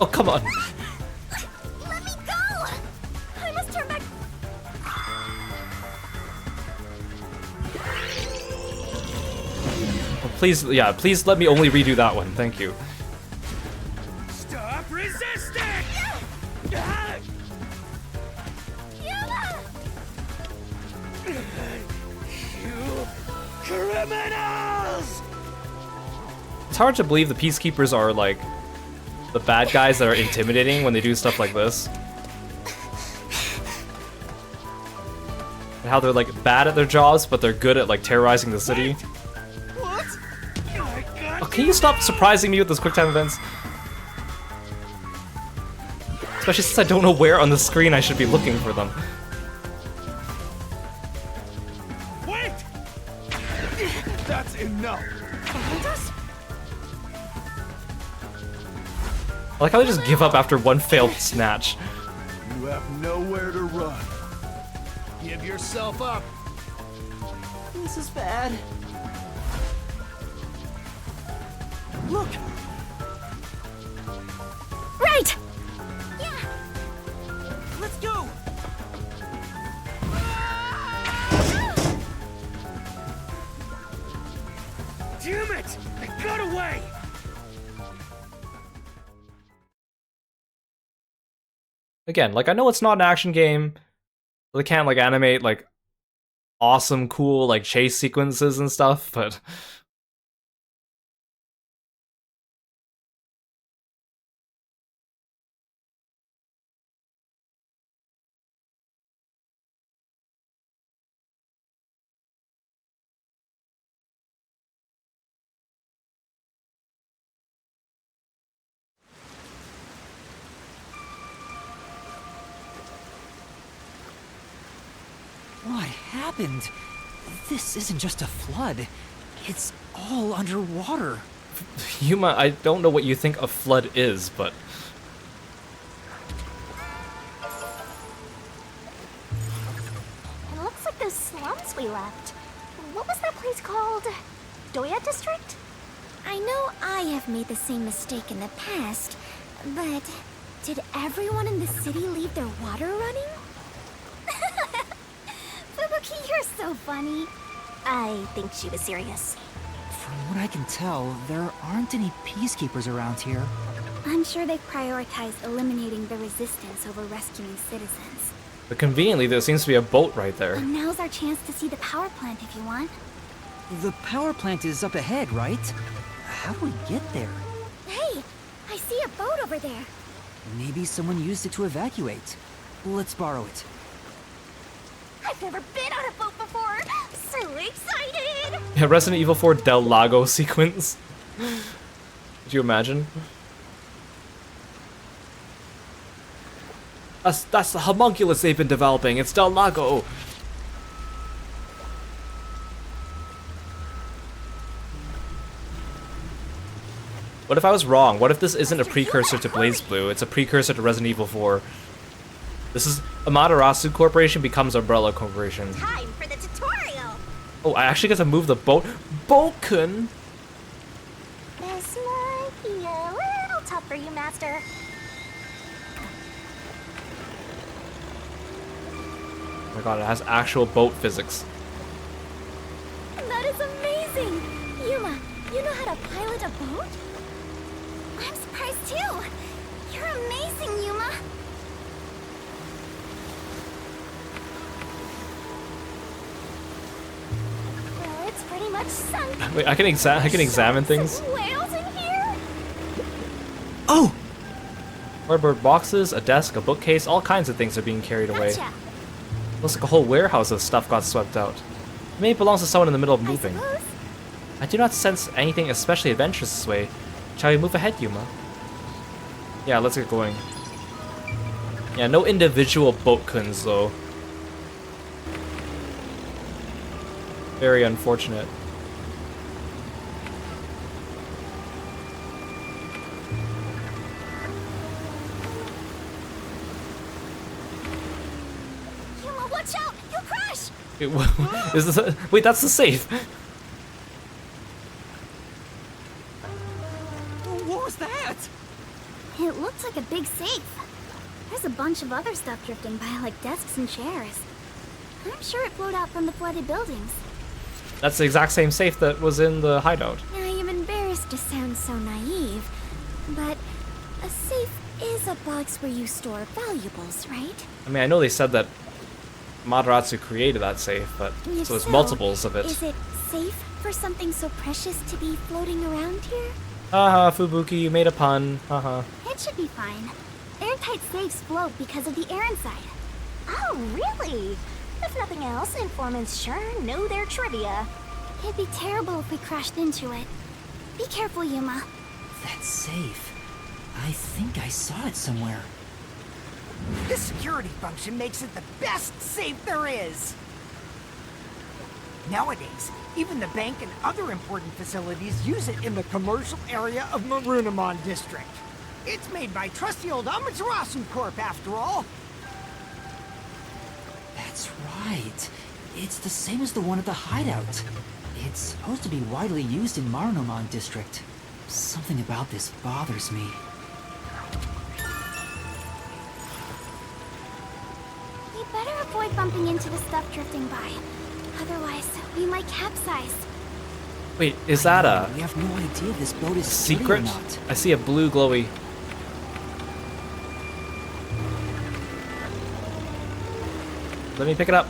Oh, come on. Let me go! I must turn back. Oh, please, yeah, please let me only redo that one. Thank you. Stop resisting! You criminals! It's hard to believe the Peacekeepers are, like, the bad guys that are intimidating when they do stuff like this. And how they're, like, bad at their jobs, but they're good at, like, terrorizing the city. What? Oh, can you stop surprising me with those quick time events? Especially since I don't know where on the screen I should be looking for them. Wait! That's enough. Behind us? I like how they just give up after one failed snatch. You have nowhere to run. Give yourself up. This is bad. Look! Right! Let's go! Damn it! I got away! Again, like, I know it's not an action game. They can't, like, animate, like, awesome, cool, like, chase sequences and stuff, but... What happened? This isn't just a flood. It's all underwater. Yuma, I don't know what you think a flood is, but... It looks like those slums we left. What was that place called? Doya District? I know I have made the same mistake in the past, but did everyone in the city leave their water running? Fubuki, you're so funny. I think she was serious. From what I can tell, there aren't any peacekeepers around here. I'm sure they prioritize eliminating the resistance over rescuing citizens. But conveniently, there seems to be a boat right there. And now's our chance to see the power plant if you want. The power plant is up ahead, right? How do we get there? Hey, I see a boat over there. Maybe someone used it to evacuate. Let's borrow it. I've never been on a boat before. So excited! Yeah, Resident Evil 4 Del Lago sequence. Could you imagine? That's the homunculus they've been developing. It's Del Lago. What if I was wrong? What if this isn't a precursor to BlazBlue? It's a precursor to Resident Evil 4. This is Amaterasu Corporation becomes Umbrella Corporation. Time for the tutorial! Oh, I actually get to move the boat. Boatkun! This might be a little tough for you, Master. Oh my god, it has actual boat physics. That is amazing! Yuma, you know how to pilot a boat? I'm surprised too! You're amazing, Yuma! Well, it's pretty much sunk. Wait, I can examine things. Some whales in here? Oh! Cardboard boxes, a desk, a bookcase, all kinds of things are being carried away. Gotcha. Looks like a whole warehouse of stuff got swept out. Maybe it belongs to someone in the middle of moving. I do not sense anything especially adventurous this way. Shall we move ahead, Yuma? Yeah, let's get going. Yeah, no individual boatkuns though. Very unfortunate. Yuma, watch out! You'll crash! Is this wait, that's the safe. What was that? It looks like a big safe. There's a bunch of other stuff drifting by, like desks and chairs. I'm sure it flowed out from the flooded buildings. That's the exact same safe that was in the hideout. I am embarrassed to sound so naive, but a safe is a box where you store valuables, right? I mean, I know they said that Mataratsu created that safe, but If so there's multiples of it. Is it safe for something so precious to be floating around here? Haha, Fubuki, you made a pun. Haha. It should be fine. Airtight safes float because of the air inside. Oh, really? If nothing else, informants sure know their trivia. It'd be terrible if we crashed into it. Be careful, Yuma. That's safe. I think I saw it somewhere. This security function makes it the best safe there is. Nowadays, even the bank and other important facilities use it in the commercial area of Marunamon District. It's made by trusty old Amaterasu Corp, after all. That's right. It's the same as the one at the hideout. It's supposed to be widely used in Marunamon District. Something about this bothers me. We better avoid bumping into the stuff drifting by. Otherwise, we might capsize. Wait, is that a We have no idea if this boat is sturdy or secret? not. I see a blue glowy. Let me pick it up.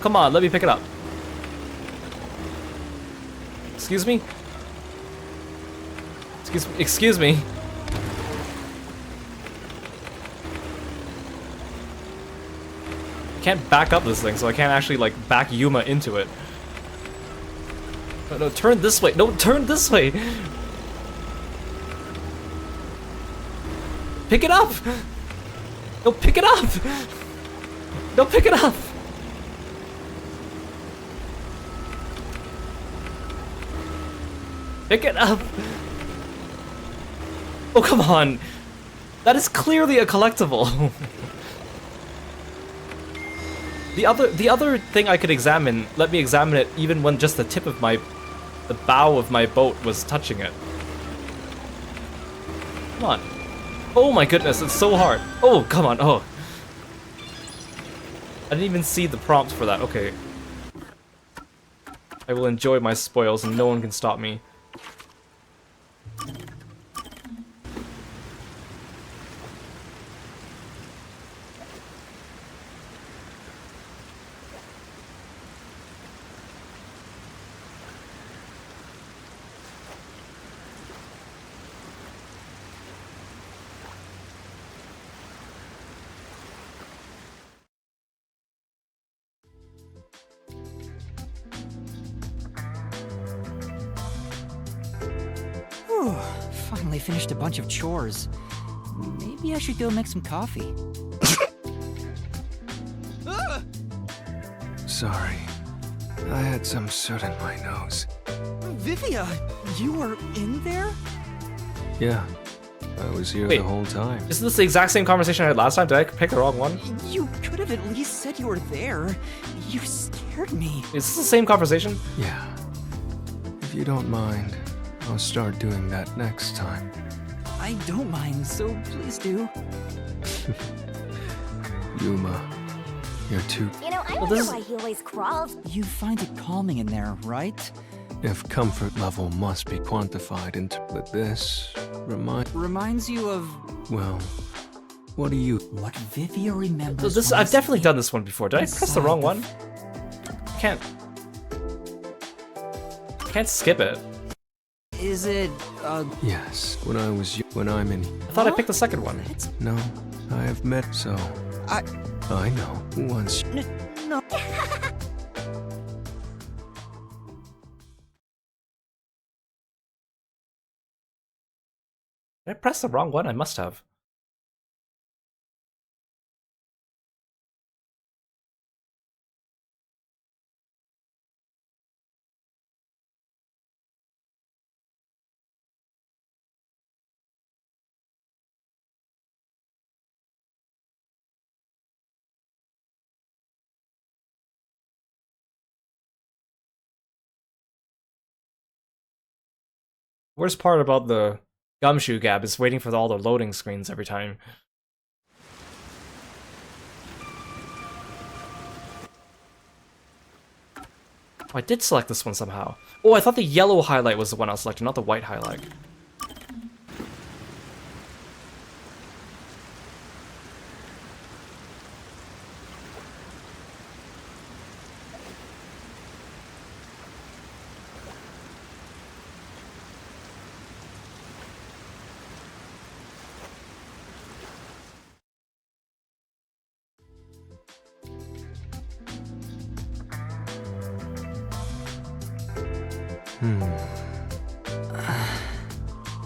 Come on, let me pick it up. Excuse me? Excuse me. I can't back up this thing, so I can't actually like back Yuma into it. No, turn this way. No, turn this way. Pick it up. No, pick it up. No, pick it up. Pick it up. Oh, come on. That is clearly a collectible. The other thing I could examine, let me examine it even when just the tip of the bow of my boat was touching it. Come on. Oh my goodness, it's so hard. Oh, come on, oh. I didn't even see the prompt for that, okay. I will enjoy my spoils and no one can stop me. Whew, finally finished a bunch of chores. Maybe I should go make some coffee. Sorry. I had some soot in my nose. Vivia, you were in there? Yeah. I was here Wait, the whole time. Isn't this the exact same conversation I had last time? Did I pick the wrong one? You could have at least said you were there. You scared me. Is this the same conversation? Yeah. If you don't mind, I'll start doing that next time. I don't mind, so please do. Yuma, you're too... You know, I wonder why he always crawls. You find it calming in there, right? If comfort level must be quantified into... But this... Reminds you of... Well, what do you... What Vivia remembers... So this, I've definitely done this one before. Did I press the wrong one? Can't skip it. Is it, Yes, when I'm in... I thought I picked the second one. No, I have met, so... I know, once... No. Did I press the wrong one? I must have. Worst part about the Gumshoe Gab is waiting for all the loading screens every time. Oh, I did select this one somehow. Oh, I thought the yellow highlight was the one I selected, not the white highlight.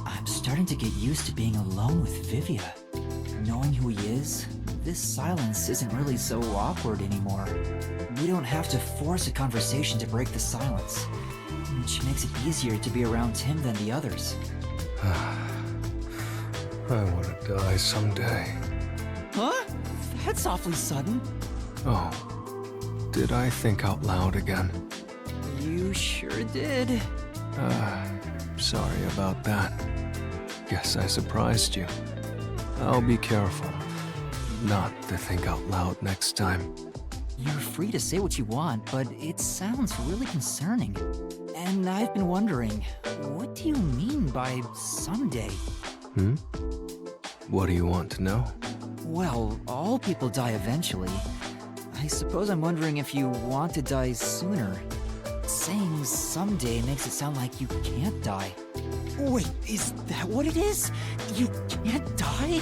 I'm starting to get used to being alone with Vivia. Knowing who he is, this silence isn't really so awkward anymore. We don't have to force a conversation to break the silence, which makes it easier to be around him than the others. I want to die someday. Huh? That's awfully sudden. Oh, did I think out loud again? You sure did. Sorry about that. Guess I surprised you. I'll be careful not to think out loud next time. You're free to say what you want, but it sounds really concerning. And I've been wondering, what do you mean by someday? What do you want to know? Well, all people die eventually. I suppose I'm wondering if you want to die sooner. Saying someday makes it sound like you can't die. Wait, is that what it is? You can't die?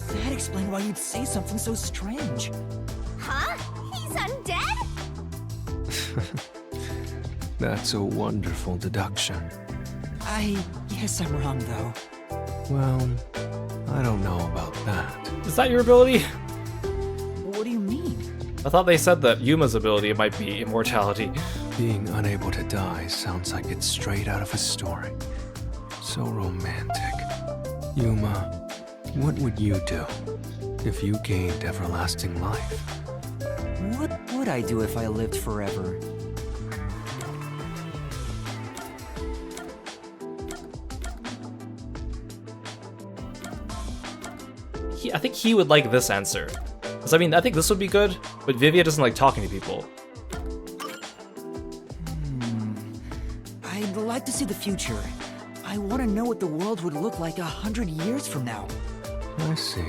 That explains why you'd say something so strange. Huh? He's undead? That's a wonderful deduction. I guess I'm wrong, though. Well, I don't know about that. Is that your ability? What do you mean? I thought they said that Yuma's ability might be immortality. Being unable to die sounds like it's straight out of a story. So romantic. Yuma, what would you do if you gained everlasting life? What would I do if I lived forever? I think he would like this answer. Because, I mean, I think this would be good, but Vivia doesn't like talking to people. I'd like to see the future. I want to know what the world would look like 100 years from now. I see.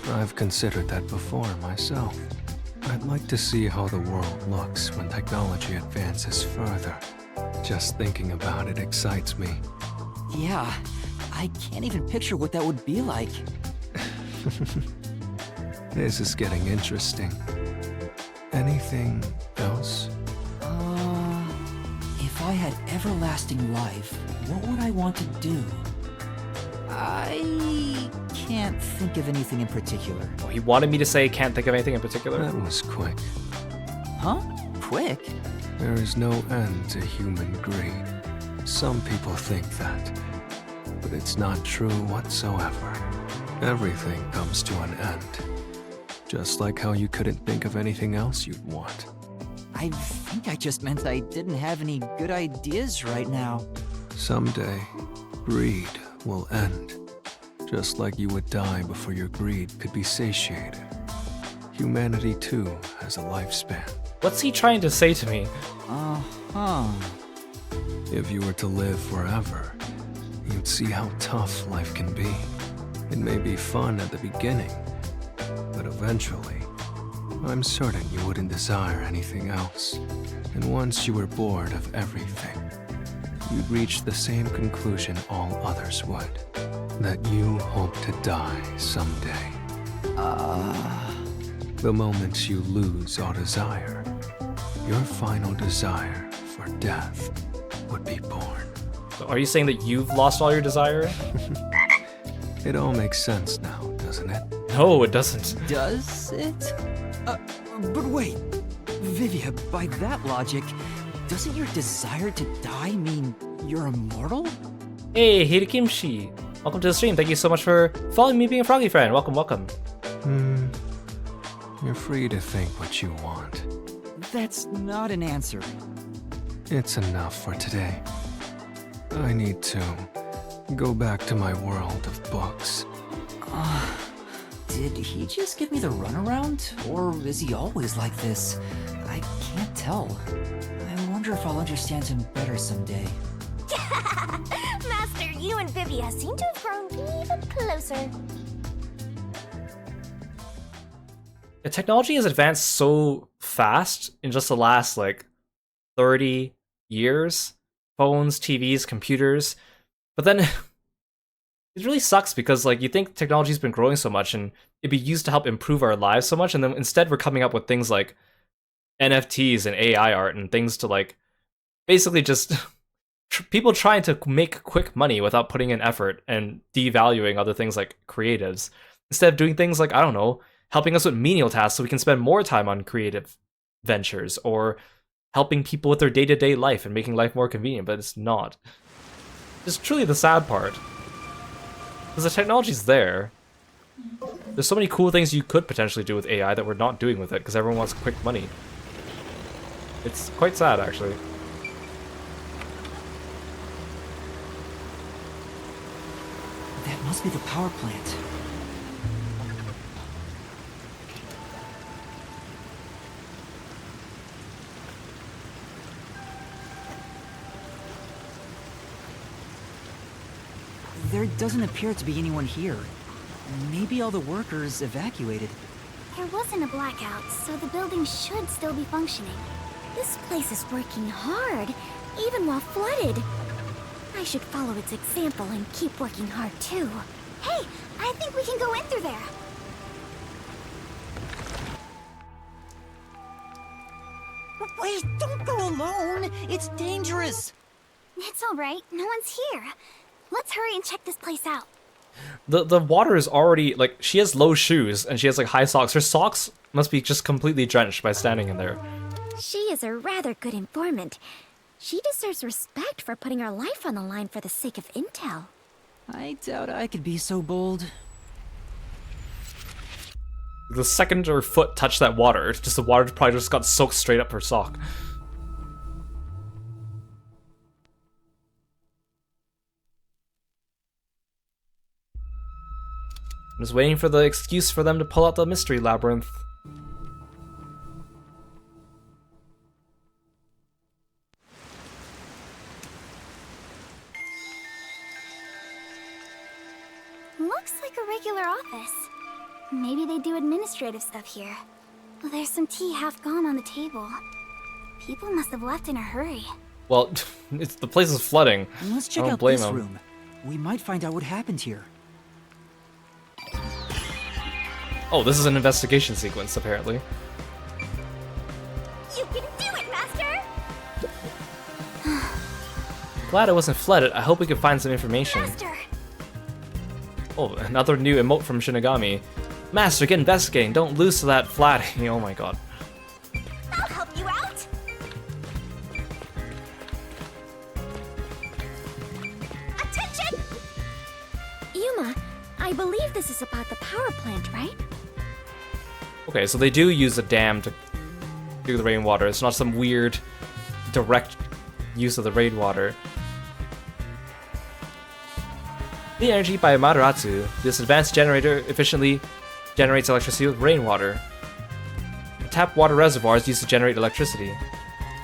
I've considered that before myself. I'd like to see how the world looks when technology advances further. Just thinking about it excites me. Yeah, I can't even picture what that would be like. This is getting interesting. Anything else? If I had everlasting life, what would I want to do? I can't think of anything in particular. Oh, he wanted me to say can't think of anything in particular? That was quick. Huh? Quick? There is no end to human greed. Some people think that, but it's not true whatsoever. Everything comes to an end. Just like how you couldn't think of anything else you'd want. I think I just meant I didn't have any good ideas right now. Someday, greed will end. Just like you would die before your greed could be satiated. Humanity too has a lifespan. What's he trying to say to me? If you were to live forever, you'd see how tough life can be. It may be fun at the beginning, but eventually, I'm certain you wouldn't desire anything else. And once you were bored of everything, you'd reach the same conclusion all others would. That you hope to die someday. The moment you lose all desire, your final desire for death would be born. So are you saying that you've lost all your desire? It all makes sense now, doesn't it? No, it doesn't. Does it? But wait, Vivia, by that logic, doesn't your desire to die mean you're immortal? Hey, Hirikimshi. Welcome to the stream. Thank you so much for following me being a Froggy friend. Welcome, welcome. You're free to think what you want. That's not an answer. It's enough for today. I need to go back to my world of books. Did he just give me the runaround? Or is he always like this? I can't tell. I wonder if I'll understand him better someday. Master, you and Vivia seem to have grown even closer. The technology has advanced so fast in just the last, like, 30 years. Phones, TVs, computers. But then it really sucks because, like, you think technology's been growing so much and it'd be used to help improve our lives so much, and then instead we're coming up with things like NFTs and AI art and things to, like, basically just people trying to make quick money without putting in effort and devaluing other things like creatives. Instead of doing things like, I don't know, helping us with menial tasks so we can spend more time on creative ventures, or helping people with their day-to-day life and making life more convenient, but it's not. It's truly the sad part. Because the technology's there. There's so many cool things you could potentially do with AI that we're not doing with it because everyone wants quick money. It's quite sad, actually. That must be the power plant. There doesn't appear to be anyone here. Maybe all the workers evacuated. There wasn't a blackout, so the building should still be functioning. This place is working hard, even while flooded. I should follow its example and keep working hard too. Hey, I think we can go in through there. Wait, don't go alone! It's dangerous! It's alright, no one's here. Let's hurry and check this place out. The water is already, like, she has low shoes and she has, like, high socks. Her socks must be just completely drenched by standing in there. She is a rather good informant. She deserves respect for putting her life on the line for the sake of intel. I doubt I could be so bold. The second her foot touched that water, just the water probably just got soaked straight up her sock. I'm just waiting for the excuse for them to pull out the mystery labyrinth. Looks like a regular office. Maybe they do administrative stuff here. There's some tea half gone on the table. People must have left in a hurry. Well, the place is flooding. Let's check I don't out blame this them. room. We might find out what happened here. Oh, this is an investigation sequence, apparently. You can do it, Master! Glad it wasn't flooded. I hope we can find some information. Master! Oh, another new emote from Shinigami. Master, get investigating. Don't lose to that flatty. Oh my god. I'll help you out! Attention! Yuma, I believe this is about the power plant, right? Okay, so they do use a dam to do the rainwater. It's not some weird direct use of the rainwater. The energy by Madoratsu. This advanced generator efficiently generates electricity with rainwater. The tap water reservoirs used to generate electricity.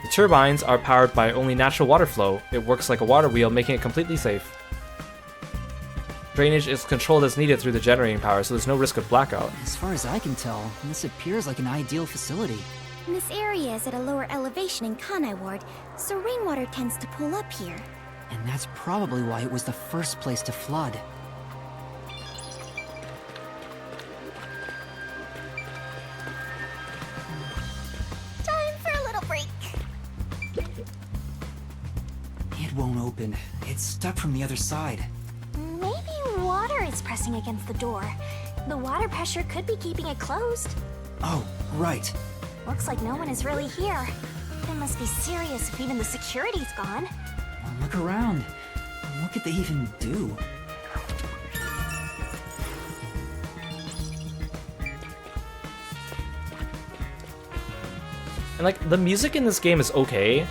The turbines are powered by only natural water flow. It works like a water wheel, making it completely safe. Drainage is controlled as needed through the generating power, so there's no risk of blackout. As far as I can tell, this appears like an ideal facility. This area is at a lower elevation in Kanai Ward, so rainwater tends to pool up here. And that's probably why it was the first place to flood. Time for a little break. It won't open. It's stuck from the other side. Maybe water is pressing against the door. The water pressure could be keeping it closed. Oh, right. Looks like no one is really here. It must be serious if even the security's gone. Look around. What could they even do? And like, the music in this game is okay,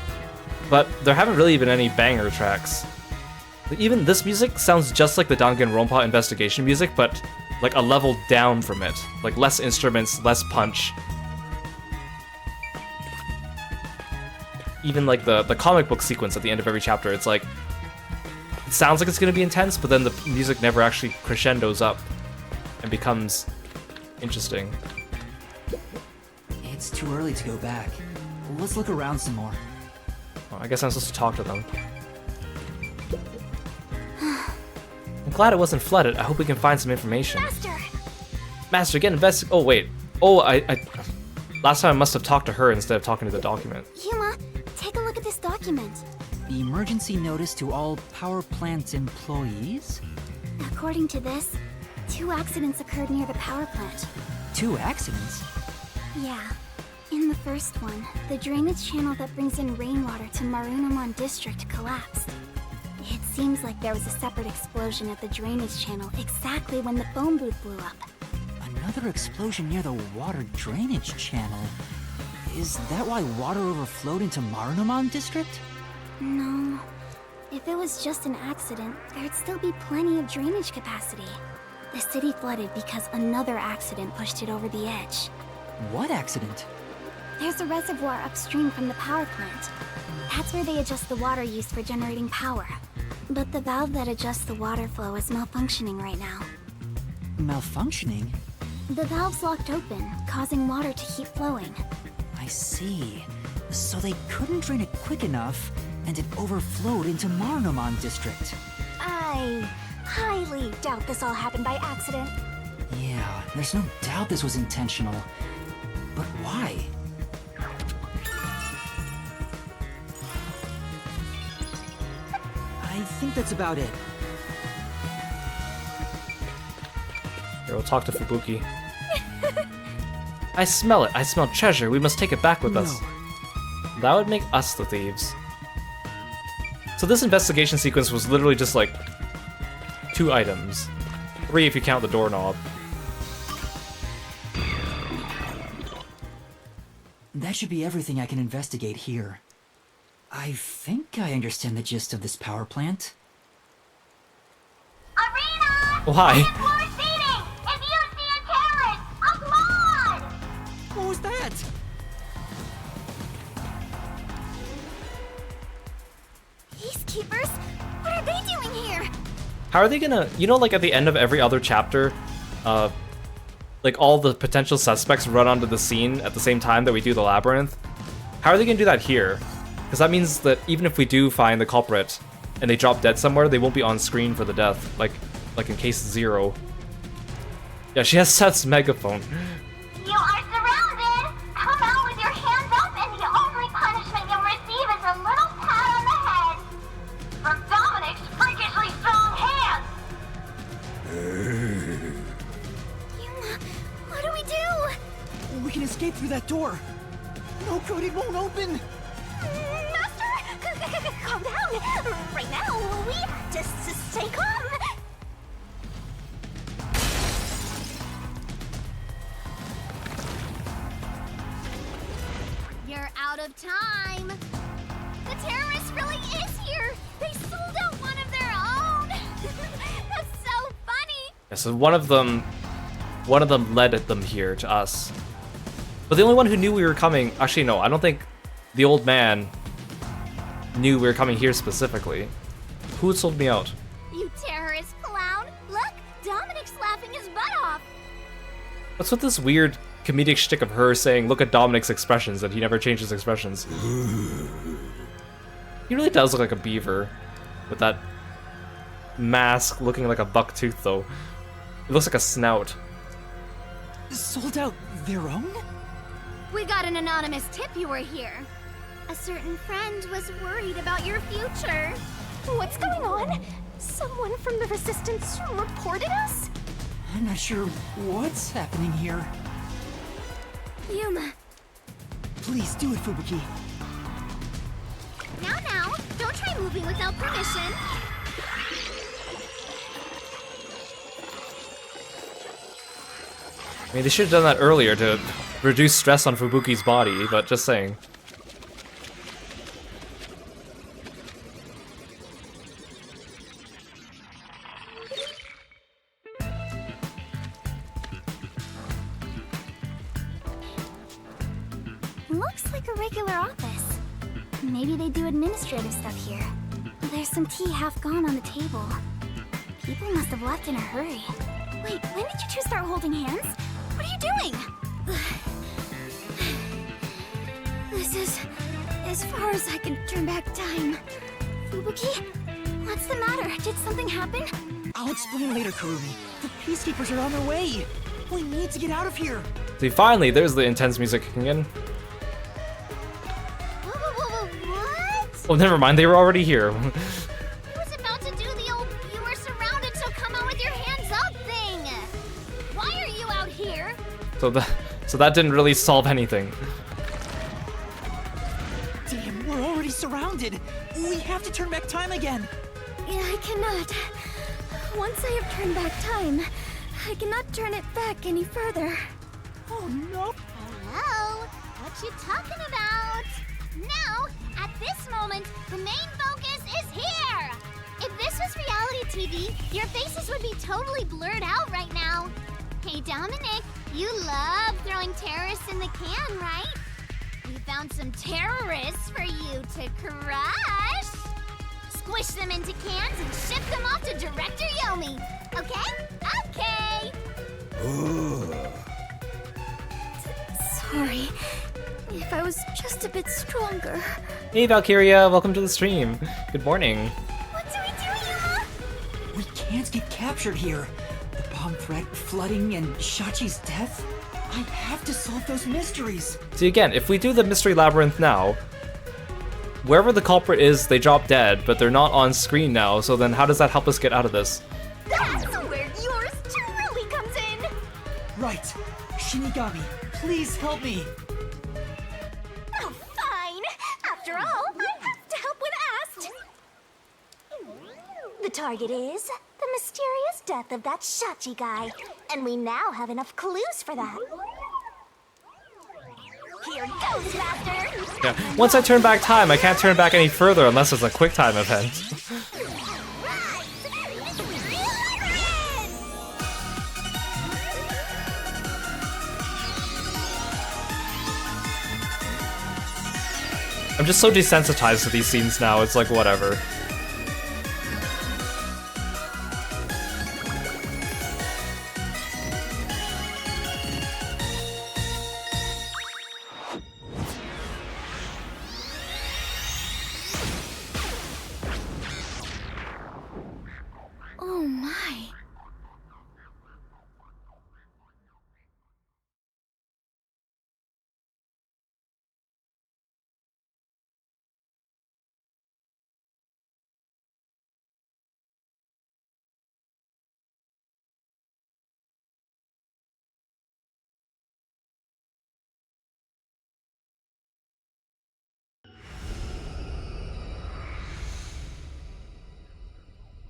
but there haven't really been any banger tracks. Even this music sounds just like the Danganronpa investigation music, but like a level down from it. Like less instruments, less punch. Even like the comic book sequence at the end of every chapter, it's like, it sounds like it's gonna be intense, but then the music never actually crescendos up and becomes interesting. It's too early to go back. Let's look around some more. Well, I guess I'm supposed to talk to them. I'm glad it wasn't flooded. I hope we can find some information. Master, get invest. Oh wait. Oh, I. Last time I must have talked to her instead of talking to the document. Yuma, take a look at this document. The emergency notice to all power plant employees? According to this, 2 accidents occurred near the power plant. 2 accidents? Yeah. In the first one, the drainage channel that brings in rainwater to Marunamon District collapsed. It seems like there was a separate explosion at the drainage channel exactly when the phone booth blew up. Another explosion near the water drainage channel. Is that why water overflowed into Marunamon District? No. If it was just an accident, there'd still be plenty of drainage capacity. The city flooded because another accident pushed it over the edge. What accident? There's a reservoir upstream from the power plant. That's where they adjust the water used for generating power. But the valve that adjusts the water flow is malfunctioning right now. Malfunctioning? The valve's locked open, causing water to keep flowing. I see. So they couldn't drain it quick enough, and it overflowed into Marunamon District. I highly doubt this all happened by accident. Yeah, there's no doubt this was intentional. But why? I think that's about it. Here, we'll talk to Fubuki. I smell it. I smell treasure. We must take it back with us. That would make us the thieves. So this investigation sequence was literally just like 2 items. 3 if you count the doorknob. That should be everything I can investigate here. I think I understand the gist of this power plant. Oh, hi. What was that? Peacekeepers? What are they doing here? How are they gonna, you know, like at the end of every other chapter, like all the potential suspects run onto the scene at the same time that we do the labyrinth? How are they gonna do that here? Because that means that even if we do find the culprit and they drop dead somewhere, they won't be on screen for the death, like in case 0. Yeah, she has Seth's megaphone. You are surrounded! Come out with your hands up, and the only punishment you'll receive is a little pat on the head. From Dominic's freakishly strong hands! Yuma, what do we do? We can escape through that door. No good, it won't open. Master! Calm down! Right now, we have to stay calm! You're out of time! The terrorist really is here! They sold out one of their own! That's so funny! Yeah, so one of them led them here to us. But the only one who knew we were coming, actually no, I don't think the old man knew we were coming here specifically. Who had sold me out? You terrorist clown! Look! Dominic's laughing his butt off! What's with this weird comedic shtick of her saying, look at Dominic's expressions, and he never changes expressions? He really does look like a beaver. With that mask looking like a buck tooth, though. It looks like a snout. Sold out their own? We got an anonymous tip you were here. A certain friend was worried about your future. What's going on? Someone from the Resistance reported us? I'm not sure what's happening here. Yuma. Please do it, Fubuki. Now, don't try moving without permission. I mean, they should have done that earlier to reduce stress on Fubuki's body, but just saying. Looks like a regular office. Maybe they do administrative stuff here. There's some tea half gone on the table. People must have left in a hurry. Wait, when did you two start holding hands? What are you doing? This is as far as I can turn back time. Fubuki? What's the matter? Did something happen? I'll explain later, Kurumi. The Peacekeepers are on their way. We need to get out of here. See, finally, there's the intense music kicking in. What? Oh, never mind, they were already here. I was about to do the old "you were surrounded, so come out with your hands up" thing. Why are you out here? So that didn't really solve anything. Damn, we're already surrounded. We have to turn back time again. I cannot. Once I have turned back time, I cannot turn it back any further. Oh no. Hello? What you talking about? Now, at this moment, the main focus is here! If this was reality TV, your faces would be totally blurred out right now. Hey, Dominic, you love throwing terrorists in the can, right? We found some terrorists for you to crush. Squish them into cans and ship them off to Director Yomi. Okay? Okay! Sorry. If I was just a bit stronger. Hey Valkyria, welcome to the stream. Good morning. What do we do, Yuma? We can't get captured here. The bomb threat, flooding, and Shachi's death. I have to solve those mysteries. See, again, if we do the Mystery Labyrinth now, wherever the culprit is, they drop dead, but they're not on screen now, so then how does that help us get out of this? That's where yours truly comes in! Right. Shinigami, please help me. Oh, fine! After all, I have to help when asked! The target is the mysterious death of that Shachi guy, and we now have enough clues for that. Here goes, Master! Yeah, once I turn back time, I can't turn back any further unless it's a quick time event. I'm just so desensitized to these scenes now, it's like whatever. Oh my.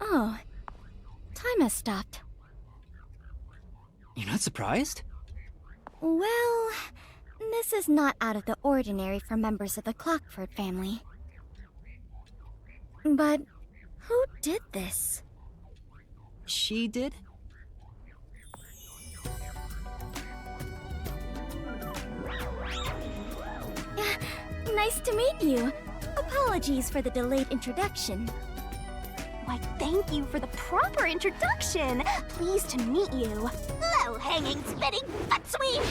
Oh, time has stopped. You're not surprised? Well, this is not out of the ordinary for members of the Clockford family. But who did this? She did? Nice to meet you. Apologies for the delayed introduction. Why, thank you for the proper introduction. Pleased to meet you. Low-hanging, spitting butt sweep.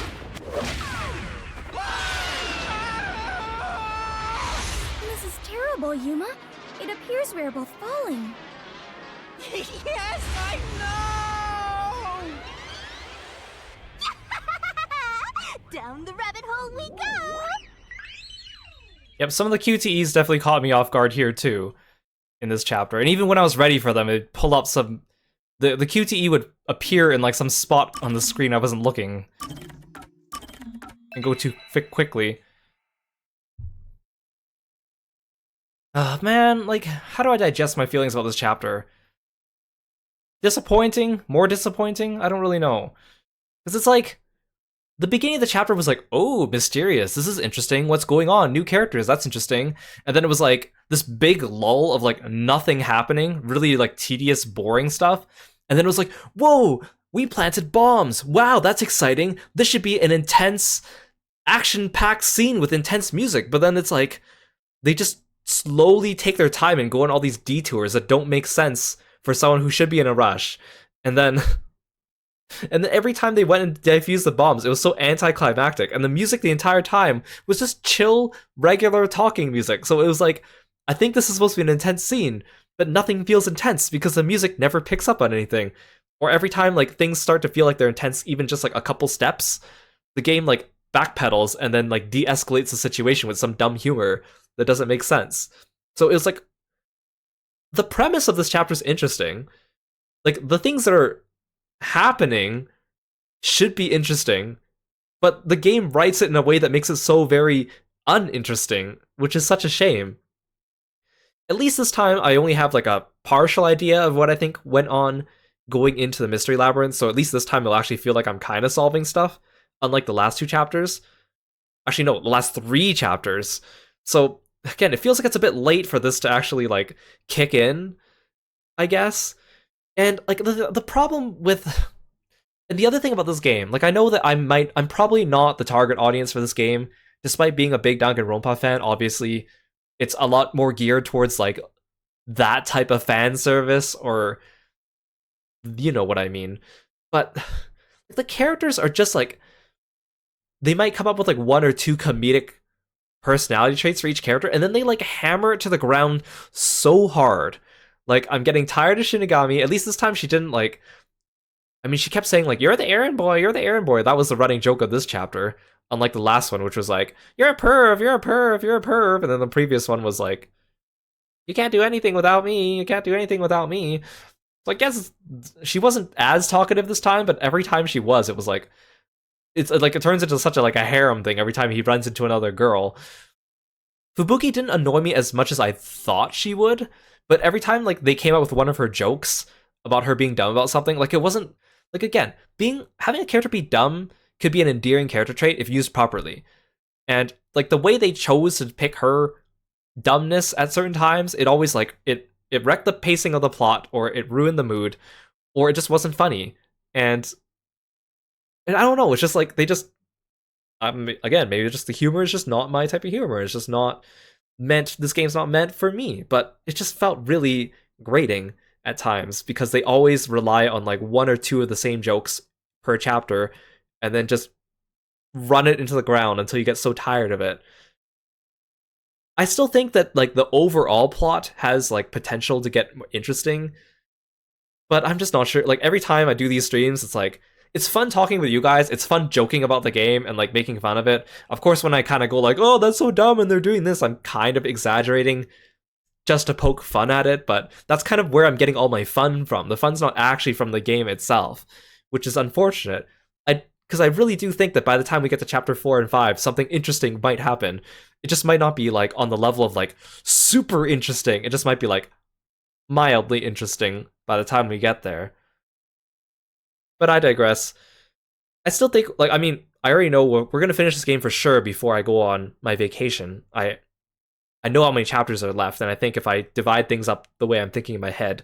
This is terrible, Yuma. It appears we're both falling. Yes, I know! Down the rabbit hole we go! Yep, some of the QTEs definitely caught me off guard here too, in this chapter. And even when I was ready for them, it'd pull up some... The QTE would appear in like some spot on the screen I wasn't looking. And go too quickly. Man, like, how do I digest my feelings about this chapter? Disappointing? More disappointing? I don't really know. Because it's like, the beginning of the chapter was like, oh, mysterious, this is interesting, what's going on, new characters, that's interesting. And then it was like, this big lull of like nothing happening, really like tedious, boring stuff. And then it was like, whoa, we planted bombs, wow, that's exciting, this should be an intense action-packed scene with intense music, but then it's like they just slowly take their time and go on all these detours that don't make sense for someone who should be in a rush. And then every time they went and defused the bombs, it was so anticlimactic. And the music the entire time was just chill, regular talking music. So it was like, I think this is supposed to be an intense scene, but nothing feels intense because the music never picks up on anything. Or every time like things start to feel like they're intense, even just like a couple steps, the game like backpedals and then like de-escalates the situation with some dumb humor that doesn't make sense. So it was like, the premise of this chapter is interesting. Like, the things that are happening should be interesting, but the game writes it in a way that makes it so very uninteresting, which is such a shame. At least this time, I only have like a partial idea of what I think went on going into the Mystery Labyrinth, so at least this time it'll actually feel like I'm kind of solving stuff, unlike the last 2 chapters. Actually, no, the last 3 chapters. So, again, it feels like it's a bit late for this to actually, like, kick in, I guess. And, like, the problem with... And the other thing about this game, like, I know that I'm probably not the target audience for this game, despite being a big Danganronpa fan. Obviously, it's a lot more geared towards, like, that type of fan service, or... You know what I mean. But the characters are just, like... They might come up with, like, 1 or 2 comedic personality traits for each character, and then they, like, hammer it to the ground so hard. Like, I'm getting tired of Shinigami. At least this time she didn't, like... I mean, she kept saying, like, you're the errand boy, you're the errand boy. That was the running joke of this chapter. Unlike the last one, which was like, you're a perv, you're a perv, you're a perv. And then the previous one was like, you can't do anything without me, you can't do anything without me. So I guess she wasn't as talkative this time, but every time she was, it was like... It's like, it turns into such a, like, a harem thing every time he runs into another girl. Fubuki didn't annoy me as much as I thought she would, but every time, like, they came out with one of her jokes about her being dumb about something, like, it wasn't... Like, again, having a character be dumb could be an endearing character trait if used properly. And, like, the way they chose to pick her dumbness at certain times, it always, like, it wrecked the pacing of the plot, or it ruined the mood, or it just wasn't funny. And I don't know, it's just, like, they just... again, maybe just the humor is just not my type of humor. It's just not meant... This game's not meant for me. But it just felt really grating at times, because they always rely on, like, 1 or 2 of the same jokes per chapter, and then just run it into the ground until you get so tired of it. I still think that, like, the overall plot has, like, potential to get interesting, but I'm just not sure. Like, every time I do these streams, it's like, it's fun talking with you guys, it's fun joking about the game and, like, making fun of it. Of course, when I kind of go like, oh, that's so dumb and they're doing this, I'm kind of exaggerating just to poke fun at it, but that's kind of where I'm getting all my fun from. The fun's not actually from the game itself, which is unfortunate. Because I really do think that by the time we get to chapter 4 and 5, something interesting might happen. It just might not be, like, on the level of, like, super interesting. It just might be, like, mildly interesting by the time we get there. But I digress. I still think, like, I mean, I already know we're going to finish this game for sure before I go on my vacation. I know how many chapters are left, and I think if I divide things up the way I'm thinking in my head,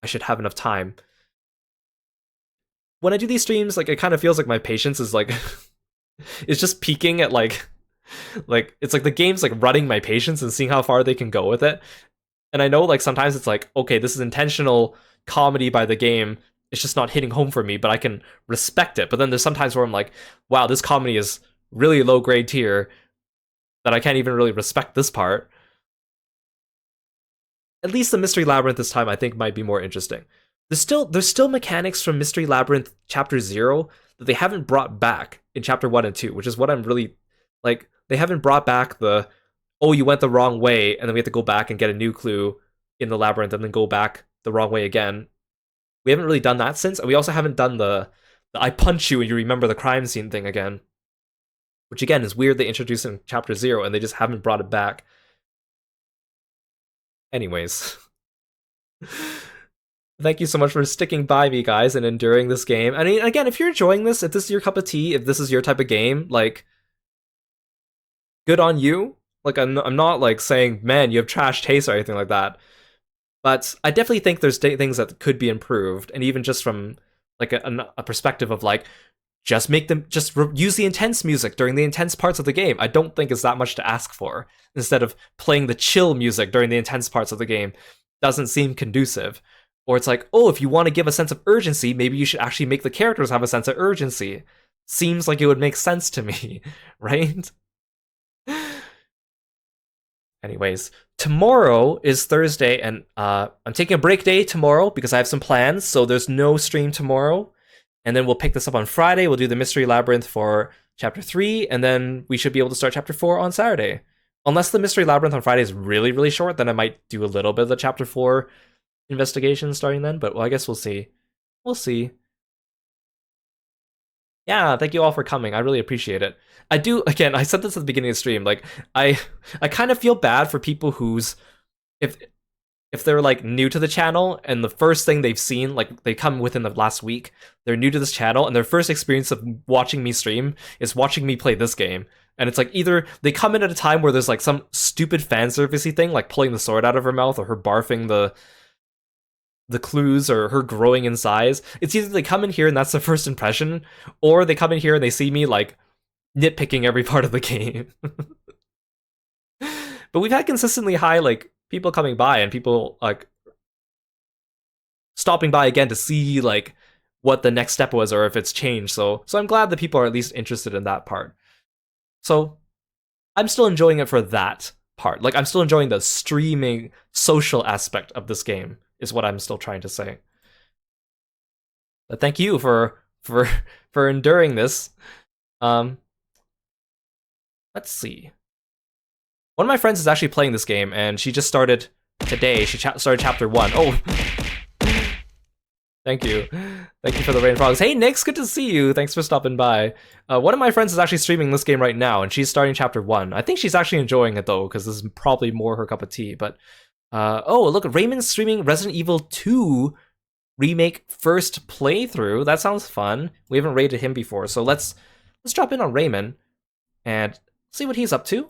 I should have enough time. When I do these streams, like, it kind of feels like my patience is, like, it's just peaking at, like, it's like the game's, like, running my patience and seeing how far they can go with it. And I know, like, sometimes it's like, okay, this is intentional comedy by the game, it's just not hitting home for me, but I can respect it. But then there's sometimes where I'm like, wow, this comedy is really low grade tier, that I can't even really respect this part. At least the Mystery Labyrinth this time I think might be more interesting. There's still mechanics from Mystery Labyrinth Chapter 0 that they haven't brought back in Chapter 1 and 2, which is what I'm really... Like, they haven't brought back the, oh, you went the wrong way, and then we have to go back and get a new clue in the labyrinth, and then go back the wrong way again. We haven't really done that since, and we also haven't done the I punch you and you remember the crime scene thing again. Which, again, is weird they introduced in Chapter 0, and they just haven't brought it back. Anyways. Thank you so much for sticking by me, guys, and enduring this game. I mean, again, if you're enjoying this, if this is your cup of tea, if this is your type of game, like, good on you. Like, I'm not, like, saying, man, you have trash taste or anything like that. But I definitely think there's things that could be improved, and even just from, like, a perspective of, like, just make them use the intense music during the intense parts of the game. I don't think it's that much to ask for. Instead of playing the chill music during the intense parts of the game, doesn't seem conducive. Or it's like, oh, if you want to give a sense of urgency, maybe you should actually make the characters have a sense of urgency. Seems like it would make sense to me, right? Anyways, tomorrow is Thursday, and I'm taking a break day tomorrow because I have some plans, so there's no stream tomorrow. And then we'll pick this up on Friday. We'll do the Mystery Labyrinth for Chapter 3, and then we should be able to start Chapter 4 on Saturday. Unless the Mystery Labyrinth on Friday is really, really short, then I might do a little bit of the Chapter 4 investigation starting then, but well, I guess we'll see. We'll see. Yeah, thank you all for coming. I really appreciate it. I do, again, I said this at the beginning of the stream, like, I kind of feel bad for people who's, if they're like new to the channel and the first thing they've seen, like they come within the last week, they're new to this channel and their first experience of watching me stream is watching me play this game. And it's like either they come in at a time where there's like some stupid fan servicey thing, like pulling the sword out of her mouth or her barfing the clues or her growing in size. It's either they come in here and that's the first impression, or they come in here and they see me like nitpicking every part of the game. But we've had consistently high like people coming by and people like stopping by again to see like what the next step was or if it's changed. So I'm glad that people are at least interested in that part. So I'm still enjoying it for that part. Like I'm still enjoying the streaming social aspect of this game is what I'm still trying to say. But thank you for enduring this. Let's see. One of my friends is actually playing this game, and she just started today. She started chapter 1. Oh, thank you. Thank you for the rain frogs. Hey, Nix, good to see you. Thanks for stopping by. One of my friends is actually streaming this game right now, and she's starting chapter 1. I think she's actually enjoying it, though, because this is probably more her cup of tea. But, oh, look, Raymond's streaming Resident Evil 2 Remake first playthrough. That sounds fun. We haven't rated him before, so let's drop in on Raymond and see what he's up to.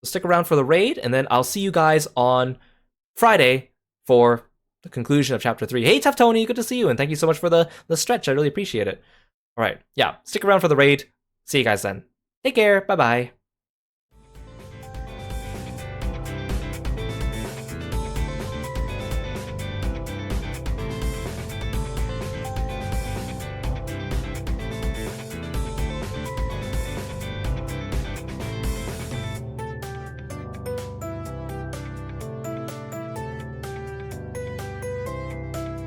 Stick around for the raid, and then I'll see you guys on Friday for the conclusion of Chapter 3. Hey, Tough Tony, good to see you, and thank you so much for the stretch. I really appreciate it. All right, yeah, stick around for the raid. See you guys then. Take care. Bye-bye.